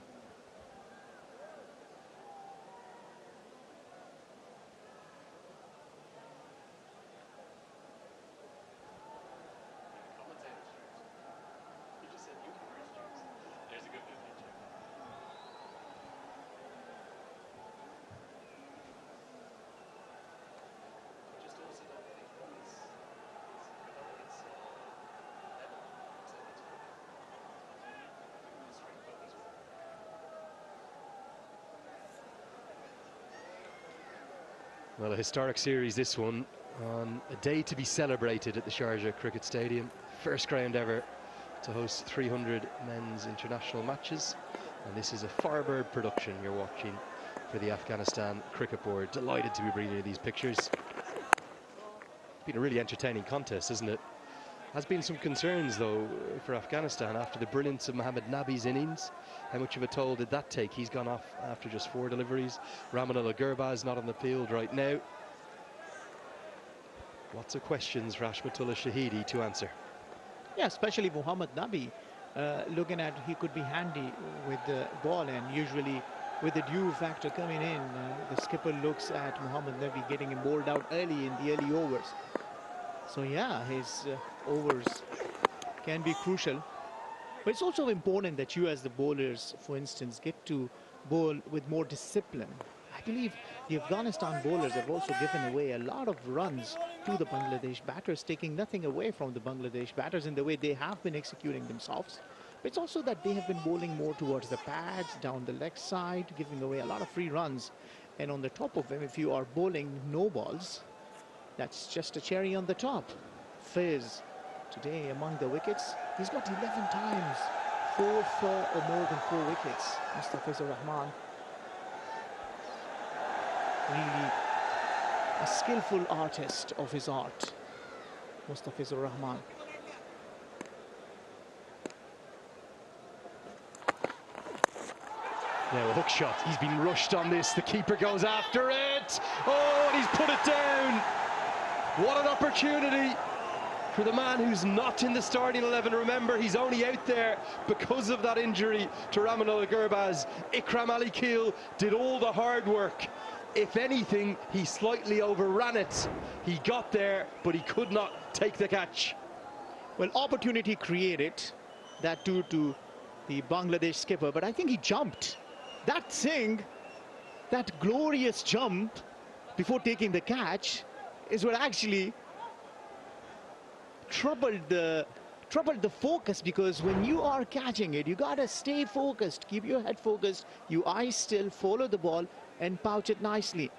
Well, a historic series, this one, on a day to be celebrated at the Sharjah Cricket Stadium. First ground ever to host 300 men's international matches. And this is a Firebird production you're watching for the Afghanistan Cricket Board. Delighted to be bringing you these pictures. It's been a really entertaining contest, isn't it? Has been some concerns, though, for Afghanistan after the brilliance of Mohammad Nabi's innings. How much of a toll did that take? He's gone off after just 4 deliveries. Ramanullah Gurbaz not on the field right now. Lots of questions for Hashmatullah Shahidi to answer. Yeah, especially Mohammad Nabi, looking at he could be handy with the ball, and usually with the due factor coming in, the skipper looks at Mohammad Nabi getting him bowled out early in the early overs. So yeah, his overs can be crucial. But it's also important that you as the bowlers, for instance, get to bowl with more discipline. I believe the Afghanistan bowlers have also given away a lot of runs to the Bangladesh batters, taking nothing away from the Bangladesh batters in the way they have been executing themselves. But it's also that they have been bowling more towards the pads, down the leg side, giving away a lot of free runs. And on the top of them, if you are bowling no balls, that's just a cherry on the top. Fizz today among the wickets. He's got 11 times 4 for or more than 4 wickets. Mustafizur Rahman, really a skillful artist of his art. Mustafizur Rahman. Now a hook shot. He's been rushed on this. The keeper goes after it. Oh, and he's put it down. What an opportunity for the man who's not in the starting 11. Remember, he's only out there because of that injury to Ramanullah Gurbaz. Ikram Ali Keel did all the hard work. If anything, he slightly overran it. He got there, but he could not take the catch. Well, opportunity created, that due to the Bangladesh skipper, but I think he jumped. That glorious jump before taking the catch, is what actually troubled the focus, because when you are catching it, you gotta stay focused, keep your head focused, you eyes still, follow the ball and pouch it nicely.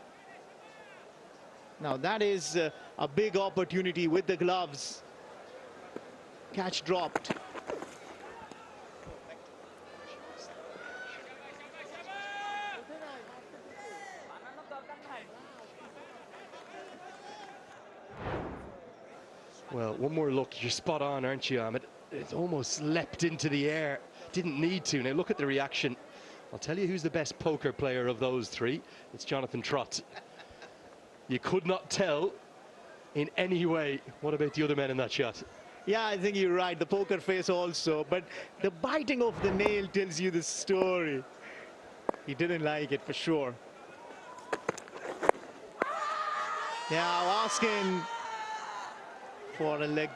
Now that is a big opportunity with the gloves. Catch dropped. Well, one more look. You're spot on, aren't you, Ahmed? It almost leapt into the air. Didn't need to. Now look at the reaction. I'll tell you who's the best poker player of those three. It's Jonathan Trott. You could not tell in any way. What about the other men in that shot? Yeah, I think you're right. The poker face also. But the biting of the nail tells you the story. He didn't like it for sure. Now asking for a leg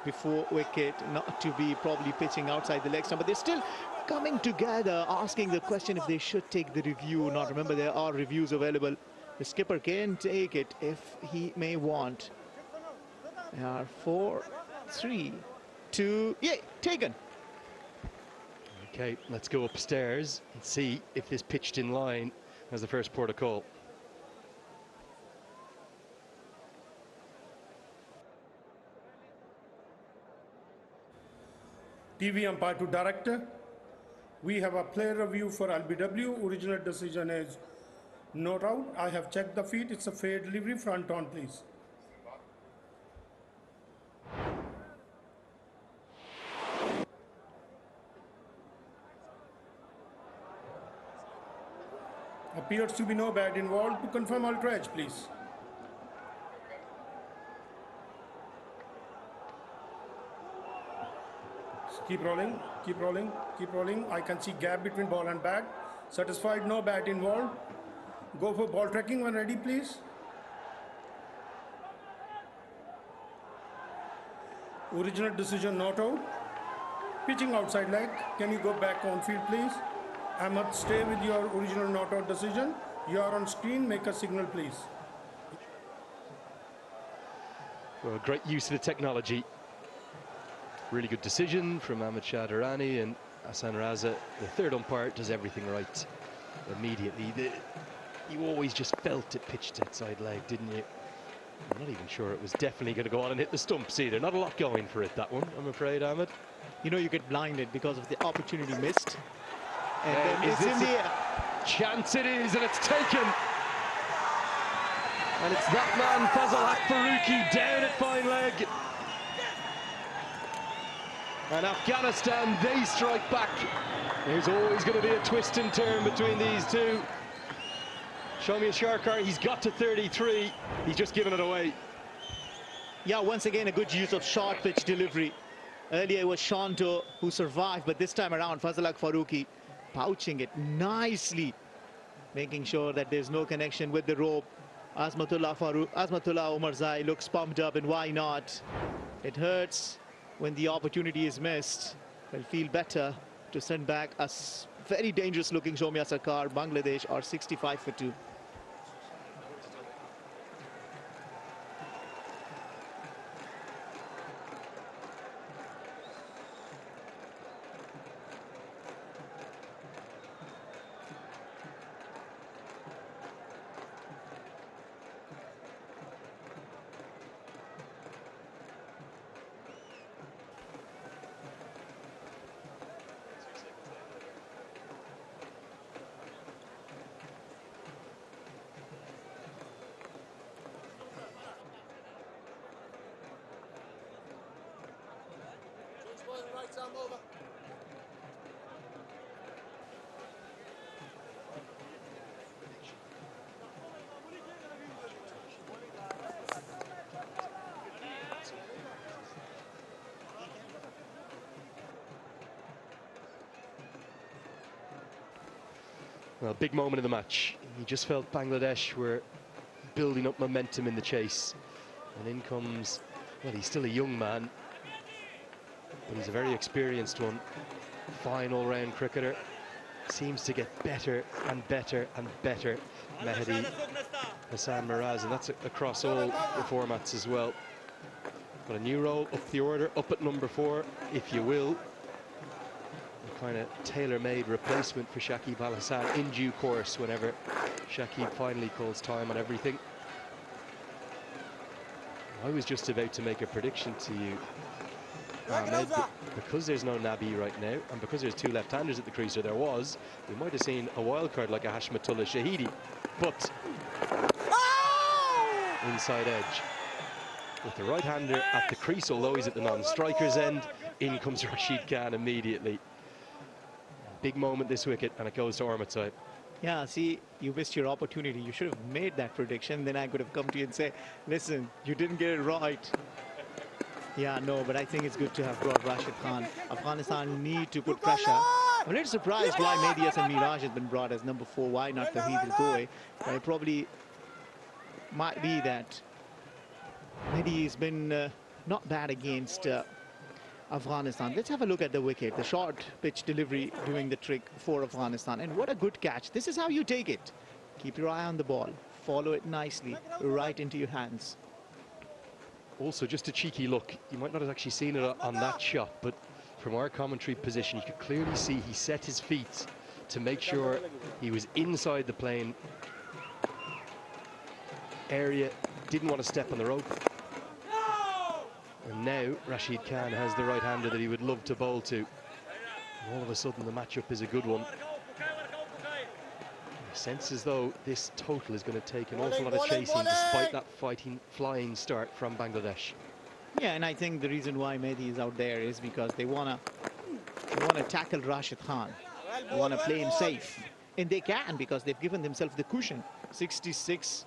before wicket, not to be probably pitching outside the leg stump, but they're still coming together, asking the question if they should take the review or not. Remember, there are reviews available. The skipper can take it if he may want. There are 4, 3, 2, yeah, taken. Okay, let's go upstairs and see if this pitched in line as the first port of call. TV umpire to director. We have a player review for LBW. Original decision is not out. I have checked the feet. It's a fair delivery. Front on, please. Appears to be no bat involved. To confirm ultra edge, please. Keep rolling, keep rolling, keep rolling. I can see gap between ball and bat. Satisfied, no bat involved. Go for ball tracking when ready, please. Original decision not out. Pitching outside leg. Can you go back on field, please? Ahmed, stay with your original not out decision. You are on screen. Make a signal, please. Well, great use of the technology. Really good decision from Ahmed Shah-Durrani, and Hassan Raza, the third umpire, does everything right immediately. You always just felt it pitched outside leg, didn't you? I'm not even sure it was definitely going to go on and hit the stumps either. Not a lot going for it, that one, I'm afraid, Ahmed. You know, you get blinded because of the opportunity missed. And then is it's in the air. Chance it is, and it's taken. And it's that man, Fazal Faruqi, down at fine leg. And Afghanistan, they strike back. There's always going to be a twist and turn between these two. Shomia Sharkar, he's got to 33. He's just given it away. Yeah, once again, a good use of short pitch delivery. Earlier it was Shanto who survived, but this time around, Fazal Faruqi pouching it nicely, making sure that there's no connection with the rope. Azmatullah Omarzai looks pumped up, and why not? It hurts when the opportunity is missed. They'll feel better to send back a very dangerous looking Shomia Sarkar. Bangladesh are 65 for 2. Well, big moment in the match. You just felt Bangladesh were building up momentum in the chase. And in comes, well, he's still a young man, but he's a very experienced one. Fine all-round cricketer. Seems to get better and better and better. Mehdi Hassan Miraz, and that's across all the formats as well. Got a new role up the order, up at number 4, if you will. A kind of tailor-made replacement for Shakib Al Hassan in due course, whenever Shakib finally calls time on everything. I was just about to make a prediction to you, Ahmed, because there's no Nabi right now, and because there's 2 left-handers at the crease, or there was, we might have seen a wild card like a Hashmatullah Shahidi, but inside edge. With the right-hander at the crease, although he's at the non-striker's end, in comes Rashid Khan immediately. Big moment this wicket, and it goes to Ormatai. Yeah, see, you missed your opportunity. You should have made that prediction. Then I could have come to you and say, listen, you didn't get it right. Yeah, no, but I think it's good to have brought Rashid Khan. Afghanistan need to put pressure. I'm a little surprised why Mehdi Hasan Miraj has been brought as number 4. Why not Tawheed Al-Goy? But it probably might be that Mehdi has been not bad against Afghanistan. Let's have a look at the wicket. The short pitch delivery doing the trick for Afghanistan. And what a good catch. This is how you take it. Keep your eye on the ball. Follow it nicely right into your hands. Also, just a cheeky look. You might not have actually seen it on that shot, but from our commentary position, you could clearly see he set his feet to make sure he was inside the playing area. Didn't want to step on the rope. And now Rashid Khan has the right-hander that he would love to bowl to. And all of a sudden, the matchup is a good one. I sense as though this total is going to take an awful lot of chasing despite that flying start from Bangladesh. Yeah, and I think the reason why Mehdi is out there is because they want to tackle Rashid Khan. They want to play him safe. And they can, because they've given themselves the cushion. 66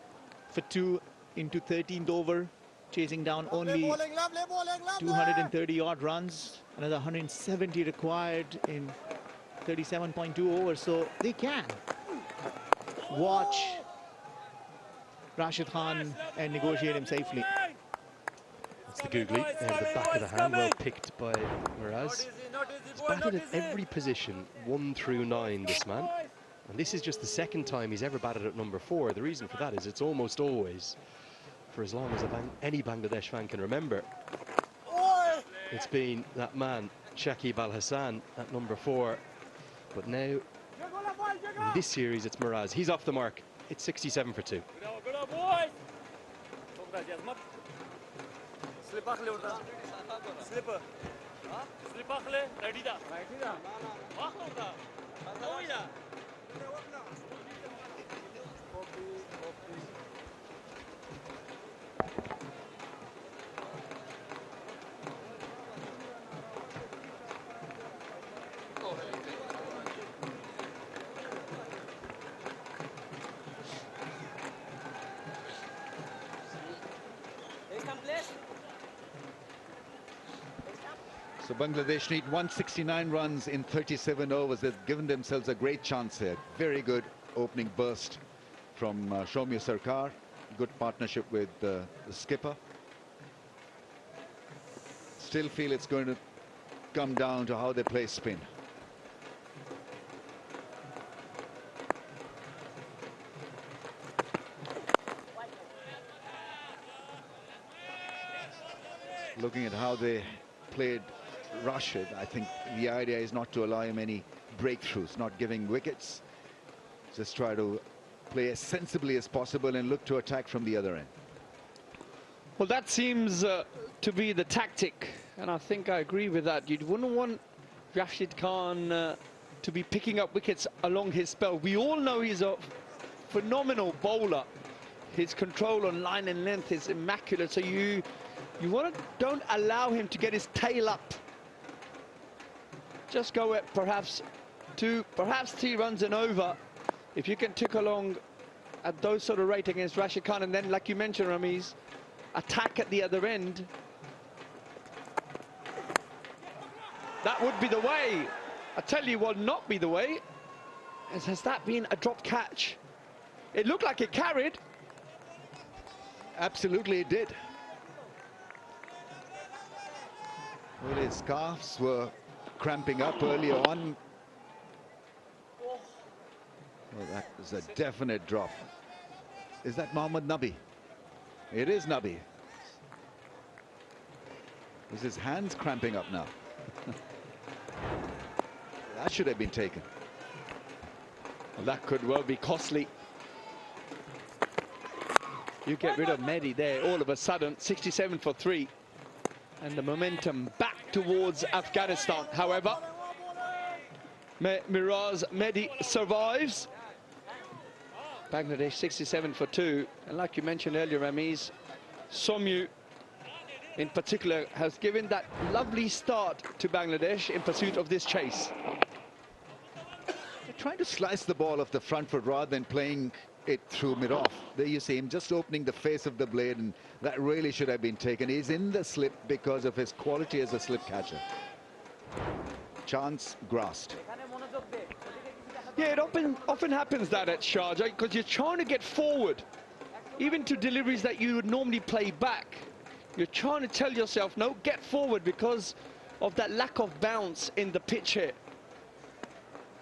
for 2 into 13th over. Chasing down only 230 odd runs, another 170 required in 37.2 overs, so they can watch Rashid Khan and negotiate him safely. That's the googly out of the back of the hand, well picked by Miraz. He's batted at every position 1 through 9, this man, and this is just the second time he's ever batted at number 4. The reason for that is it's almost always, for as long as any Bangladesh fan can remember, it's been that man, Shakib Al Hassan, at number 4. But now, in this series, it's Miraz. He's off the mark. It's 67 for 2. So Bangladesh need 169 runs in 37 overs. They've given themselves a great chance here. Very good opening burst from Shoumya Sarkar. Good partnership with the skipper. Still feel it's going to come down to how they play spin. Looking at how they played Rashid, I think the idea is not to allow him any breakthroughs, not giving wickets. Just try to play as sensibly as possible and look to attack from the other end. Well, that seems to be the tactic, and I think I agree with that. You wouldn't want Rashid Khan to be picking up wickets along his spell. We all know he's a phenomenal bowler. His control on line and length is immaculate, so you don't allow him to get his tail up. Just go at perhaps 3 runs and over. If you can tick along at those sort of rate against Rashid Khan, and then, like you mentioned, Ramiz, attack at the other end, that would be the way. I tell you what, not be the way. Has that been a dropped catch? It looked like it carried. Absolutely it did. Well, his calves were cramping up earlier on. Well, that was a definite drop. Is that Mohammad Nabi? It is Nabi. Is his hands cramping up now? That should have been taken. Well, that could well be costly. You get rid of Mehdi there, all of a sudden, 67 for 3. And the momentum back towards Afghanistan. However, Miraz Mehdi survives. Bangladesh 67 for 2. And like you mentioned earlier, Ramiz, Somyu in particular has given that lovely start to Bangladesh in pursuit of this chase. They're trying to slice the ball off the front foot rather than playing it through mid-off. There you see him just opening the face of the blade, and that really should have been taken. He's in the slip because of his quality as a slip catcher. Chance grasped. Yeah, it often happens that at Sharjah, because you're trying to get forward, even to deliveries that you would normally play back. You're trying to tell yourself, no, get forward, because of that lack of bounce in the pitch here.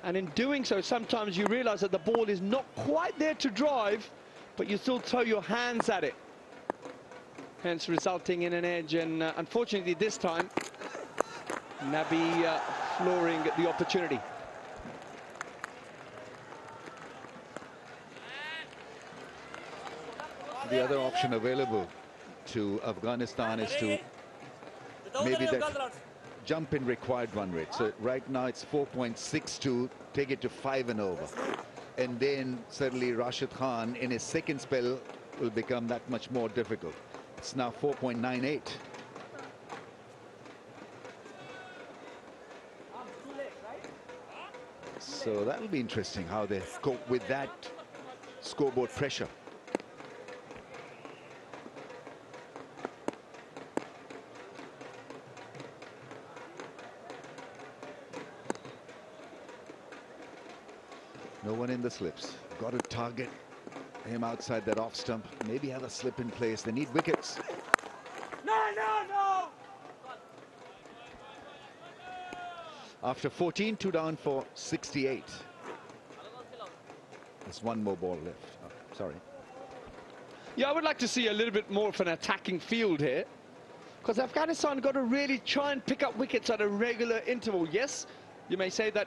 And in doing so, sometimes you realize that the ball is not quite there to drive, but you still throw your hands at it, hence resulting in an edge. And unfortunately this time, Nabi flooring the opportunity. The other option available to Afghanistan is to maybe that jump in required run rate. So right now it's 4.62, take it to 5 and over. And then certainly Rashid Khan in his second spell will become that much more difficult. It's now 4.98. So that'll be interesting how they cope with that scoreboard pressure. No one in the slips. Got to target him outside that off stump. Maybe have a slip in place. They need wickets. No! After 14, 2 down for 68. There's one more ball left. Oh, sorry. Yeah, I would like to see a little bit more of an attacking field here, because Afghanistan got to really try and pick up wickets at a regular interval. Yes, you may say that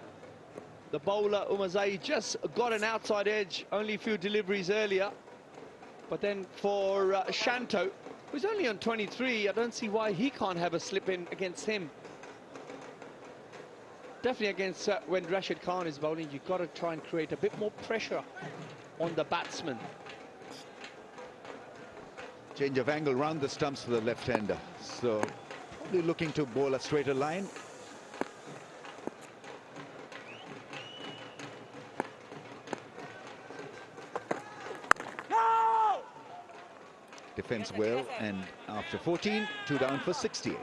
the bowler Umar just got an outside edge, only a few deliveries earlier. But then for Shanto, who's only on 23, I don't see why he can't have a slip in against him. Definitely against when Rashid Khan is bowling, you've got to try and create a bit more pressure on the batsman. Change of angle round the stumps for the left-hander. So probably looking to bowl a straighter line. Defends well, and after 14, 2 down for 68.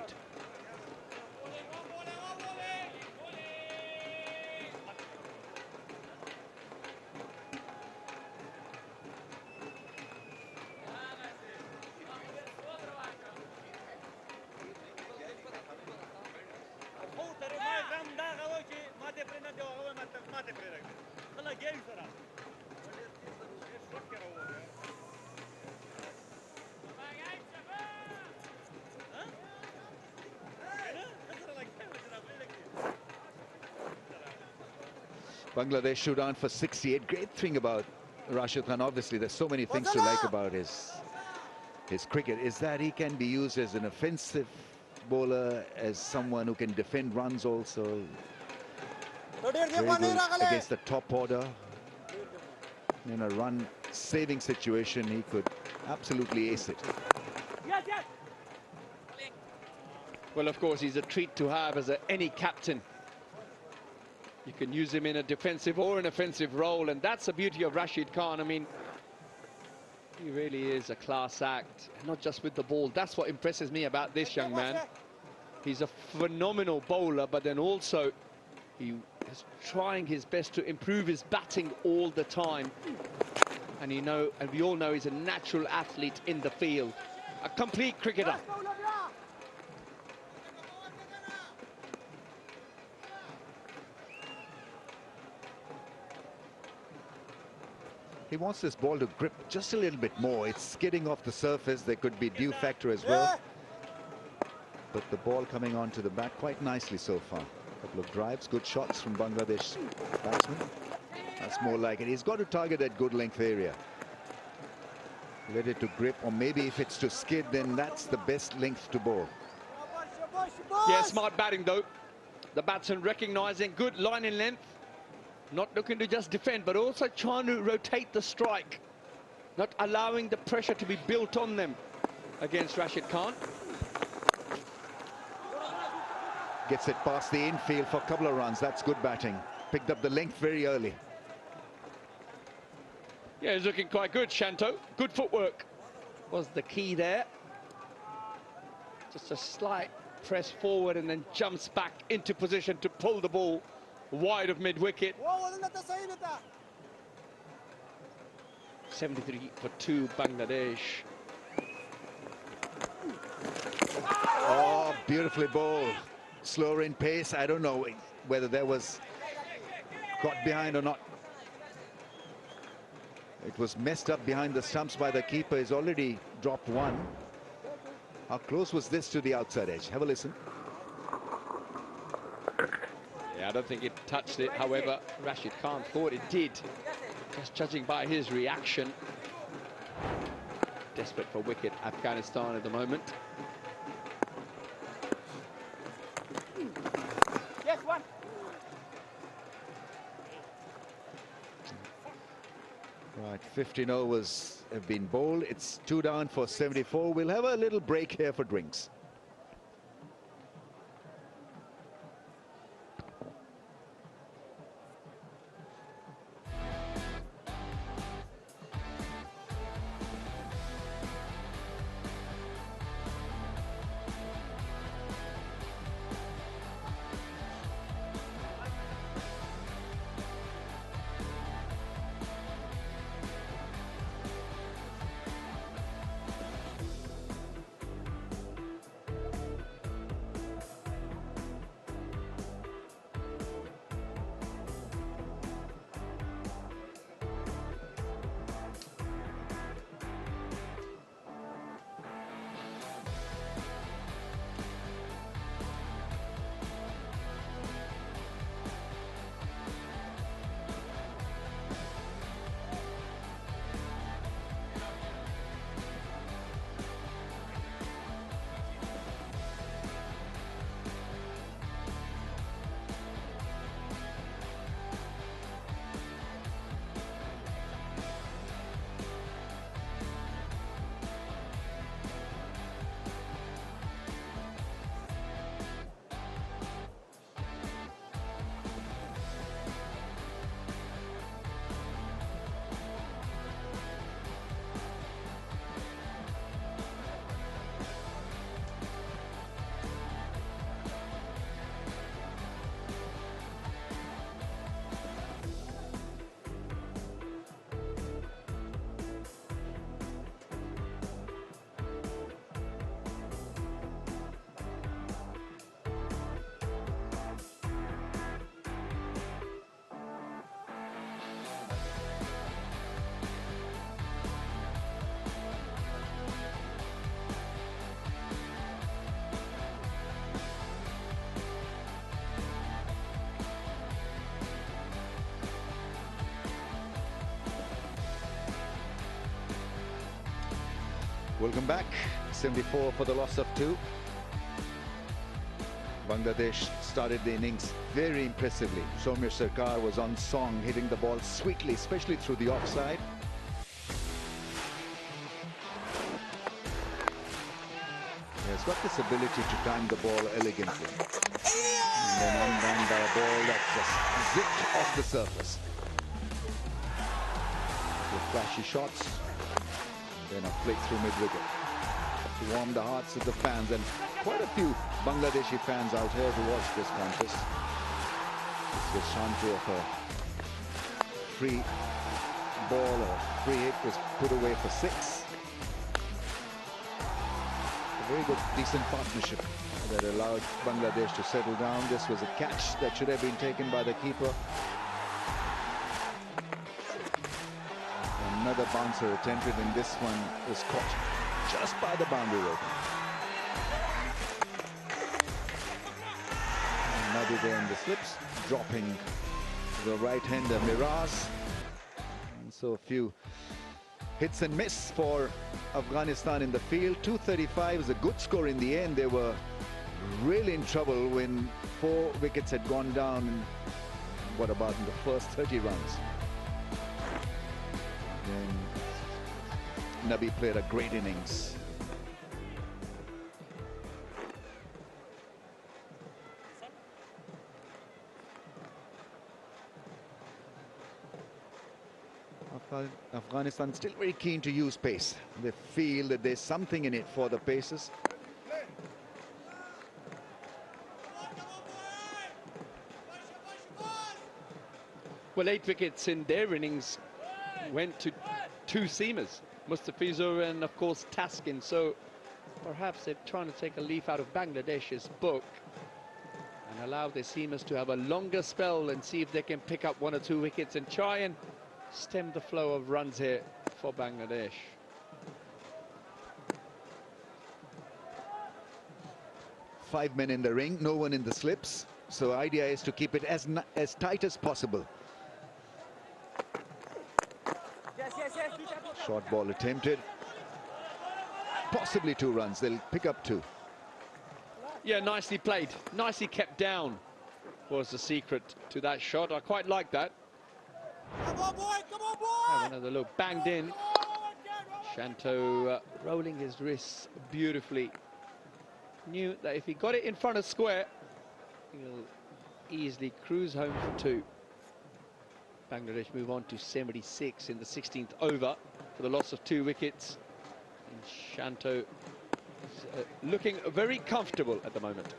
Bangladesh shoot on for 68. Great thing about Rashid Khan, obviously there's so many things to like about his cricket, is that he can be used as an offensive bowler, as someone who can defend runs also. Very good against the top order. In a run saving situation, he could absolutely ace it. Well, of course, he's a treat to have as any captain. You can use him in a defensive or an offensive role, and that's the beauty of Rashid Khan. I mean, he really is a class act, not just with the ball. That's what impresses me about this young man. He's a phenomenal bowler, but then also he is trying his best to improve his batting all the time. And we all know he's a natural athlete in the field, a complete cricketer. He wants this ball to grip just a little bit more. It's skidding off the surface. There could be dew factor as well. But the ball coming onto the bat quite nicely so far. A couple of drives, good shots from Bangladesh batsmen. That's more like it. He's got to target that good length area. Let it to grip, or maybe if it's to skid, then that's the best length to bowl. Yeah, smart batting though. The batsman recognizing good line in length. Not looking to just defend, but also trying to rotate the strike. Not allowing the pressure to be built on them against Rashid Khan. Gets it past the infield for a couple of runs. That's good batting. Picked up the length very early. Yeah, he's looking quite good, Shanto. Good footwork was the key there. Just a slight press forward and then jumps back into position to pull the ball wide of mid-wicket. 73 for 2, Bangladesh. Oh, beautifully bowled. Slower in pace. I don't know whether there was got behind or not. It was messed up behind the stumps by the keeper. He's already dropped one. How close was this to the outside edge? Have a listen. Yeah, I don't think it touched it. However, Rashid Khan thought it did. Just judging by his reaction. Desperate for wicket, Afghanistan at the moment. Right, 15 overs have been bowled. It's 2 down for 74. We'll have a little break here for drinks. Welcome back. 74 for the loss of 2. Bangladesh started the innings very impressively. Soumya Sarkar was on song, hitting the ball sweetly, especially through the offside. He has got this ability to time the ball elegantly. And then undone by a ball that just zipped off the surface. With flashy shots. Then a flick through mid-wicket to warm the hearts of the fans, and quite a few Bangladeshi fans out here to watch this contest. This was Shantu of a free ball or free hit was put away for 6. A very good, decent partnership that allowed Bangladesh to settle down. This was a catch that should have been taken by the keeper. And Another bouncer attempted, and this one was caught just by the boundary rope. Nabi there in the slips, dropping the right-hander Miraz. And so a few hits and miss for Afghanistan in the field. 235 is a good score in the end. They were really in trouble when 4 wickets had gone down. What about in the first 30 runs? Then Nabi played a great innings. Afghanistan still very keen to use pace. They feel that there's something in it for the Pacers. Well, 8 wickets in their innings went to 2 seamers, Mustafizur and of course Taskin. So perhaps they're trying to take a leaf out of Bangladesh's book and allow their seamers to have a longer spell and see if they can pick up 1 or 2 wickets and try and stem the flow of runs here for Bangladesh. Five men in the ring, no one in the slips. So the idea is to keep it as tight as possible. Short ball attempted. Possibly 2 runs. They'll pick up 2. Yeah, nicely played. Nicely kept down was the secret to that shot. I quite like that. Come on, boy! Come on, boy! Have another look. Banged in. Shanto rolling his wrists beautifully. Knew that if he got it in front of square, he'll easily cruise home for 2. Bangladesh move on to 76 in the 16th over for the loss of 2 wickets. And Shanto is looking very comfortable at the moment.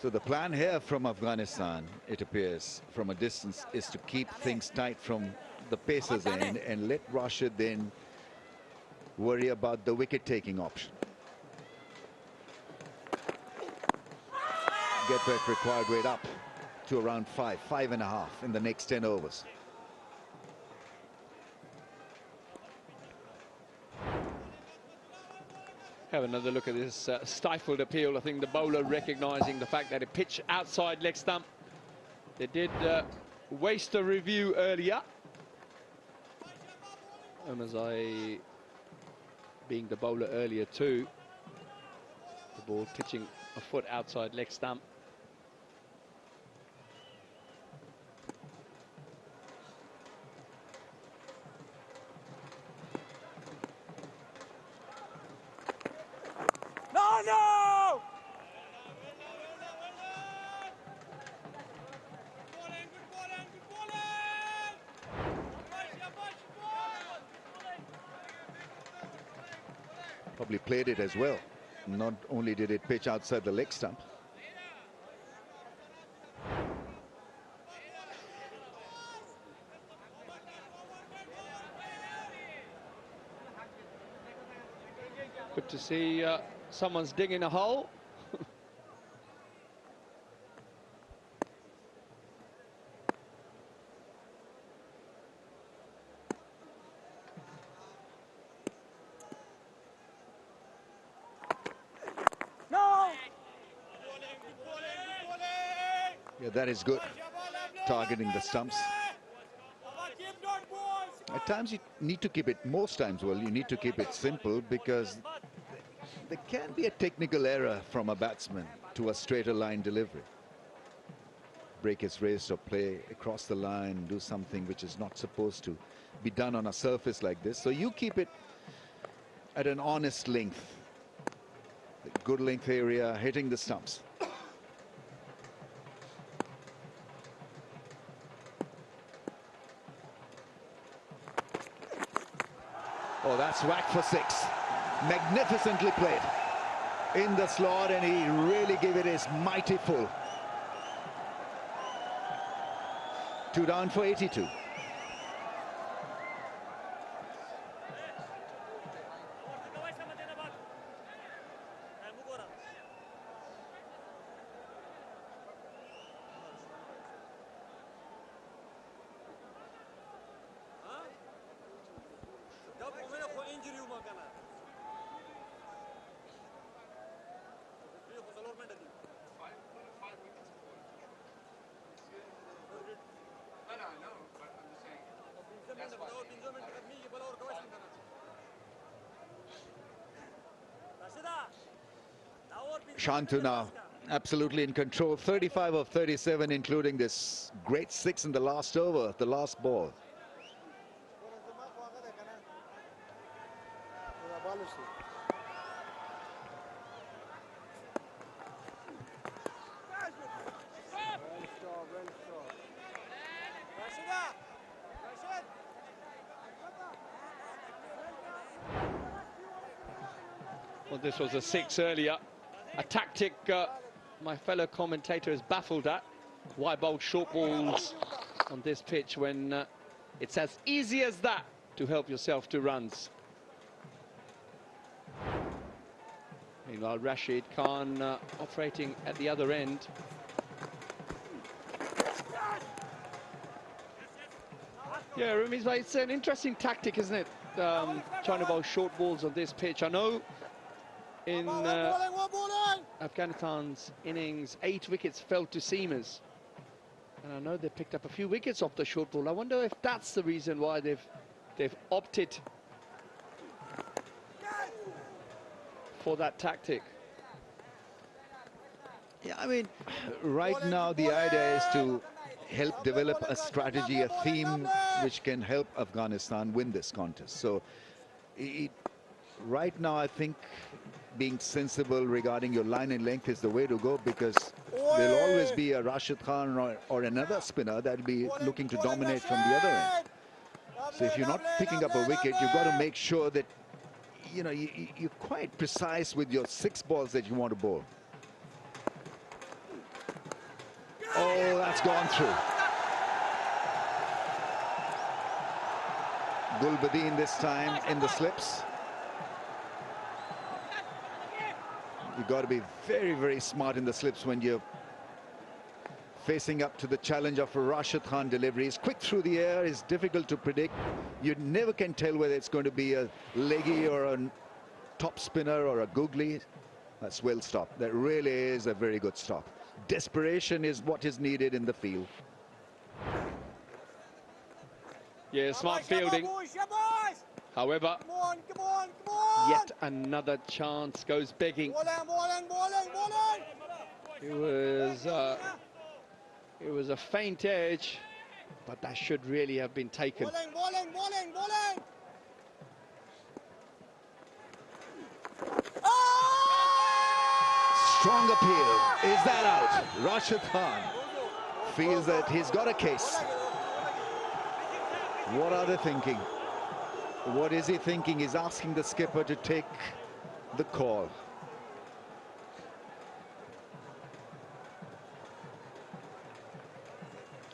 So the plan here from Afghanistan, it appears, from a distance, is to keep things tight from the Pacers end and let Rashid then worry about the wicket-taking option. Get that required rate up to around 5.5 in the next 10 overs. Have another look at this stifled appeal. I think the bowler recognising the fact that it pitched outside leg stump. They did waste a review earlier. Omazai being the bowler earlier too. The ball pitching a foot outside leg stump. No! Probably played it as well. Not only did it pitch outside the leg stump. Good to see someone's digging a hole. No! Yeah, that is good. Targeting the stumps. At times you need to keep it, most times, well, you need to keep it simple because there can be a technical error from a batsman to a straighter line delivery. Break his wrist or play across the line, do something which is not supposed to be done on a surface like this. So you keep it at an honest length. Good length area, hitting the stumps. that's whack for 6. Magnificently played in the slot, and he really gave it his mighty full. 2 down for 82. Shantu now absolutely in control. 35 of 37, including this great 6 in the last over, the last ball. Well, this was a 6 earlier. A tactic my fellow commentator is baffled at. Why bowl short balls on this pitch when it's as easy as that to help yourself to runs. Meanwhile, Rashid Khan operating at the other end. Yeah, Ramiz, it's an interesting tactic, isn't it? Trying to bowl short balls on this pitch. I know in Afghanistan's innings, 8 wickets fell to seamers. And I know they picked up a few wickets off the short ball. I wonder if that's the reason why they've opted for that tactic. Yeah, I mean, right now the idea is to help develop a strategy, a theme which can help Afghanistan win this contest. So right now I think being sensible regarding your line and length is the way to go, because there'll always be a Rashid Khan or another spinner that'll be looking to dominate from the other end. So if you're not picking up a wicket, you've got to make sure that you're quite precise with your 6 balls that you want to bowl. Oh, that's gone through. Gulbadin this time in the slips. You've got to be very, very smart in the slips when you're facing up to the challenge of a Rashid Khan delivery. He's quick through the air, it's difficult to predict. You never can tell whether it's going to be a leggy or a top spinner or a googly. That's well stopped. That really is a very good stop. Desperation is what is needed in the field. Yeah, smart fielding. However, yet another chance goes begging. It was a faint edge, but that should really have been taken. Strong appeal. Is that out? Rashid Khan feels that he's got a case. What are they thinking? What is he thinking? He's asking the skipper to take the call.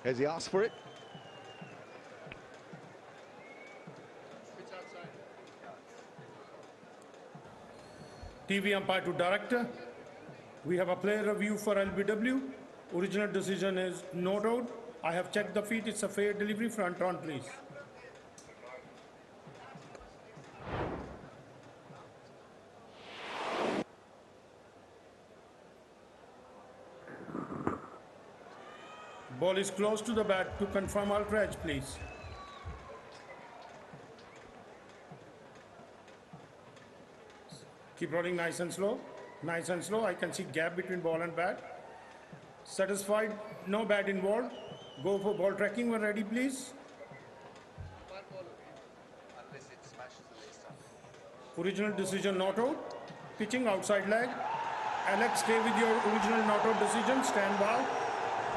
Has he asked for it? TV umpire to director. We have a player review for LBW. Original decision is not out. I have checked the feet. It's a fair delivery. Front on, please. Ball is close to the bat. To confirm ultra edge, please. Keep rolling nice and slow. Nice and slow. I can see gap between ball and bat. Satisfied? No bat involved. Go for ball tracking when ready, please. Original decision not out. Pitching outside leg. Alex, stay with your original not out decision. Stand by.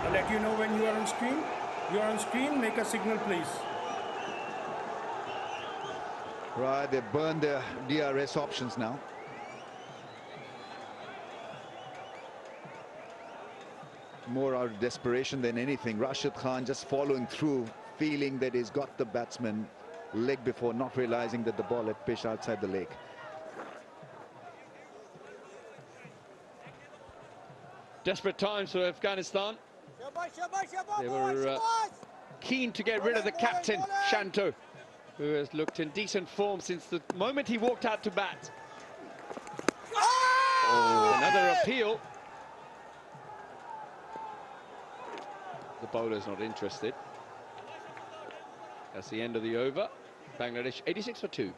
I'll let you know when you are on screen. You are on screen. Make a signal, please. Right, they burned their DRS options now. More out of desperation than anything. Rashid Khan just following through, feeling that he's got the batsman leg before, not realizing that the ball had pitched outside the leg. Desperate times for Afghanistan. They were keen to get rid of the captain, Shanto, who has looked in decent form since the moment he walked out to bat. Oh, another appeal. The bowler's not interested. That's the end of the over. Bangladesh 86 for 2.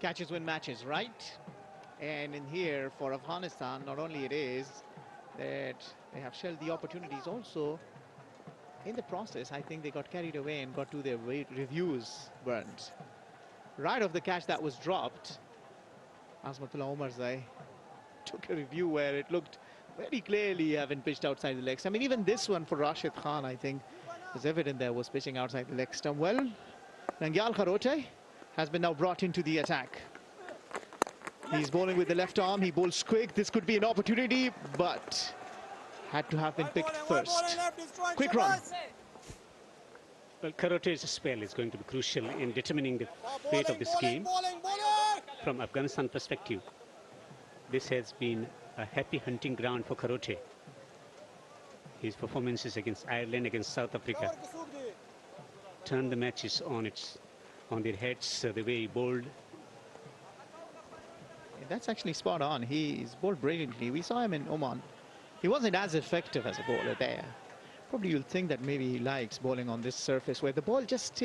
Catches win matches, right? And in here for Afghanistan, not only it is that they have shelled the opportunities, also in the process, I think they got carried away and got to their reviews burned. Right off the catch that was dropped, Azmatullah Omarzai took a review where it looked very clearly having pitched outside the legs. I mean, even this one for Rashid Khan, I think, was evident there was pitching outside the leg stump. Well, Nangyal Kharote has been now brought into the attack. He's bowling with the left arm. He bowls quick. This could be an opportunity, but had to have been picked first. Quick run. Well, Kharote's spell is going to be crucial in determining the fate of this game. From Afghanistan perspective, this has been a happy hunting ground for Kharote. His performances against Ireland, against South Africa, turned the matches on their heads, the way he bowled. That's actually spot on. He's bowled brilliantly. We saw him in Oman. He wasn't as effective as a bowler there. Probably you'll think that maybe he likes bowling on this surface where the ball just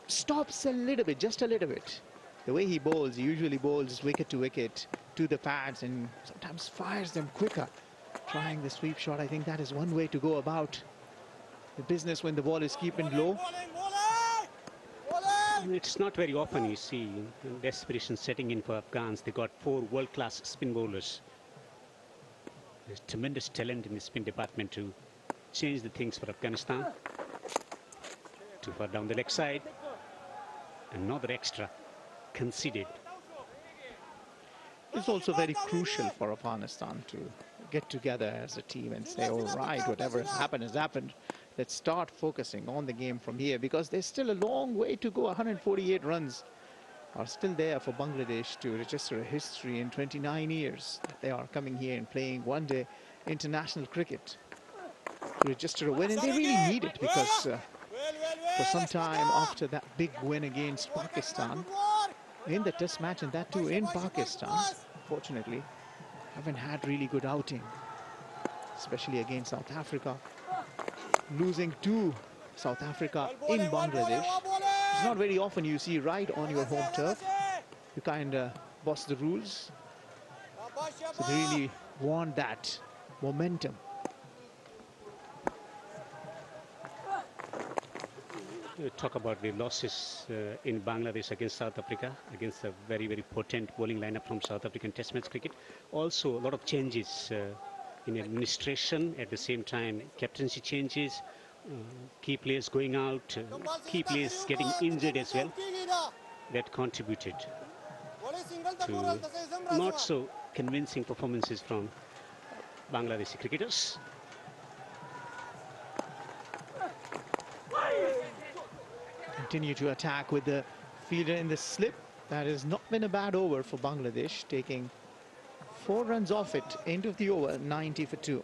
stops a little bit, just a little bit. The way he bowls, he usually bowls wicket to the pads and sometimes fires them quicker. Trying the sweep shot, I think that is one way to go about the business when the ball is keeping low. It's not very often you see desperation setting in for Afghans. They got 4 world-class spin bowlers. There's tremendous talent in the spin department to change the things for Afghanistan. Too far down the leg side. Another extra conceded. It's also very crucial for Afghanistan to get together as a team and say, all right, whatever has happened. Let's start focusing on the game from here, because there's still a long way to go. 148 runs are still there for Bangladesh to register a history in 29 years that they are coming here and playing one-day international cricket to register a win. And they really need it, because for some time after that big win against Pakistan in the test match, and that too in Pakistan, fortunately, haven't had really good outing, especially against South Africa. Losing to South Africa in Bangladesh. It's not very often you see right on your home turf. You kind of boss the rules. So they really want that momentum. Talk about the losses in Bangladesh against South Africa, against a very, very potent bowling lineup from South African Test match cricket. Also, a lot of changes in administration. At the same time, captaincy changes, key players going out, key players getting injured as well. That contributed to not so convincing performances from Bangladeshi cricketers. Continue to attack with the fielder in the slip. That has not been a bad over for Bangladesh, taking 4 runs off it. End of the over, 90 for 2.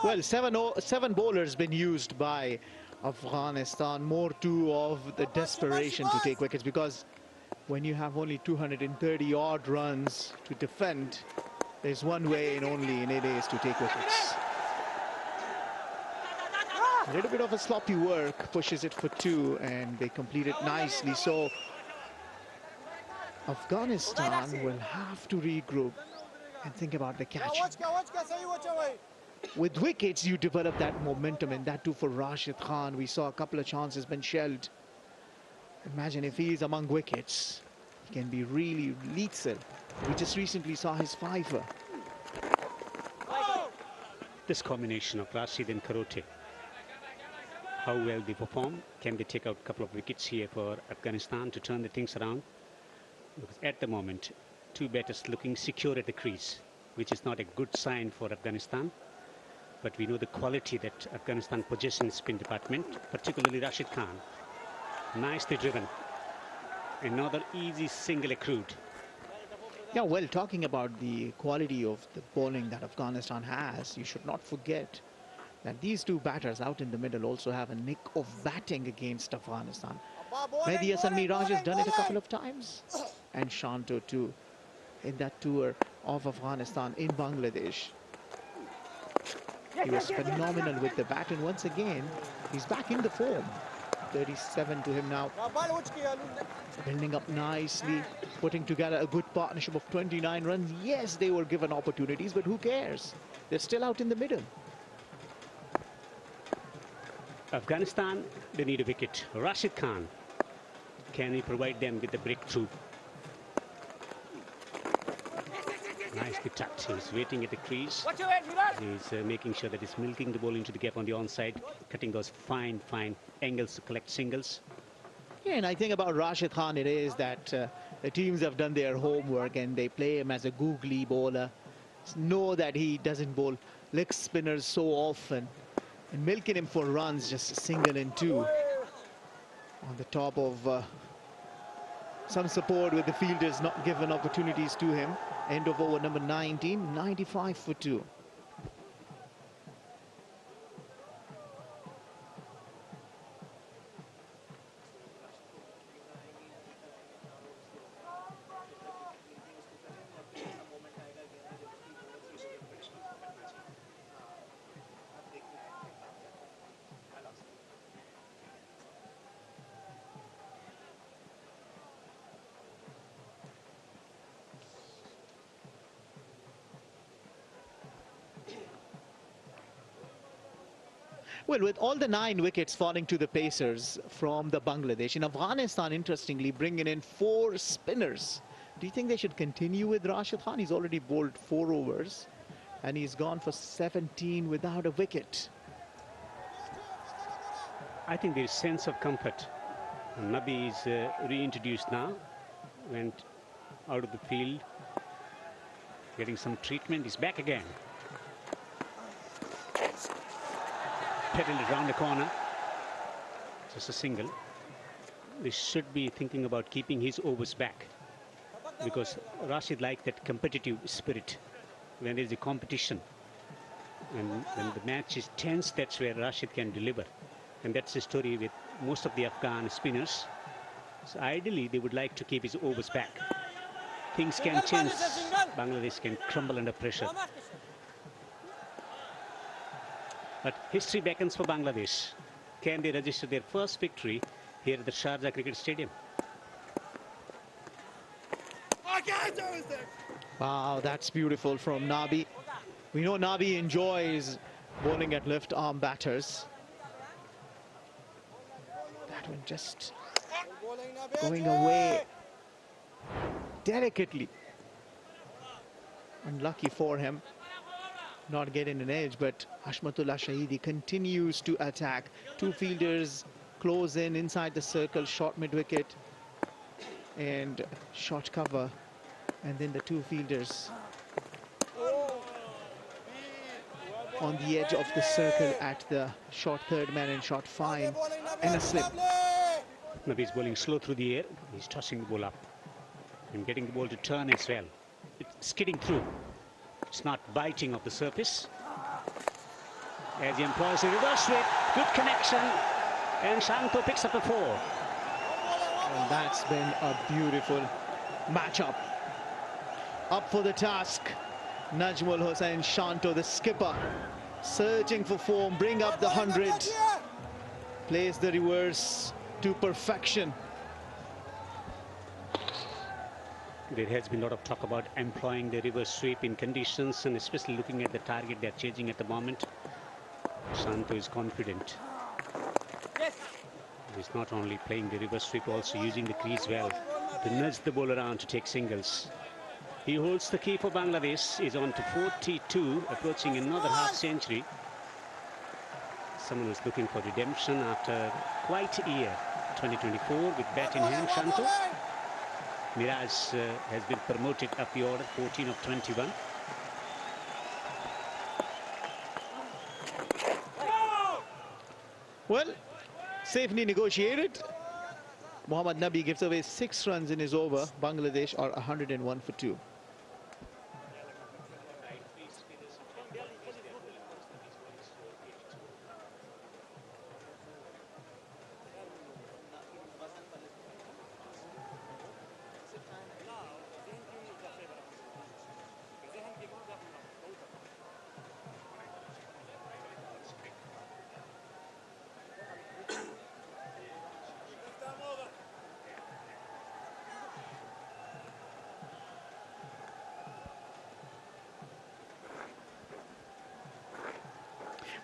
Well, seven bowlers been used by Afghanistan, more too of the desperation to take wickets, because when you have only 230 odd runs to defend, there's one way and only, and it is to take wickets. A little bit of a sloppy work, pushes it for 2, and they complete it nicely. So Afghanistan will have to regroup and think about the catch. With wickets, you develop that momentum, and that too for Rashid Khan. We saw a couple of chances been shelled. Imagine if he is among wickets, he can be really lethal. We just recently saw his fiver. This combination of Rashid and Karote, how well they perform. Can they take out a couple of wickets here for Afghanistan to turn the things around? Because at the moment, two batters looking secure at the crease, which is not a good sign for Afghanistan. But we know the quality that Afghanistan possesses in spin department, particularly Rashid Khan. Nicely driven. Another easy single accrued. Yeah, well, talking about the quality of the bowling that Afghanistan has, you should not forget that these two batters out in the middle also have a nick of batting against Afghanistan. Mehdi Hasan Miraj has done it a couple of times, and Shanto too, in that tour of Afghanistan in Bangladesh. He was phenomenal with the bat, and once again, he's back in the form. 37 to him now. Building up nicely, putting together a good partnership of 29 runs. Yes, they were given opportunities, but who cares? They're still out in the middle. Afghanistan, they need a wicket. Rashid Khan, can he provide them with the breakthrough? Nicely tucked. He's waiting at the crease. He's making sure that he's milking the ball into the gap on the onside, cutting those fine angles to collect singles. Yeah, and I think about Rashid Khan, it is that the teams have done their homework and they play him as a googly bowler. Know that he doesn't bowl leg spinners so often. And milking him for runs, just a single and 2. On the top of some support with the fielders not given opportunities to him. End of over number 19, 95 for 2. Well, with all the 9 wickets falling to the pacers from the Bangladesh, in Afghanistan, interestingly, bringing in 4 spinners. Do you think they should continue with Rashid Khan? He's already bowled 4 overs, and he's gone for 17 without a wicket. I think there is sense of comfort. Nabi is reintroduced now. Went out of the field, getting some treatment. He's back again. Pedaled it round the corner. Just a single. They should be thinking about keeping his overs back, because Rashid likes that competitive spirit. When there is a competition and when the match is tense, that's where Rashid can deliver. And that's the story with most of the Afghan spinners. So ideally, they would like to keep his overs back. Things can change. Bangladesh can crumble under pressure. But history beckons for Bangladesh. Can they register their first victory here at the Sharjah Cricket Stadium? Wow, that's beautiful from Nabi. We know Nabi enjoys bowling at left arm batters. That one just going away delicately. Unlucky for him, not getting an edge, but Hashmatullah Shahidi continues to attack. 2 fielders close in inside the circle, short mid-wicket and short cover, and then the 2 fielders on the edge of the circle at the short third man and short 5 and a slip. Nabi is bowling slow through the air. He's tossing the ball up and getting the ball to turn as well. It's skidding through. It's not biting off the surface. As he employs a reverse sweep, good connection, and Shanto picks up a 4. And that's been a beautiful matchup. Up for the task, Najmul Hossain Shanto, the skipper, searching for form, bring up the 100, plays the reverse to perfection. There has been a lot of talk about employing the reverse sweep in conditions, and especially looking at the target they're chasing at the moment. Shanto is confident. He's not only playing the reverse sweep, also using the crease well to nudge the ball around to take singles. He holds the key for Bangladesh. He's on to 42, approaching another half century. Someone who's looking for redemption after quite a year. 2024 with bat in hand, Shanto. Miraj has been promoted up the order, 14 of 21. Well, safely negotiated. Mohammad Nabi gives away 6 runs in his over. Bangladesh are 101 for 2.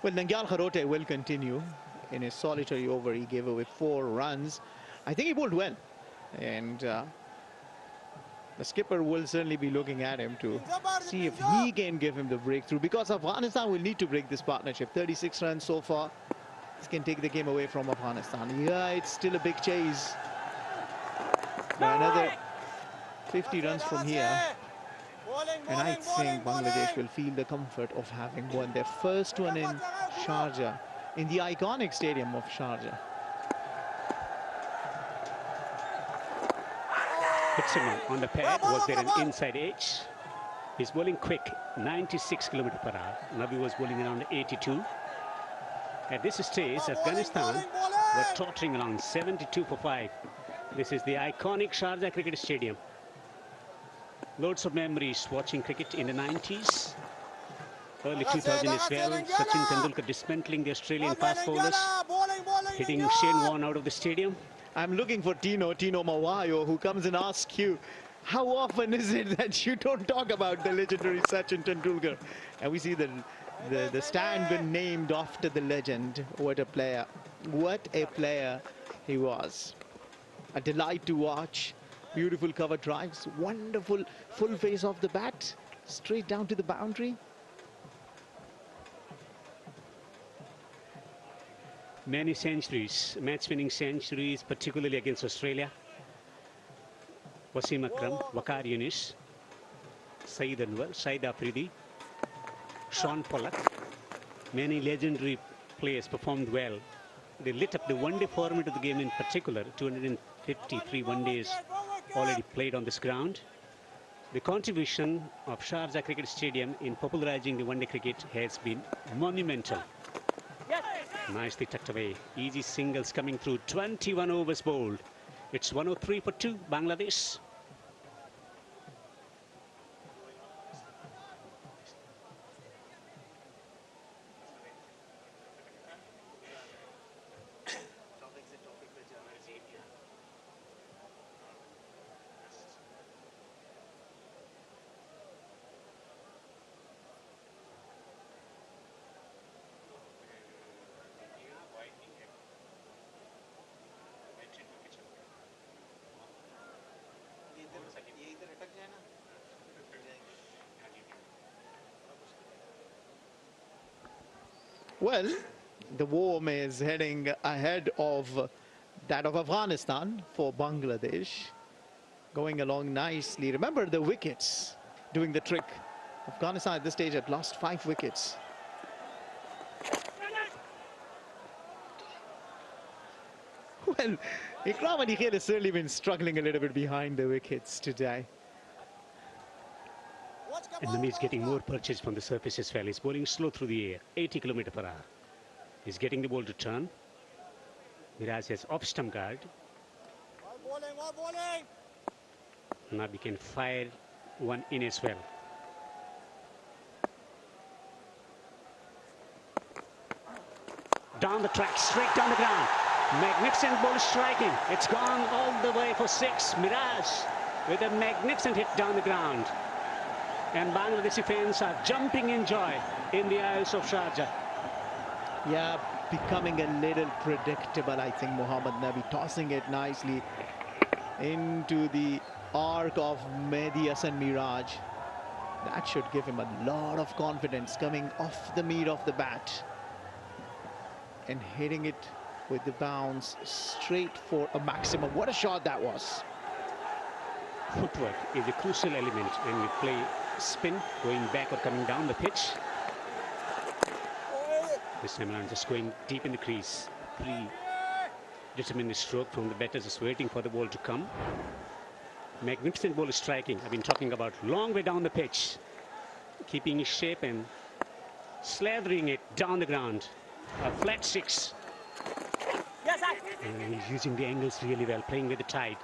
Well, Nangyal Kharote will continue. In his solitary over, he gave away 4 runs. I think he bowled well. And the skipper will certainly be looking at him to see if he can give him the breakthrough, because Afghanistan will need to break this partnership. 36 runs so far. This can take the game away from Afghanistan. Yeah, it's still a big chase. But another 50 runs from here. And I think Bangladesh will feel the comfort of having won their first one in Sharjah, in the iconic stadium of Sharjah. Hits him on the pad. Was there an inside edge? He's bowling quick, 96 km/h. Nabi was bowling around 82. At this stage, Afghanistan were tottering around 72 for 5. This is the iconic Sharjah Cricket Stadium. Loads of memories watching cricket in the 90s, early 2000s as well. Sachin Tendulkar dismantling the Australian fast bowlers, hitting Shane Warne out of the stadium. I'm looking for Tino Mawayo, who comes and asks you, how often is it that you don't talk about the legendary Sachin Tendulkar? And we see the stand been named after the legend. What a player. What a player he was. A delight to watch. Beautiful cover drives, wonderful full face off the bat, straight down to the boundary. Many centuries, match-winning centuries, particularly against Australia. Wasim Akram, Waqar Yunis, Saeed Anwar, Saeed Afridi, Sean Pollock. Many legendary players performed well. They lit up the one-day format of the game in particular, 253 one-days already played on this ground. The contribution of Sharjah Cricket Stadium in popularizing the one-day cricket has been monumental. Nicely tucked away. Easy singles coming through. 21 overs bowled. It's 103 for 2, Bangladesh. Well, the warm is heading ahead of that of Afghanistan for Bangladesh. Going along nicely. Remember the wickets doing the trick. Afghanistan at this stage had lost 5 wickets. Well, Ikram Ali Khair has certainly been struggling a little bit behind the wickets today. And then he's getting more purchase from the surface as well. He's bowling slow through the air, 80 km/h. He's getting the ball to turn. Miraj has off-stump guard. Now we can fire one in as well. Down the track, straight down the ground. Magnificent ball striking. It's gone all the way for 6. Miraj with a magnificent hit down the ground. And Bangladeshi fans are jumping in joy in the Isles of Sharjah. Yeah, becoming a little predictable, I think, Mohammad Nabi, tossing it nicely into the arc of Mehdi Hasan Miraj. That should give him a lot of confidence coming off the meat of the bat and hitting it with the bounce straight for a maximum. What a shot that was. Footwork is a crucial element when we play spin, going back or coming down the pitch. This time around, just going deep in the crease. Predetermined stroke from the batters, just waiting for the ball to come. Magnificent ball striking. I've been talking about long way down the pitch, keeping his shape and slathering it down the ground. A flat 6. And he's using the angles really well, playing with the tide,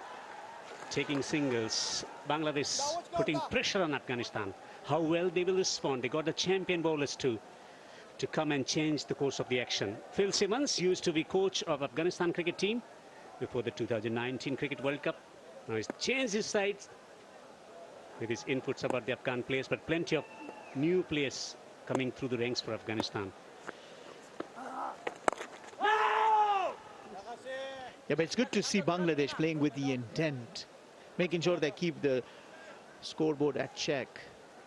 taking singles. Bangladesh putting pressure on Afghanistan. How well they will respond. They got the champion bowlers to come and change the course of the action. Phil Simmons used to be coach of Afghanistan cricket team before the 2019 Cricket World Cup. Now he's changed his sides with his inputs about the Afghan players, but plenty of new players coming through the ranks for Afghanistan. Yeah, but it's good to see Bangladesh playing with the intent, making sure they keep the scoreboard at check.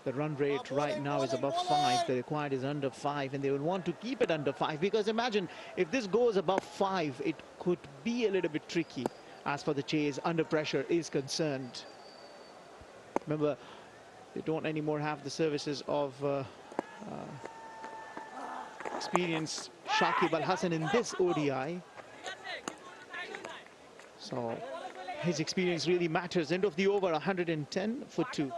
The run rate right now is above 5. The required is under 5, and they will want to keep it under 5, because imagine if this goes above 5, it could be a little bit tricky as far the chase under pressure is concerned. Remember, they don't anymore have the services of experienced Shakib Al Hasan in this ODI. So his experience really matters. End of the over, 110 for 2.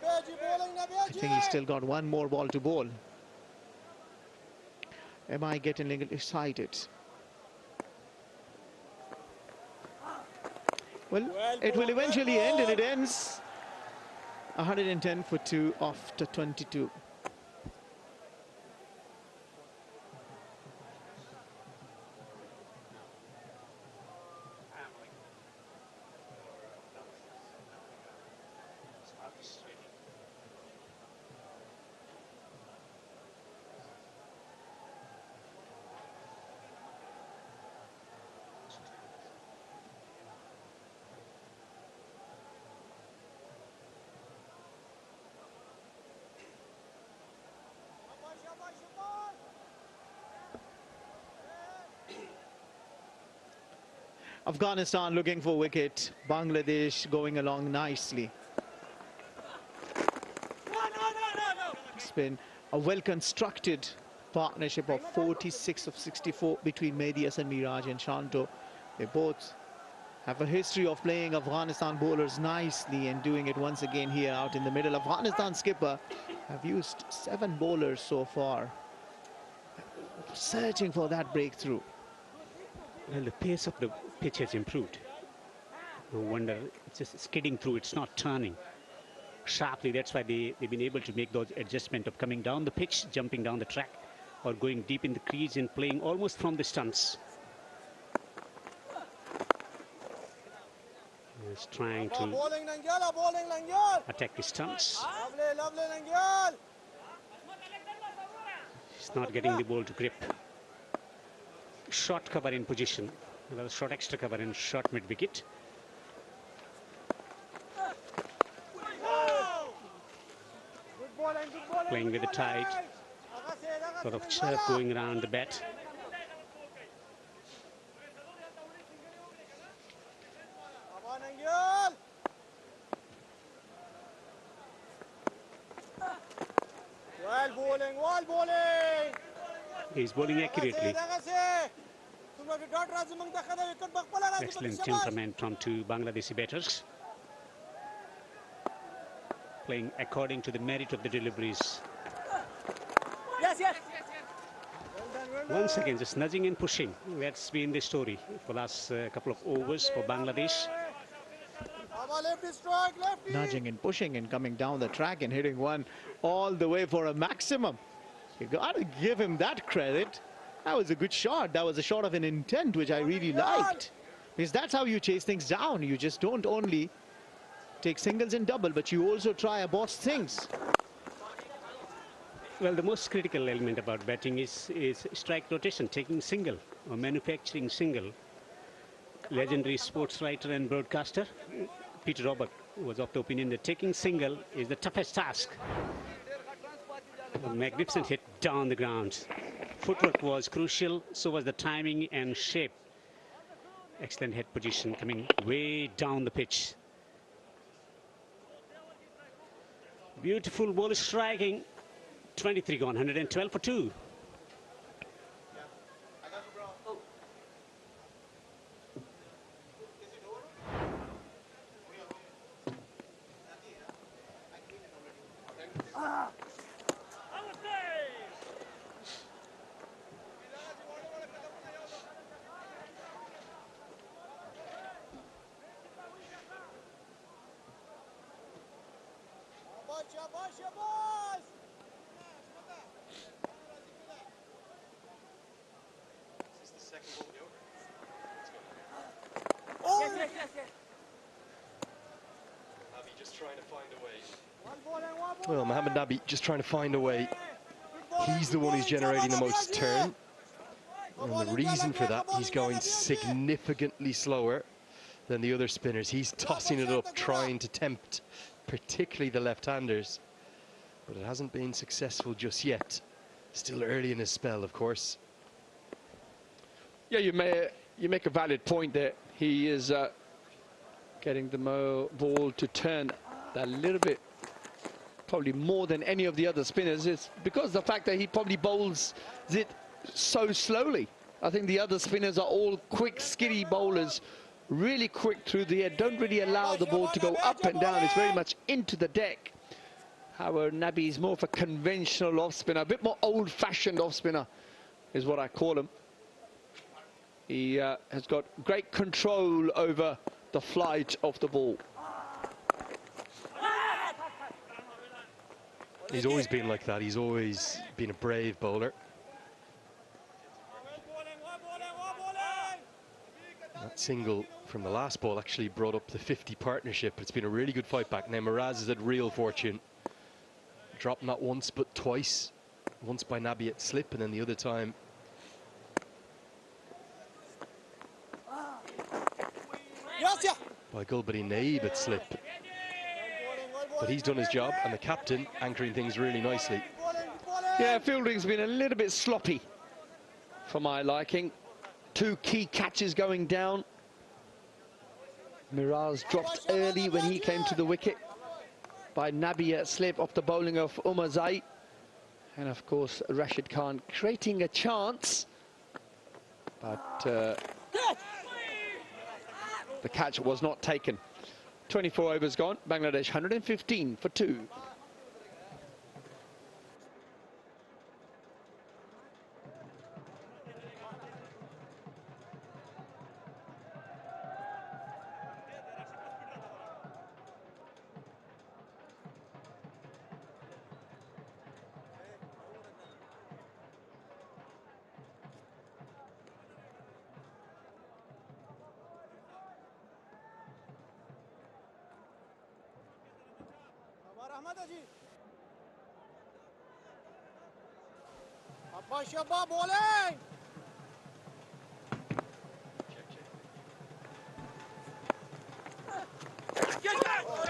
I think he's still got one more ball to bowl. Am I getting a little excited? Well, it will eventually end, and it ends 110 for 2 after 22. Afghanistan looking for wicket. Bangladesh going along nicely. It's been a well-constructed partnership of 46 of 64 between Mehdi Hasan Miraj and Shanto. They both have a history of playing Afghanistan bowlers nicely and doing it once again here out in the middle. Afghanistan skipper have used 7 bowlers so far, searching for that breakthrough. Well, the pace of the pitch has improved. No wonder it's just skidding through, it's not turning sharply. That's why they've been able to make those adjustments of coming down the pitch, jumping down the track, or going deep in the crease and playing almost from the stumps. He's trying to attack the stumps. He's not getting the ball to grip. Short cover in position. Well, short extra cover and short mid wicket. Playing with the tide. Sort of chirp going around the bat. He's bowling accurately. Excellent temperament from two Bangladeshi batters, playing according to the merit of the deliveries. Once again, just nudging and pushing. That's been the story for the last couple of overs for Bangladesh. Nudging and pushing and coming down the track and hitting one all the way for a maximum. You got to give him that credit. That was a good shot. That was a shot of an intent, which I really liked. Because that's how you chase things down. You just don't only take singles and double, but you also try to boss things. Well, the most critical element about batting is strike rotation, taking single or manufacturing single. Legendary sports writer and broadcaster Peter Robert was of the opinion that taking single is the toughest task. A magnificent hit down the ground. Footwork was crucial, so was the timing and shape. Excellent head position coming way down the pitch. Beautiful ball striking. 23 gone, 112 for 2. Well, Mohamed Nabi just trying to find a way. He's the one who's generating the most turn. And the reason for that, he's going significantly slower than the other spinners. He's tossing it up, trying to tempt particularly the left-handers. But it hasn't been successful just yet. Still early in his spell, of course. Yeah, you make a valid point there. He is getting the ball to turn a little bit, probably more than any of the other spinners. It's because of the fact that he probably bowls it so slowly. I think the other spinners are all quick, skiddy bowlers, really quick through the air, don't really allow the ball to go up and down. It's very much into the deck. However, Nabi is more of a conventional off-spinner, a bit more old-fashioned off-spinner is what I call him. He has got great control over the flight of the ball. He's always been like that. He's always been a brave bowler. That single from the last ball actually brought up the 50 partnership. It's been a really good fight back. Now Miraz has had real fortune. Dropped not once but twice. Once by Nabi at slip, and then the other time by Gulbari Naib at slip. But he's done his job, and the captain anchoring things really nicely. Yeah, fielding's been a little bit sloppy for my liking. 2 key catches going down. Miraz dropped early when he came to the wicket by Nabi at slip off the bowling of Umar Zai. And of course, Rashid Khan creating a chance. But the catch was not taken. 24 overs gone. Bangladesh 115 for 2.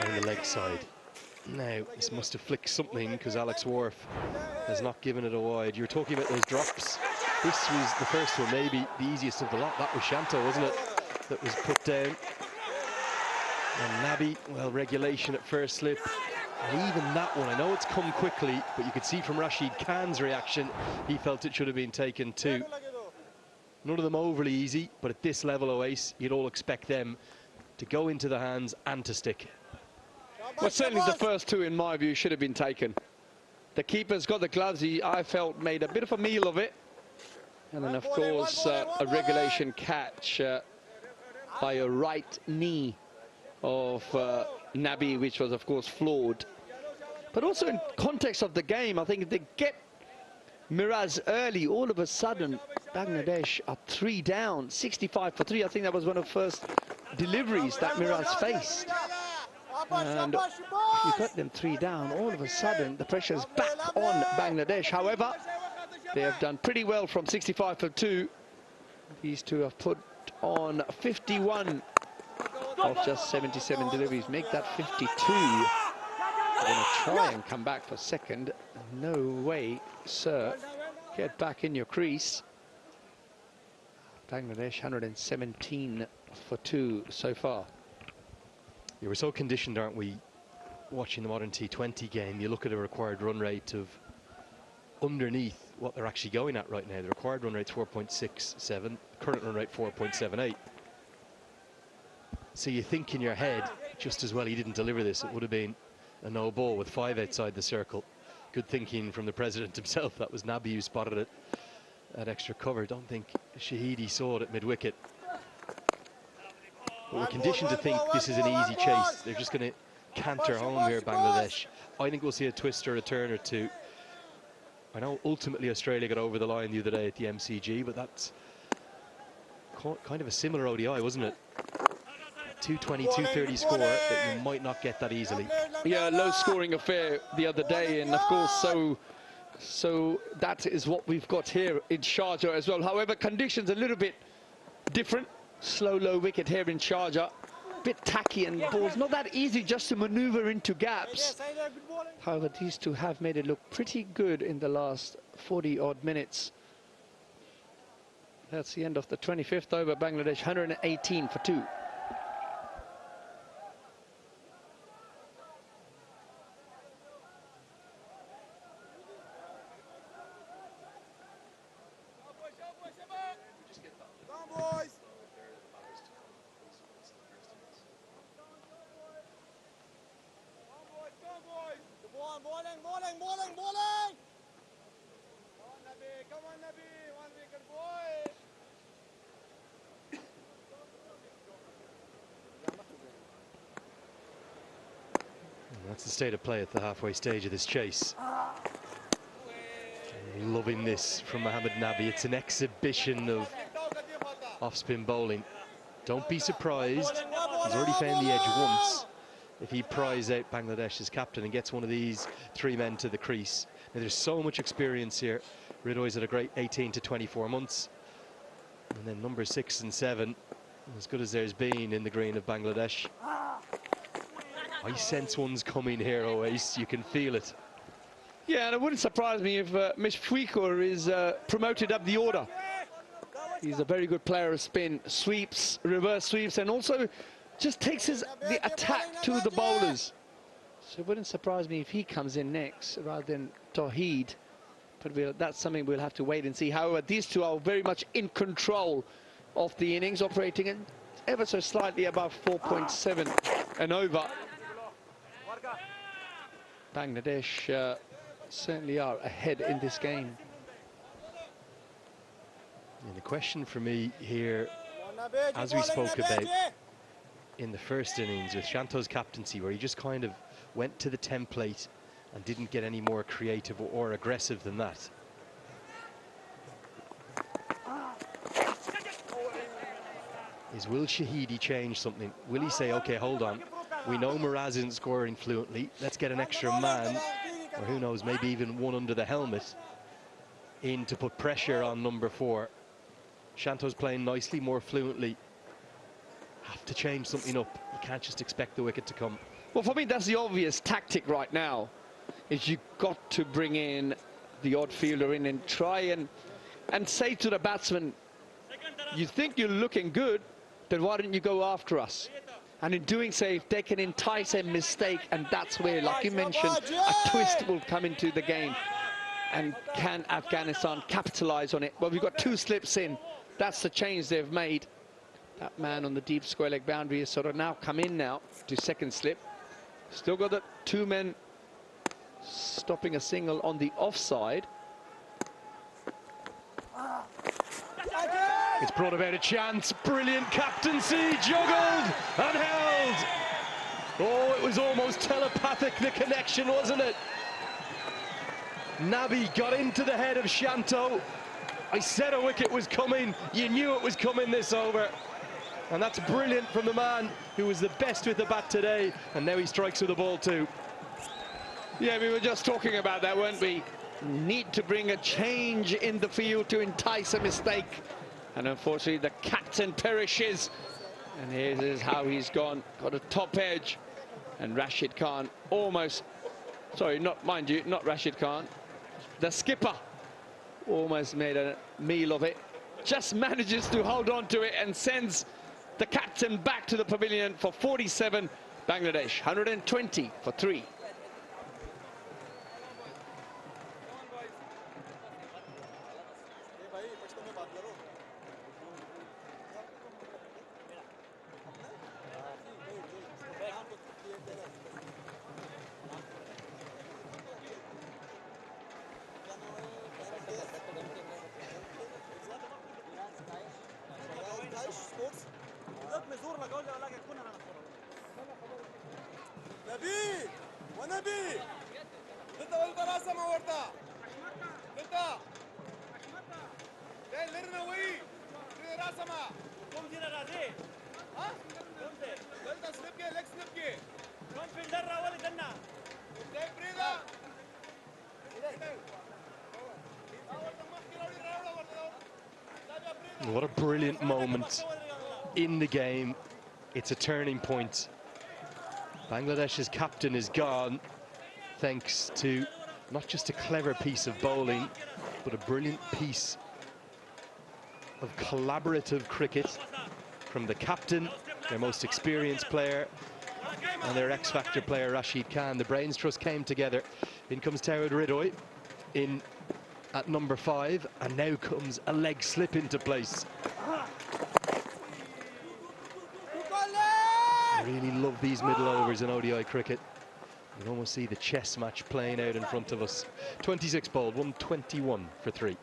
On the leg side. Now, this must have flicked something because Alex Wharf has not given it a wide. You're talking about those drops. This was the first one, maybe the easiest of the lot. That was Shanto, wasn't it? That was put down. And Nabi, well, regulation at first slip. And even that one, I know it's come quickly, but you could see from Rashid Khan's reaction, he felt it should have been taken too. None of them overly easy, but at this level, Oase, you'd all expect them to go into the hands and to stick. Well, certainly the first two, in my view, should have been taken. The keeper's got the gloves. He, I felt, made a bit of a meal of it. And then, of course, a regulation catch by a right knee of Nabi, which was, of course, flawed. But also in context of the game, I think if they get Miraz early, all of a sudden, Bangladesh are 3 down, 65 for 3. I think that was one of the first deliveries that Miraz faced. And if you got them 3 down, all of a sudden, the pressure is back on Bangladesh. However, they have done pretty well from 65 for 2. These two have put on 51 of just 77 deliveries. Make that 52. They're going to try and come back for second. No way, sir. Get back in your crease. Bangladesh 117 for 2 so far. Yeah, we're so conditioned, aren't we, watching the modern T20 game? You look at a required run rate of underneath what they're actually going at right now. The required run rate's 4.67, current run rate 4.78. So you think in your head, just as well he didn't deliver this, it would have been a no ball with 5 outside the circle. Good thinking from the president himself. That was Nabi who spotted it at extra cover. Don't think Shahidi saw it at mid-wicket. But we're conditioned to think this is an easy chase. They're just going to canter home here, Bangladesh. I think we'll see a twist or a turn or two. I know ultimately Australia got over the line the other day at the MCG, but that's kind of a similar ODI, wasn't it? 220, 230 score that you might not get that easily. Yeah, low scoring affair the other day, and of course so that is what we've got here in Sharjah as well. However, conditions a little bit different. Slow low wicket here in Sharjah, bit tacky, and balls not that easy just to maneuver into gaps. However, these two have made it look pretty good in the last 40 odd minutes. That's the end of the 25th over. Bangladesh 118 for 2. That's the state of play at the halfway stage of this chase. Loving this from Mohammad Nabi. It's an exhibition of off-spin bowling. Don't be surprised. He's already found the edge once. If he pries out Bangladesh's captain and gets one of these 3 men to the crease. Now, there's so much experience here. Ridoy's had a great 18 to 24 months. And then number 6 and 7, as good as there's been in the green of Bangladesh. I sense one's coming here, Oase. You can feel it. Yeah, and it wouldn't surprise me if Mishfiqur is promoted up the order. He's a very good player of spin, sweeps, reverse sweeps, and also just takes the attack to the bowlers. So it wouldn't surprise me if he comes in next rather than Tawheed. But that's something we'll have to wait and see. However, these two are very much in control of the innings, operating at ever so slightly above 4.7 and over. Bangladesh certainly are ahead in this game. And the question for me here, as we spoke about in the first innings with Shanto's captaincy, where he just kind of went to the template and didn't get any more creative or aggressive than that. Is will Shahidi change something? Will he say, okay, hold on, we know Miraz isn't scoring fluently, let's get an extra man, or who knows, maybe even one under the helmet, in to put pressure on number 4. Shanto's playing nicely, more fluently. Have to change something up. You can't just expect the wicket to come. Well, for me, that's the obvious tactic right now, is you've got to bring in the odd fielder in and try and say to the batsman, you think you're looking good, then why don't you go after us? And in doing so, if they can entice a mistake, and that's where, like you mentioned, a twist will come into the game. And can Afghanistan capitalize on it? Well, we've got 2 slips in. that's the change they've made. That man on the deep square leg boundary has sort of now come in now to second slip. Still got the 2 men stopping a single on the offside. It's brought about a chance. Brilliant captaincy, juggled and held. Oh, it was almost telepathic, the connection, wasn't it? Nabi got into the head of Shanto. I said a wicket was coming. You knew it was coming this over. And that's brilliant from the man who was the best with the bat today. And now he strikes with the ball too. Yeah, we were just talking about that, weren't we? Need to bring a change in the field to entice a mistake. And unfortunately, the captain perishes. And here's how he's gone. Got a top edge. And Rashid Khan almost... Sorry, not mind you, not Rashid Khan. The skipper almost made a meal of it. Just manages to hold on to it and sends the captain back to the pavilion for 47. Bangladesh, 120 for 3. What a brilliant moment in the game. It's a turning point. Bangladesh's captain is gone thanks to not just a clever piece of bowling, but a brilliant piece of collaborative cricket from the captain, their most experienced player, and their X-Factor player, Rashid Khan. The Brains Trust came together. In comes Tawad Ridoy in at number 5, and now comes a leg slip into place. I really love these middle overs in ODI cricket. You can almost see the chess match playing out in front of us. 26 bowled, 121 for 3.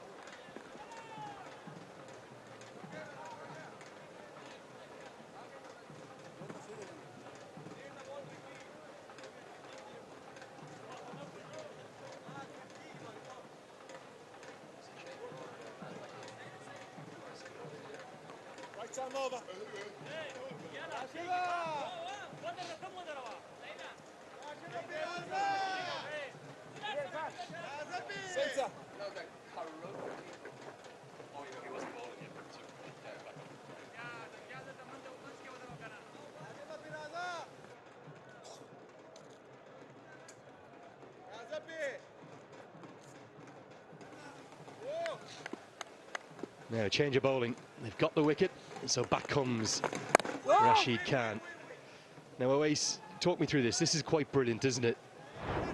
Now, change of bowling. They've got the wicket, so back comes Rashid Khan. Now, Awais, talk me through this. This is quite brilliant, isn't it?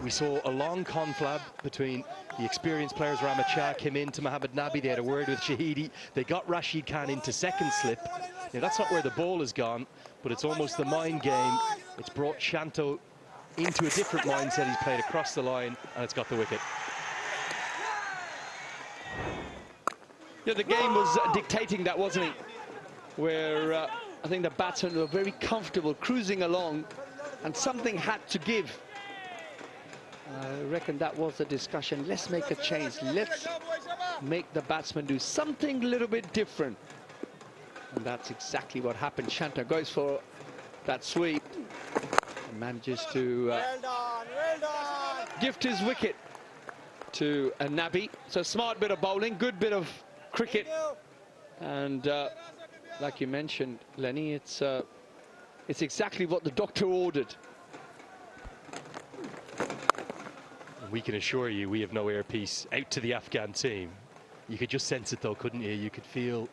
We saw a long conflab between the experienced players. Rahmat Shah came in to Mohammad Nabi. They had a word with Shahidi. They got Rashid Khan into second slip. Now, that's not where the ball has gone, but it's almost the mind game. It's brought Shanto into a different mindset. He's played across the line, and it's got the wicket. Yeah, the game was dictating that, wasn't it? Where I think the batsmen were very comfortable cruising along, and something had to give. I reckon that was the discussion. Let's make a change. Let's make the batsmen do something a little bit different. And that's exactly what happened. Shanto goes for that sweep and manages to gift his wicket to Nabi. So smart bit of bowling, good bit of cricket, and like you mentioned, Lenny, it's exactly what the doctor ordered. We can assure you we have no earpiece out to the Afghan team. You could just sense it though, couldn't you? You could feel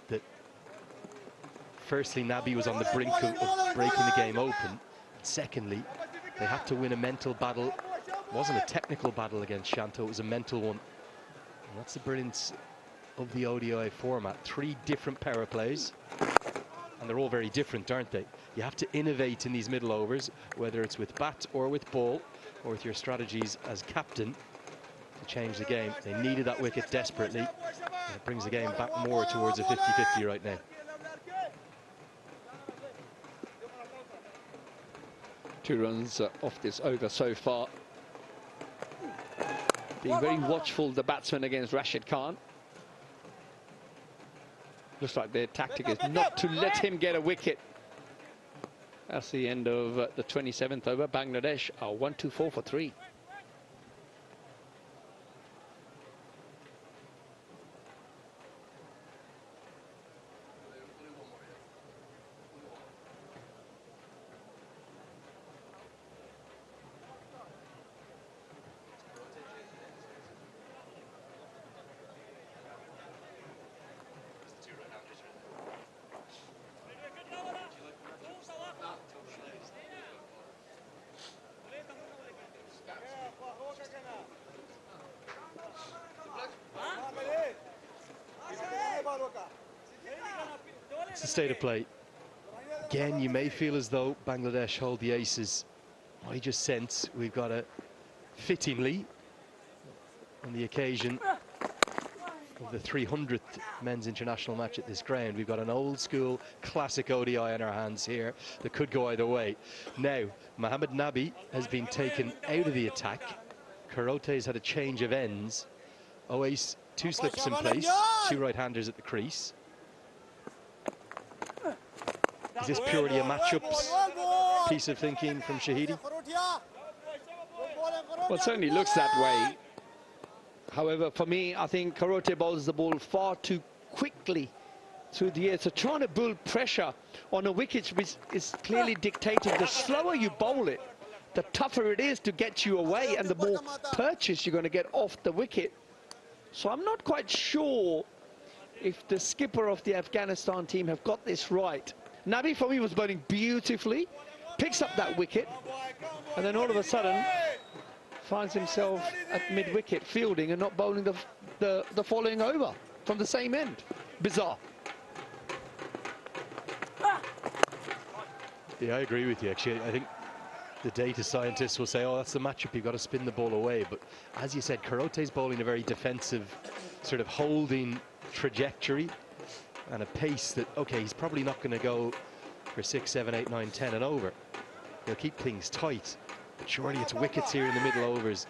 that firstly Nabi was on the brink of breaking the game open. Secondly, they had to win a mental battle. It wasn't a technical battle against Shanto, it was a mental one. And that's the brilliance of the ODI format. 3 different power plays, and they're all very different, aren't they? You have to innovate in these middle overs, whether it's with bat or with ball, or with your strategies as captain to change the game. They needed that wicket desperately, and it brings the game back more towards a 50-50 right now. 2 runs off this over so far. Being very watchful, the batsman against Rashid Khan. Looks like their tactic is not to let him get a wicket. That's the end of the 27th over. Bangladesh are 1-2-4 for 3. It's the state of play. Again, you may feel as though Bangladesh hold the aces. I just sense we've got a fittingly, on the occasion of the 300th men's international match at this ground, we've got an old school classic ODI in our hands here that could go either way. Now, Mohammad Nabi has been taken out of the attack. Karote's had a change of ends. Oais, 2 slips in place, 2 right-handers at the crease. Is this purely a matchups piece of thinking from Shahidi? Well, it certainly looks that way. However, for me, I think Karote bowls the ball far too quickly through the air. So trying to build pressure on a wicket which is clearly dictated. The slower you bowl it, the tougher it is to get you away and the more purchase you're going to get off the wicket. So I'm not quite sure if the skipper of the Afghanistan team have got this right. Nabi, for me, was bowling beautifully, picks up that wicket, and then all of a sudden finds himself at mid-wicket fielding and not bowling the following over from the same end. Bizarre. Yeah, I agree with you, actually. I think the data scientists will say, oh, that's the matchup, you've got to spin the ball away. But as you said, Karote's bowling a very defensive, sort of holding trajectory and a pace that, okay, he's probably not going to go for 6, 7, 8, 9, 10 and over. He'll keep things tight. But surely it's wickets here in the middle overs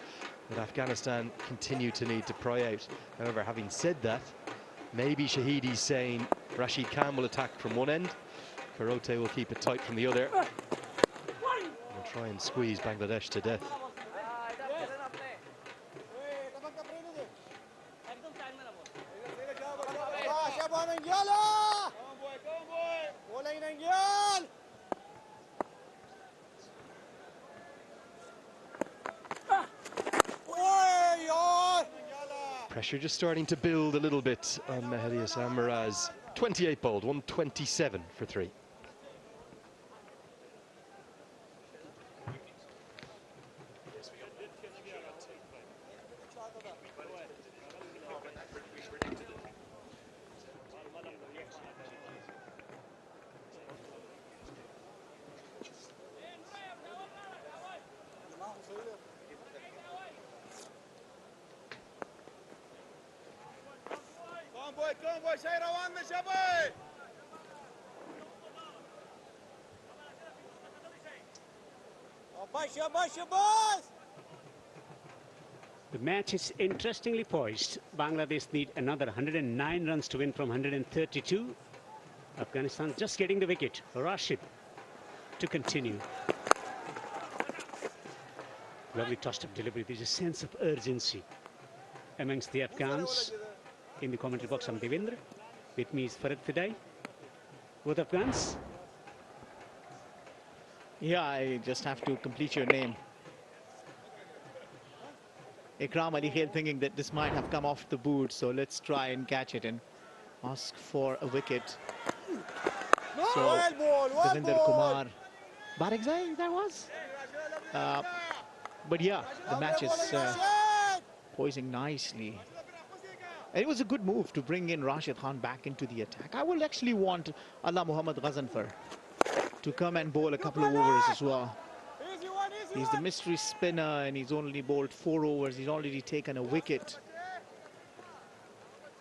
that Afghanistan continue to need to pry out. However, having said that, maybe Shahidi's saying Rashid Khan will attack from one end, Karote will keep it tight from the other. We'll try and squeeze Bangladesh to death. Pressure just starting to build a little bit on Mehdi Hassan Miraz. 28 bowled, 127 for 3. The match is interestingly poised. Bangladesh need another 109 runs to win from 132. Afghanistan just getting the wicket. Rashid to continue. Lovely tossed-up delivery. There's a sense of urgency amongst the Afghans. In the commentary box, I'm Devendra. With me is Farid Fidai. Both Afghans. Yeah, I just have to complete your name. Ikram Ali Khair thinking that this might have come off the boot, so let's try and catch it and ask for a wicket. So, Devinder Kumar Barakzai, that was. But yeah, the match is poising nicely. And it was a good move to bring in Rashid Khan back into the attack. I will actually want Allah Muhammad Ghazanfar to come and bowl a couple of overs as well. He's the mystery spinner and he's only bowled 4 overs. He's already taken a wicket.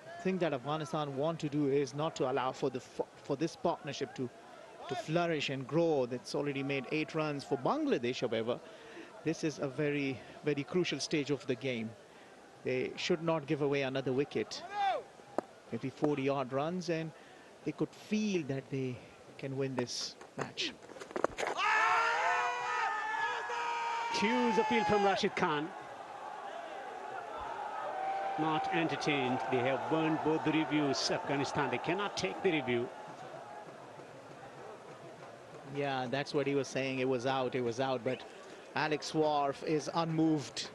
The thing that Afghanistan want to do is not to allow for this partnership to flourish and grow. That's already made 8 runs for Bangladesh. However, this is a very, very crucial stage of the game. They should not give away another wicket. Maybe 40-odd runs and they could feel that they can win this match. Huge appeal from Rashid Khan. Not entertained. They have burned both the reviews. Afghanistan, they cannot take the review. Yeah, that's what he was saying. It was out, but Alex Wharf is unmoved.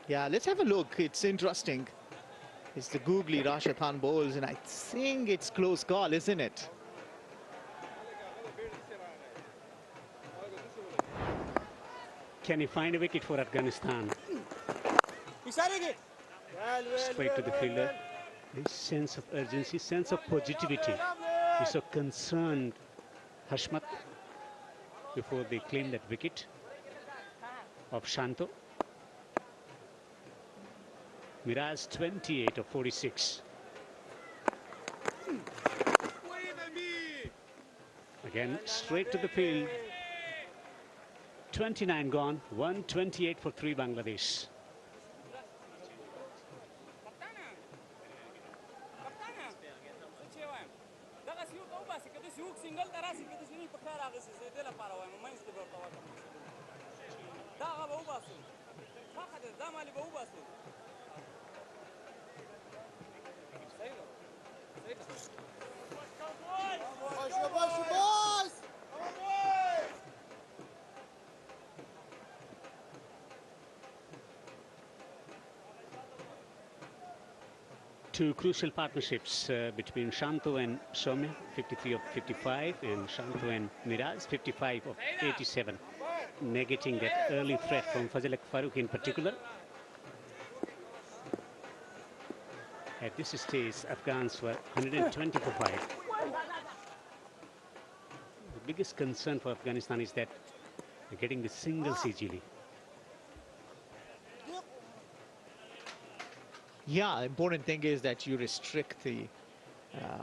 Yeah, let's have a look. It's interesting. It's the googly Rashid Khan bowls, and I think it's close call, isn't it? Can he find a wicket for Afghanistan? Straight to the fielder. This sense of urgency, sense of positivity. He's so concerned, Hashmat, before they claim that wicket of Shanto. Miraj 28 of 46. Again, straight to the field. 29 gone, 128 for 3 Bangladesh. Two crucial partnerships between Shanto and Soumya, 53 of 55, and Shanto and Miraj, 55 of 87, negating that early threat from Fazil Farouk in particular. At this stage, Afghans were 120 for 5. The biggest concern for Afghanistan is that they're getting the singles easily. Yeah, important thing is that you restrict the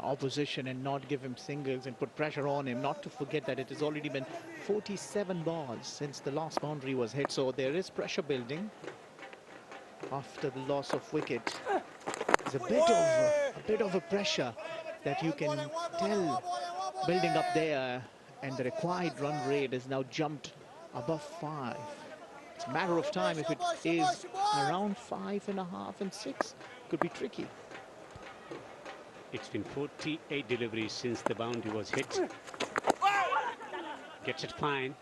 opposition and not give him singles and put pressure on him. Not to forget that it has already been 47 balls since the last boundary was hit. So there is pressure building after the loss of wicket. There's a bit of a pressure that you can tell building up there, and the required run rate has now jumped above 5. It's a matter of time. If it is around 5.5 and 6, could be tricky. It's been 48 deliveries since the boundary was hit. Gets it fine.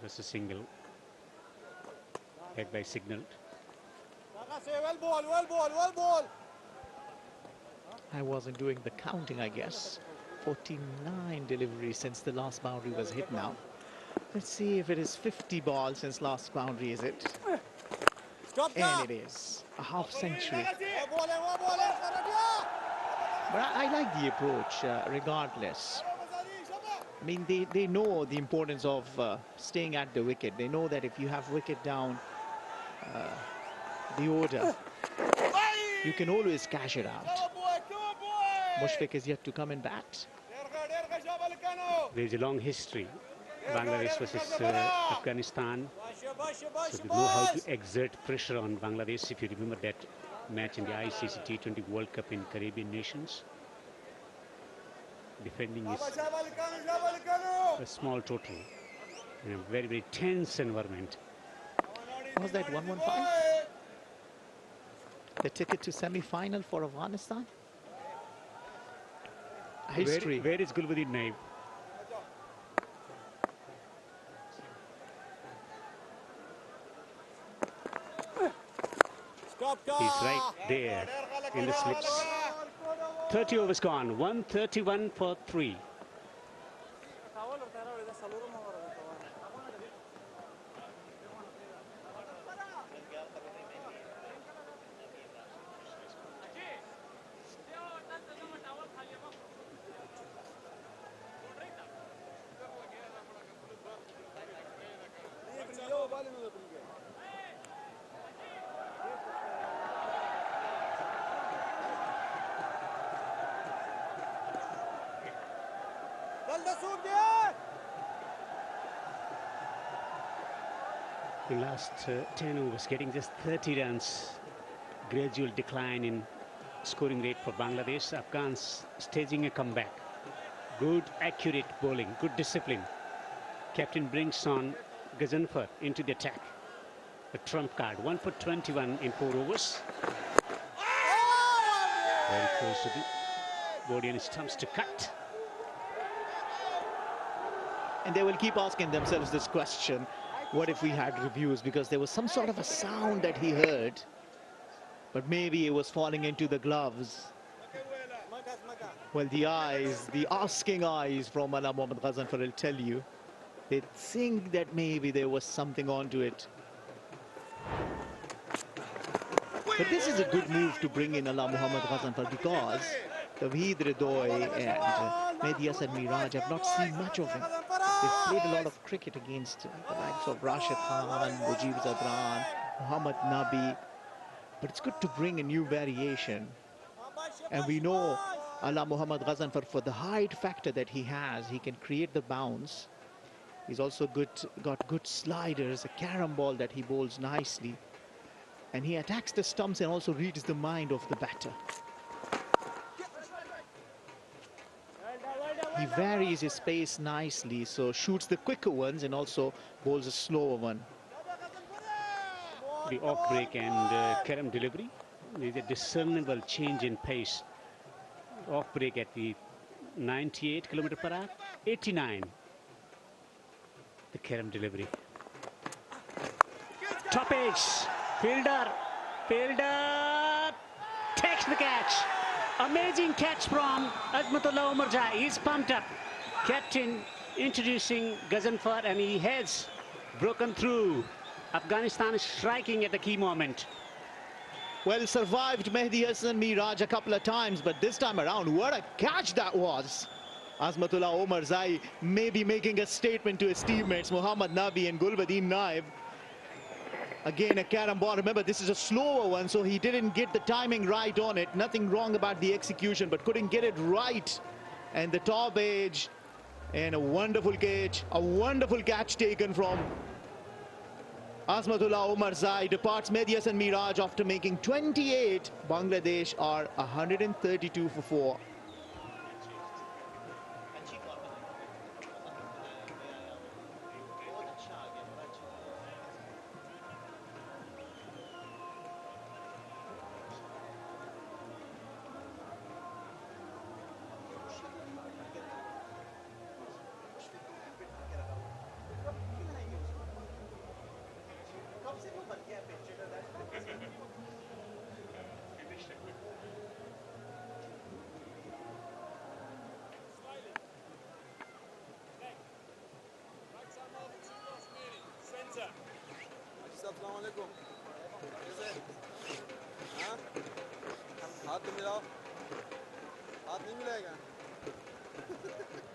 That's a single. Head by signal. I wasn't doing the counting, I guess. 49 deliveries since the last boundary was hit now. Let's see if it is 50 balls since last boundary, is it? And it is. A half century. But I like the approach regardless. I mean, they know the importance of staying at the wicket. They know that if you have wicket down the order, you can always cash it out. Mushfiq is yet to come and bat. There's a long history. Bangladesh versus Afghanistan. So they know how to exert pressure on Bangladesh. If you remember that match in the ICC T20 World Cup in Caribbean nations. Defending is a small total in a very, very tense environment. Was that 115? The ticket to semi-final for Afghanistan? History. Where is Gulbuddin Naib? He's right there in the slips. 30 overs gone, 131 for 3. In last 10 overs, getting just 30 runs. Gradual decline in scoring rate for Bangladesh. Afghans staging a comeback. Good, accurate bowling, good discipline. Captain brings on Gazanfar into the attack. A trump card, 1 for 21 in 4 overs. Very close to the body and stumps to cut. And they will keep asking themselves this question: what if we had reviews? Because there was some sort of a sound that he heard, but maybe it was falling into the gloves. Well, the eyes, the asking eyes from Ala Mohammad Ghazanfar will tell you. They think that maybe there was something onto it. But this is a good move to bring in Ala Mohammad Ghazanfar, because Tawheed Ridoy and Mehdi Hasan Miraj have not seen much of him. They've played a lot of cricket against the likes of Rashid Khan, Mujib Zadran, Muhammad Nabi. But it's good to bring a new variation. And we know Ala Mohammad Ghazanfar, for the height factor that he has, he can create the bounce. He's also got good sliders, a carom ball that he bowls nicely. And he attacks the stumps and also reads the mind of the batter. He varies his pace nicely, so shoots the quicker ones and also bowls a slower one. The off break and carom delivery. There's a discernible change in pace. Off break at the 98 km/h, 89. The carom delivery. Top edge. Fielder takes the catch. Amazing catch from Azmatullah Omarzai. He's pumped up. Captain introducing Ghazanfar, and he has broken through. Afghanistan is striking at the key moment. Well, survived Mehdi Hasan Miraj a couple of times, but this time around, what a catch that was. Azmatullah Omarzai may be making a statement to his teammates, Muhammad Nabi and Gulbadin Naib. Again, a carom ball. Remember, this is a slower one, so he didn't get the timing right on it. Nothing wrong about the execution, but couldn't get it right. And the top edge, and a wonderful catch taken from Azmatullah Omarzai. Departs Mehdi Hasan Miraj after making 28. Bangladesh are 132 for 4.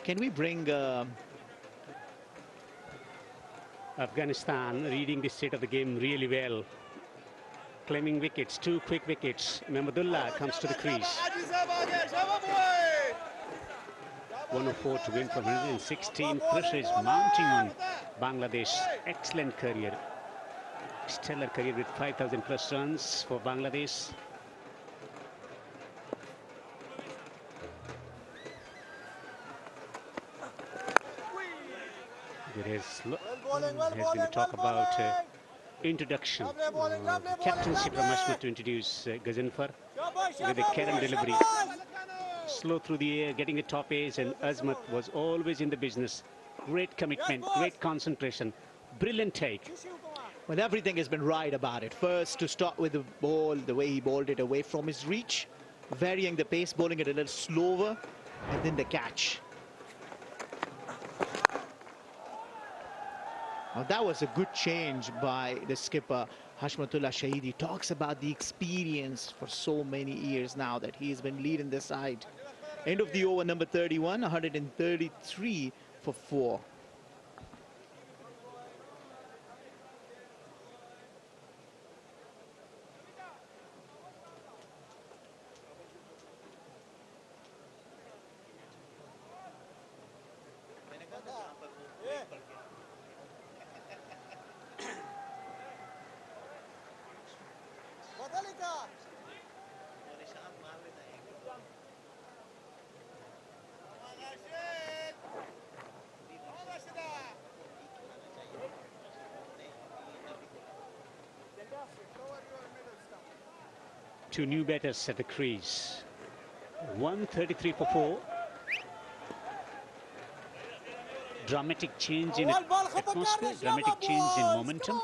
Can we bring Afghanistan reading the state of the game really well. Claiming wickets, 2 quick wickets. Mahmudullah comes to the crease. 104 to win from 116. Pressure is mounting on Bangladesh. Excellent career. Stellar career with 5,000 plus runs for Bangladesh. There has been a talk about introduction, captaincy from Ashmat to introduce Ghazanfar with a carom delivery. Slow through the air, getting the top edge, and Azmat was always in the business. Great commitment, great concentration, brilliant take. Well, everything has been right about it. First, to start with the ball, the way he bowled it away from his reach, varying the pace, bowling it a little slower, and then the catch. Now, that was a good change by the skipper, Hashmatullah Shahid. He talks about the experience for so many years now that he has been leading the side. End of the over, number 31, 133 for 4. Two new batters at the crease. 133 for 4. Dramatic change in atmosphere, dramatic change in momentum.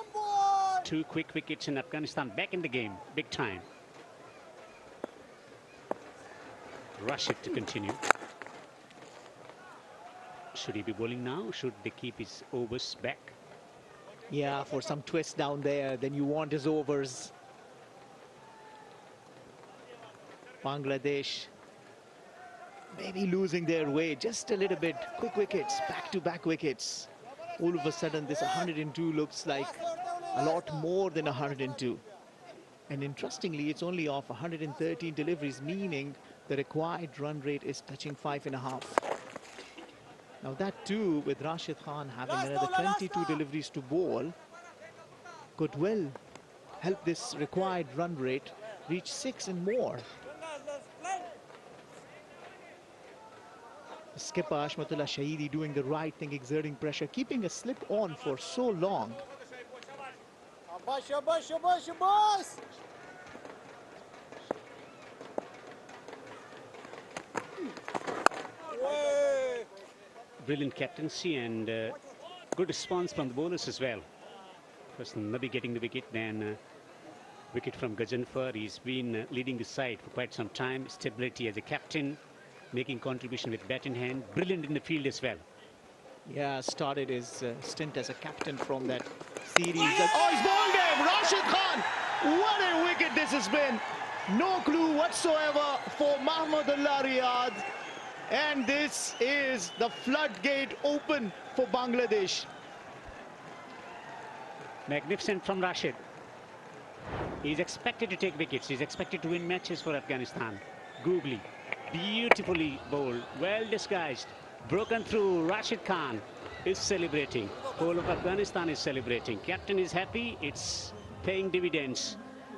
2 quick wickets in Afghanistan back in the game, big time. Rashid to continue. Should he be bowling now? Should they keep his overs back? Yeah, for some twist down there, then you want his overs. Bangladesh maybe losing their way just a little bit. Quick wickets, back-to-back wickets. All of a sudden, this 102 looks like a lot more than 102. And interestingly, it's only off 113 deliveries, meaning the required run rate is touching 5.5. Now that too, with Rashid Khan having another 22 deliveries to bowl, could well help this required run rate reach 6 and more. Skipper Ashmatullah Shahidi doing the right thing, exerting pressure, keeping a slip on for so long. Brilliant captaincy and good response from the bowlers as well. First Nabi getting the wicket, then wicket from Gajanfar. He's been leading the side for quite some time. Stability as a captain, making contribution with bat in hand. Brilliant in the field as well. Yeah, started his stint as a captain from that series. Oh, he's bowled him! Rashid Khan! What a wicket this has been! No clue whatsoever for Mahmudullah Riyad. And this is the floodgate open for Bangladesh. Magnificent from Rashid. He's expected to take wickets. He's expected to win matches for Afghanistan. Googly, beautifully bowled, well disguised, broken through. Rashid Khan is celebrating. Whole of Afghanistan is celebrating. Captain is happy. It's paying dividends.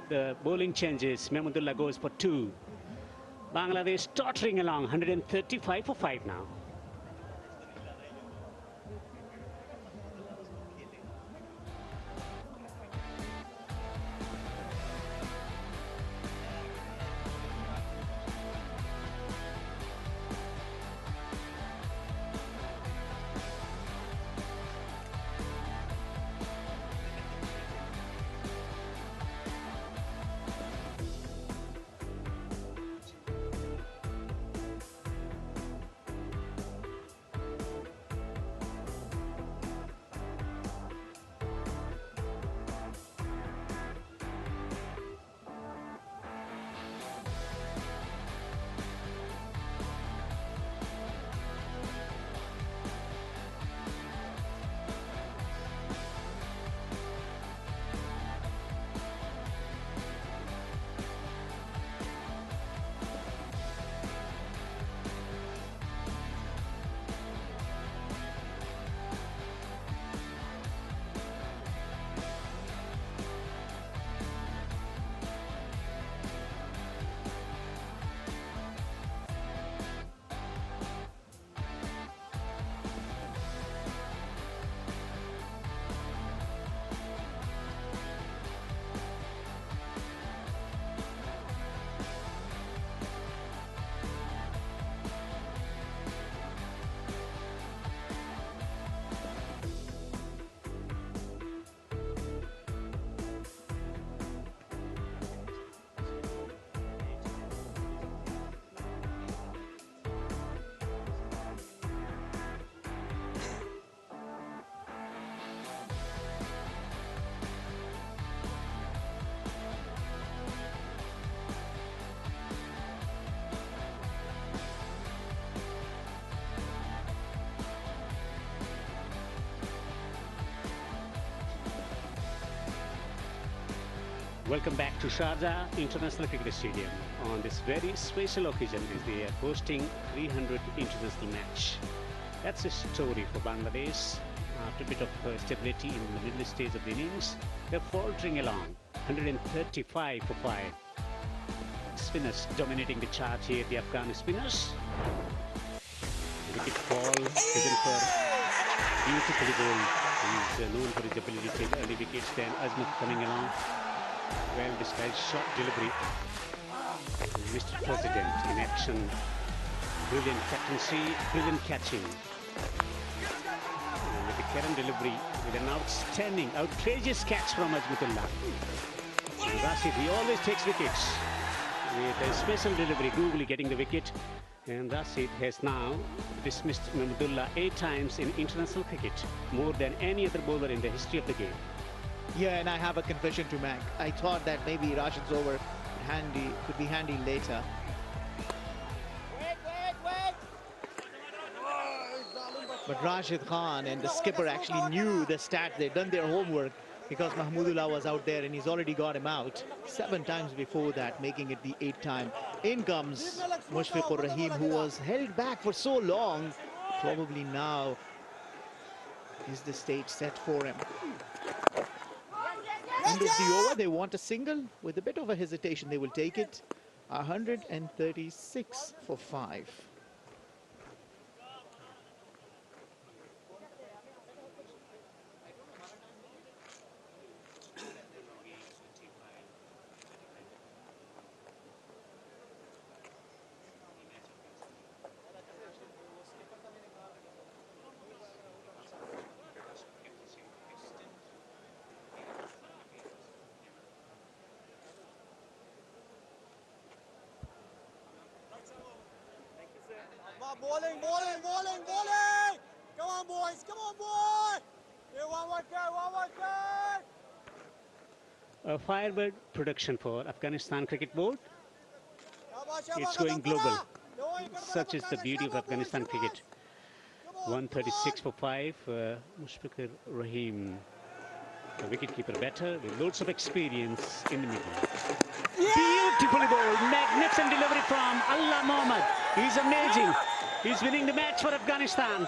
The bowling changes. Mahmudullah goes for 2. Bangladesh tottering along, 135 for 5 now. Welcome back to Sharjah International Cricket Stadium on this very special occasion as they are hosting 300 international match. That's a story for Bangladesh. After a bit of stability in the middle stage of the innings, they're faltering along. 135 for 5. Spinners dominating the chart here, the Afghan spinners. Wicket fall, given for beautifully bowled. He's known for his ability to take early wickets. Then Azmat coming along. Well disguised shot delivery. Mr. President in action. Brilliant captaincy, brilliant catching. And with the Karam delivery, with an outstanding, outrageous catch from Azmatullah. And Rashid, he always takes wickets. With a special delivery, googly getting the wicket. And Rashid has now dismissed Mahmudullah 8 times in international cricket, more than any other bowler in the history of the game. Yeah, and I have a confession to make. I thought that maybe Rashid's over could be handy later. But Rashid Khan and the skipper actually knew the stats. They'd done their homework because Mahmudullah was out there and he's already got him out 7 times before that, making it the 8th time. In comes Mushfiqur Rahim, who was held back for so long. Probably now is the stage set for him. End of the over, they want a single. With a bit of a hesitation, they will take it. 136 for 5. Bowling, bowling, bowling, bowling! Come on, boys, come on, boys! Hey, one more turn! A Firebird production for Afghanistan Cricket Board. It's going global. Such is the beauty of Afghanistan cricket. 136 for 5. Mushfiqur Rahim, the wicketkeeper batter with loads of experience in the middle. Beautifully bowled, magnificent delivery from Allah Mohammad. He's amazing. He's winning the match for Afghanistan.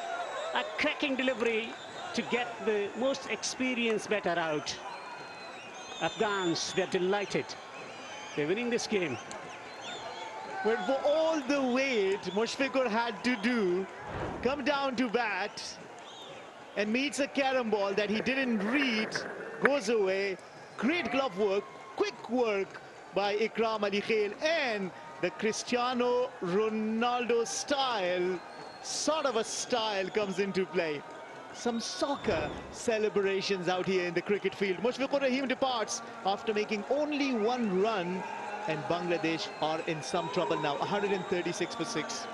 A cracking delivery to get the most experienced batter out. Afghans, they're delighted. They're winning this game. But for all the weight Mushfiqur had to do, come down to bat and meets a carom ball that he didn't read, goes away. Great glove work, quick work by Ikram Ali Khail, and the Cristiano Ronaldo style, sort of a style, comes into play. Some soccer celebrations out here in the cricket field. Mushfiqur Rahim departs after making only 1 run, and Bangladesh are in some trouble now. 136 for 6.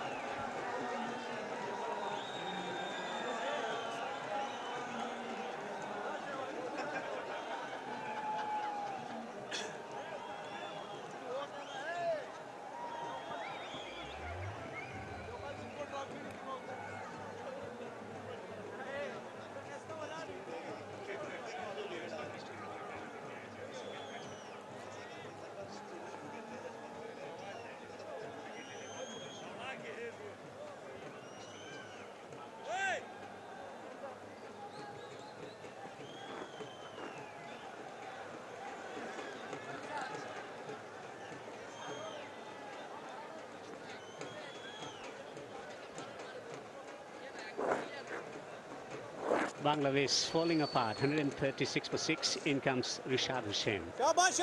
Bangladesh falling apart, 136 for 6. In comes Rishad Hussain. Let's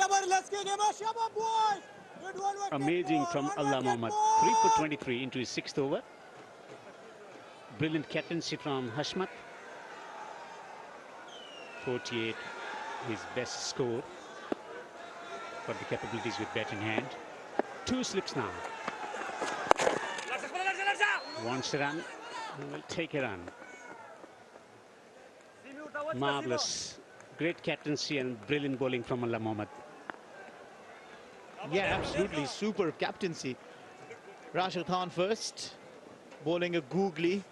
get him, boys! Good one, Amazing from Allah Mohammad. 3 for 23 into his 6th over. Brilliant captaincy from Hashmat. 48, his best score for the capabilities with bat in hand. 2 slips now. Wants a run, will take a run. Marvelous, great captaincy and brilliant bowling from Allah Mohammad. Yeah, absolutely superb captaincy. Rashid Khan first, bowling a googly.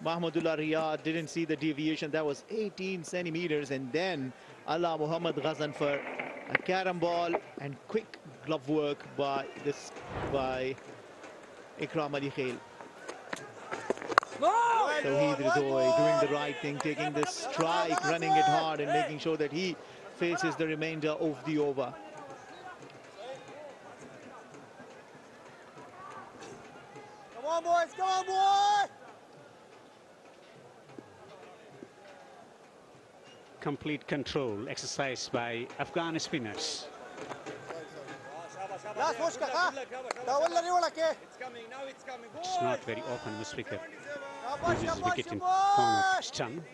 Mahmudullah Riyad didn't see the deviation. That was 18 centimeters. And then Allah Muhammad Ghazan for a carom ball and quick glove work by Ikram Ali Khail. Tawheed Rizoi doing the right thing, taking the strike, running it hard and making sure that he faces the remainder of the over. Come on, boys. Come on, boys. Complete control exercised by Afghan spinners. It's not very often this wicket loses wicket in form of stun.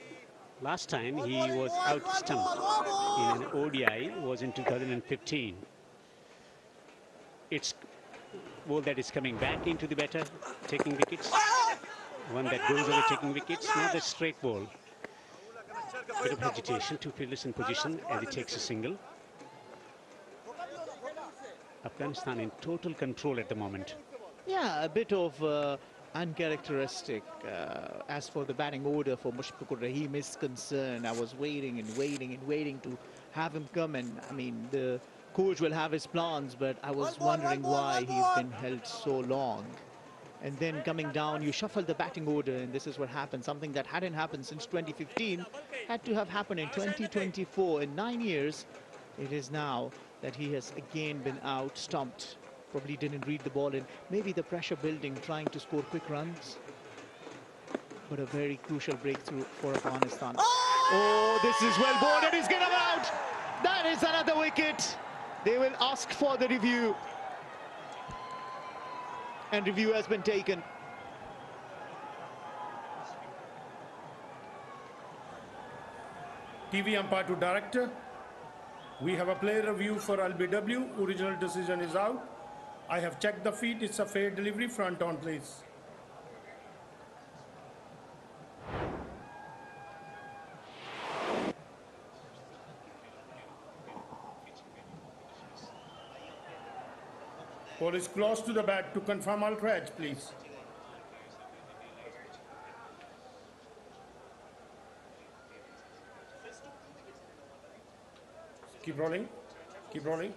Last time he was out stumped in an ODI was in 2015. It's ball that is coming back into the batter, taking wickets. One that goes away taking wickets, not a straight ball. Bit of hesitation, two fielders in position as he takes a single. Afghanistan in total control at the moment. Yeah, a bit of uncharacteristic. As for the batting order for Mushfiqur Rahim is concerned, I was waiting and waiting and waiting to have him come in. I mean, the coach will have his plans, but I was wondering why he's been held so long. And then coming down, you shuffle the batting order, and this is what happened. Something that hadn't happened since 2015 had to have happened in 2024. In 9 years, it is now that he has again been out stumped. Probably didn't read the ball, and maybe the pressure building, trying to score quick runs. But a very crucial breakthrough for Afghanistan. Oh, this is well boarded. He's getting out. That is another wicket. They will ask for the review. And review has been taken. TV umpire to director. We have a player review for LBW. Original decision is out. I have checked the feet. It's a fair delivery. Front on, please. Ball is close to the bat to confirm ultra edge, please. Keep rolling. Keep rolling.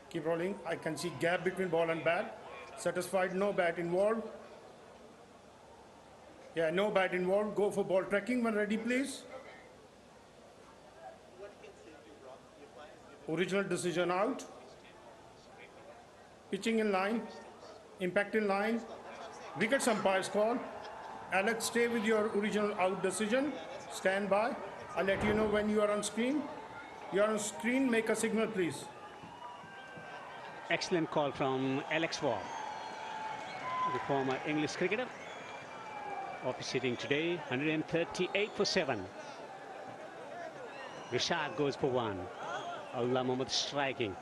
Keep rolling. I can see gap between ball and bat. Satisfied, no bat involved. Yeah, no bat involved. Go for ball tracking when ready, please. Original decision out. Pitching in line. Impact in line. Wickets umpire's call. Alex, stay with your original out decision. Stand by. I'll let you know when you are on screen. You are on screen. Make a signal, please. Excellent call from Alex Waugh, the former English cricketer, officiating today. 138 for 7. Rishad goes for 1. Allah Mohammad striking.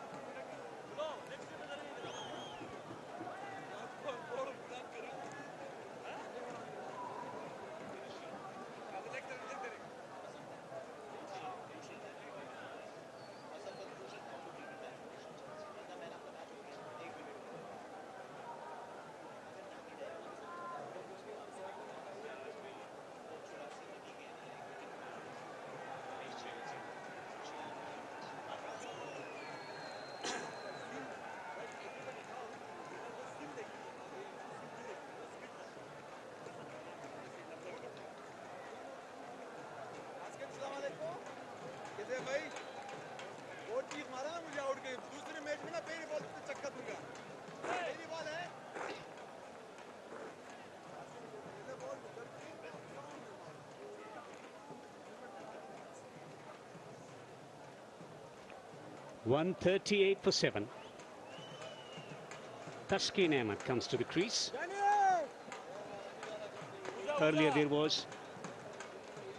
$138 for 7. Tashkeen Ahmed comes to the crease. Earlier there was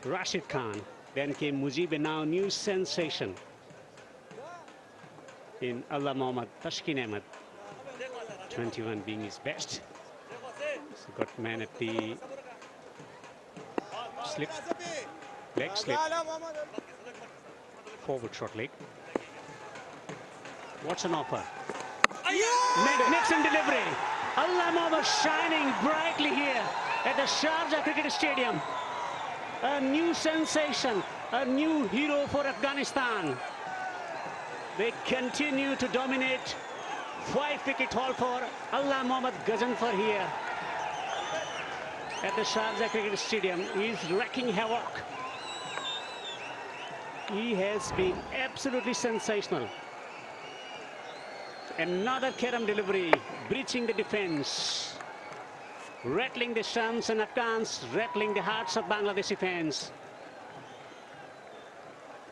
Rashid Khan. Then came Mujib, and now new sensation in Allah Mohammad Tashkeen Ahmed. 21 being his best. So got man at the slip, leg slip, forward short leg. What's an offer? Magnificent delivery. Allah Mohammad shining brightly here at the Sharjah Cricket Stadium. A new sensation, a new hero for Afghanistan. They continue to dominate. 5-wicket haul for Allah Mohammad Ghaznfar here at the Sharjah Cricket Stadium. He's wreaking havoc. He has been absolutely sensational. Another Kerem delivery, breaching the defense, rattling the Shams and Afghans, rattling the hearts of Bangladeshi fans.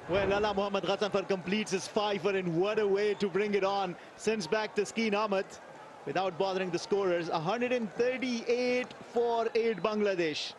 Well, Ala Mohammad Ghazanfar completes his fiver, and what a way to bring it on. Sends back Taskeen Ahmed without bothering the scorers. 138 for 8 Bangladesh.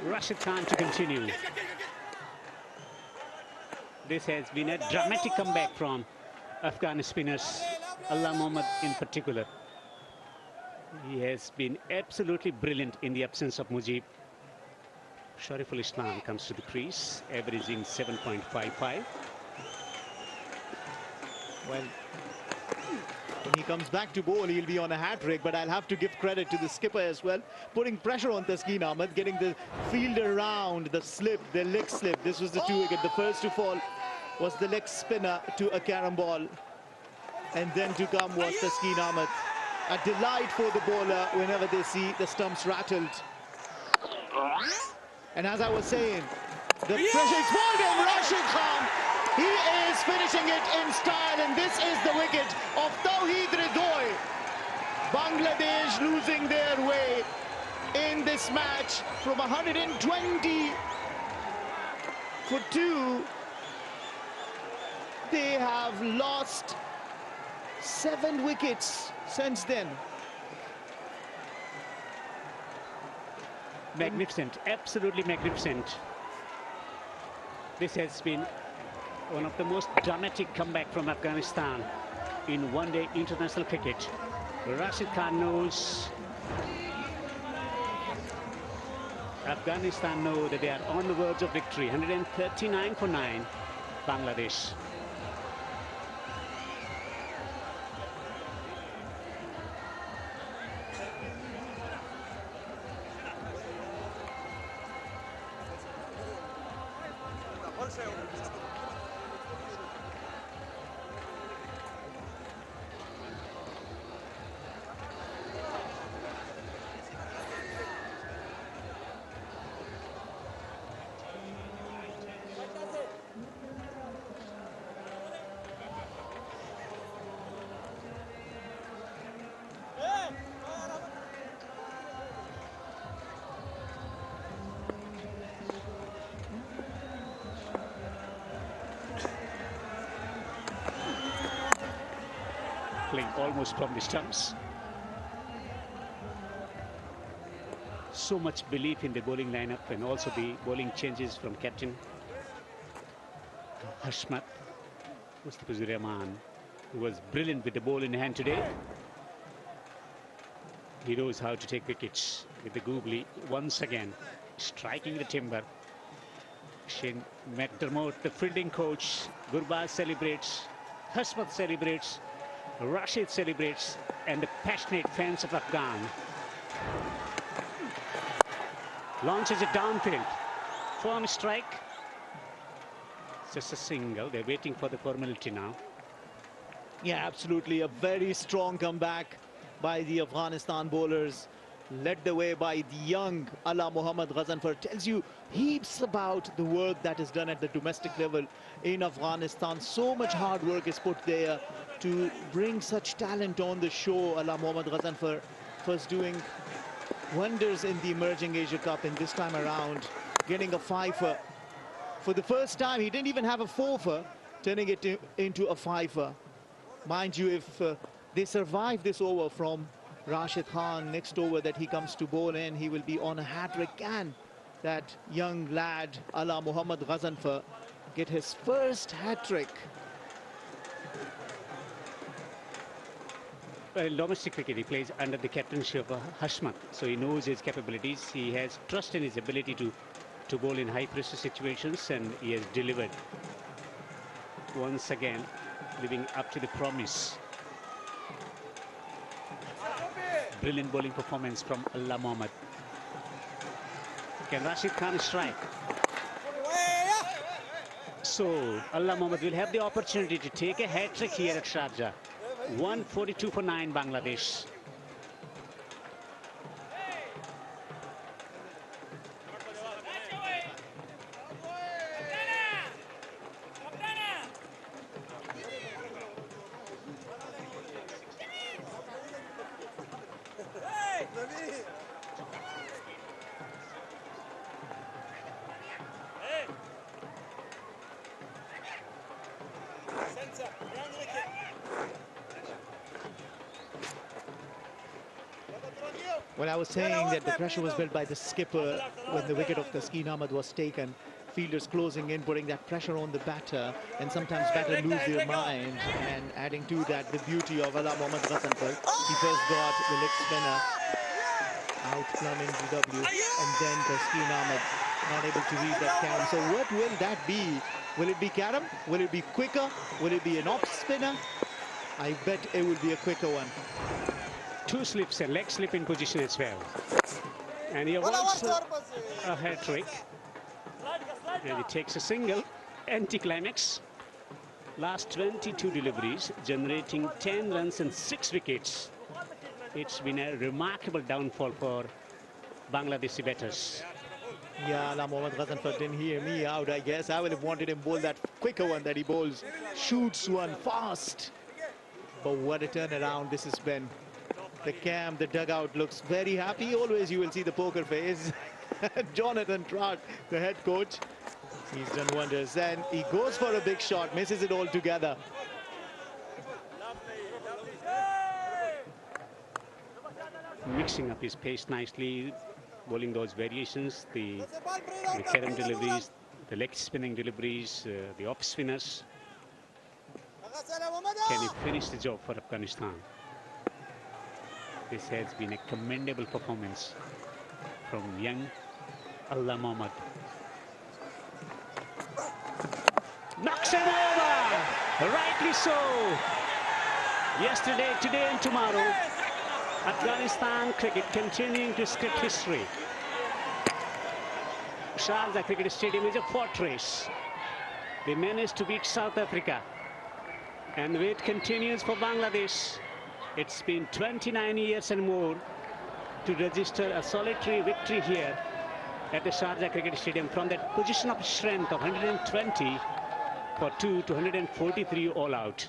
Rashid Khan to continue. This has been a dramatic comeback from Afghan spinners, Ala Mohammad in particular. He has been absolutely brilliant in the absence of Mujib. Shariful Islam comes to the crease, averaging 7.55. Well, when he comes back to bowl, he'll be on a hat-trick, but I'll have to give credit to the skipper as well, putting pressure on Taskeen Ahmed, getting the fielder around, the slip, the leg slip. This was the 2-wicket. The first to fall was the leg spinner to a carom ball, and then to come was Taskeen Ahmed. A delight for the bowler whenever they see the stumps rattled. And as I was saying, the pressure is forward, and Rashid Khan, he is finishing it in style, and this is the wicket of Tawheed Ridhoy. Bangladesh losing their way in this match from 120 for 2. They have lost 7 wickets since then. Magnificent, absolutely magnificent. This has been one of the most dramatic comeback from Afghanistan in one-day international cricket. Rashid Khan knows, Afghanistan know that they are on the verge of victory. 139 for 9, Bangladesh. Playing almost from the stumps. So much belief in the bowling lineup, and also the bowling changes from captain Hashmat Mustafizur Rahman, who was brilliant with the ball in hand today. He knows how to take wickets with the googly once again, striking the timber. Shane McDermott, the fielding coach, Gurbaz celebrates, Hashmat celebrates, Rashid celebrates, and the passionate fans of Afghan. Launches it downfield. Firm strike. Just a single. They're waiting for the formality now. Yeah, absolutely. A very strong comeback by the Afghanistan bowlers, led the way by the young Ala Mohammad Ghazanfar. Tells you heaps about the work that is done at the domestic level in Afghanistan. So much hard work is put there to bring such talent on the show. Ala Mohammad Ghazanfar first doing wonders in the Emerging Asia Cup, and this time around getting a fifer. For the first time, he didn't even have a four-fer, turning it into a fifer. Mind you, if they survive this over from Rashid Khan. Next over that he comes to bowl in, he will be on a hat-trick. Can that young lad, Ala Muhammad Ghazanfar, get his first hat-trick? Well, in domestic cricket, he plays under the captainship of Hashmat, so he knows his capabilities. He has trust in his ability to bowl in high-pressure situations, and he has delivered once again, living up to the promise. Brilliant bowling performance from Allah Mohammad. Can Rashid Khan strike? So Allah Mohammad will have the opportunity to take a hat-trick here at Sharjah. 142 for 9 Bangladesh. Well, I was saying that the pressure was built by the skipper when the wicket of Taskin Ahmed was taken. Fielders closing in, putting that pressure on the batter, and sometimes batter lose their mind. And adding to that, the beauty of Ala Muhammad Ghazanfar. He first got the leg spinner out plumbing DW, and then Taskin Ahmed not able to read that count. So what will that be? Will it be Karam? Will it be quicker? Will it be an off spinner? I bet it will be a quicker one. 2 slips, a leg slip in position as well. And he avoids a hat-trick. And he takes a single, anti-climax. Last 22 deliveries, generating 10 runs and 6 wickets. It's been a remarkable downfall for Bangladeshi batters. Yeah, Ala Muhammad Ghazanfar didn't hear me out, I guess. I would have wanted him bowl that quicker one that he bowls. Shoots one fast. But what a turnaround this has been. The camp, the dugout looks very happy. Always you will see the poker face. Jonathan Trott, the head coach, he's done wonders. And he goes for a big shot, misses it all together. Mixing up his pace nicely, bowling those variations, the Karam deliveries, the leg spinning deliveries, the off spinners. Can he finish the job for Afghanistan? This has been a commendable performance from young Allah Mohammad. Knocks him over! Rightly so! Yesterday, today and tomorrow, Afghanistan cricket continuing to script history. Sharjah Cricket Stadium is a fortress. They managed to beat South Africa. And the wait continues for Bangladesh. It's been 29 years and more to register a solitary victory here at the Sharjah Cricket Stadium from that position of strength of 120 for 2 to 143 all out.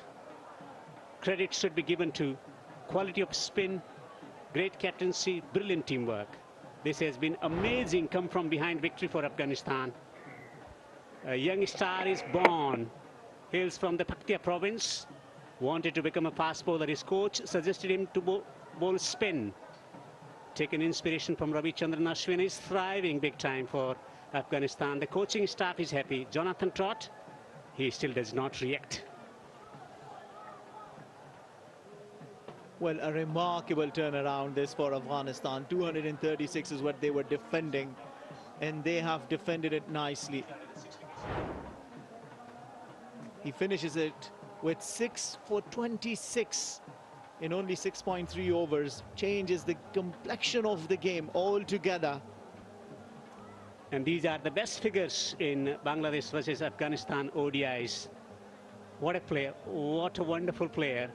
Credit should be given to quality of spin, great captaincy, brilliant teamwork. This has been amazing come from behind victory for Afghanistan. A young star is born, hails from the Paktia province. Wanted to become a fast bowler. His coach suggested him to bowl spin. Taken inspiration from Ravi Chandran Ashwin. Is thriving big time for Afghanistan. The coaching staff is happy. Jonathan Trott, he still does not react. Well, a remarkable turnaround this for Afghanistan. 236 is what they were defending, and they have defended it nicely. He finishes it with 6 for 26 in only 6.3 overs. Changes the complexion of the game altogether. And these are the best figures in Bangladesh versus Afghanistan ODIs. What a player, what a wonderful player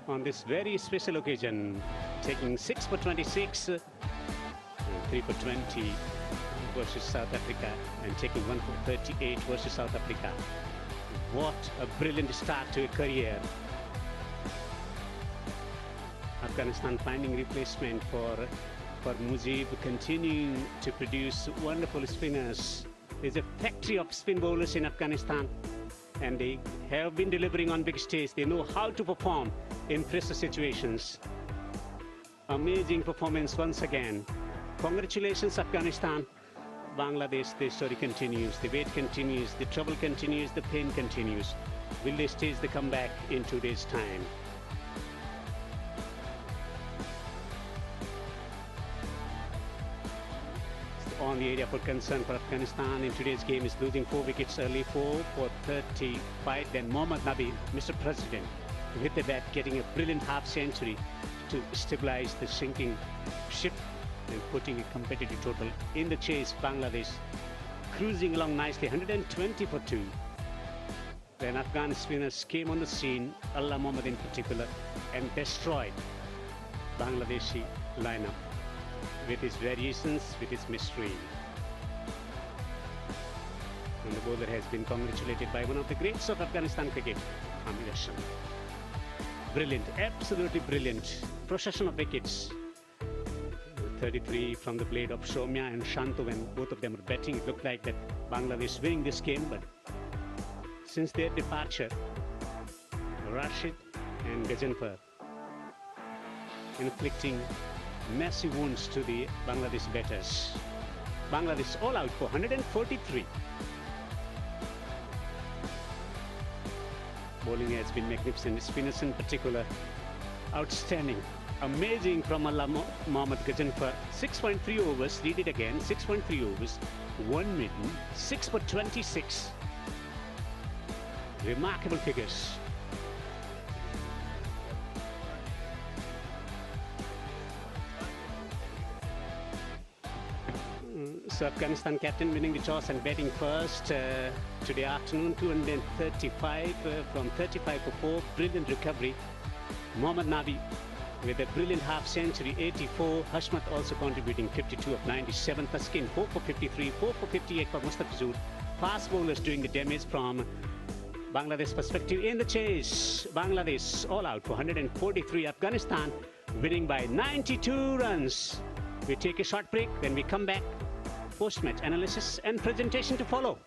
on this very special occasion. Taking 6 for 26, 3 for 20 versus South Africa, and taking 1 for 38 versus South Africa. What a brilliant start to a career. Afghanistan finding replacement for Mujib, continuing to produce wonderful spinners. There's a factory of spin bowlers in Afghanistan, and they have been delivering on big stage. They know how to perform in pressure situations. Amazing performance once again. Congratulations, Afghanistan. Bangladesh, the story continues, the wait continues, the trouble continues, the pain continues. Will they stage the comeback in 2 days' time? On the area for concern for Afghanistan in today's game is losing 4 wickets early, 4 for 35. Then Mohammad Nabi, Mr. President, with the bat getting a brilliant half-century to stabilize the sinking ship and putting a competitive total in the chase. Bangladesh cruising along nicely, 120 for 2. Then Afghan spinners came on the scene, Allah Mohammad in particular, and destroyed Bangladeshi lineup with its variations, with its mystery. And the bowler has been congratulated by one of the greats of Afghanistan cricket, Amir Hassan. Brilliant, absolutely brilliant procession of wickets. 33 from the blade of Soumya and Shantu. When both of them were batting, it looked like that Bangladesh winning this game, but since their departure, Rashid and Gajanfar inflicting massive wounds to the Bangladesh batters. Bangladesh all out for 143. Bowling has been magnificent. Spinners in particular, outstanding. Amazing from Allah Mohammad Gajanfar. 6.3 overs, read it again, 6.3 overs, 1 maiden, 6 for 26. Remarkable figures. So Afghanistan captain winning the toss and batting first today afternoon, 235 from 35 for 4. Brilliant recovery. Mohammad Nabi with a brilliant half-century, 84. Hashmat also contributing 52 of 97. Taskin 4 for 53, 4 for 58 for Mustafizur. Fast bowlers doing the damage from Bangladesh perspective in the chase. Bangladesh all out for 143. Afghanistan winning by 92 runs. We take a short break, then we come back. Post-match analysis and presentation to follow.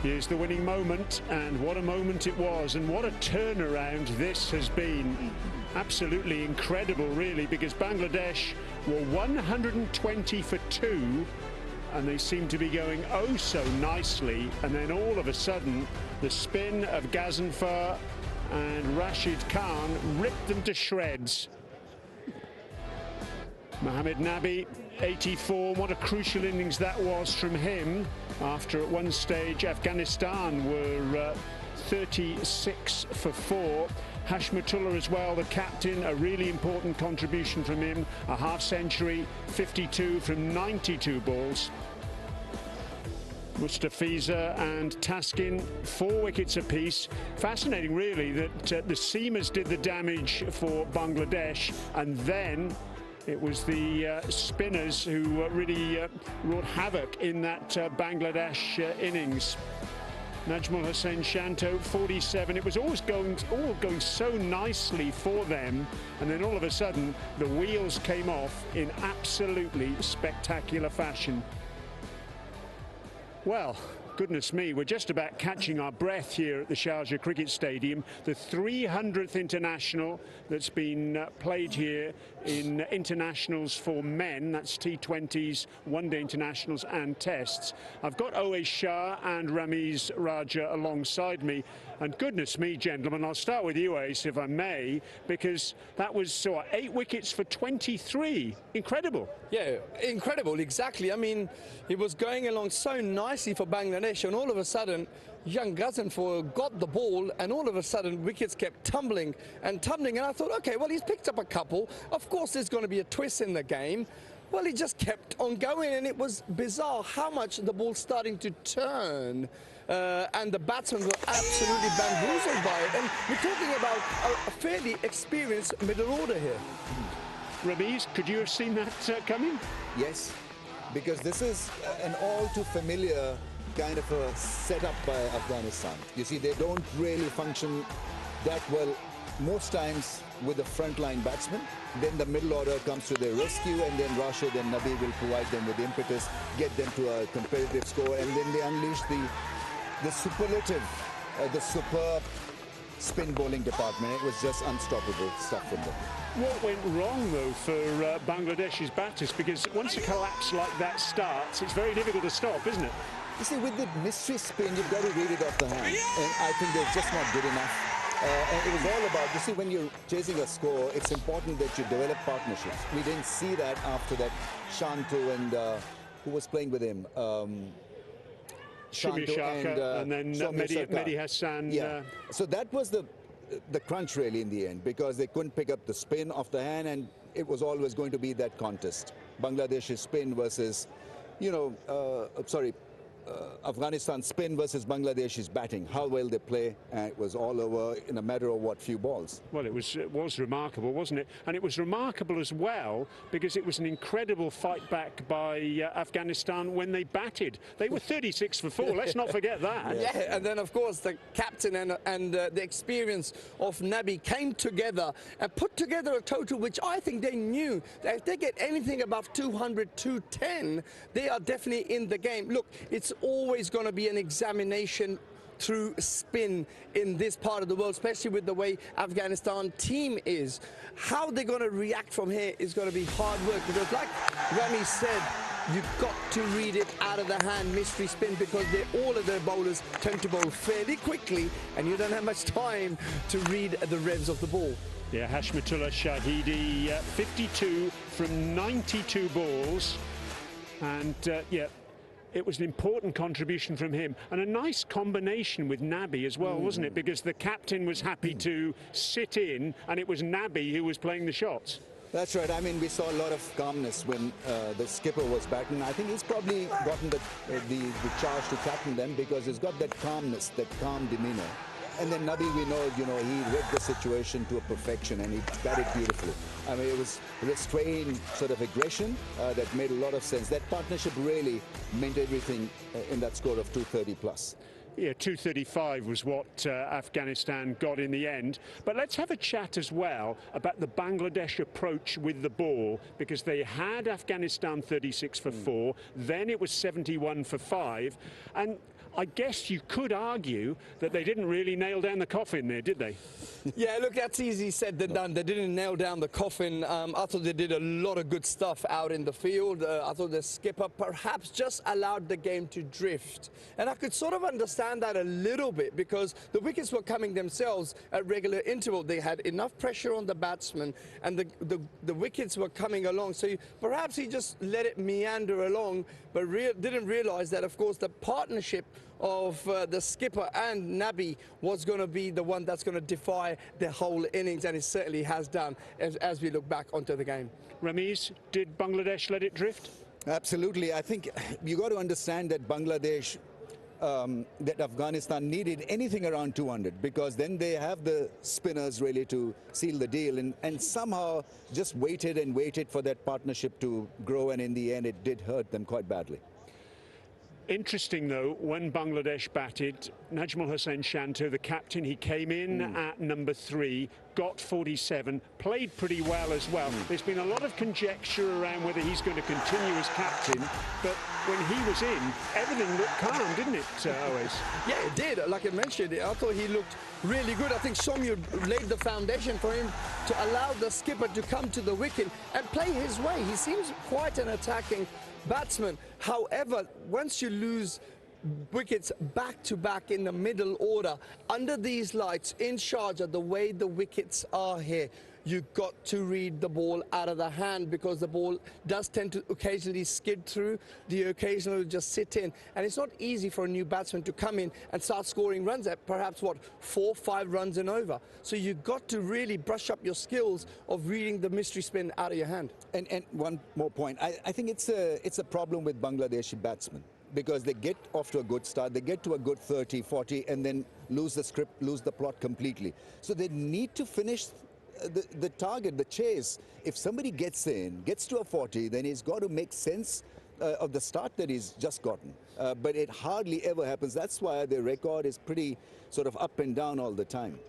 Here's the winning moment, and what a moment it was, and what a turnaround this has been. Absolutely incredible, really, because Bangladesh were 120 for 2, and they seem to be going oh so nicely, and then all of a sudden the spin of Gajanfar and Rashid Khan ripped them to shreds. Mohammad Nabi, 84. What a crucial innings that was from him, after at one stage Afghanistan were 36 for 4. Hashmatullah as well, the captain, a really important contribution from him. A half century, 52 from 92 balls. Mustafiza and Taskin, 4 wickets apiece. Fascinating, really, that the seamers did the damage for Bangladesh, and then it was the spinners who really wrought havoc in that Bangladesh innings. Najmul Hussain Shanto, 47. It was all going so nicely for them, and then all of a sudden the wheels came off in absolutely spectacular fashion. Well, goodness me, we're just about catching our breath here at the Sharjah Cricket Stadium. The 300th international that's been played here in internationals for men. That's T20s, one-day internationals and tests. I've got Owais Shah and Ramiz Raja alongside me. And goodness me, gentlemen, I'll start with you, Owais, if I may, because that was 8 wickets for 23. Incredible. Yeah, incredible, exactly. I mean, it was going along so nicely for Bangladesh, and all of a sudden, young Ghazenfur got the ball, and all of a sudden, wickets kept tumbling and tumbling. And I thought, OK, well, he's picked up a couple. Of course, there's going to be a twist in the game. Well, he just kept on going, and it was bizarre how much the ball's starting to turn. And the batsmen were absolutely bamboozled by it. And we're talking about a fairly experienced middle order here. Ramiz, could you have seen that coming? Yes, because this is an all too familiar kind of a setup by Afghanistan. You see, they don't really function that well most times with the frontline batsmen. Then the middle order comes to their rescue, and then Rashid and Nabi will provide them with impetus, get them to a competitive score, and then they unleash the superlative, the superb spin bowling department. It was just unstoppable stuff from them. What went wrong, though, for Bangladesh's batters? Because once a collapse like that starts, it's very difficult to stop, isn't it? You see, with the mystery spin, you've got to read it off the hand. And I think they're just not good enough. And it was all about, you see, when you're chasing a score, it's important that you develop partnerships. We didn't see that after that. Shanto and who was playing with him? Shumi Shaka and then Mehdi Hassan. Yeah. So that was the crunch really in the end, because they couldn't pick up the spin off the hand, and it was always going to be that contest. Bangladesh's spin versus, Afghanistan spin versus Bangladesh's batting. How well they play, and it was all over in a matter of few balls. Well, it was remarkable, wasn't it? And it was remarkable as well because it was an incredible fight back by Afghanistan when they batted. They were 36 for 4. Let's not forget that. Yeah, and then of course the captain and the experience of Nabi came together and put together a total which I think they knew that if they get anything above 200, 210, they are definitely in the game. Look, it's always going to be an examination through spin in this part of the world, especially with the way Afghanistan team is. How they're going to react from here is going to be hard work, because like Rami said, you've got to read it out of the hand, mystery spin, because all of their bowlers tend to bowl fairly quickly and you don't have much time to read the revs of the ball. Yeah, Hashmatullah Shahidi, 52 from 92 balls, and it was an important contribution from him, and a nice combination with Nabi as well, wasn't it? Because the captain was happy to sit in, and it was Nabi who was playing the shots. That's right. I mean, we saw a lot of calmness when the skipper was batting. I think he's probably gotten the charge to captain them because he's got that calmness, that calm demeanor. And then Nabi, we know, he read the situation to a perfection, and he batted beautifully. I mean, it was restrained sort of aggression that made a lot of sense. That partnership really meant everything in that score of 230 plus. Yeah, 235 was what Afghanistan got in the end. But let's have a chat as well about the Bangladesh approach with the ball, because they had Afghanistan 36 for 4, then it was 71 for 5, and I guess you could argue that they didn't really nail down the coffin there, did they? Yeah, look, that's easy said than done. They didn't nail down the coffin. I thought they did a lot of good stuff out in the field. I thought the skipper perhaps just allowed the game to drift. And I could sort of understand that a little bit, because the wickets were coming themselves at regular interval. They had enough pressure on the batsman, and the wickets were coming along. So perhaps he just let it meander along, but didn't realise that, of course, the partnership of the skipper and Nabi was going to be the one that's going to defy the whole innings, and it certainly has done as we look back onto the game. Ramiz, did Bangladesh let it drift? Absolutely. I think you got to understand that Bangladesh, that Afghanistan needed anything around 200, because then they have the spinners really to seal the deal, and somehow just waited and waited for that partnership to grow, and in the end it did hurt them quite badly. Interesting, though, when Bangladesh batted, Najmul Hossain Shanto, the captain, he came in at number 3, got 47, played pretty well as well. There's been a lot of conjecture around whether he's going to continue as captain, but when he was in, everything looked calm, didn't it, Always? Yeah, it did. Like I mentioned, I thought he looked really good. I think Somyu laid the foundation for him to allow the skipper to come to the wicket and play his way. He seems quite an attacking batsman. However, once you lose wickets back to back in the middle order under these lights in Sharjah, the way the wickets are here, you've got to read the ball out of the hand, because the ball does tend to occasionally skid through, the occasionally just sit in, and it's not easy for a new batsman to come in and start scoring runs at perhaps, what, 4, 5 runs and over. So you've got to really brush up your skills of reading the mystery spin out of your hand. And one more point, I think it's a problem with Bangladeshi batsmen, because they get off to a good start, they get to a good 30, 40, and then lose the script, lose the plot completely. So they need to finish the target, the chase. If somebody gets to a 40, then he's got to make sense of the start that he's just gotten. But it hardly ever happens. That's why the record is pretty sort of up and down all the time.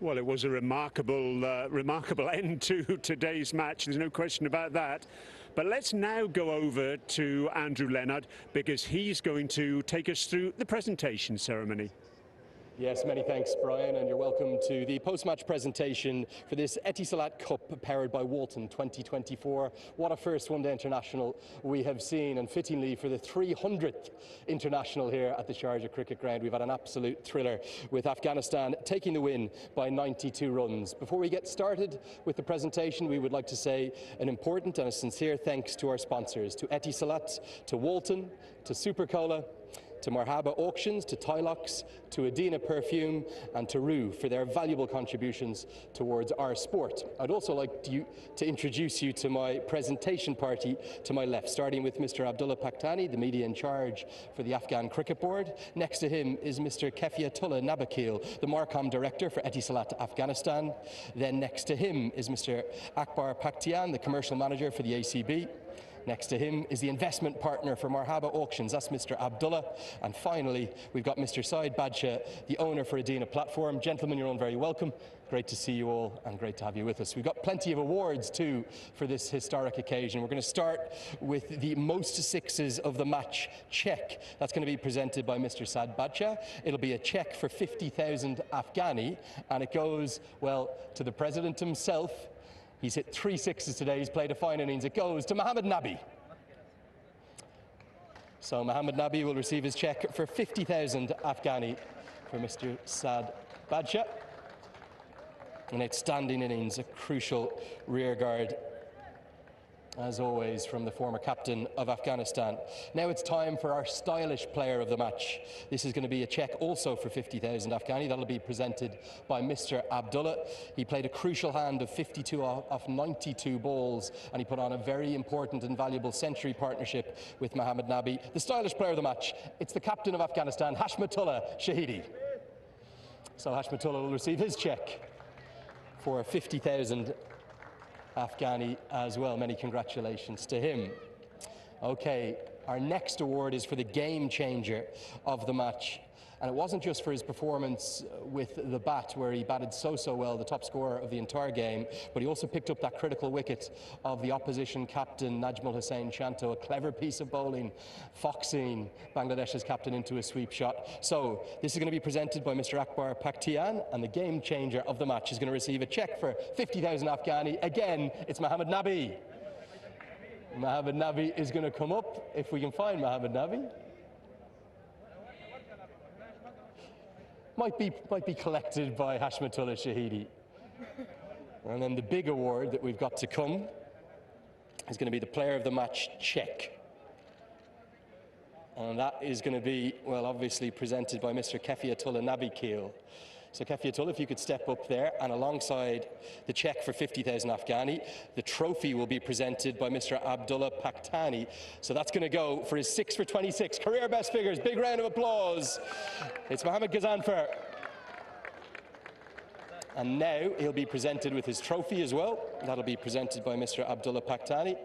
Well, it was a remarkable end to today's match. There's no question about that. But let's now go over to Andrew Leonard, because he's going to take us through the presentation ceremony. Yes, many thanks, Brian, and you're welcome to the post-match presentation for this Etisalat Cup powered by Walton 2024. What a first one-day international we have seen, and fittingly for the 300th international here at the Sharjah Cricket Ground. We've had an absolute thriller with Afghanistan taking the win by 92 runs. Before we get started with the presentation, we would like to say an important and a sincere thanks to our sponsors, to Etisalat, to Walton, to Super Cola, to Marhaba Auctions, to Tylox, to Adina Perfume, and to Rue for their valuable contributions towards our sport. I'd also like to introduce you to my presentation party to my left, starting with Mr. Abdullah Pakhtani, the media in charge for the Afghan Cricket Board. Next to him is Mr. Kefiatullah Nabakil, the Marcom Director for Etisalat Afghanistan. Then next to him is Mr. Akbar Pakhtian, the Commercial Manager for the ACB. Next to him is the investment partner for Marhaba Auctions, that's Mr. Abdullah. And finally, we've got Mr. Saeed Badshah, the owner for Adina Platform. Gentlemen, you're all very welcome. Great to see you all and great to have you with us. We've got plenty of awards too for this historic occasion. We're going to start with the most sixes of the match check. That's going to be presented by Mr. Saeed Badshah. It'll be a check for 50,000 Afghani, and it goes, well, to the President himself. He's hit 3 sixes today, he's played a fine innings. It goes to Mohammed Nabi. So Mohammed Nabi will receive his check for 50,000 Afghani for Mr. Saeed Badshah. An outstanding innings, a crucial rearguard, as always, from the former captain of Afghanistan. Now it's time for our stylish player of the match. This is going to be a check also for 50,000 Afghani. That'll be presented by Mr. Abdullah. He played a crucial hand of 52 off 92 balls, and he put on a very important and valuable century partnership with Mohammed Nabi. The stylish player of the match, it's the captain of Afghanistan, Hashmatullah Shahidi. So Hashmatullah will receive his check for 50,000 Afghani as well. Many congratulations to him. Okay, our next award is for the game changer of the match. And it wasn't just for his performance with the bat, where he batted so well, the top scorer of the entire game, but he also picked up that critical wicket of the opposition captain, Najmul Hossain Shanto, a clever piece of bowling, foxing Bangladesh's captain into a sweep shot. So this is going to be presented by Mr. Akbar Pakhtian, and the game changer of the match is going to receive a check for 50,000 Afghani. Again, it's Mohammed Nabi. Mohammed Nabi is going to come up, if we can find Mohammed Nabi. Might be collected by Hashmatullah Shahidi. And then the big award that we've got to come is going to be the player of the match check. And that is going to be, well, obviously presented by Mr. Kefiatullah Nabi Keel. So Kefiatullah, if you could step up there, and alongside the cheque for 50,000 Afghani, the trophy will be presented by Mr. Abdullah Pakhtani. So that's going to go for his 6 for 26, career best figures. Big round of applause. It's Mohammed Ghazanfar. And now he'll be presented with his trophy as well. That'll be presented by Mr. Abdullah Pakhtani.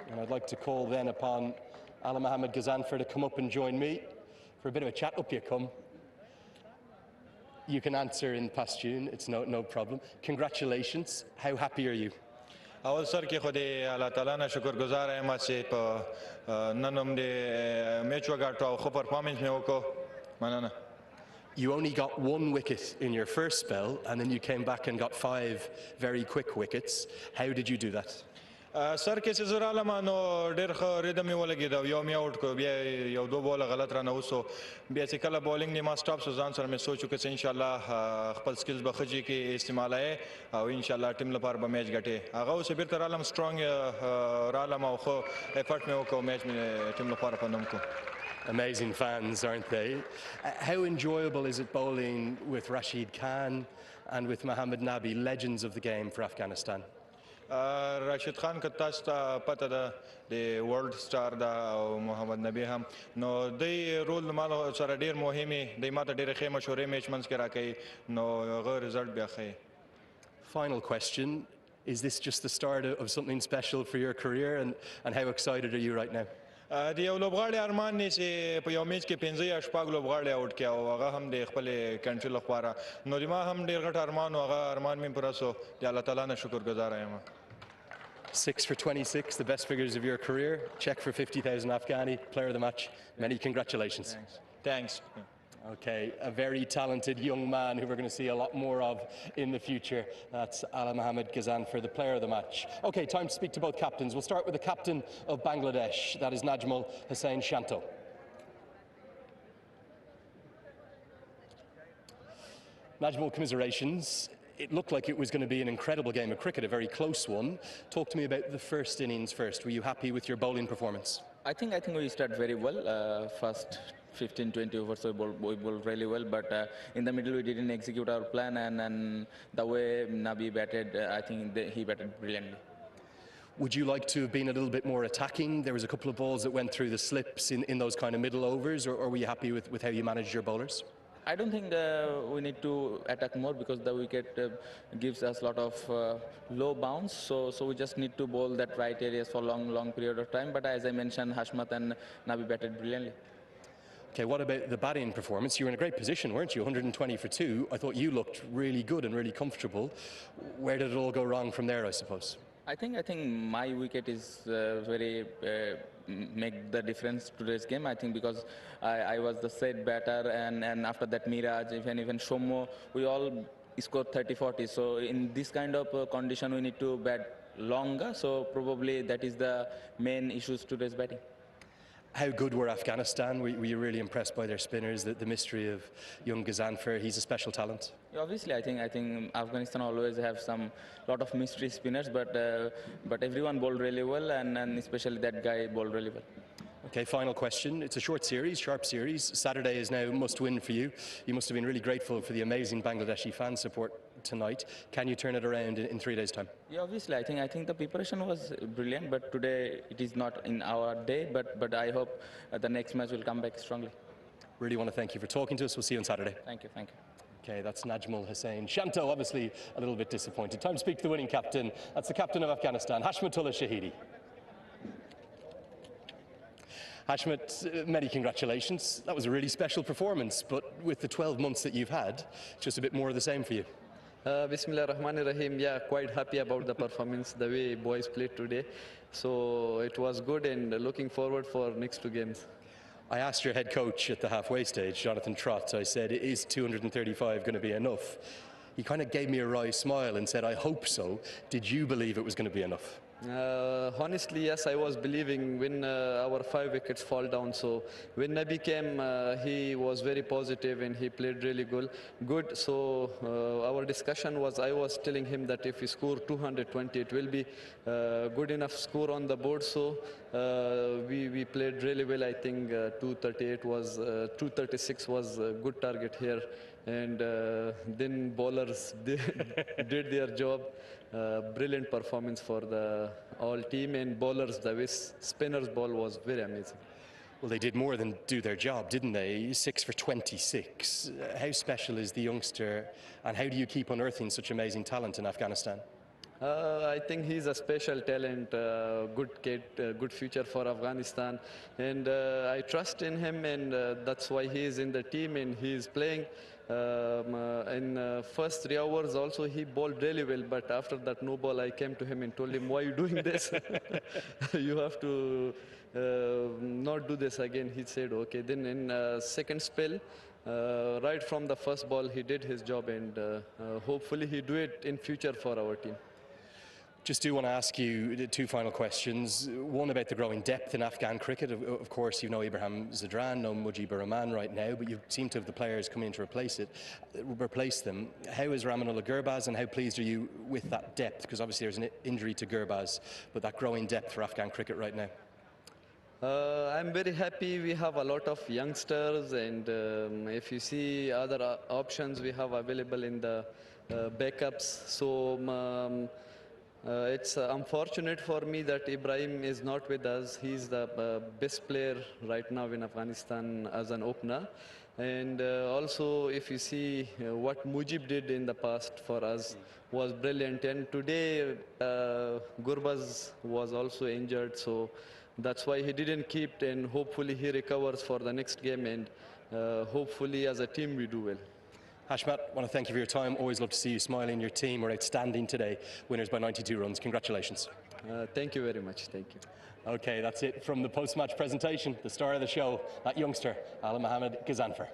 And I'd like to call then upon Ala Mohammed Ghazanfar to come up and join me for a bit of a chat. Up you come. You can answer in Pashtun, it's no problem. Congratulations. How happy are you? اول سر کې خو دې الله تعالی نه شکرګزار یم چې په نن هم دې میچ وګټو او ښه پرفارمنس مې وکړو مننه. You only got 1 wicket in your first spell, and then you came back and got 5 very quick wickets. How did you do that? سر کې چې زه رالم نو ډېر ښه ریدم مې ولګېد او یو مې آوټ کړو بیا یو 2 بوله غلط رانه وسو بیا چې کله بولینګ نه ما سټاپ سو ځان سره مې سوچ وکړ چې انشاءالله خپل سکلز به ښه جي کې استعمالوي او انشاءالله ټیم لپاره به میچ ګټې هغه اوس بیرته رالم سټرانګ رالم او ښه ایفرټ مې وکړ میچ مې ټیم لپاره په نوم کړو. Amazing fans, aren't they? How enjoyable is it bowling with Rashid Khan and with Mohammed Nabi, legends of the game for Afghanistan? راشد خان که تاسو ته پته ده د ورلد سټار ده او محمد نبی هم نو دی رول ما سره ډېر مهمې دی ماته ډېرې ښې مشورې میچ منځ کې راکوي نو هغه رزلټ بیا ښه. Final question, is this just the start of something special for your career, and how excited are you right now? د یو لوبغاړي ارمان دی چې په یو میچ کې 15 یا 16 لوبغاړي آوټ کړي او هغه هم د خپل کنټري لپاره نو د ما هم ډېر غټ ارمان او هغه ارمان مې پوره سو د الله تعالی نه شکرګزار یم. 6 for 26, the best figures of your career, check for 50,000 Afghani, player of the match. Many congratulations. Thanks. Okay, a very talented young man who we're going to see a lot more of in the future. That's Ala Mohammed Ghazanfar, the player of the match. Okay, time to speak to both captains. We'll start with the captain of Bangladesh, that is Najmul Hussain Shanto. Najmul, commiserations. It looked like it was going to be an incredible game of cricket, a very close one. Talk to me about the first innings first. Were you happy with your bowling performance? I think we started very well. First 15-20 overs we bowled really well, but in the middle we didn't execute our plan, and the way Nabi batted, I think he batted brilliantly. Would you like to have been a little bit more attacking? There was a couple of balls that went through the slips in those kind of middle overs, or were you happy with how you managed your bowlers? I don't think we need to attack more because the wicket gives us a lot of low bounce, so we just need to bowl that right areas for long period of time. But as I mentioned, Hashmat and Nabi batted brilliantly. Okay, what about the batting performance? You were in a great position, weren't you? 120 for 2. I thought you looked really good and really comfortable. Where did it all go wrong from there, I suppose? I think my wicket is very make the difference to today's game. I think because I was the set batter, and after that Miraj, even Shomo, we all scored 30-40. So in this kind of condition, we need to bat longer. So probably that is the main issues to today's batting. How good were Afghanistan? Were you really impressed by their spinners, the mystery of young Ghazanfar? He's a special talent. Yeah, obviously, I think Afghanistan always have lot of mystery spinners, but everyone bowled really well, and especially that guy bowled really well. Okay, final question. It's a short series, sharp series. Saturday is now must win for you. You must have been really grateful for the amazing Bangladeshi fan support tonight. Can you turn it around in 3 days' time? Yeah, obviously. I think the preparation was brilliant, but today it is not in our day. But I hope the next match will come back strongly. Really want to thank you for talking to us. We'll see you on Saturday. Thank you. Okay, that's Najmul Hussain Shanto, obviously a little bit disappointed. Time to speak to the winning captain. That's the captain of Afghanistan, Hashmatullah Shahidi. Hashmat, many congratulations. That was a really special performance, but with the 12 months that you've had, just a bit more of the same for you. Bismillah Rahman Rahim. Yeah, quite happy about the performance, the way boys played today. So it was good, and looking forward for next 2 games. I asked your head coach at the halfway stage, Jonathan Trott, I said, is 235 going to be enough? He kind of gave me a wry smile and said, I hope so. Did you believe it was going to be enough? Honestly, yes, I was believing when our 5 wickets fall down. So when Nabi came, he was very positive and he played really good. So our discussion was, I was telling him that if we score 220, it will be good enough score on the board. So we played really well. I think 236 was a good target here. And then bowlers did their job. Brilliant performance for the all team, and bowlers, the way spinners ball was very amazing. Well, they did more than do their job, didn't they? 6 for 26. How special is the youngster, and how do you keep unearthing such amazing talent in Afghanistan? I think he's a special talent, good kid, good future for Afghanistan, and I trust in him, and that's why he is in the team and he is playing. In first 3 hours also he bowled really well, but after that no ball, I came to him and told him, why are you doing this? You have to not do this again. He said okay. Then in second spell, right from the first ball he did his job, and hopefully he do it in future for our team. Just do want to ask you 2 final questions. One about the growing depth in Afghan cricket. Of course, you know Ibrahim Zadran, no Mujibur Rahman right now, but you seem to have the players coming in to replace them. How is Ramanullah Gurbaz, and how pleased are you with that depth? Because obviously there's an injury to Gurbaz, but that growing depth for Afghan cricket right now. I'm very happy. We have a lot of youngsters, and if you see other options we have available in the backups. So it's unfortunate for me that Ibrahim is not with us. He's the best player right now in Afghanistan as an opener. And also, if you see what Mujib did in the past for us was brilliant. And today, Gurbaz was also injured, so that's why he didn't keep it, and hopefully he recovers for the next game, and hopefully as a team we do well. Hashmat, I want to thank you for your time. Always love to see you smiling. Your team were outstanding today. Winners by 92 runs. Congratulations. Thank you very much. Thank you. Okay, that's it from the post-match presentation. The star of the show, that youngster, Alam Mohammed Ghazanfar.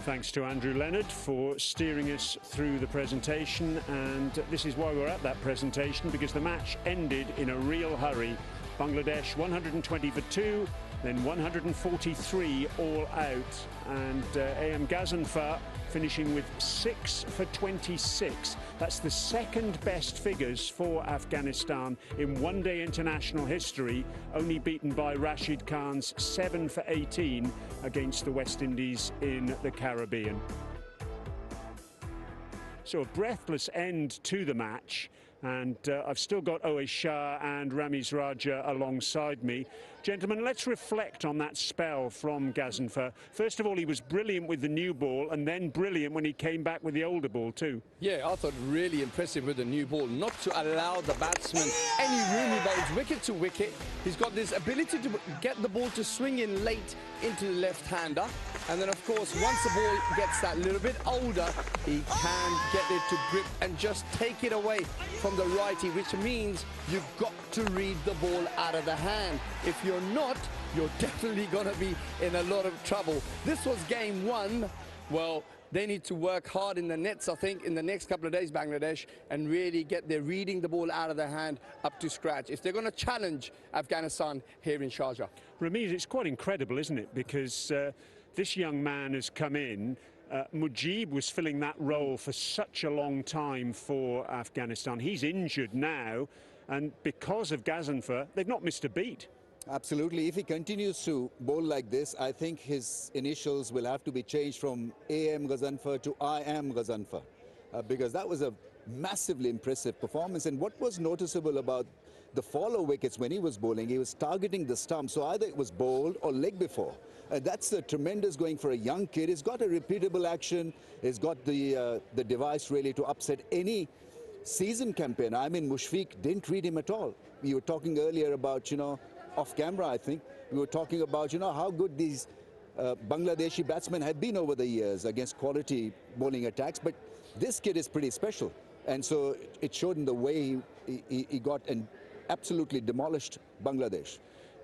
Thanks to Andrew Leonard for steering us through the presentation, and this is why we're at that presentation, because the match ended in a real hurry. Bangladesh 120 for 2, then 143 all out, and AM Ghazanfar finishing with 6 for 26. That's the second best figures for Afghanistan in one-day international history, only beaten by Rashid Khan's 7 for 18 against the West Indies in the Caribbean. So a breathless end to the match. And I've still got Oais Shah and Ramiz Raja alongside me. Gentlemen, let's reflect on that spell from Ghazanfar. First of all, he was brilliant with the new ball, and then brilliant when he came back with the older ball too. Yeah, I thought really impressive with the new ball, not to allow the batsman any room. He bowls wicket to wicket. He's got this ability to get the ball to swing in late into the left-hander. And then, of course, once the ball gets that little bit older, he can get it to grip and just take it away from the righty, which means you've got to read the ball out of the hand. If you're not, you're definitely going to be in a lot of trouble. This was game 1. Well, they need to work hard in the nets, I think, in the next couple of days, Bangladesh, and really get their reading the ball out of the hand up to scratch if they're going to challenge Afghanistan here in Sharjah. Ramiz, it's quite incredible, isn't it? Because this young man has come in. Mujib was filling that role for such a long time for Afghanistan. He's injured now, and because of Ghazanfar, they've not missed a beat. Absolutely. If he continues to bowl like this, I think his initials will have to be changed from AM Ghazanfar to I am Ghazanfar, because that was a massively impressive performance. And what was noticeable about the follow wickets when he was bowling, he was targeting the stump, so either it was bowled or leg before. That's tremendous going for a young kid. He's got a repeatable action. He's got the device really to upset any season campaign. I mean, Mushfiq didn't read him at all. We were talking earlier about, off camera, I think, we were talking about, how good these Bangladeshi batsmen have been over the years against quality bowling attacks. But this kid is pretty special. And so it showed in the way he got and absolutely demolished Bangladesh.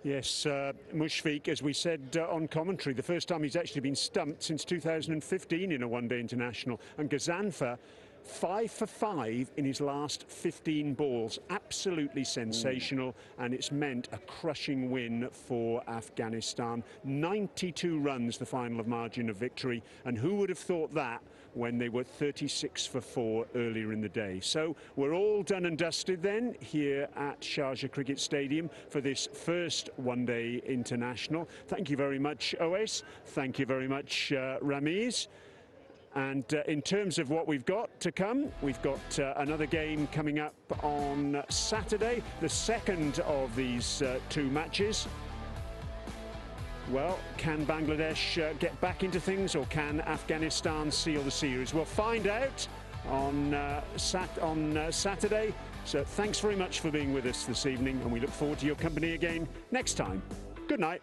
Yes, Mushfiq, as we said on commentary, the first time he's actually been stumped since 2015 in a one-day international. And Ghazanfar, 5 for 5 in his last 15 balls. Absolutely sensational, and it's meant a crushing win for Afghanistan. 92 runs, the final margin of victory, and who would have thought that when they were 36 for 4 earlier in the day. So we're all done and dusted then here at Sharjah Cricket Stadium for this first one-day international. Thank you very much, Oes. Thank you very much, Ramiz. And in terms of what we've got to come, we've got another game coming up on Saturday, the second of these 2 matches. Well, can Bangladesh get back into things, or can Afghanistan seal the series? We'll find out on Saturday. So thanks very much for being with us this evening, and we look forward to your company again next time. Good night.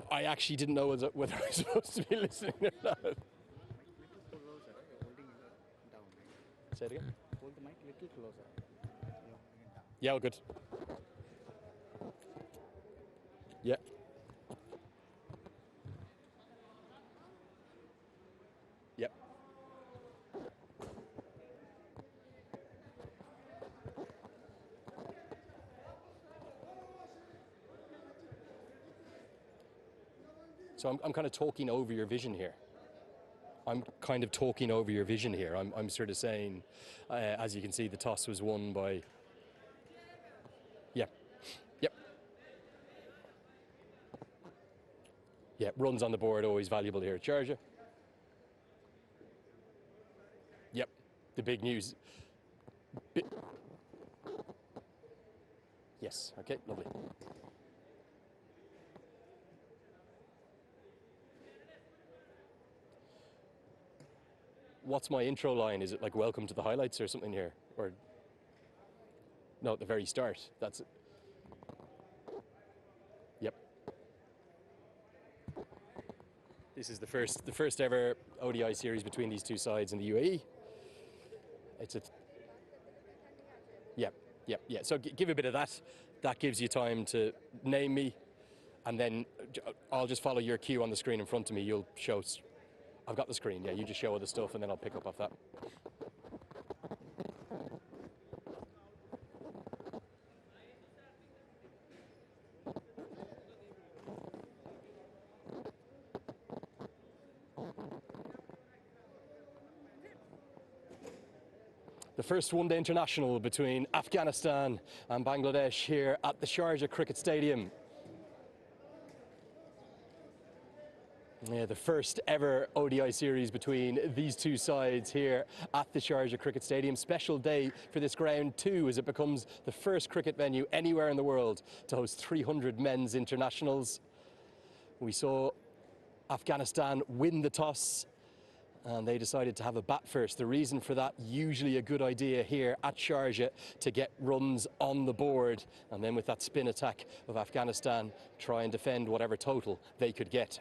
I actually didn't know whether I was supposed to be listening or not. Say it again. Hold the mic a little closer. Yeah, all good. Yeah. Yep. So I'm kind of talking over your vision here. I'm sort of saying, as you can see, the toss was won by... Yeah. Yep. Yeah, runs on the board, always valuable here at Sharjah. Yep, the big news. Yes, okay, lovely. what's my intro line? Is it like welcome to the highlights or something here? Or no, at the very start. That's it. Yep. This is the first ever ODI series between these two sides in the UAE. It's a yeah. So give a bit of that. That gives you time to name me, and then I'll just follow your cue on the screen in front of me. You'll show. I've got the screen. Yeah, you just show other stuff, and then I'll pick up off that. The first one-day international between Afghanistan and Bangladesh here at the Sharjah Cricket Stadium. Yeah, the first ever ODI series between these two sides here at the Sharjah Cricket Stadium. Special day for this ground too, as it becomes the first cricket venue anywhere in the world to host 300 men's internationals. We saw Afghanistan win the toss, and they decided to have a bat first. The reason for that, usually a good idea here at Sharjah, to get runs on the board, and then with that spin attack of Afghanistan, try and defend whatever total they could get.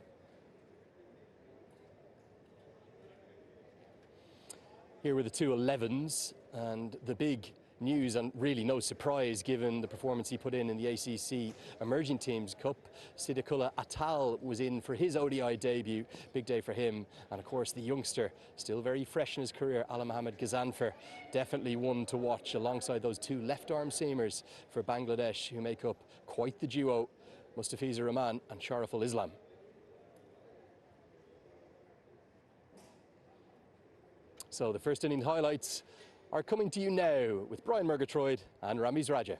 Here were the two 11s, and the big news, and really no surprise given the performance he put in the ACC Emerging Teams Cup. Siddiqullah Atal was in for his ODI debut. Big day for him. And of course the youngster, still very fresh in his career, Ala Mohammad Ghazanfar, definitely one to watch alongside those two left-arm seamers for Bangladesh, who make up quite the duo, Mustafizur Rahman and Sharaful Islam. So the first inning highlights are coming to you now with Brian Murgatroyd and Ramiz Raja.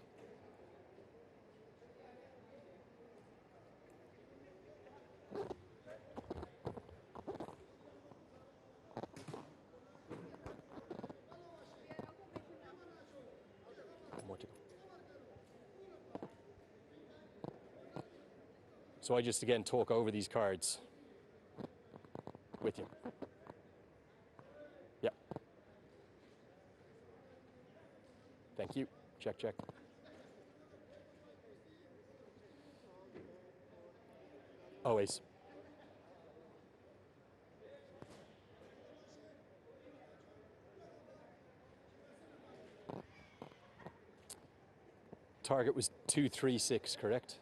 More to go. So I just again talk over these cards with you. Yep. Thank you. Check, check. Always. Target was 236, correct?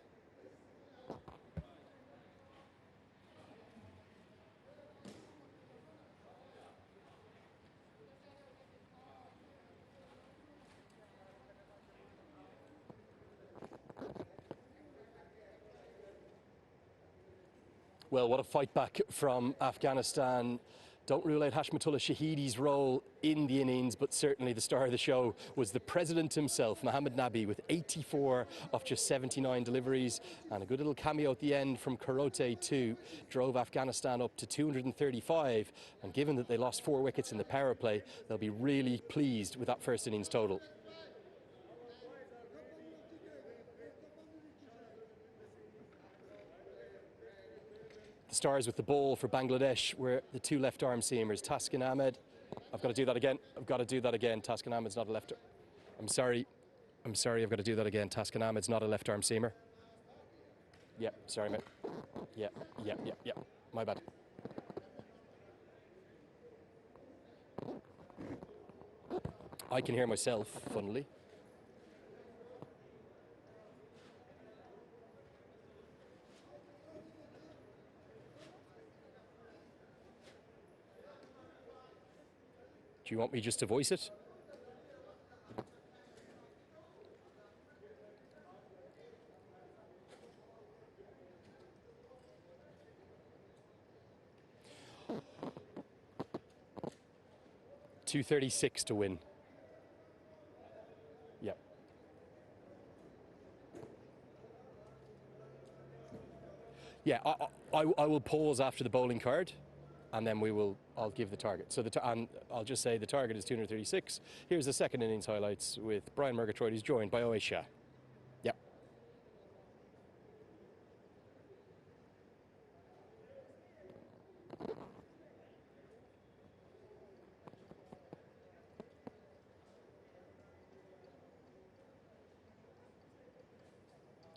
Well, what a fight back from Afghanistan. Don't rule out Hashmatullah Shahidi's role in the innings, but certainly the star of the show was the president himself, Mohammad Nabi, with 84 of just 79 deliveries, and a good little cameo at the end from Karote too, drove Afghanistan up to 235, and given that they lost 4 wickets in the power play, they'll be really pleased with that first innings total. The stars with the ball for Bangladesh were the two left-arm seamers, Taskin Ahmed. I've got to do that again. Taskin Ahmed's not a left. I'm sorry, I've got to do that again. Taskin Ahmed's not a left-arm seamer. Yep, sorry, mate. Yep. My bad. I can hear myself, funnily. Do you want me just to voice it? $236 to win. Yep. Yeah, I will pause after the bowling card, and then I'll give the target. So and I'll just say the target is 236. Here's the second innings highlights with Brian Murgatroyd, who's joined by Oais Shah. Yep.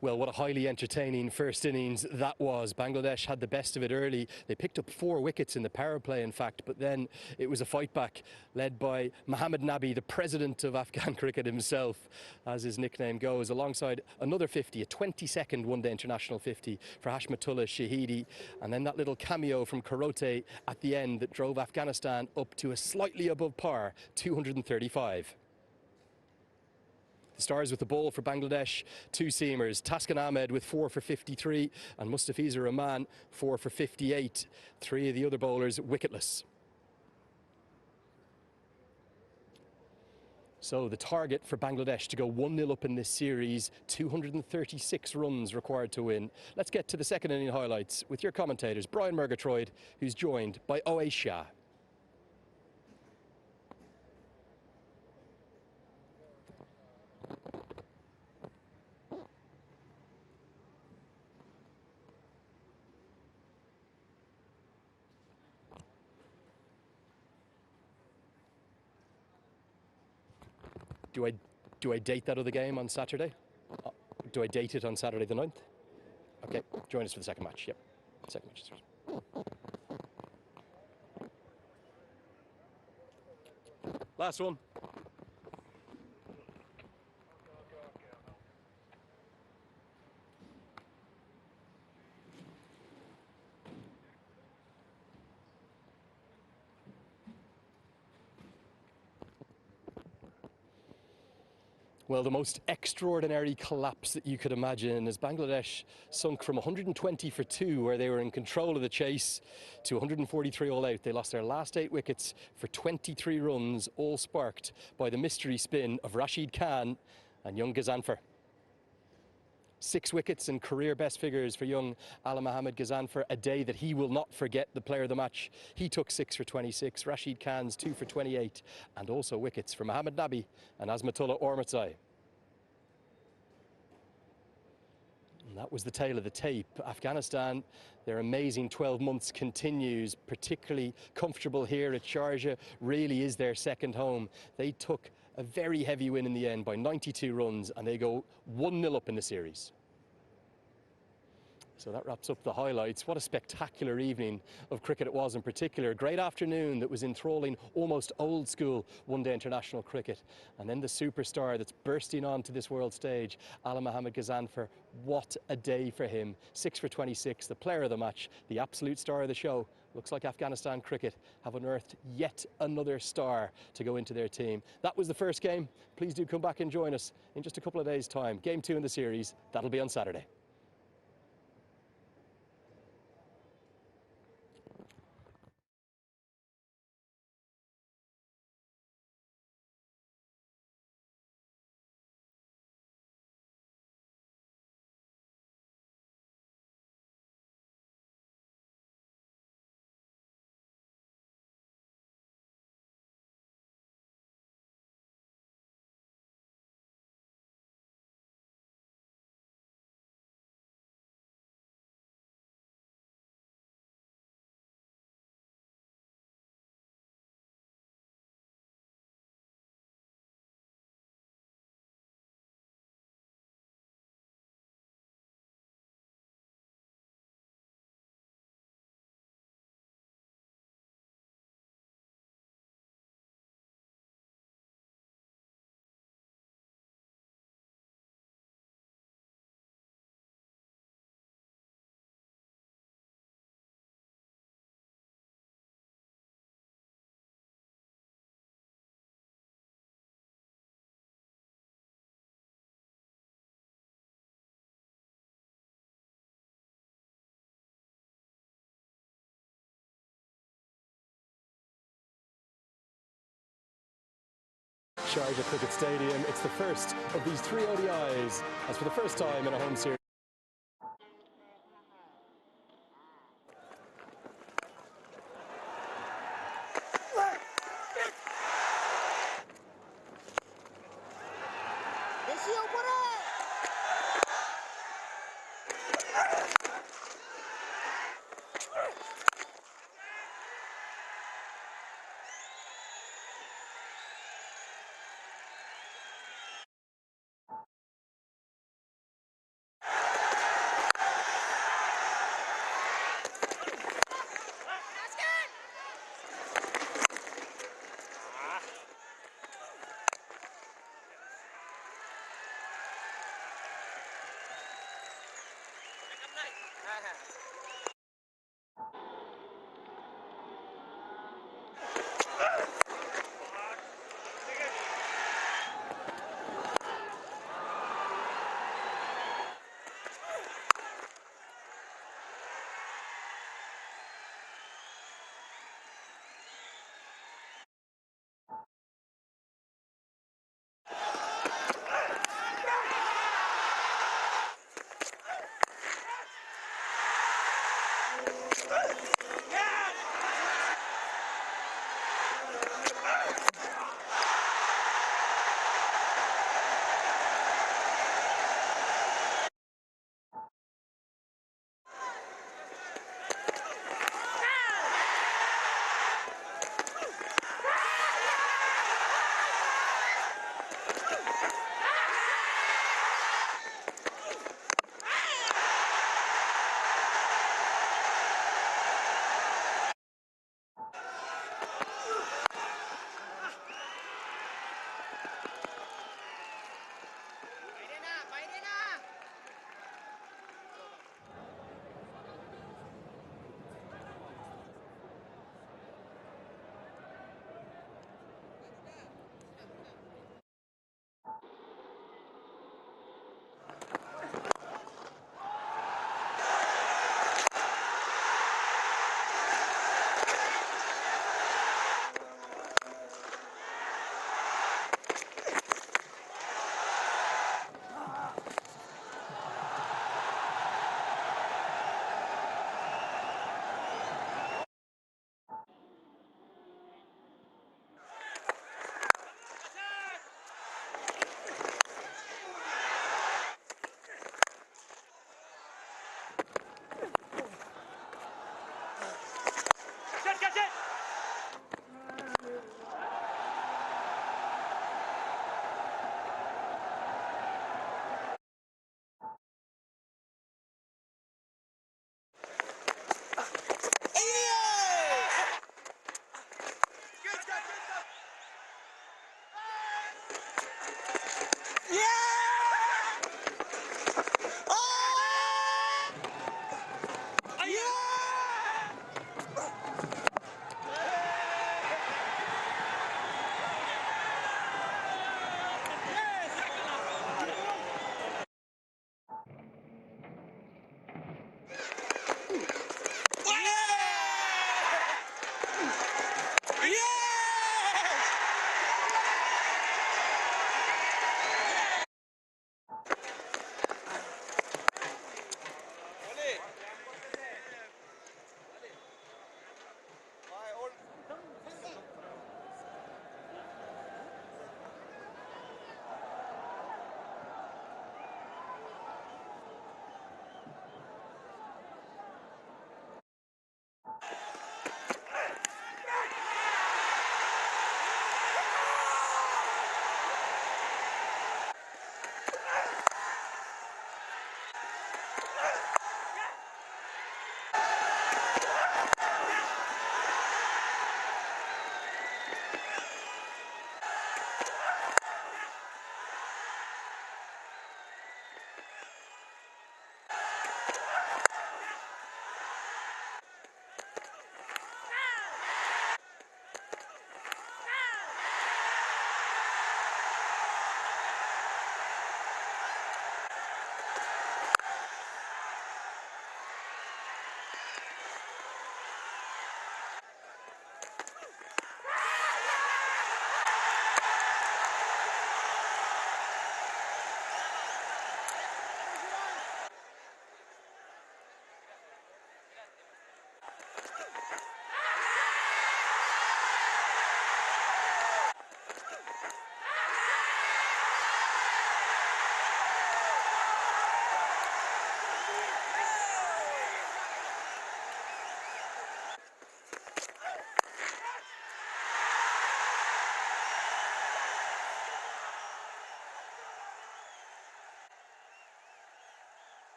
Well, what a highly entertaining first innings that was. Bangladesh had the best of it early. They picked up 4 wickets in the power play, in fact, but then it was a fight back led by Mohammad Nabi, the president of Afghan cricket himself, as his nickname goes, alongside another 50, a 22nd one-day international 50 for Hashmatullah Shahidi, and then that little cameo from Karote at the end that drove Afghanistan up to a slightly above par, 235. The stars with the ball for Bangladesh, 2 seamers. Taskin Ahmed with 4 for 53 and Mustafizur Rahman 4 for 58. 3 of the other bowlers wicketless. So the target for Bangladesh to go 1-0 up in this series, 236 runs required to win. Let's get to the second inning highlights with your commentators, Brian Murgatroyd, who's joined by Oais Shah. Do I date that other game on Saturday? Do I date it on Saturday the 9th? Okay, join us for the second match. Yep, second match. Last one. Well, the most extraordinary collapse that you could imagine as Bangladesh sunk from 120 for 2, where they were in control of the chase, to 143 all out. They lost their last 8 wickets for 23 runs, all sparked by the mystery spin of Rashid Khan and young Ghazanfar. 6 wickets and career best figures for young Ala Mohammad Ghazanfar, a day that he will not forget. The player of the match, he took 6 for 26, Rashid Khan's 2 for 28, and also wickets for Mohammad Nabi and Azmatullah Ormatzai. And that was the tale of the tape. Afghanistan, their amazing 12 months continues, particularly comfortable here at Sharjah, really is their second home. They took a very heavy win in the end by 92 runs, and they go 1-0 up in the series. So that wraps up the highlights. What a spectacular evening of cricket it was in particular. A great afternoon that was enthralling, almost old school one-day international cricket. And then the superstar that's bursting onto this world stage, Ala Mohammad Ghazanfar. What a day for him. 6 for 26, the player of the match, the absolute star of the show. Looks like Afghanistan cricket have unearthed yet another star to go into their team. That was the first game. Please do come back and join us in just a couple of days' time. Game 2 in the series, that'll be on Saturday. Sharjah Cricket Stadium. It's the first of these 3 ODIs, as for the first time in a home series.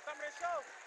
Come Risho.